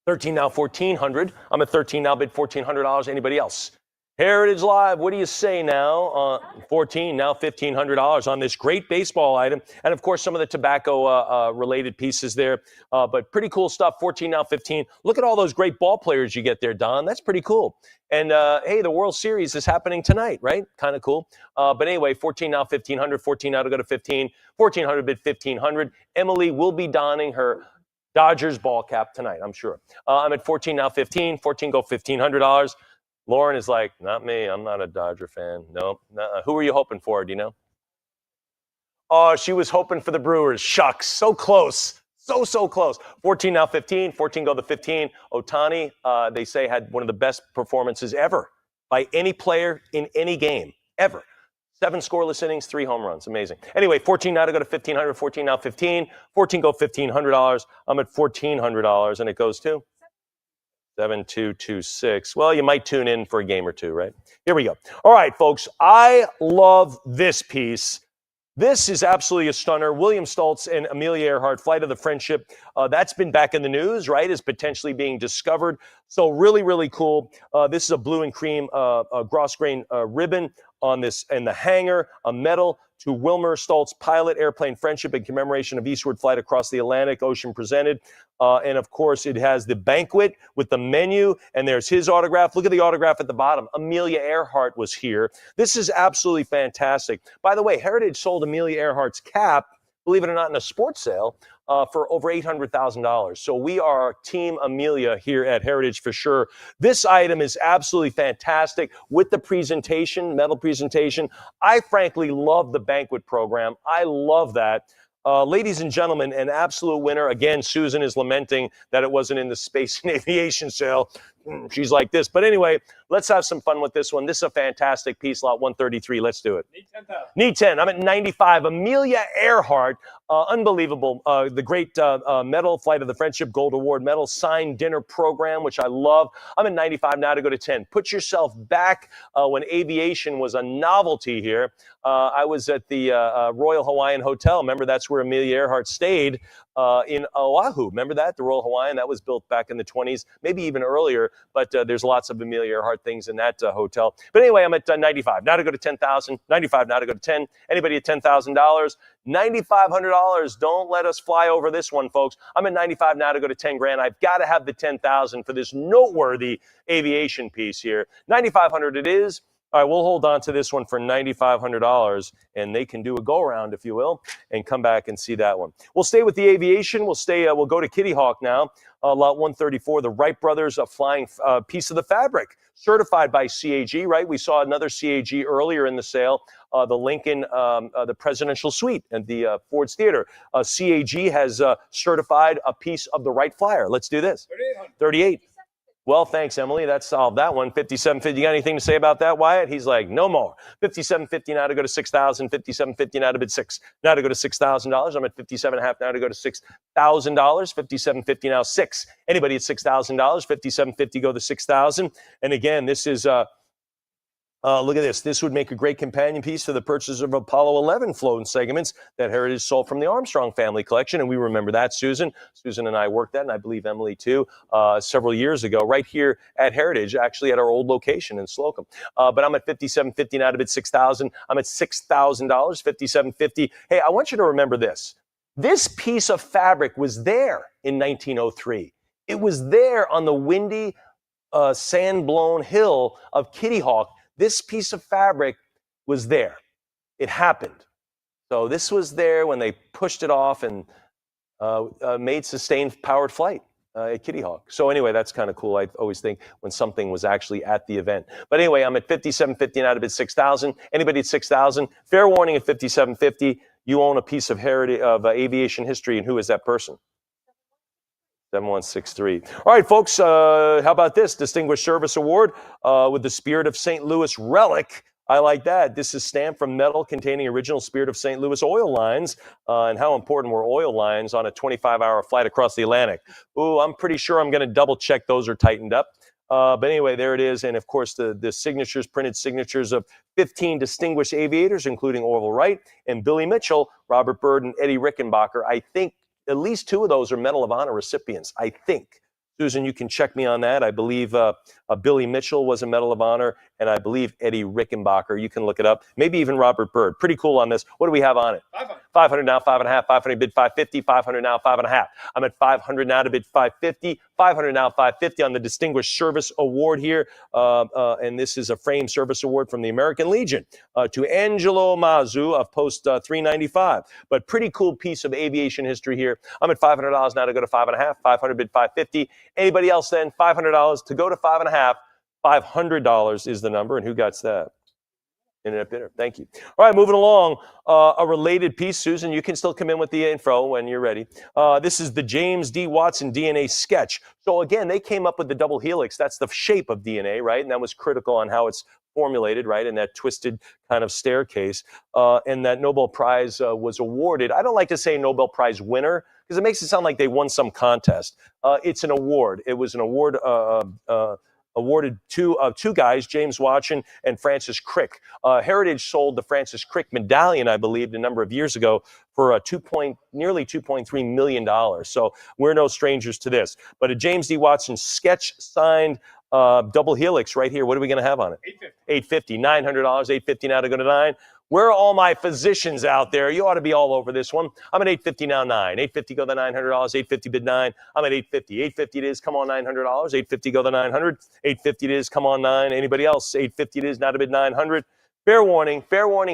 13 now 1,400. I'm at 13 now bid $1,400. Anybody else? Heritage Live, what do you say now? 14, now $1,500 on this great baseball item. And, of course, some of the tobacco-related pieces there. But pretty cool stuff, 14, now 15. Look at all those great ball players you get there, Don. That's pretty cool. And, hey, the World Series is happening tonight, right? Kind of cool. But anyway, 14, now 1,500. 14 now to go to 15. 1,400 bid 1,500. Emily will be donning her Dodgers ball cap tonight, I'm sure. I'm at 14, now 15. 14 go $1,500. Lauren is like, not me. I'm not a Dodger fan. No. Who are you hoping for? Do you know? Oh, she was hoping for the Brewers. Shucks. So close. So close. 14 now 15. 14 go to 15. Ohtani, they say, had one of the best performances ever by any player in any game, ever. 7 scoreless innings, 3 home runs. Amazing. Anyway, 14 now to go to 1,500. 14 now 15. 14 go $1,500. I'm at $1,400, and it goes to 7226. Well, you might tune in for a game or two, right? Here we go. All right, folks. I love this piece. This is absolutely a stunner. William Stoltz and Amelia Earhart, Flight of the Friendship. That's been back in the news, right? Is potentially being discovered. So really, really cool. This is a blue and cream gross grain ribbon on this in the hanger, a medal to Wilmer Stoltz pilot airplane friendship in commemoration of eastward flight across the Atlantic Ocean presented. And of course, it has the banquet with the menu, and there's his autograph. Look at the autograph at the bottom. Amelia Earhart was here. This is absolutely fantastic. By the way, Heritage sold Amelia Earhart's cap, believe it or not, in a sports sale for over $800,000. So we are Team Amelia here at Heritage for sure. This item is absolutely fantastic with the presentation, metal presentation. I frankly love the banquet program. I love that. Ladies and gentlemen, an absolute winner. Again, Susan is lamenting that it wasn't in the space and aviation sale. She's like this. But anyway, let's have some fun with this one. This is a fantastic piece, lot 133. Let's do it. Need 10,000. Need 10. I'm at 95. Amelia Earhart, unbelievable. The great medal, Flight of the Friendship Gold Award medal, signed dinner program, which I love. I'm at 95 now to go to 10. Put yourself back when aviation was a novelty here. I was at the Royal Hawaiian Hotel. Remember, that's where Amelia Earhart stayed in Oahu. Remember that? The Royal Hawaiian, that was built back in the 20s, maybe even earlier, but there's lots of Amelia Earhart things in that hotel. But anyway, I'm at 95. Now to go to 10,000. 95 now to go to 10. Anybody at $10,000? $9,500. Don't let us fly over this one, folks. I'm at 95 now to go to 10 grand. I've got to have the 10,000 for this noteworthy aviation piece here. 9,500 it is. All right, we'll hold on to this one for $9,500, and they can do a go-around, if you will, and come back and see that one. We'll stay with the aviation. We'll go to Kitty Hawk now. Lot 134, the Wright brothers, a flying piece of the fabric, certified by CAG, right? We saw another CAG earlier in the sale, the Lincoln, the presidential suite at the Ford's Theater. CAG has certified a piece of the Wright Flyer. Let's do this. 38. Well, thanks, Emily. That solved that one. 5750. You got anything to say about that, Wyatt? He's like, no more. 5750 now to go to 6,000. 5750 now to bid 6. Now to go to $6,000. I'm at 57.5 now to go to $6,000. 5750 now 6. Anybody at $6,000? 5750 go to 6,000. And again, this is look at this. This would make a great companion piece for the purchase of Apollo 11 flown segments that Heritage sold from the Armstrong family collection. And we remember that, Susan. Susan and I worked that, and I believe Emily too, several years ago, right here at Heritage, actually at our old location in Slocum. But I'm at $5,750 now to bid 6,000. I'm at $6,000, $5,750. Hey, I want you to remember this. This piece of fabric was there in 1903. It was there on the windy, sand-blown hill of Kitty Hawk. This piece of fabric was there. It happened. So this was there when they pushed it off and made sustained powered flight at Kitty Hawk. So anyway, that's kind of cool. I always think when something was actually at the event. But anyway, I'm at $5,750 now to bid 6,000. Anybody at 6,000? Fair warning at $5,750. You own a piece of heritage of aviation history, and who is that person? 7163. All right, folks, how about this? Distinguished Service Award with the Spirit of St. Louis relic. I like that. This is stamped from metal containing original Spirit of St. Louis oil lines. And how important were oil lines on a 25-hour flight across the Atlantic? Ooh, I'm pretty sure I'm going to double check those are tightened up. But anyway, there it is. And of course, the signatures, printed signatures of 15 distinguished aviators, including Orville Wright and Billy Mitchell, Robert Byrd, and Eddie Rickenbacker. I think at least 2 of those are Medal of Honor recipients, I think. Susan, you can check me on that. I believe Billy Mitchell was a Medal of Honor, and I believe Eddie Rickenbacker. You can look it up. Maybe even Robert Byrd. Pretty cool on this. What do we have on it? 500. 500 now, 5.5. 500 bid 550. 500 now, 5.5. I'm at 500 now to bid 550. 500 now, 550 on the Distinguished Service Award here. And this is a frame service award from the American Legion to Angelo Mazzu of post 395. But pretty cool piece of aviation history here. I'm at $500 now to go to 5.5. 500 bid 550. Anybody else then? $500 to go to 5.5. $500 is the number. And who got that? Internet bidder. Thank you. All right, moving along. A related piece, Susan. You can still come in with the info when you're ready. This is the James D. Watson DNA sketch. So again, they came up with the double helix. That's the shape of DNA, right? And that was critical on how it's formulated, right? In that twisted kind of staircase. And that Nobel Prize was awarded. I don't like to say Nobel Prize winner because it makes it sound like they won some contest. It's an award. It was an award awarded to two guys, James Watson and Francis Crick. Heritage sold the Francis Crick medallion, I believe, a number of years ago for nearly $2.3 million. So we're no strangers to this. But a James D. Watson sketch signed double helix right here. What are we going to have on it? $850. $900. $850 now to go to 9. Where are all my physicians out there? You ought to be all over this one. I'm at $850 now, 9. $850 go the $900. $850 bid 9. I'm at $850. $850 it is. Come on, $900. $850 go the 900. $850 it is. Come on, 9. Anybody else? $850 it is. Now to bid 900. Fair warning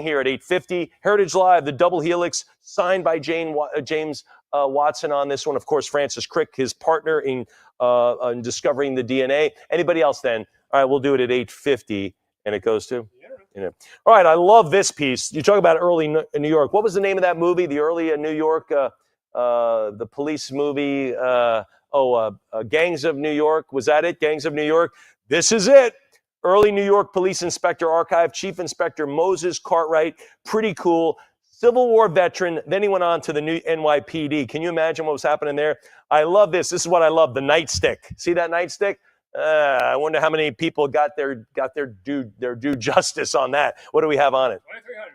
here at $850. Heritage Live, the double helix, signed by James Watson on this one. Of course, Francis Crick, his partner in discovering the DNA. Anybody else then? All right, we'll do it at $850, and it goes to? Yeah. All right, I love this piece. You talk about early New York. What was the name of that movie, the early New York, the police movie? Gangs of New York. Was that it? Gangs of New York? This is it. Early New York Police Inspector Archive, Chief Inspector Moses Cartwright. Pretty cool. Civil War veteran. Then he went on to the new NYPD. Can you imagine what was happening there? I love this. This is what I love, the nightstick. See that nightstick? I wonder how many people got their due justice on that. What do we have on it?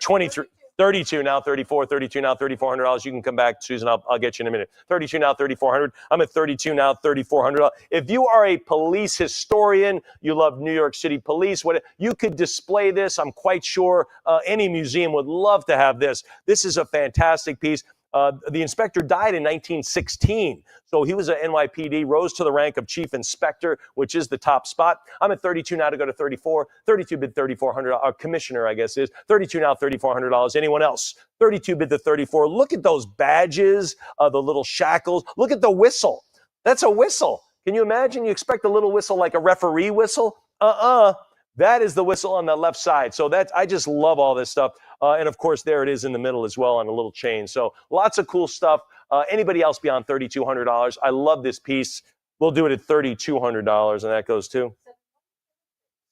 23, 32 now, 34, 32 now, $3,400. You can come back, Susan. I'll get you in a minute. 32 now, 3,400. I'm at 32 now, $3,400. If you are a police historian, you love New York City police, you could display this. I'm quite sure any museum would love to have this. This is a fantastic piece. The inspector died in 1916. So he was an NYPD, rose to the rank of chief inspector, which is the top spot. I'm at 32 now to go to 34. 32 bid $3,400. Commissioner, I guess, is 32 now, $3,400. Anyone else? 32 bid to 34. Look at those badges, the little shackles. Look at the whistle. That's a whistle. Can you imagine? You expect a little whistle like a referee whistle? That is the whistle on the left side. So I just love all this stuff. And of course, there it is in the middle as well on a little chain. So lots of cool stuff. Anybody else beyond $3,200? I love this piece. We'll do it at $3,200, and that goes to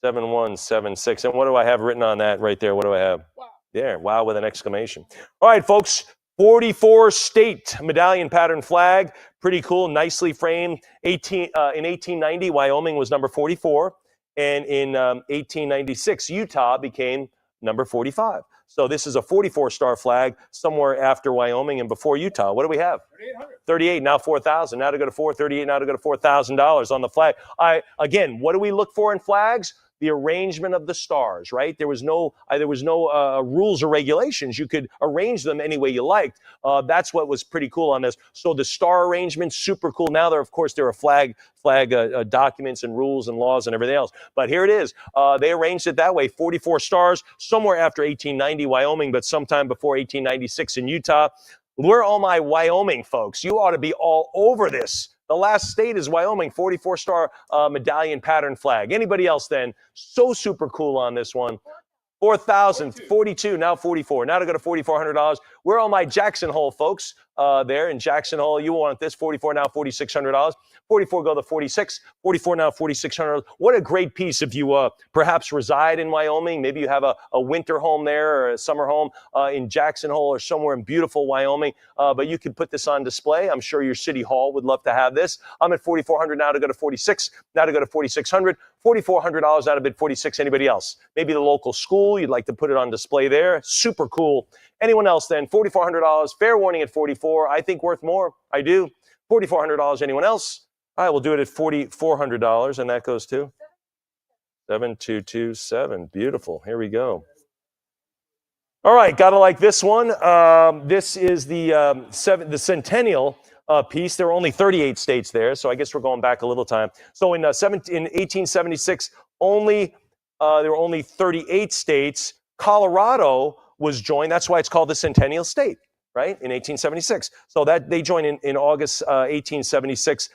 7176. And what do I have written on that right there? What do I have? Wow. There, wow with an exclamation. All right, folks. 44 state medallion pattern flag. Pretty cool, nicely framed. In 1890, Wyoming was number 44. And in 1896, Utah became number 45. So this is a 44-star flag somewhere after Wyoming and before Utah. What do we have? 38, now 4,000. Now to go to 438, now to go to $4,000 on the flag. Again, what do we look for in flags? The arrangement of the stars, right? There was no rules or regulations. You could arrange them any way you liked. That's what was pretty cool on this. So the star arrangement, super cool. Now there are flag documents and rules and laws and everything else. But here it is. They arranged it that way. 44 stars somewhere after 1890 Wyoming, but sometime before 1896 in Utah. Where are all my Wyoming folks? You ought to be all over this. The last state is Wyoming, 44-star medallion pattern flag. Anybody else then? So super cool on this one. 4,000, 42, now 44. Now to go to $4,400. Where are all my Jackson Hole folks? There in Jackson Hole, you want this, 44 now, $4,600. 44 go to 46, 44 now, $4,600. What a great piece if you perhaps reside in Wyoming. Maybe you have a winter home there or a summer home in Jackson Hole or somewhere in beautiful Wyoming. But you could put this on display. I'm sure your city hall would love to have this. I'm at $4,400 now to go to 46, now to go to $4,600. $4,400 out of bid 46. Anybody else? Maybe the local school. You'd like to put it on display there. Super cool. Anyone else then? $4,400. Fair warning at 44. I think worth more. I do. $4,400. Anyone else? All right, we'll do it at $4,400, and that goes to 7227. Beautiful. Here we go. All right, gotta like this one. This is the centennial piece. There were only 38 states there, so I guess we're going back a little time. So in 1876, there were only 38 states. Colorado was joined. That's why it's called the Centennial State, right? In 1876. So that they joined in August 1876.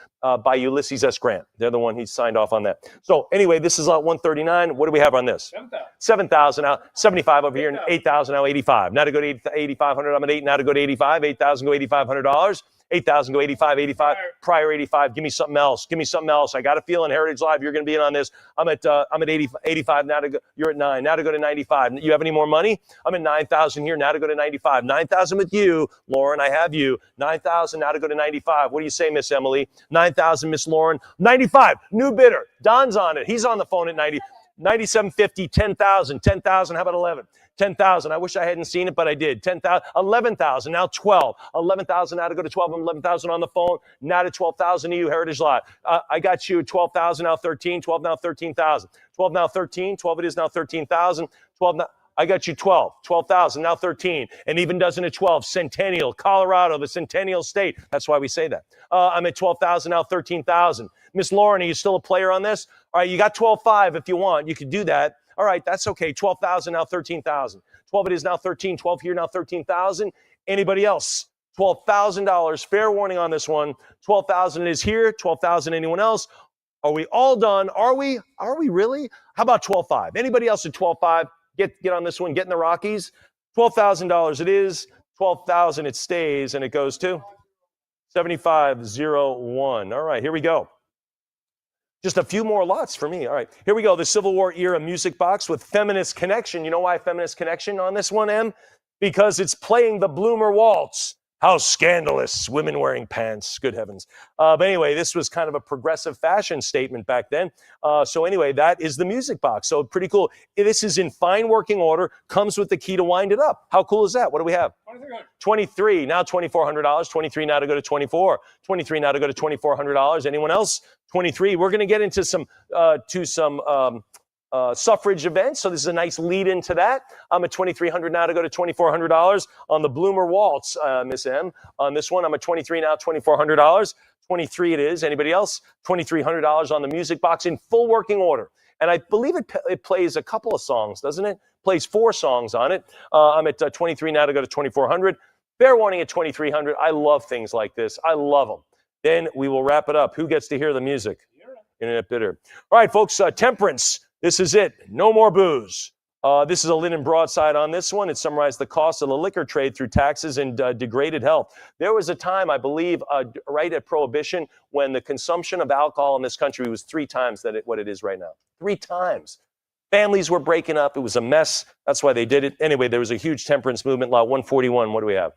by Ulysses S. Grant. They're the one he signed off on that. So anyway, this is lot 139. What do we have on this? 7,000 now, 75 over here, and 8,000 now, 85. Now to go to 8,500, I'm at 8. Now to go to 85, 8,000 go $8,500. 8,000 go 85, 85, prior 85. Give me something else. Give me something else. I got a feeling Heritage Live, you're going to be in on this. I'm at 80, 85. Now to go, you're at 9. Now to go to 95. You have any more money? I'm at 9,000 here. Now to go to 95. 9,000 with you, Lauren. I have you. 9,000. Now to go to 95. What do you say, Miss Emily? 9,000, Miss Lauren. 95. New bidder. Don's on it. He's on the phone at 90. 97.50. 10,000. 10,000. How about 11? 10,000. I wish I hadn't seen it, but I did. 10,000, 11,000, now 12. 11,000, now to go to 12. I'm 11,000 on the phone. Now to 12,000 to you, Heritage Live. I got you 12,000, now 13. 12, now 13,000. 12, now 13. 12 it is, now 13,000. 12, now. I got you 12. 12,000, now 13. And even dozen at 12. Centennial, Colorado, the Centennial State. That's why we say that. I'm at 12,000, now 13,000. Miss Lauren, are you still a player on this? All right, you got 12.5 if you want. You could do that. All right, that's okay. 12,000, now 13,000. 12 it is, now 13. 12 here, now 13,000. Anybody else? $12,000. Fair warning on this one. 12,000 is here. 12,000. Anyone else? Are we all done? Are we? Are we really? How about 12.5? Anybody else at 12.5? Get on this one. Get in the Rockies. $12,000 it is. 12,000 it stays, and it goes to 7501. All right, here we go. Just a few more lots for me. All right, here we go. The Civil War era music box with Feminist Connection. You know why Feminist Connection on this one, Em? Because it's playing the Bloomer Waltz. How scandalous, women wearing pants, good heavens. But anyway, this was kind of a progressive fashion statement back then. So anyway, that is the music box. So pretty cool. This is in fine working order, comes with the key to wind it up. How cool is that? What do we have? 23, now $2,400. 23 now to go to 24. 23 now to go to $2,400. Anyone else? 23. We're going to get into some suffrage events. So this is a nice lead into that. I'm at $2,300 now to go to $2,400 on the Bloomer Waltz, Miss M. On this one, I'm at 23 now, $2,400. 23 it is. Anybody else? $2,300 on the music box in full working order. And I believe it plays a couple of songs, doesn't it? Plays 4 songs on it. I'm at 23 now to go to 2,400. Fair warning at 2,300. I love things like this. I love them. Then we will wrap it up. Who gets to hear the music? Internet bidder. All right, folks, Temperance. This is it. No more booze. This is a linen broadside on this one. It summarized the cost of the liquor trade through taxes and degraded health. There was a time, I believe, right at Prohibition, when the consumption of alcohol in this country was 3 times what it is right now. 3 times. Families were breaking up. It was a mess. That's why they did it. Anyway, there was a huge temperance movement. Lot 141. What do we have?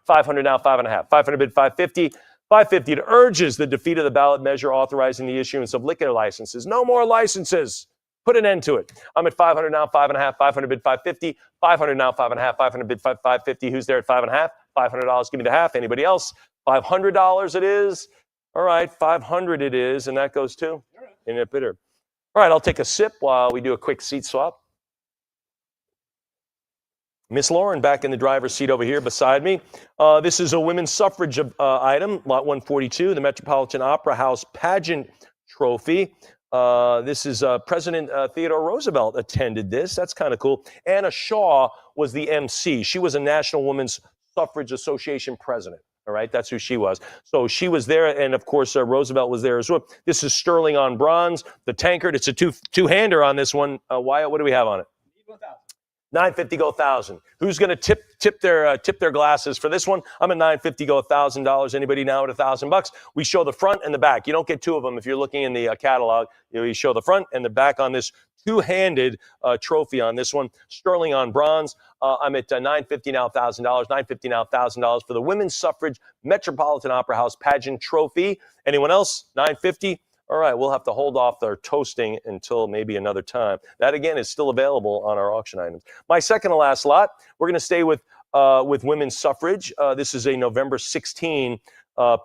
500 now, 5.5. 500 bid 550. 550. It urges the defeat of the ballot measure authorizing the issuance of liquor licenses. No more licenses. Put an end to it. I'm at 500 now, 5.5, 500 bid 550, 500 now, 5.5, 500 bid 550. Who's there at 5.5? $500. Give me the half. Anybody else? $500 it is. All right, 500 it is, and that goes to internet bidder. All right, I'll take a sip while we do a quick seat swap. Miss Lauren back in the driver's seat over here beside me. This is a women's suffrage item, lot 142, the Metropolitan Opera House pageant trophy. This is President Theodore Roosevelt attended this. That's kind of cool. Anna Shaw was the MC. She was a National Women's Suffrage Association president. All right, that's who she was. So she was there, and of course Roosevelt was there as well. This is sterling on bronze. The tankard. It's a two-hander on this one. Wyatt, what do we have on it? 950 go 1,000. Who's going to tip their glasses for this one? I'm at 950 go $1,000. Anybody now at $1,000? We show the front and the back. You don't get 2 of them if you're looking in the catalog. You show the front and the back on this two-handed trophy on this one. Sterling on bronze. I'm at 950 now $1,000. 950 now $1,000 for the Women's Suffrage Metropolitan Opera House pageant trophy. Anyone else? 950. All right, we'll have to hold off their toasting until maybe another time. That, again, is still available on our auction items. My second to last lot, we're going to stay with women's suffrage. This is a November 16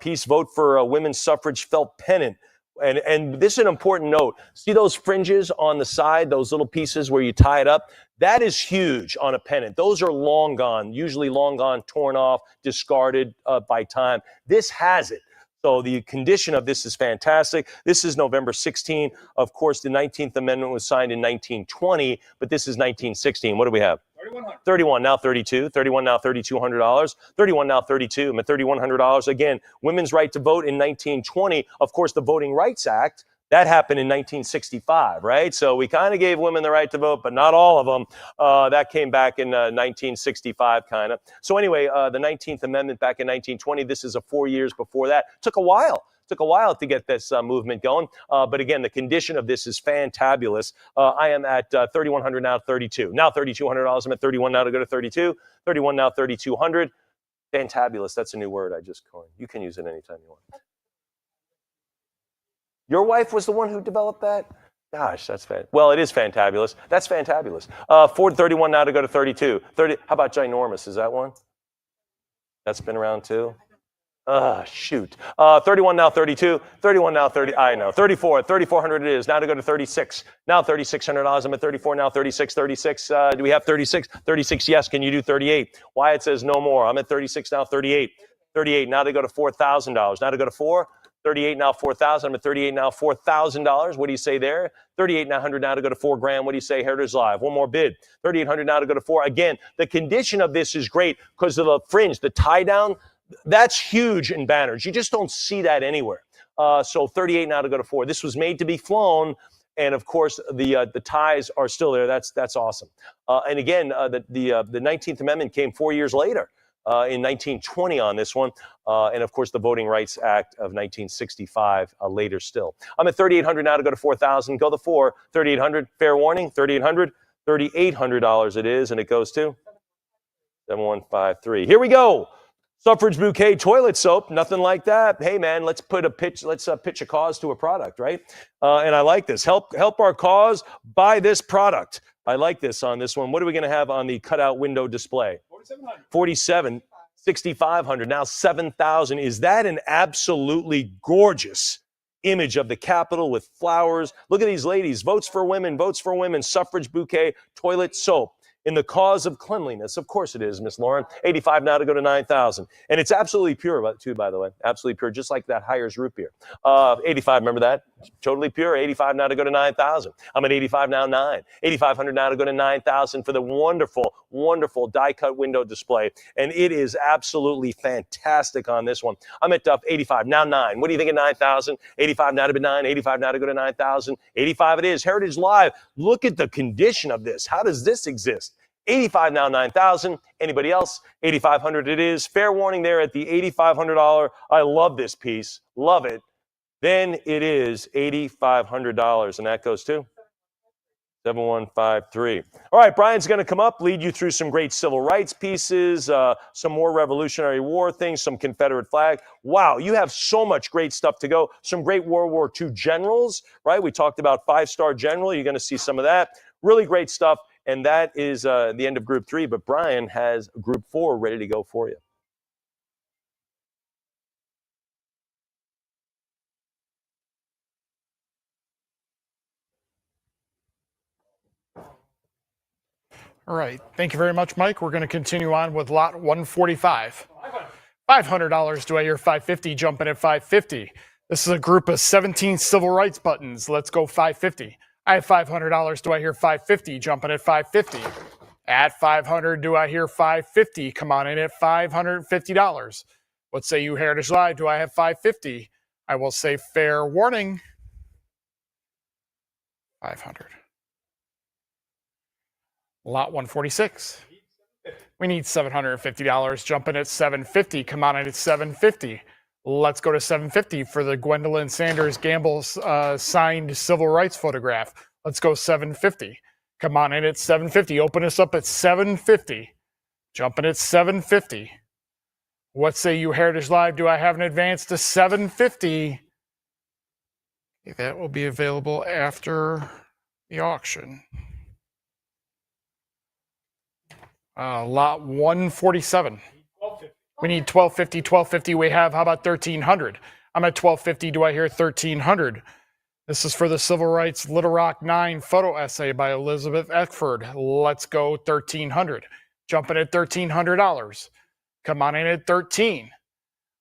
piece. Vote for women's suffrage felt pennant. And this is an important note. See those fringes on the side, those little pieces where you tie it up? That is huge on a pennant. Those are long gone, usually long gone, torn off, discarded by time. This has it. So the condition of this is fantastic. This is November 16. Of course, the 19th Amendment was signed in 1920, but this is 1916. What do we have? 3,100. 31, now 32. 31, now $3,200. 31, now 32. I'm at $3,100. Again, women's right to vote in 1920. Of course, the Voting Rights Act, that happened in 1965, right? So we kind of gave women the right to vote, but not all of them. That came back in 1965, kind of. So anyway, the 19th Amendment back in 1920. This is 4 years before that. Took a while. Took a while to get this movement going. But again, the condition of this is fantabulous. I am at $3,100, now 32. Now $3,200. I'm at 31 now to go to 32. 31 now, 3,200. Fantabulous. That's a new word I just coined. You can use it anytime you want. Your wife was the one who developed that? Gosh, that's well, it is fantabulous. That's fantabulous. Ford 31 now to go to 32. 30. How about ginormous? Is that one? That's been around too. Shoot. 31 now 32. 31 now 30. I know. 34. 3,400 it is. Now to go to 36. Now $3,600. I'm at 34 now. 36. 36. Do we have 36? 36. Yes. Can you do 38? Wyatt says no more. I'm at 36 now. 38. 38. Now to go to $4,000. Now to go to 4. 38 now, 4,000. I'm at 38 now, $4,000. What do you say there? 38 now, 100 now to go to $4,000. What do you say? Heritage Live. One more bid. 3,800 now to go to 4. Again, the condition of this is great because of the fringe, the tie down. That's huge in banners. You just don't see that anywhere. So 38 now to go to 4. This was made to be flown. And of course, the ties are still there. That's awesome. And again, the 19th Amendment came 4 years later. In 1920 on this one, and of course the Voting Rights Act of 1965 later still. I'm at 3,800 now to go to 4,000. Go the 4, 3,800. Fair warning, 3,800, $3,800 it is, and it goes to 7153. Here we go. Suffrage Bouquet toilet soap, nothing like that. Hey man, let's pitch a cause to a product, right? And I like this. Help our cause, buy this product. I like this on this one. What are we going to have on the cutout window display? 4,700. 47, 6,500, now 7,000. Is that an absolutely gorgeous image of the Capitol with flowers? Look at these ladies. Votes for women, suffrage bouquet, toilet soap. In the cause of cleanliness. Of course it is, Miss Lauren. 85 now to go to 9,000. And it's absolutely pure, too, by the way. Absolutely pure, just like that Hires root beer. 85, remember that? Totally pure. 85 now to go to 9,000. I'm at 85 now, 9. 8,500 now to go to 9,000 for the wonderful, wonderful die-cut window display. And it is absolutely fantastic on this one. I'm at 85, now 9. What do you think of 9,000? 85 now to be 9. 85 now to go to 9,000. 85 it is. Heritage Live. Look at the condition of this. How does this exist? 85 now, 9,000. Anybody else? 8,500 it is. Fair warning there at the $8,500. I love this piece. Love it. Then it is $8,500, and that goes to 7153. All right, Brian's going to come up, lead you through some great civil rights pieces, some more Revolutionary War things, some Confederate flag. Wow, you have so much great stuff to go. Some great World War II generals, right? We talked about 5-star general. You're going to see some of that. Really great stuff. And that is the end of Group 3. But Brian has Group 4 ready to go for you. All right. Thank you very much, Mike. We're going to continue on with lot 145. $500. Do I hear 550? Jumping at 550. This is a group of 17 civil rights buttons. Let's go 550. I have $500. Do I hear 550? Jumping at 550. At 500, do I hear 550? Come on in at $550. What say you, Heritage Live? Do I have 550? I will say fair warning. 500. Lot 146. We need $750. Jumping at 750. Come on in at 750. Let's go to 750 for the Gwendolyn Sanders Gamble signed civil rights photograph. Let's go 750. Come on in at 750. Open us up at 750. Jumping at 750. What say you, Heritage Live? Do I have an advance to 750? That will be available after the auction. Lot 147. We need 1250, 1250 we have. How about 1300? I'm at 1250. Do I hear 1300? This is for the Civil Rights Little Rock 9 photo essay by Elizabeth Eckford. Let's go 1300. Jumping at $1,300. Come on in at 13.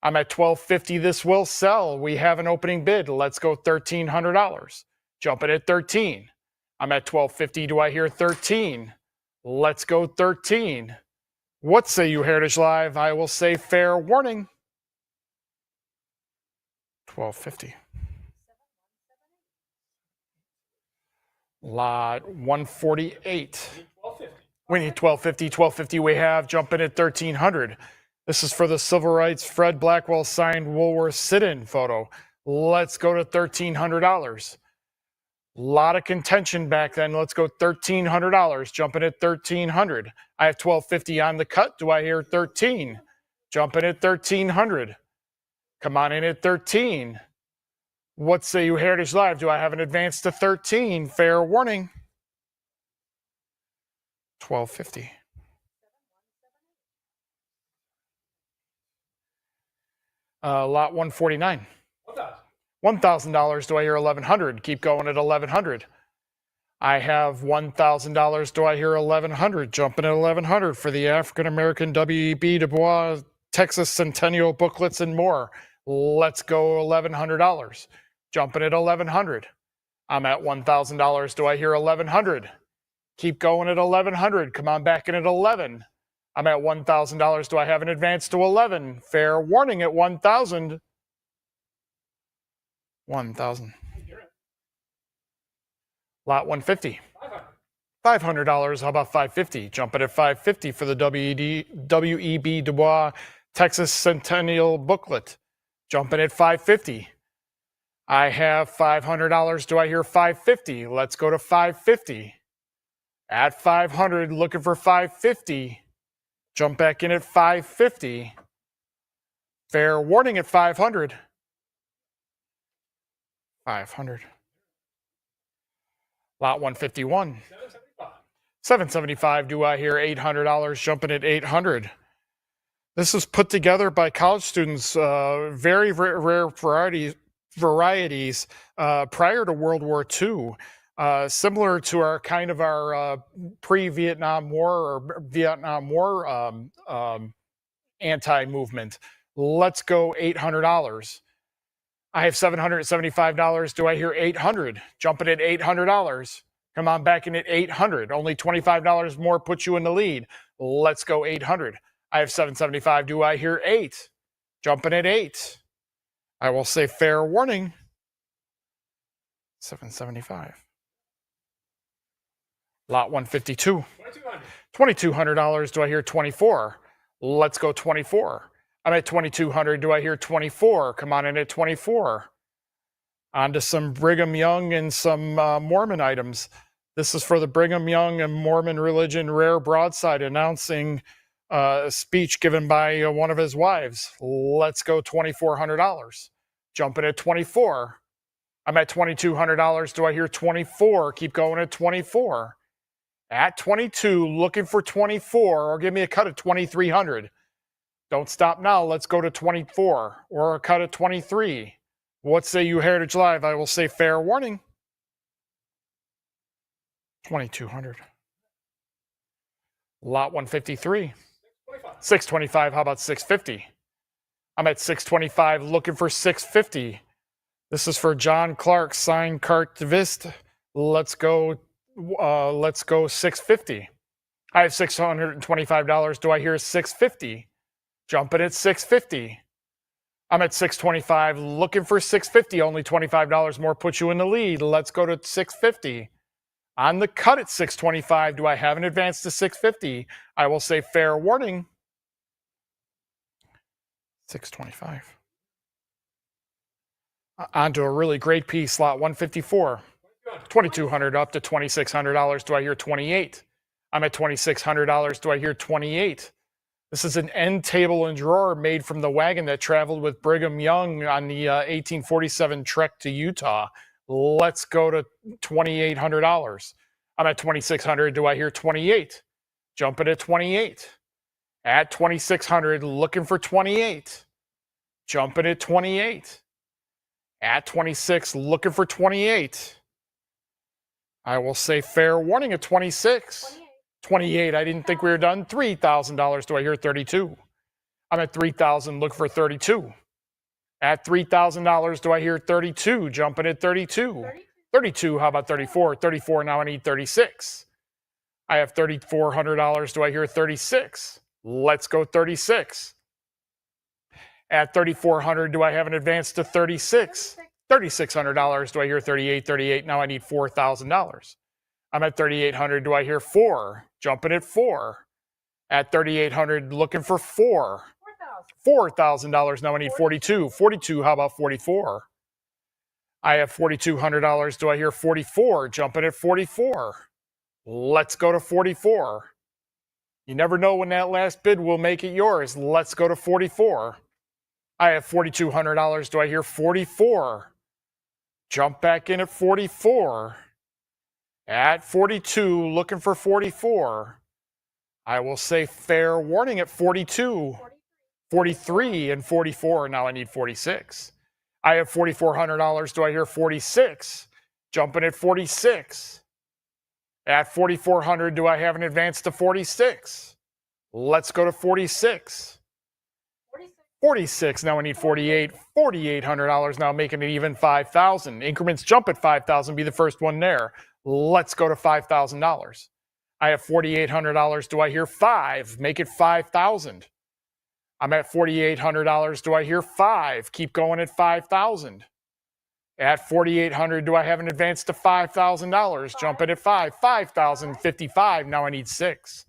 I'm at 1250. This will sell. We have an opening bid. Let's go $1,300. Jumping at 13. I'm at 1250. Do I hear 13? Let's go 13. What say you, Heritage Live? I will say fair warning. 1250. Lot 148. We need 1250. 1250 we have. Jumping at 1300. This is for the Civil Rights Fred Blackwell signed Woolworth sit-in photo. Let's go to $1,300. Lot of contention back then. Let's go $1,300. Jumping at 1,300. I have 1250 on the cut. Do I hear 13? Jumping at 1,300. Come on in at 13. What say you, Heritage Live? Do I have an advance to 13? Fair warning. 1250. Lot 149. $1,000. Do I hear 1,100? Keep going at 1,100. I have $1,000. Do I hear 1,100? Jumping at 1,100 for the African American W.E.B. Du Bois Texas Centennial booklets and more. Let's go $1,100. Jumping at 1,100. I'm at $1,000. Do I hear 1,100? Keep going at 1,100. Come on back in at 11. I'm at $1,000. Do I have an advance to 11? Fair warning at 1,000. 1,000. Lot 150. $500. How about 550? Jumping at 550 for the W.E.B. Du Bois Texas Centennial booklet. Jumping at 550. I have $500. Do I hear 550? Let's go to 550. At 500, looking for 550. Jump back in at 550. Fair warning at 500. 500. Lot 151. $775. Do I hear $800? Jumping at 800. This is put together by college students, very rare varieties prior to World War II, similar to our kind of our pre-Vietnam War or Vietnam War anti-movement. Let's go $800. I have $775. Do I hear 800? Jumping at $800. Come on back in at 800. Only $25 more puts you in the lead. Let's go 800. I have 775. Do I hear 8? Jumping at 8. I will say fair warning. 775. Lot 152. $2,200. Do I hear 24? Let's go 24. I'm at 2,200. Do I hear 24? Come on in at 24. On to some Brigham Young and some Mormon items. This is for the Brigham Young and Mormon religion rare broadside announcing a speech given by one of his wives. Let's go $2,400. Jumping at 24. I'm at $2,200. Do I hear 24? Keep going at 24. At 22, looking for 24, or give me a cut at 2,300. Don't stop now. Let's go to 24 or a cut at 23. What say you, Heritage Live? I will say fair warning. 2,200. Lot 153. 625. How about 650? I'm at 625 looking for 650. This is for John Clark, signed carte viste. Let's go 650. I have $625. Do I hear 650? Jumping at 650. I'm at 625 looking for 650. Only $25 more puts you in the lead. Let's go to 650. On the cut at 625. Do I have an advance to 650? I will say fair warning. 625. On to a really great piece, lot 154. $2,200 up to $2,600. Do I hear 28? I'm at $2,600. Do I hear 28? This is an end table and drawer made from the wagon that traveled with Brigham Young on the 1847 trek to Utah. Let's go to $2,800. I'm at $2,600. Do I hear 28? Jumping at 28. At 2,600, looking for 28. Jumping at 28. At 26, looking for 28. I will say fair warning at 26. 28. I didn't think we were done. $3,000. Do I hear 32? I'm at 3,000. Look for 32. At $3,000. Do I hear 32? Jumping at 32. 32. How about 34? 34. Now I need 36. I have $3,400. Do I hear 36? Let's go 36. At 3,400, do I have an advance to 36? $3,600. Do I hear 38? 38. Now I need $4,000. I'm at 3,800. Do I hear 4? Jumping at 4. At 3,800, looking for 4. $4,000. Now I need 42. 42. How about 44? I have $4,200. Do I hear 44? Jumping at 44. Let's go to 44. You never know when that last bid will make it yours. Let's go to 44. I have $4,200. Do I hear 44? Jump back in at 44. At 42, looking for 44. I will say fair warning at 42. 43 and 44. Now I need 46. I have $4,400. Do I hear 46? Jumping at 46. At 4,400, do I have an advance to 46? Let's go to 46. 46. Now I need 48. $4,800. Now making it even 5,000. Increments jump at 5,000. Be the first one there. Let's go to $5,000. I have $4,800. Do I hear 5? Make it 5,000. I'm at $4,800. Do I hear 5? Keep going at 5,000. At 4,800, do I have an advance to $5,000? Jumping at 5. 5,055. Now I need 6.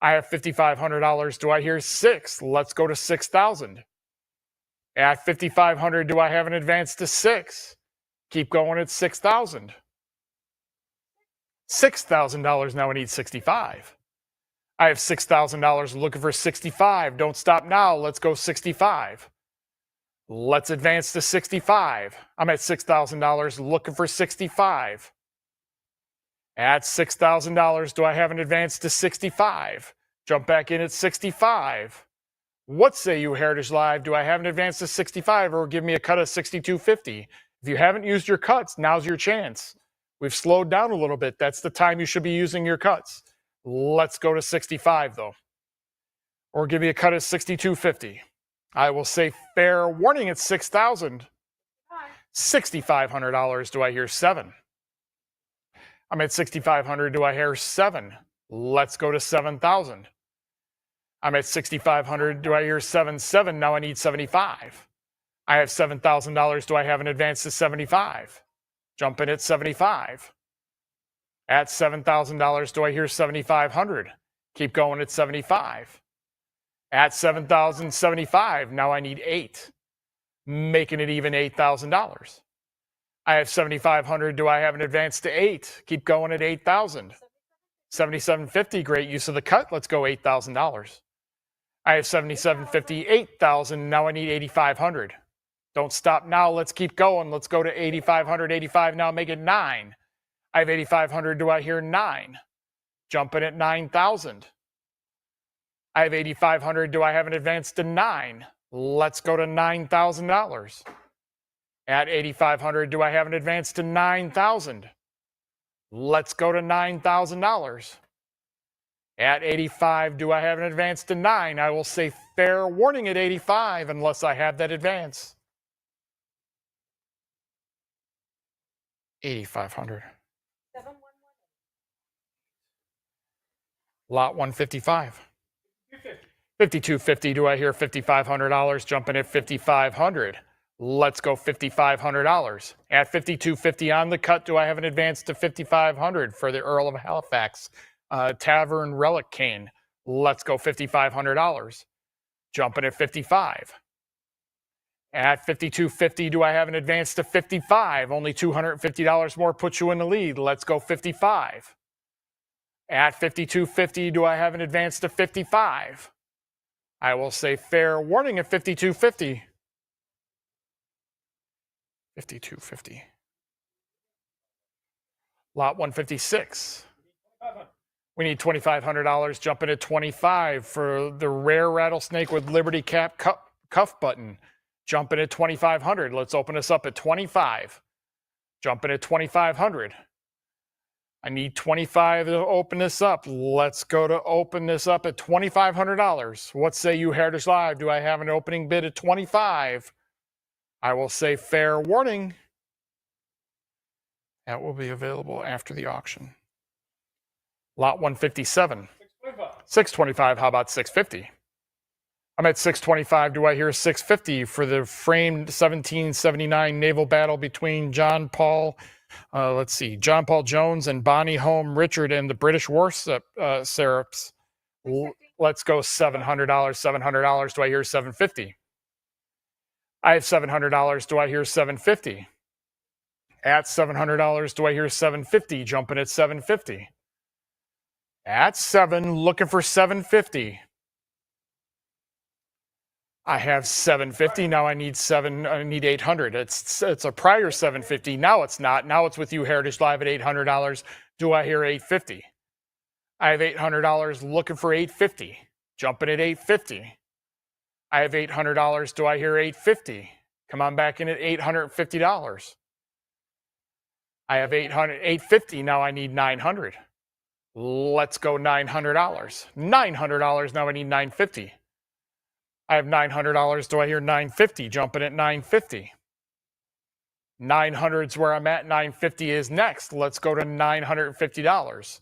I have $5,500. Do I hear 6? Let's go to 6,000. At 5,500, do I have an advance to 6? Keep going at 6,000. $6,000. Now I need 65. I have $6,000 looking for 65. Don't stop now. Let's go 65. Let's advance to 65. I'm at $6,000 looking for 65. At $6,000, do I have an advance to 65? Jump back in at 65. What say you, Heritage Live? Do I have an advance to 65 or give me a cut of 62.50? If you haven't used your cuts, now's your chance. We've slowed down a little bit. That's the time you should be using your cuts. Let's go to 65 though. Or give me a cut of 62.50. I will say fair warning at 6,000. $6,500. Do I hear 7? I'm at 6,500. Do I hear 7? Let's go to 7,000. I'm at 6,500. Do I hear 7? 7. Now I need 75. I have $7,000. Do I have an advance to 75? Jump in at 75. At $7,000, do I hear 7,500? Keep going at 75. At 7,075, now I need 8, making it even $8,000. I have 7,500. Do I have an advance to 8? Keep going at 8,000. 77.50, great use of the cut. Let's go $8,000. I have 77.50, 8,000. Now I need 8,500. Don't stop now. Let's keep going. Let's go to 8,500. 85 now. Make it 9. I have 8,500. Do I hear 9? Jumping at 9,000. I have 8,500. Do I have an advance to 9? Let's go to $9,000. At 8,500, do I have an advance to 9,000? Let's go to $9,000. At 85, do I have an advance to 9? I will say fair warning at 85 unless I have that advance. 8,500. Lot 155. 52.50. Do I hear $5,500? Jumping at 5,500. Let's go $5,500. At 52.50 on the cut, do I have an advance to 5,500 for the Earl of Halifax Tavern Relic Cane? Let's go $5,500. Jumping at 55. At 52.50, do I have an advance to 55? Only $250 more puts you in the lead. Let's go 55. At 52.50, do I have an advance to 55? I will say fair warning at 52.50. 52.50. Lot 156. We need $2,500. Jumping at 25 for the rare rattlesnake with Liberty Cap cuff button. Jumping at 2,500. Let's open this up at 25. Jumping at 2,500. I need 25 to open this up. Let's go to open this up at $2,500. What say you, Heritage Live? Do I have an opening bid at 25? I will say fair warning. That will be available after the auction. Lot 157. 625. 625. How about 650? I'm at 625. Do I hear 650 for the framed 1779 naval battle between John Paul Jones and Bonnie Home Richard and the British war seraphs? Let's go $700. $700. Do I hear 750? I have $700. Do I hear 750? At $700, do I hear 750? Jumping at 750. At 7, looking for 750. I have 750. Now I need 800. It's a prior 750. Now it's not. Now it's with you, Heritage Live, at $800. Do I hear 850? I have $800, looking for 850. Jumping at 850. I have $800. Do I hear 850? Come on back in at $850. I have 850. Now I need 900. Let's go $900. $900. Now I need 950. I have $900. Do I hear 950? Jumping at 950. 900's where I'm at. 950 is next. Let's go to $950.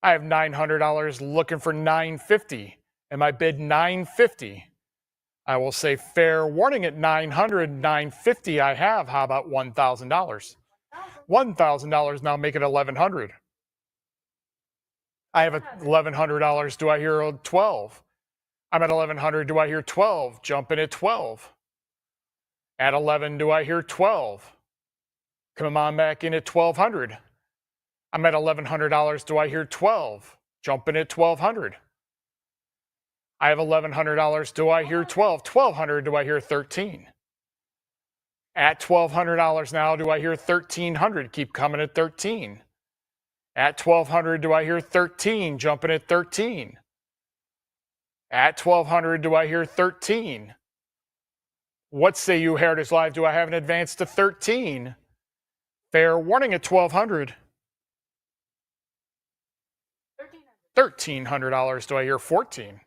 I have $900, looking for 950. And my bid 950. I will say fair warning at 900, 950 I have. How about $1,000? $1,000, now make it $1,100. I have $1,100. Do I hear 12? I'm at 1,100. Do I hear 12? Jumping at 12. At 11, do I hear 12? Come on back in at 1,200. I'm at $1,100. Do I hear 12? Jumping at 1,200. I have $1,100. Do I hear 12? 1,200. Do I hear 13? At $1,200 now, do I hear 1,300? Keep coming at 13. At 1,200, do I hear 13? Jumping at 13. At 1,200, do I hear 13? What say you, Heritage Live? Do I have an advance to 13? Fair warning at 1,200. $1,300. Do I hear 14?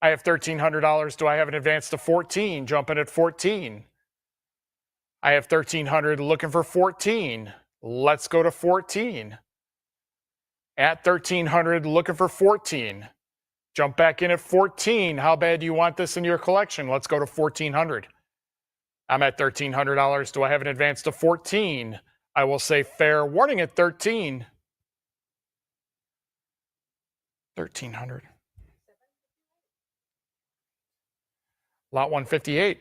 I have $1,300. Do I have an advance to 14? Jumping at 14. I have 1,300, looking for 14. Let's go to 14. At 1,300, looking for 14. Jump back in at 14. How bad do you want this in your collection? Let's go to 1,400. I'm at $1,300. Do I have an advance to 14? I will say fair warning at 13. 1,300. Lot 158.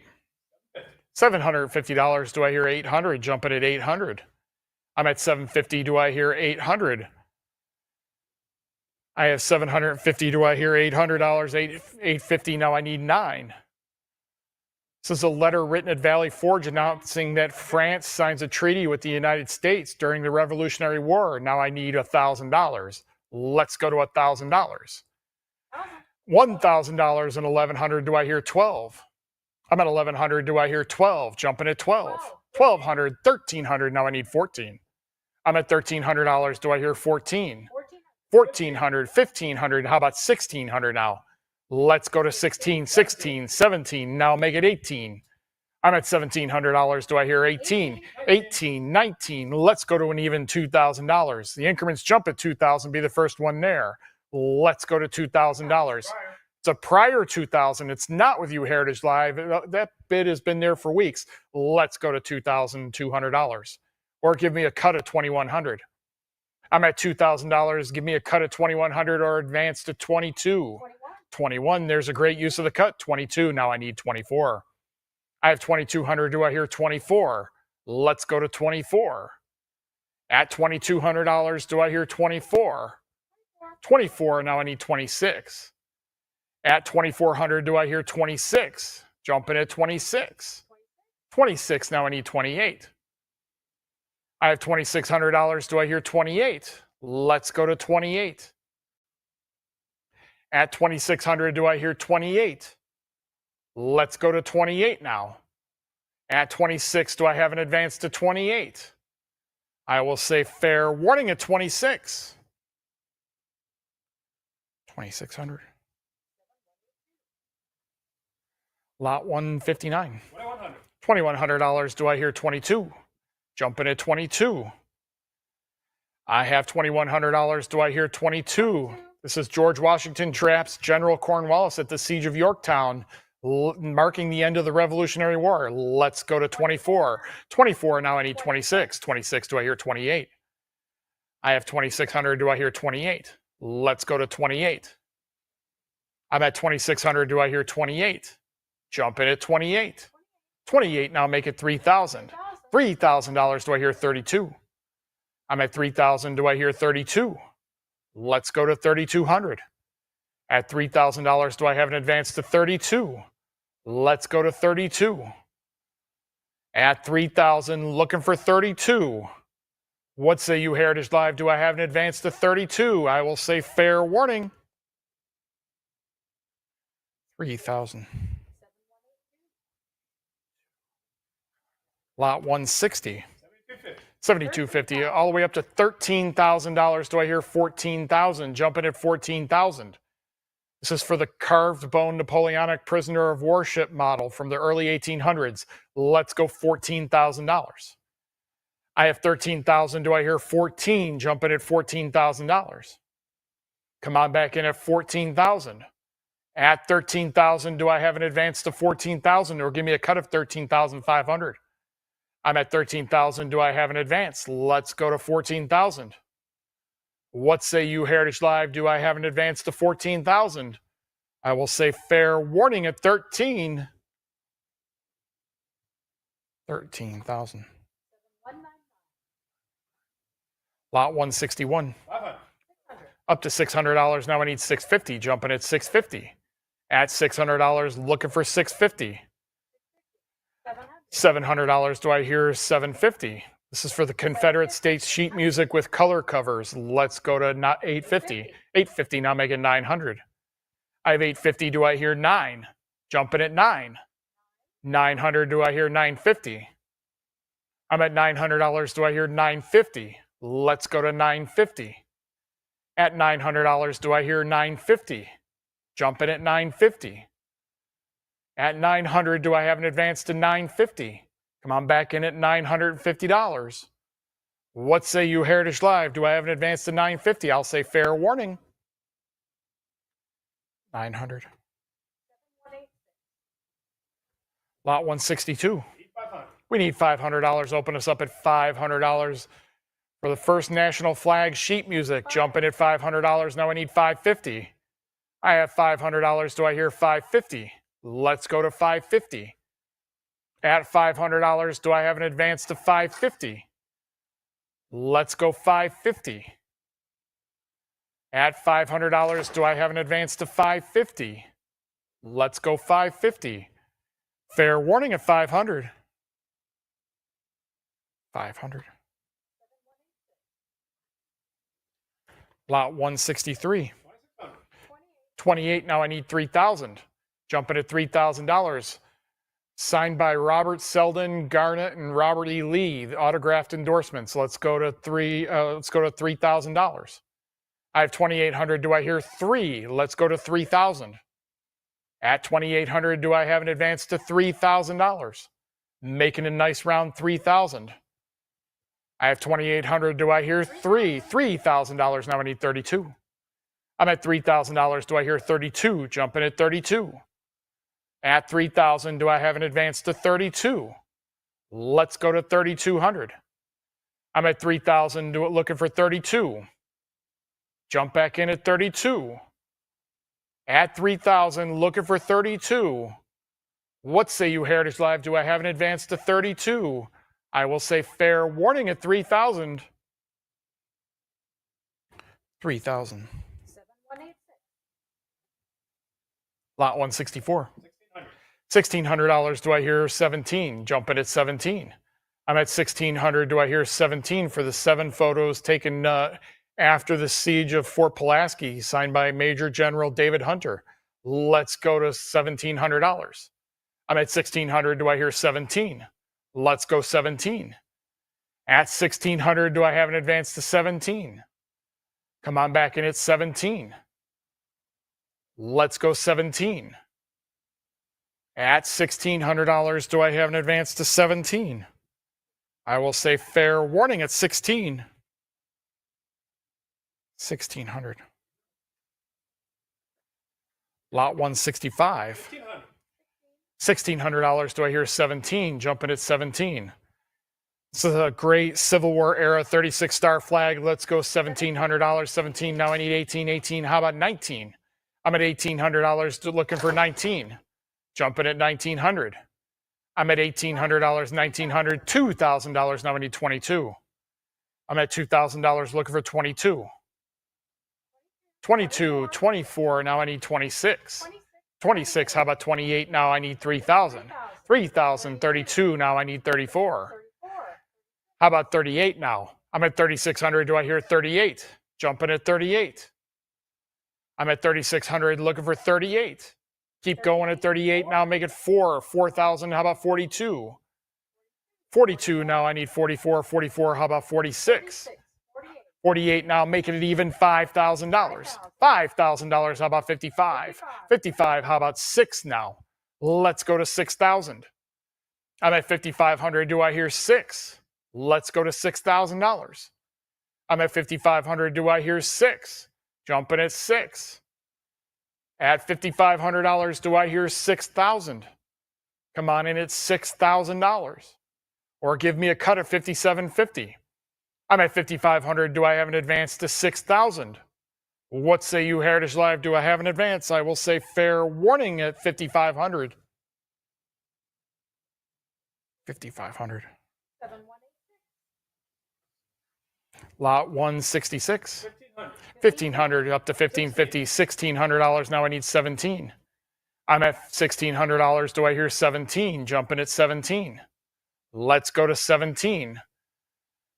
$750. Do I hear 800? Jumping at 800. I'm at 750. Do I hear 800? I have 750. Do I hear $800? 850. Now I need 9. This is a letter written at Valley Forge announcing that France signs a treaty with the United States during the Revolutionary War. Now I need $1,000. Let's go to $1,000. $1,000 and $1,100. Do I hear 12? I'm at 1,100. Do I hear 12? Jumping at 12. 1,200, 1,300. Now I need 14. I'm at $1,300. Do I hear 14? 1,400, 1,500. How about 1,600 now? Let's go to 16, 16, 17. Now make it 18. I'm at $1,700. Do I hear 18? 18, 19. Let's go to an even $2,000. The increments jump at 2,000. Be the first one there. Let's go to $2,000. It's a prior 2,000. It's not with you, Heritage Live. That bid has been there for weeks. Let's go to $2,200. Or give me a cut of $2,100. I'm at $2,000. Give me a cut of $2,100 or advance to 22. 21. There's a great use of the cut. 22. Now I need 24. I have 2,200. Do I hear 24? Let's go to 24. At $2,200. Do I hear 24? 24. Now I need 26. At 2,400, do I hear 26? Jumping at 26. 26, now I need 28. I have $2,600, do I hear 28? Let's go to 28. At 2,600, do I hear 28? Let's go to 28 now. At 26, do I have an advance to 28? I will say fair warning at 26. 2,600. Lot 159. $2,100. Do I hear 22? Jumping at 22. I have $2,100. Do I hear 22? This is George Washington traps General Cornwallis at the Siege of Yorktown, marking the end of the Revolutionary War. Let's go to 24. 24, now I need 26. 26, do I hear 28? I have 2,600. Do I hear 28? Let's go to 28. I'm at 2,600. Do I hear 28? Jump in at 28. 28, now make it 3,000. $3,000. Do I hear 32? I'm at 3,000. Do I hear 32? Let's go to 3,200. At $3,000, do I have an advance to 32? Let's go to 32. At 3,000, looking for 32. What say you, Heritage Live? Do I have an advance to 32? I will say fair warning. 3,000. Lot 160. 7250, all the way up to $13,000. Do I hear 14,000? Jumping at 14,000. This is for the carved bone Napoleonic prisoner of war ship model from the early 1800s. Let's go $14,000. I have 13,000. Do I hear 14? Jumping at $14,000. Come on back in at 14,000. At 13,000, do I have an advance to 14,000 or give me a cut of 13,500? I'm at 13,000. Do I have an advance? Let's go to 14,000. What say you, Heritage Live? Do I have an advance to 14,000? I will say fair warning at 13. 13,000. Lot 161. 500. Up to $600. Now I need 650. Jumping at 650. At $600, looking for 650. $700. Do I hear 750? This is for the Confederate States sheet music with color covers. Let's go to 850. 850, now make it 900. I have 850. Do I hear 9? Jumping at 9. 900. Do I hear 950? I'm at $900. Do I hear 950? Let's go to 950. At $900, do I hear 950? Jumping at 950. At 900, do I have an advance to 950? Come on back in at $950. What say you, Heritage Live? Do I have an advance to 950? I'll say fair warning. 900. Lot 162. We need $500. Open us up at $500 for the first national flag sheet music. Jumping at $500. Now I need $550. I have $500. Do I hear $550? Let's go to $550. At $500, do I have an advance to $550? Let's go $550. At $500, do I have an advance to $550? Let's go $550. Fair warning at $500. $500. Lot 163. 28, now I need $3,000. Jumping at $3,000. Signed by Robert Selden, Garnett, and Robert E. Lee, the autographed endorsements. Let's go to $3,000. I have 2,800. Do I hear 3? Let's go to 3,000. At 2,800, do I have an advance to $3,000? Making a nice round 3,000. I have 2,800. Do I hear 3? $3,000. Now I need 32. I'm at $3,000. Do I hear 32? Jumping at 32. At 3,000, do I have an advance to 32? Let's go to 3,200. I'm at 3,000, looking for 32. Jump back in at 32. At 3,000, looking for 32. What say you, Heritage Live? Do I have an advance to 32? I will say fair warning at 3,000. 3,000. Lot 164. $1,600. Do I hear 17? Jumping at 17. I'm at 1,600. Do I hear 17 for the 7 photos taken after the siege of Fort Pulaski, signed by Major General David Hunter? Let's go to $1,700. I'm at 1,600. Do I hear 17? Let's go 17. At 1,600, do I have an advance to 17? Come on back in at 17. Let's go 17. At $1,600, do I have an advance to 17? I will say fair warning at 16. 1,600. Lot 165. $1,600. Do I hear 17? Jumping at 17. This is a great Civil War era 36 star flag. Let's go $1,700. 17. Now I need 18. 18. How about 19? I'm at $1,800 looking for 19. Jumping at 1,900. I'm at $1,800. 1,900. $2,000. Now I need 22. I'm at $2,000 looking for 22. 22, 24. Now I need 26. 26. How about 28? Now I need 3,000. 3,000. 32. Now I need 34. How about 38 now? I'm at 3,600. Do I hear 38? Jumping at 38. I'm at 3,600 looking for 38. Keep going at 38. Now make it 4. 4,000. How about 42? 42. Now I need 44. 44. How about 46? 48. Now making it even $5,000. $5,000. How about 55? 55. How about 6 now? Let's go to 6,000. I'm at 5,500. Do I hear 6? Let's go to $6,000. I'm at 5,500. Do I hear 6? Jumping at 6. At $5,500, do I hear 6,000? Come on in at $6,000. Or give me a cut at $5,750. I'm at 5,500. Do I have an advance to 6,000? What say you, Heritage Live? Do I have an advance? I will say fair warning at 5,500. 5,500. Lot 166. 1,500 up to 1,550. $1,600. Now I need 17. I'm at $1,600. Do I hear 17? Jumping at 17. Let's go to 17.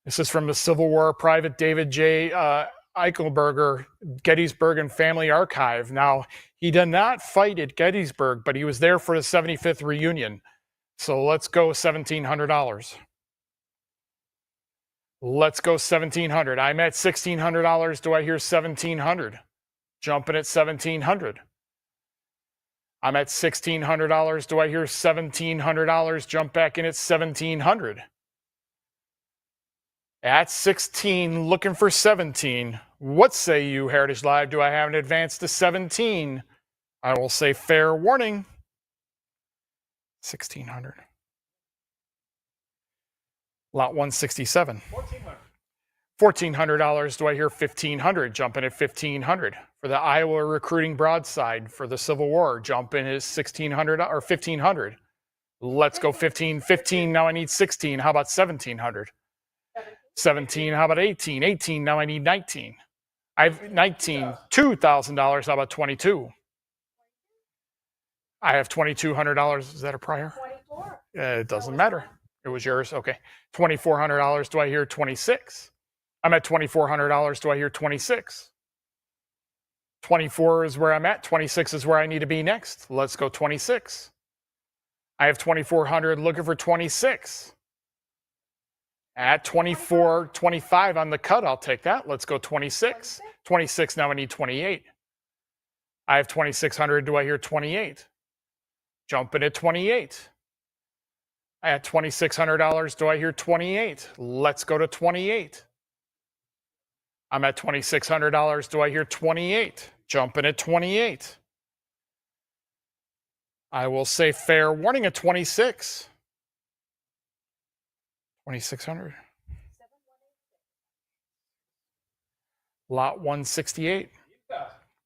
This is from the Civil War Private David J. Eichelberger, Gettysburg and Family Archive. Now, he did not fight at Gettysburg, but he was there for the 75th reunion. So let's go $1,700. Let's go $1,700. I'm at $1,600. Do I hear 1,700? Jumping at 1,700. I'm at $1,600. Do I hear $1,700? Jump back in at 1,700. At 16, looking for 17. What say you, Heritage Live? Do I have an advance to 17? I will say fair warning. 1,600. Lot 167. $1,400. Do I hear 1,500? Jumping at 1,500. For the Iowa recruiting broadside for the Civil War, jumping is 1,600 or 1,500. Let's go 15. 15. Now I need 16. How about 1,700? 17. How about 18? 18. Now I need 19. I've 19. $2,000. How about 22? I have $2,200. Is that a prior? 24. It doesn't matter. It was yours. Okay. $2,400. Do I hear 26? I'm at $2,400. Do I hear 26? 24 is where I'm at. 26 is where I need to be next. Let's go 26. I have 2,400 looking for 26. At 24, 25 on the cut, I'll take that. Let's go 26. 26, now I need 28. I have 2,600. Do I hear 28? Jumping at 28. I had $2,600. Do I hear 28? Let's go to 28. I'm at $2,600. Do I hear 28? Jumping at 28. I will say fair warning at 26. 2,600. Lot 168.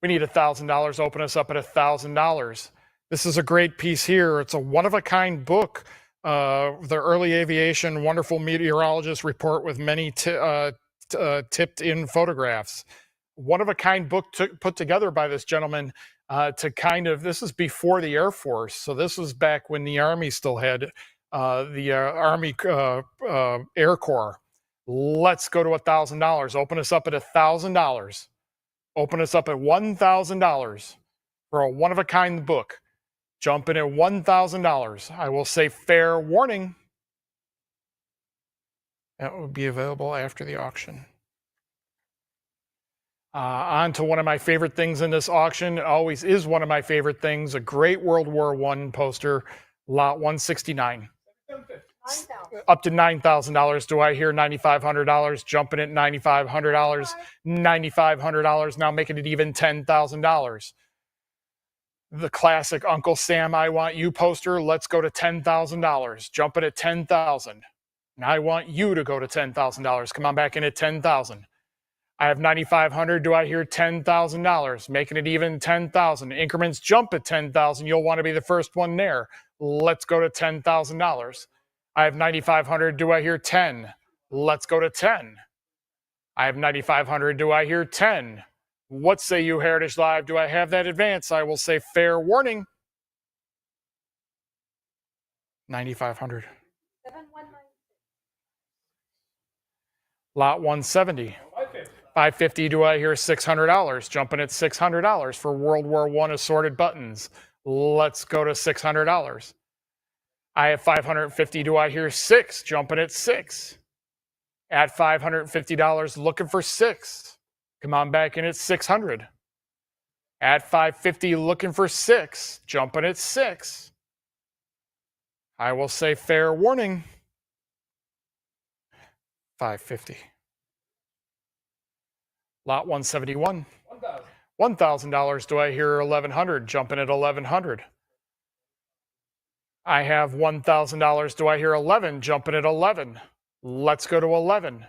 We need $1,000. Open us up at $1,000. This is a great piece here. It's a one-of-a-kind book. The Early Aviation Wonderful Meteorologist Report with many tipped-in photographs. One-of-a-kind book put together by this gentleman to kind of, this is before the Air Force, so this was back when the Army still had the Army Air Corps. Let's go to $1,000. Open us up at $1,000. Open us up at $1,000 for a one-of-a-kind book. Jump in at $1,000. I will say fair warning. That will be available after the auction. On to one of my favorite things in this auction. It always is one of my favorite things. A great World War I poster, lot 169. up to $9,000. Do I hear $9,500? Jumping at $9,500. $9,500. Now making it even $10,000. The classic Uncle Sam I Want You poster. Let's go to $10,000. Jumping at $10,000. Now I want you to go to $10,000. Come on back in at $10,000. I have $9,500. Do I hear $10,000? Making it even $10,000. Increments jump at $10,000. You'll want to be the first one there. Let's go to $10,000. I have $9,500. Do I hear 10? Let's go to 10. I have $9,500. Do I hear 10? What say you, Heritage Live? Do I have that advance? I will say fair warning. 9,500. Lot 170. 550. Do I hear $600? Jumping at $600 for World War I assorted buttons. Let's go to $600. I have $550. Do I hear 6? Jumping at 6. At $550, looking for 6. Come on back in at 600. At $550, looking for 6. Jumping at 6. I will say fair warning. $550. Lot 171. $1,000. Do I hear $1,100? Jumping at $1,100. I have $1,000. Do I hear 11? Jumping at 11. Let's go to 11.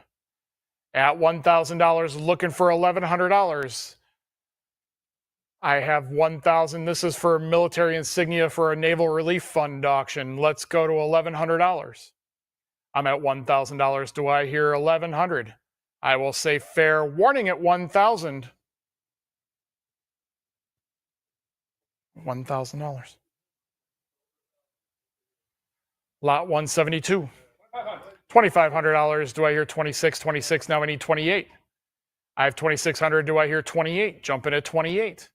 At $1,000, looking for $1,100. I have 1,000. This is for military insignia for a Naval Relief Fund auction. Let's go to $1,100. I'm at $1,000. Do I hear 1,100? I will say fair warning at 1,000. $1,000. Lot 172. $2,500. Do I hear 26? 26. Now I need 28. I have 2,600. Do I hear 28? Jumping at 28.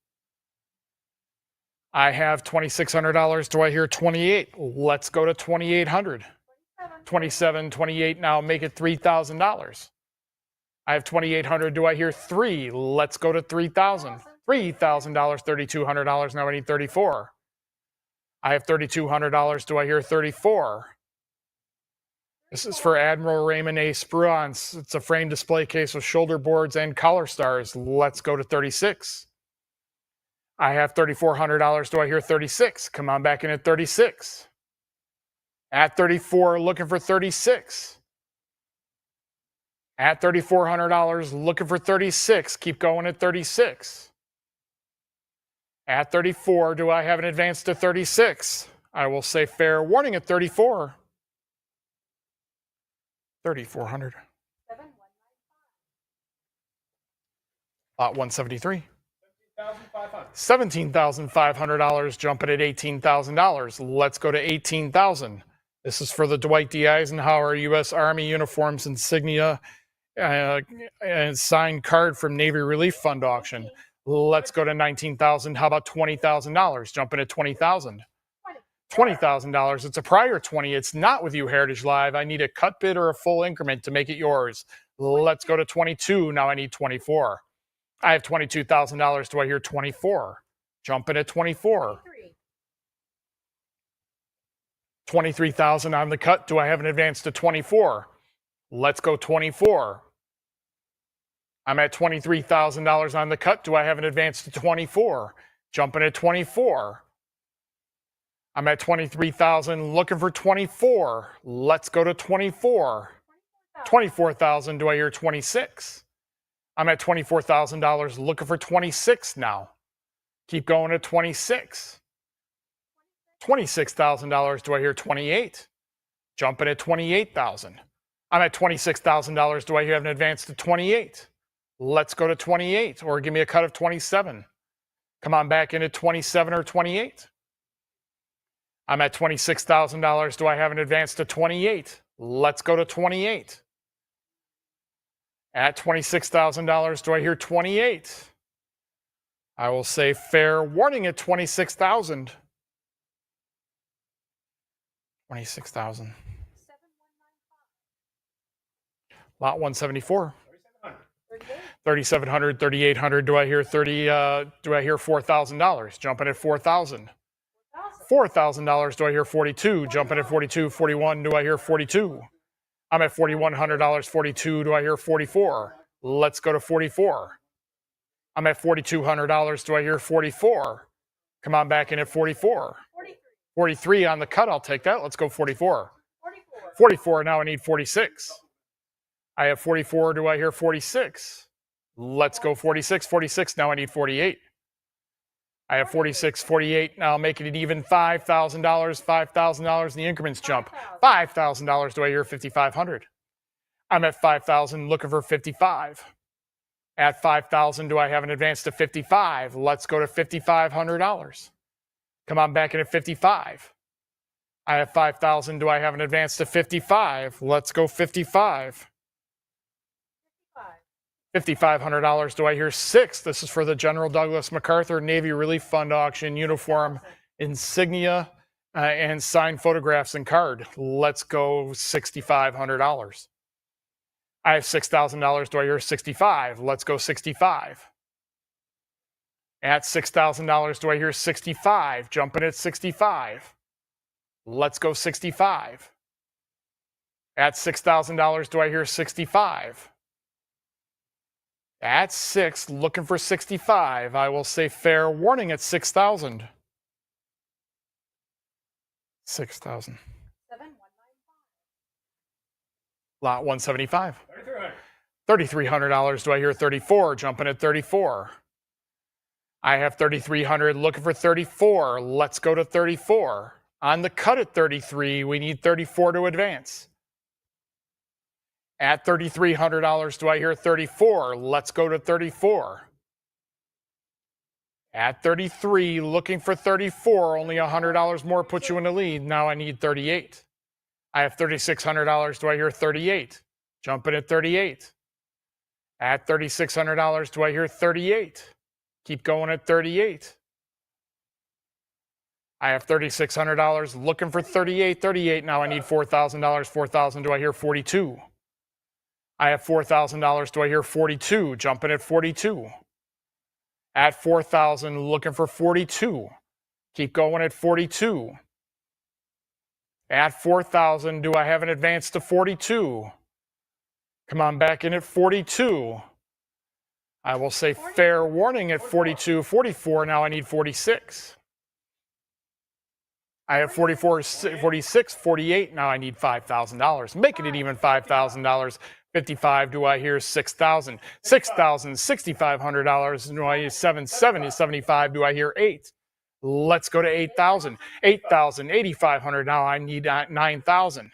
I have $2,600. Do I hear 28? Let's go to 2,800. 27, 28. Now make it $3,000. I have 2,800. Do I hear 3? Let's go to 3,000. $3,000, $3,200. Now I need 34. I have $3,200. Do I hear 34? This is for Admiral Raymond A. Spruance. It's a frame display case with shoulder boards and collar stars. Let's go to 36. I have $3,400. Do I hear 36? Come on back in at 36. At 34, looking for 36. At $3,400, looking for 36. Keep going at 36. At 34, do I have an advance to 36? I will say fair warning at 34. 3,400. Lot 173. $17,500, jumping at $18,000. Let's go to $18,000. This is for the Dwight D. Eisenhower U.S. Army uniforms insignia and signed card from Navy Relief Fund auction. Let's go to $19,000. How about $20,000? Jumping at $20,000. $20,000. It's a prior 20. It's not with you, Heritage Live. I need a cut bid or a full increment to make it yours. Let's go to 22. Now I need 24. I have $22,000. Do I hear 24? Jumping at 24. 23,000 on the cut. Do I have an advance to 24? Let's go 24. I'm at $23,000 on the cut. Do I have an advance to 24? Jumping at 24. I'm at 23,000, looking for 24. Let's go to 24. 24,000. Do I hear 26? I'm at $24,000, looking for 26 now. Keep going to 26. $26,000. Do I hear 28? Jumping at 28,000. I'm at $26,000. Do I have an advance to 28? Let's go to 28, or give me a cut of 27. Come on back into 27 or 28. I'm at $26,000. Do I have an advance to 28? Let's go to 28. At $26,000, do I hear 28? I will say fair warning at 26,000. 26,000. Lot 174. 3,700, 3,800. Do I hear $4,000? Jumping at 4,000. $4,000. Do I hear 42? Jumping at 42. 41. Do I hear 42? I'm at $4,100. 42. Do I hear 44? Let's go to 44. I'm at $4,200. Do I hear 44? Come on back in at 44. 43 on the cut. I'll take that. Let's go 44. 44. Now I need 46. I have 44. Do I hear 46? Let's go 46. 46. Now I need 48. I have 46, 48. Now making it even $5,000. $5,000 and the increments jump. $5,000. Do I hear 5,500? I'm at 5,000 looking for 55. At 5,000, do I have an advance to 55? Let's go to $5,500. Come on back in at 55. I have 5,000. Do I have an advance to 55? Let's go 55. $5,500. Do I hear 6? This is for the General Douglas MacArthur Navy Relief Fund auction, uniform, insignia, and signed photographs and card. Let's go $6,500. I have $6,000. Do I hear 65? Let's go 65. At $6,000, do I hear 65? Jumping at 65. Let's go 65. At $6,000, do I hear 65? At 6, looking for 65. I will say fair warning at 6,000. 6,000. Lot 175. $3,300. Do I hear 34? Jumping at 34. I have 3,300. Looking for 34. Let's go to 34. On the cut at 33, we need 34 to advance. At $3,300, do I hear 34? Let's go to 34. At 33, looking for 34. Only $100 more puts you in the lead. Now I need 38. I have $3,600. Do I hear 38? Jumping at 38. At $3,600, do I hear 38? Keep going at 38. I have $3,600. Looking for 38. 38. Now I need $4,000. 4,000. Do I hear 42? I have $4,000. Do I hear 42? Jumping at 42. At 4,000, looking for 42. Keep going at 42. At 4,000, do I have an advance to 42? Come on back in at 42. I will say fair warning at 42. 44, now I need 46. I have 44, 46, 48, now I need $5,000. Making it even $5,000. 55, do I hear 6,000? 6,000, $6,500. Do I hear 770? 75, do I hear 8? Let's go to 8,000. 8,000, $8,500. Now I need 9,000.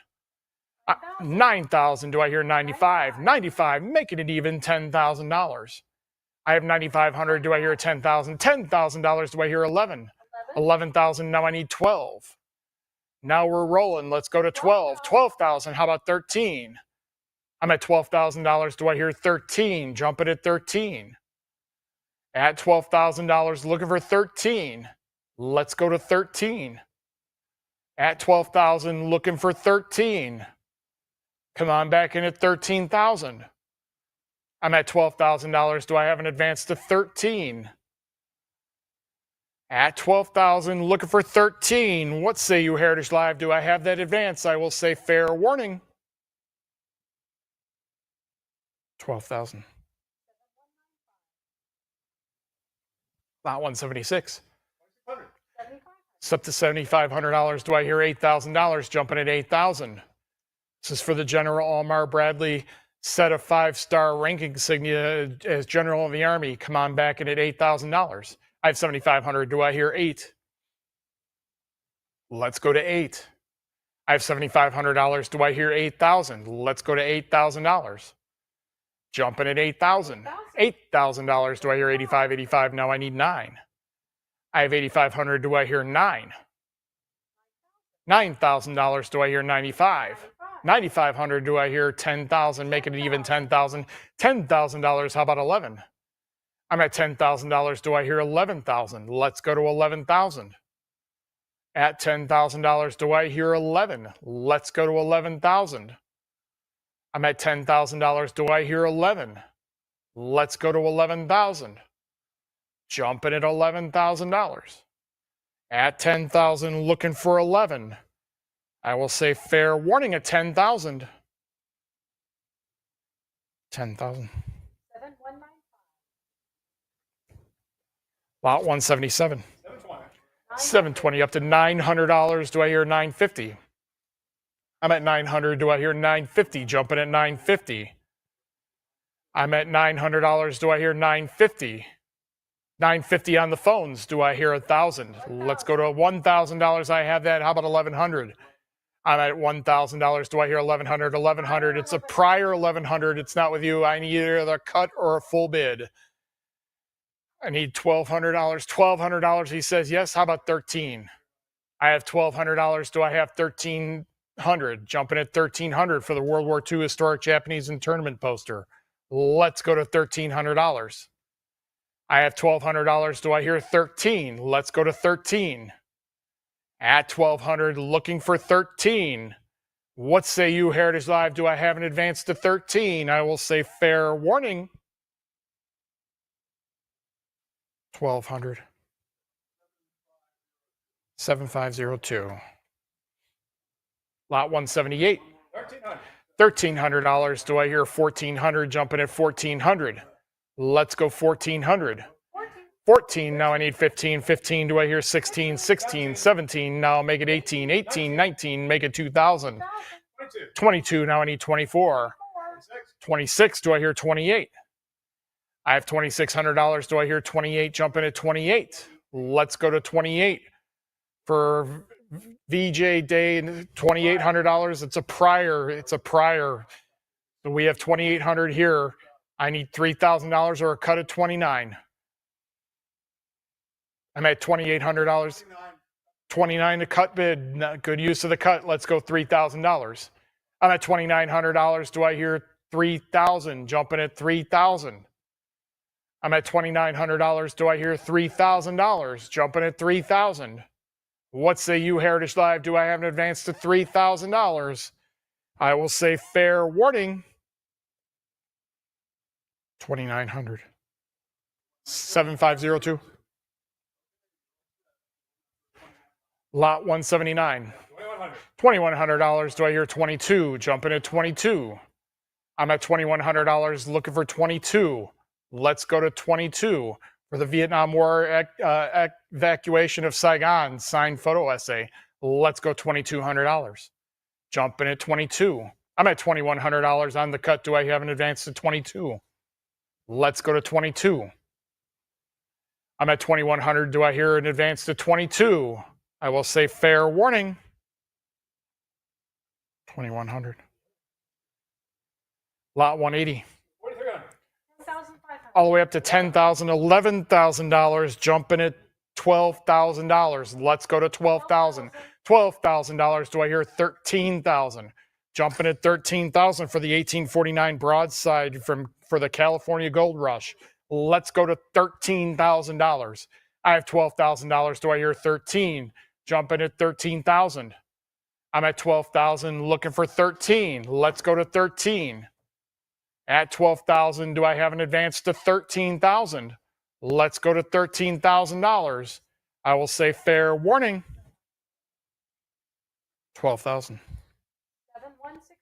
9,000, do I hear 95? 95, making it even $10,000. I have 9,500. Do I hear 10,000? $10,000. Do I hear 11? 11,000. Now I need 12. Now we're rolling. Let's go to 12. 12,000. How about 13? I'm at $12,000. Do I hear 13? Jumping at 13. At $12,000, looking for 13. Let's go to 13. At 12,000, looking for 13. Come on back in at 13,000. I'm at $12,000. Do I have an advance to 13? At 12,000, looking for 13. What say you, Heritage Live? Do I have that advance? I will say fair warning. 12,000. Lot 176. It's up to $7,500. Do I hear $8,000? Jumping at 8,000. This is for the General Almar Bradley set of 5-star ranking insignia as General of the Army. Come on back in at $8,000. I have $7,500. Do I hear 8? Let's go to 8. I have $7,500. Do I hear 8,000? Let's go to $8,000. Jumping at 8,000. $8,000. Do I hear 85? 85. Now I need 9. I have 8,500. Do I hear 9? $9,000. Do I hear 95? 9,500. Do I hear 10,000? Making it even 10,000. $10,000. How about 11? I'm at $10,000. Do I hear 11,000? Let's go to 11,000. At $10,000. Do I hear 11? Let's go to 11,000. I'm at $10,000. Do I hear 11? Let's go to 11,000. Jumping at $11,000. At 10,000, looking for 11. I will say fair warning at 10,000. 10,000. Lot 177. 720. 720 up to $900. Do I hear 950? I'm at 900. Do I hear 950? Jumping at 950. I'm at $900. Do I hear 950? 950 on the phones. Do I hear 1,000? Let's go to $1,000. I have that. How about 1,100? I'm at $1,000. Do I hear 1,100? 1,100. It's a prior 1,100. It's not with you. I need either a cut or a full bid. I need $1,200. $1,200. He says yes. How about 13? I have $1,200. Do I have 1,300? Jumping at 1,300 for the World War II historic Japanese internment poster. Let's go to $1,300. I have $1,200. Do I hear 13? Let's go to 13. At 1,200, looking for 13. What say you, Heritage Live? Do I have an advance to 13? I will say fair warning. 1,200. 7502. Lot 178. 1,300. $1,300. Do I hear 1,400? Jumping at 1,400. Let's go 1,400. 14. Now I need 15. 15. Do I hear 16? 16. 17. Now make it 18. 18. 19. Make it 2,000. 22. 22. Now I need 24. 26. 26. Do I hear 28? I have $2,600. Do I hear 28? Jumping at 28. Let's go to 28 for VJ Day. $2,800. It's a prior. It's a prior. So we have 2,800 here. I need $3,000 or a cut at 29. I'm at $2,800. 29 to cut bid. Not good use of the cut. Let's go $3,000. I'm at $2,900. Do I hear 3,000? Jumping at 3,000. I'm at $2,900. Do I hear $3,000? Jumping at 3,000. What say you, Heritage Live? Do I have an advance to $3,000? I will say fair warning. 2,900. 7502. Lot 179. $2,100. Do I hear 22? Jumping at 22. I'm at $2,100 looking for 22. Let's go to 22 for the Vietnam War evacuation of Saigon signed photo essay. Let's go $2,200. Jumping at 22. I'm at $2,100 on the cut. Do I have an advance to 22? Let's go to 22. I'm at 2,100. Do I hear an advance to 22? I will say fair warning. 2,100. Lot 180. 4,300. All the way up to $10,000, $11,000, jumping at $12,000. Let's go to $12,000. $12,000. Do I hear 13,000? Jumping at 13,000 for the 1849 broadside for the California Gold Rush. Let's go to $13,000. I have $12,000. Do I hear 13? Jumping at 13,000. I'm at 12,000 looking for 13. Let's go to 13. At 12,000, do I have an advance to 13,000? Let's go to $13,000. I will say fair warning. 12,000. 7,160.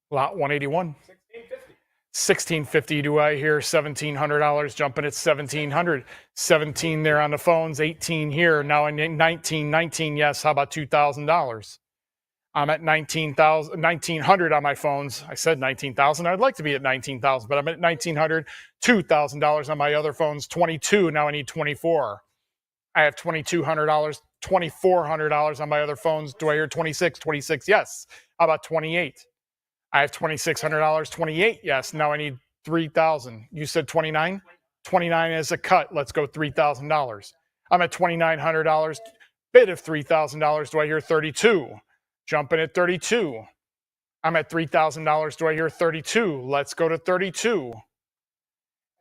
Lot 181. 1,650. 1,650. Do I hear $1,700? Jumping at 1,700. 17 there on the phones. 18 here. Now I need 19. 19. Yes. How about $2,000? I'm at 1,900 on my phones. I said 19,000. I'd like to be at 19,000, but I'm at 1,900. $2,000 on my other phones. 22. Now I need 24. I have $2,200. $2,400 on my other phones. Do I hear 26? 26. Yes. How about 28? I have $2,600. 28. Yes. Now I need 3,000. You said 29? 29 is a cut. Let's go $3,000. I'm at $2,900. Bid of $3,000. Do I hear 32? Jumping at 32. I'm at $3,000. Do I hear 32? Let's go to 32.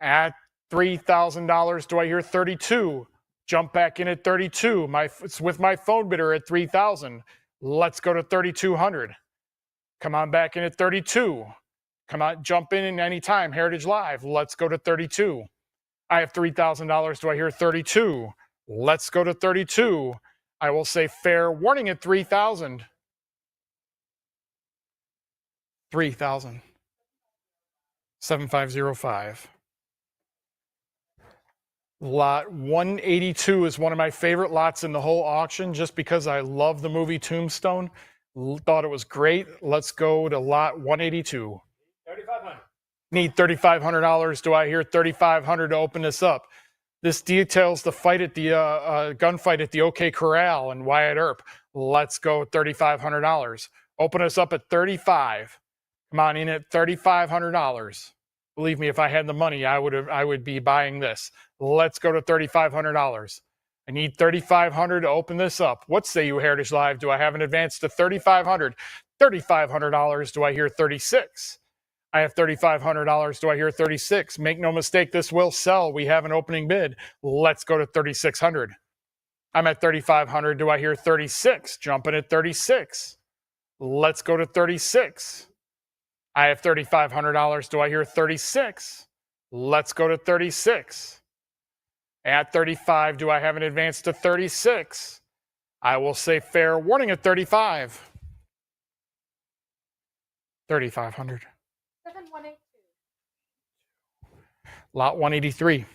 At $3,000. Do I hear 32? Jump back in at 32. It's with my phone bidder at 3,000. Let's go to 3,200. Come on back in at 32. Come on, jump in any time. Heritage Live. Let's go to 32. I have $3,000. Do I hear 32? Let's go to 32. I will say fair warning at 3,000. 3,000. 7505. Lot 182 is one of my favorite lots in the whole auction just because I love the movie Tombstone. Thought it was great. Let's go to lot 182. 3,500. Need $3,500. Do I hear 3,500 to open this up? This details the fight at the gunfight at the OK Corral and Wyatt Earp. Let's go $3,500. Open us up at 35. Come on in at $3,500. Believe me, if I had the money, I would be buying this. Let's go to $3,500. I need $3,500 to open this up. What say you, Heritage Live? Do I have an advance to $3,500? $3,500. Do I hear 36? I have $3,500. Do I hear 36? Make no mistake, this will sell. We have an opening bid. Let's go to 3,600. I'm at 3,500. Do I hear 36? Jumping at 36. Let's go to 36. I have $3,500. Do I hear 36? Let's go to 36. At 35, do I have an advance to 36? I will say fair warning at 35. 3,500. 7182. Lot 183.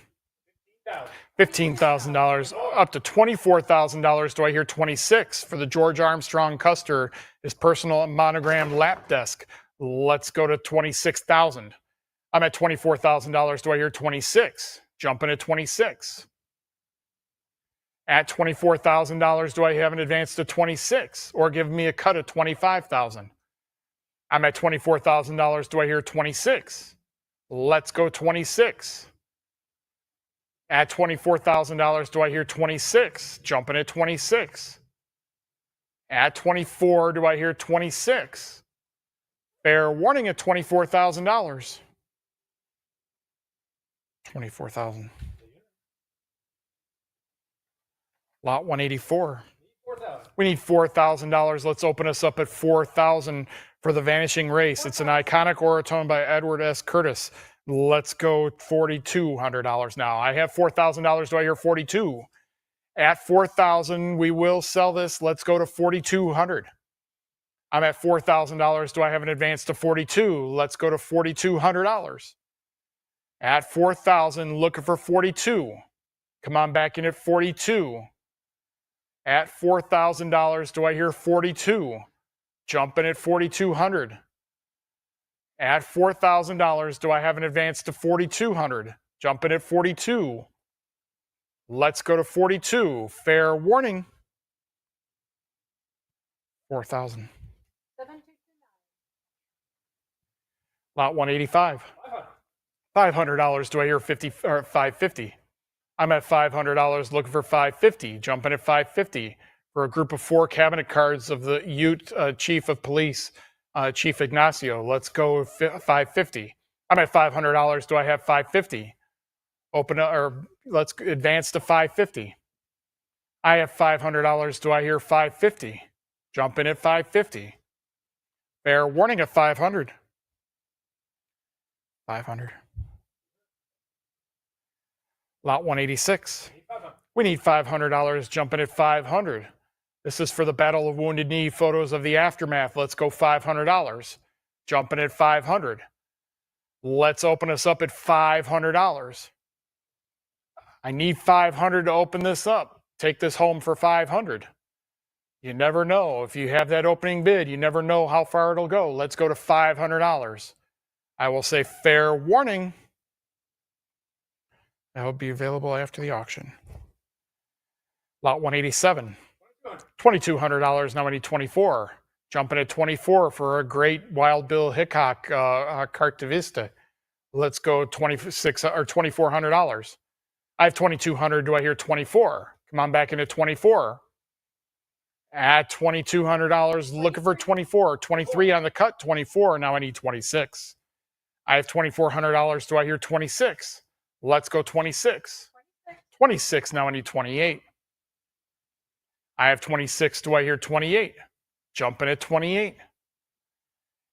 $15,000. $15,000 up to $24,000. Do I hear 26 for the George Armstrong Custer, his personal monogrammed lap desk? Let's go to 26,000. I'm at $24,000. Do I hear 26? Jumping at 26. At $24,000, do I have an advance to 26 or give me a cut at 25,000? I'm at $24,000. Do I hear 26? Let's go 26. At $24,000, do I hear 26? Jumping at 26. At 24, do I hear 26? Fair warning at $24,000. 24,000. Lot 184. 4,000. We need $4,000. Let's open us up at 4,000 for the Vanishing Race. It's an iconic orotone by Edward S. Curtis. Let's go $4,200 now. I have $4,000. Do I hear 42? At 4,000, we will sell this. Let's go to 4,200. I'm at $4,000. Do I have an advance to 42? Let's go to $4,200. At 4,000, looking for 42. Come on back in at 42. At $4,000, do I hear 42? Jumping at 4,200. At $4,000, do I have an advance to 4,200? Jumping at 42. Let's go to 42. Fair warning. 4,000. 7229. Lot 185. 500. $500. Do I hear 50 or 550? I'm at $500 looking for 550. Jumping at 550 for a group of 4 cabinet cards of the Ute Chief of Police, Chief Ignacio. Let's go 550. I'm at $500. Do I have 550? Open up, or let's advance to 550. I have $500. Do I hear 550? Jump in at 550. Fair warning at 500. 500. Lot 186. We need $500. Jumping at 500. This is for the Battle of Wounded Knee, photos of the aftermath. Let's go $500. Jumping at 500. Let's open us up at $500. I need 500 to open this up. Take this home for 500. You never know. If you have that opening bid, you never know how far it'll go. Let's go to $500. I will say fair warning. That will be available after the auction. Lot 187. $2,200. Now I need 24. Jumping at 24 for a great Wild Bill Hickok carte vista. Let's go $2,400. I have 2,200. Do I hear 24? Come on back into 24. At $2,200, looking for 24. 23 on the cut, 24. Now I need 26. I have $2,400. Do I hear 26? Let's go 26. 26. Now I need 28. I have 26. Do I hear 28? Jumping at 28.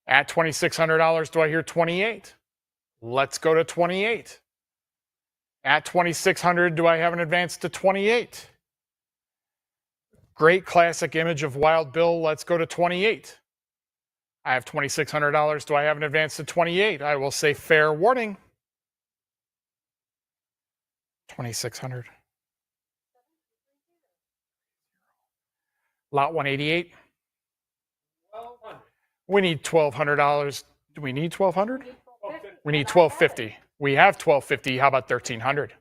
At $2,600, do I hear 28? Let's go to 28. At 2,600, do I have an advance to 28? Great classic image of Wild Bill. Let's go to 28. I have $2,600. Do I have an advance to 28? I will say fair warning. 2,600. Lot 188. 1,200. We need $1,200. Do we need 1,200? 1,250. We need 1,250. We have 1,250. How about 1,300?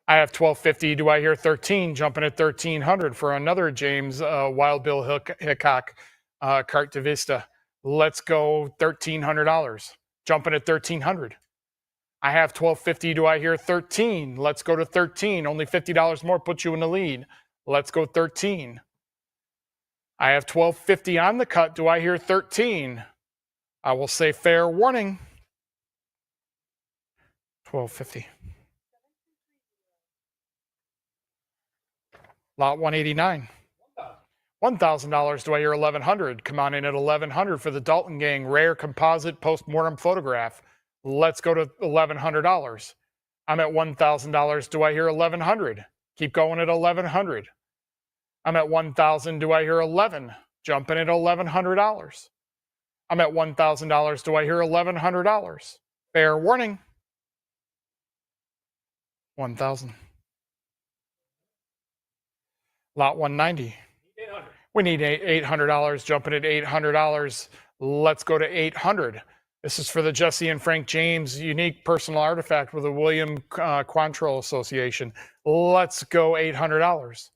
I have 1,250. Do I hear 13? Jumping at 1,300 for another James Wild Bill Hickok Carte de Vista. Let's go $1,300. Jumping at 1,300. I have 1,250. Do I hear 13? Let's go to 13. Only $50 more puts you in the lead. Let's go 13. I have 1,250 on the cut. Do I hear 13? I will say fair warning. 1,250. Lot 189. $1,000. Do I hear 1,100? Come on in at 1,100 for the Dalton Gang rare composite post-mortem photograph. Let's go to $1,100. I'm at $1,000. Do I hear 1,100? Keep going at 1,100. I'm at 1,000. Do I hear 11? Jumping at $1,100. I'm at $1,000. Do I hear $1,100? Fair warning. 1,000. Lot 190. 800. We need $800. Jumping at $800. Let's go to 800. This is for the Jesse and Frank James unique personal artifact with the William Quantrill Association. Let's go $800.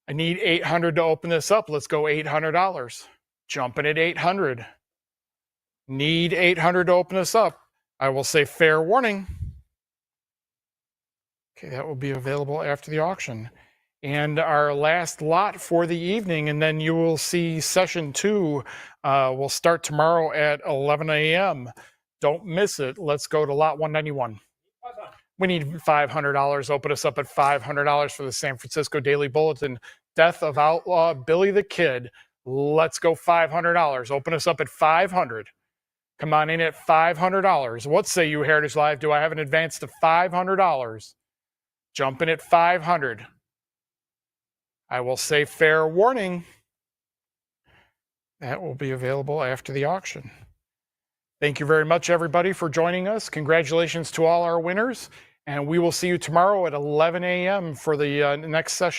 I need 800 to open this up. Let's go $800. Jumping at 800. Need 800 to open this up. I will say fair warning. Okay, that will be available after the auction. And our last lot for the evening, and then you will see session 2 will start tomorrow at 11 a.m. Don't miss it. Let's go to lot 191. 500. We need $500. Open us up at $500 for the San Francisco Daily Bulletin. Death of Outlaw Billy the Kid. Let's go $500. Open us up at $500. Come on in at $500. What say you, Heritage Live? Do I have an advance to $500? Jumping at $500. I will say fair warning. That will be available after the auction. Thank you very much, everybody, for joining us. Congratulations to all our winners. And we will see you tomorrow at 11 a.m. for the next session.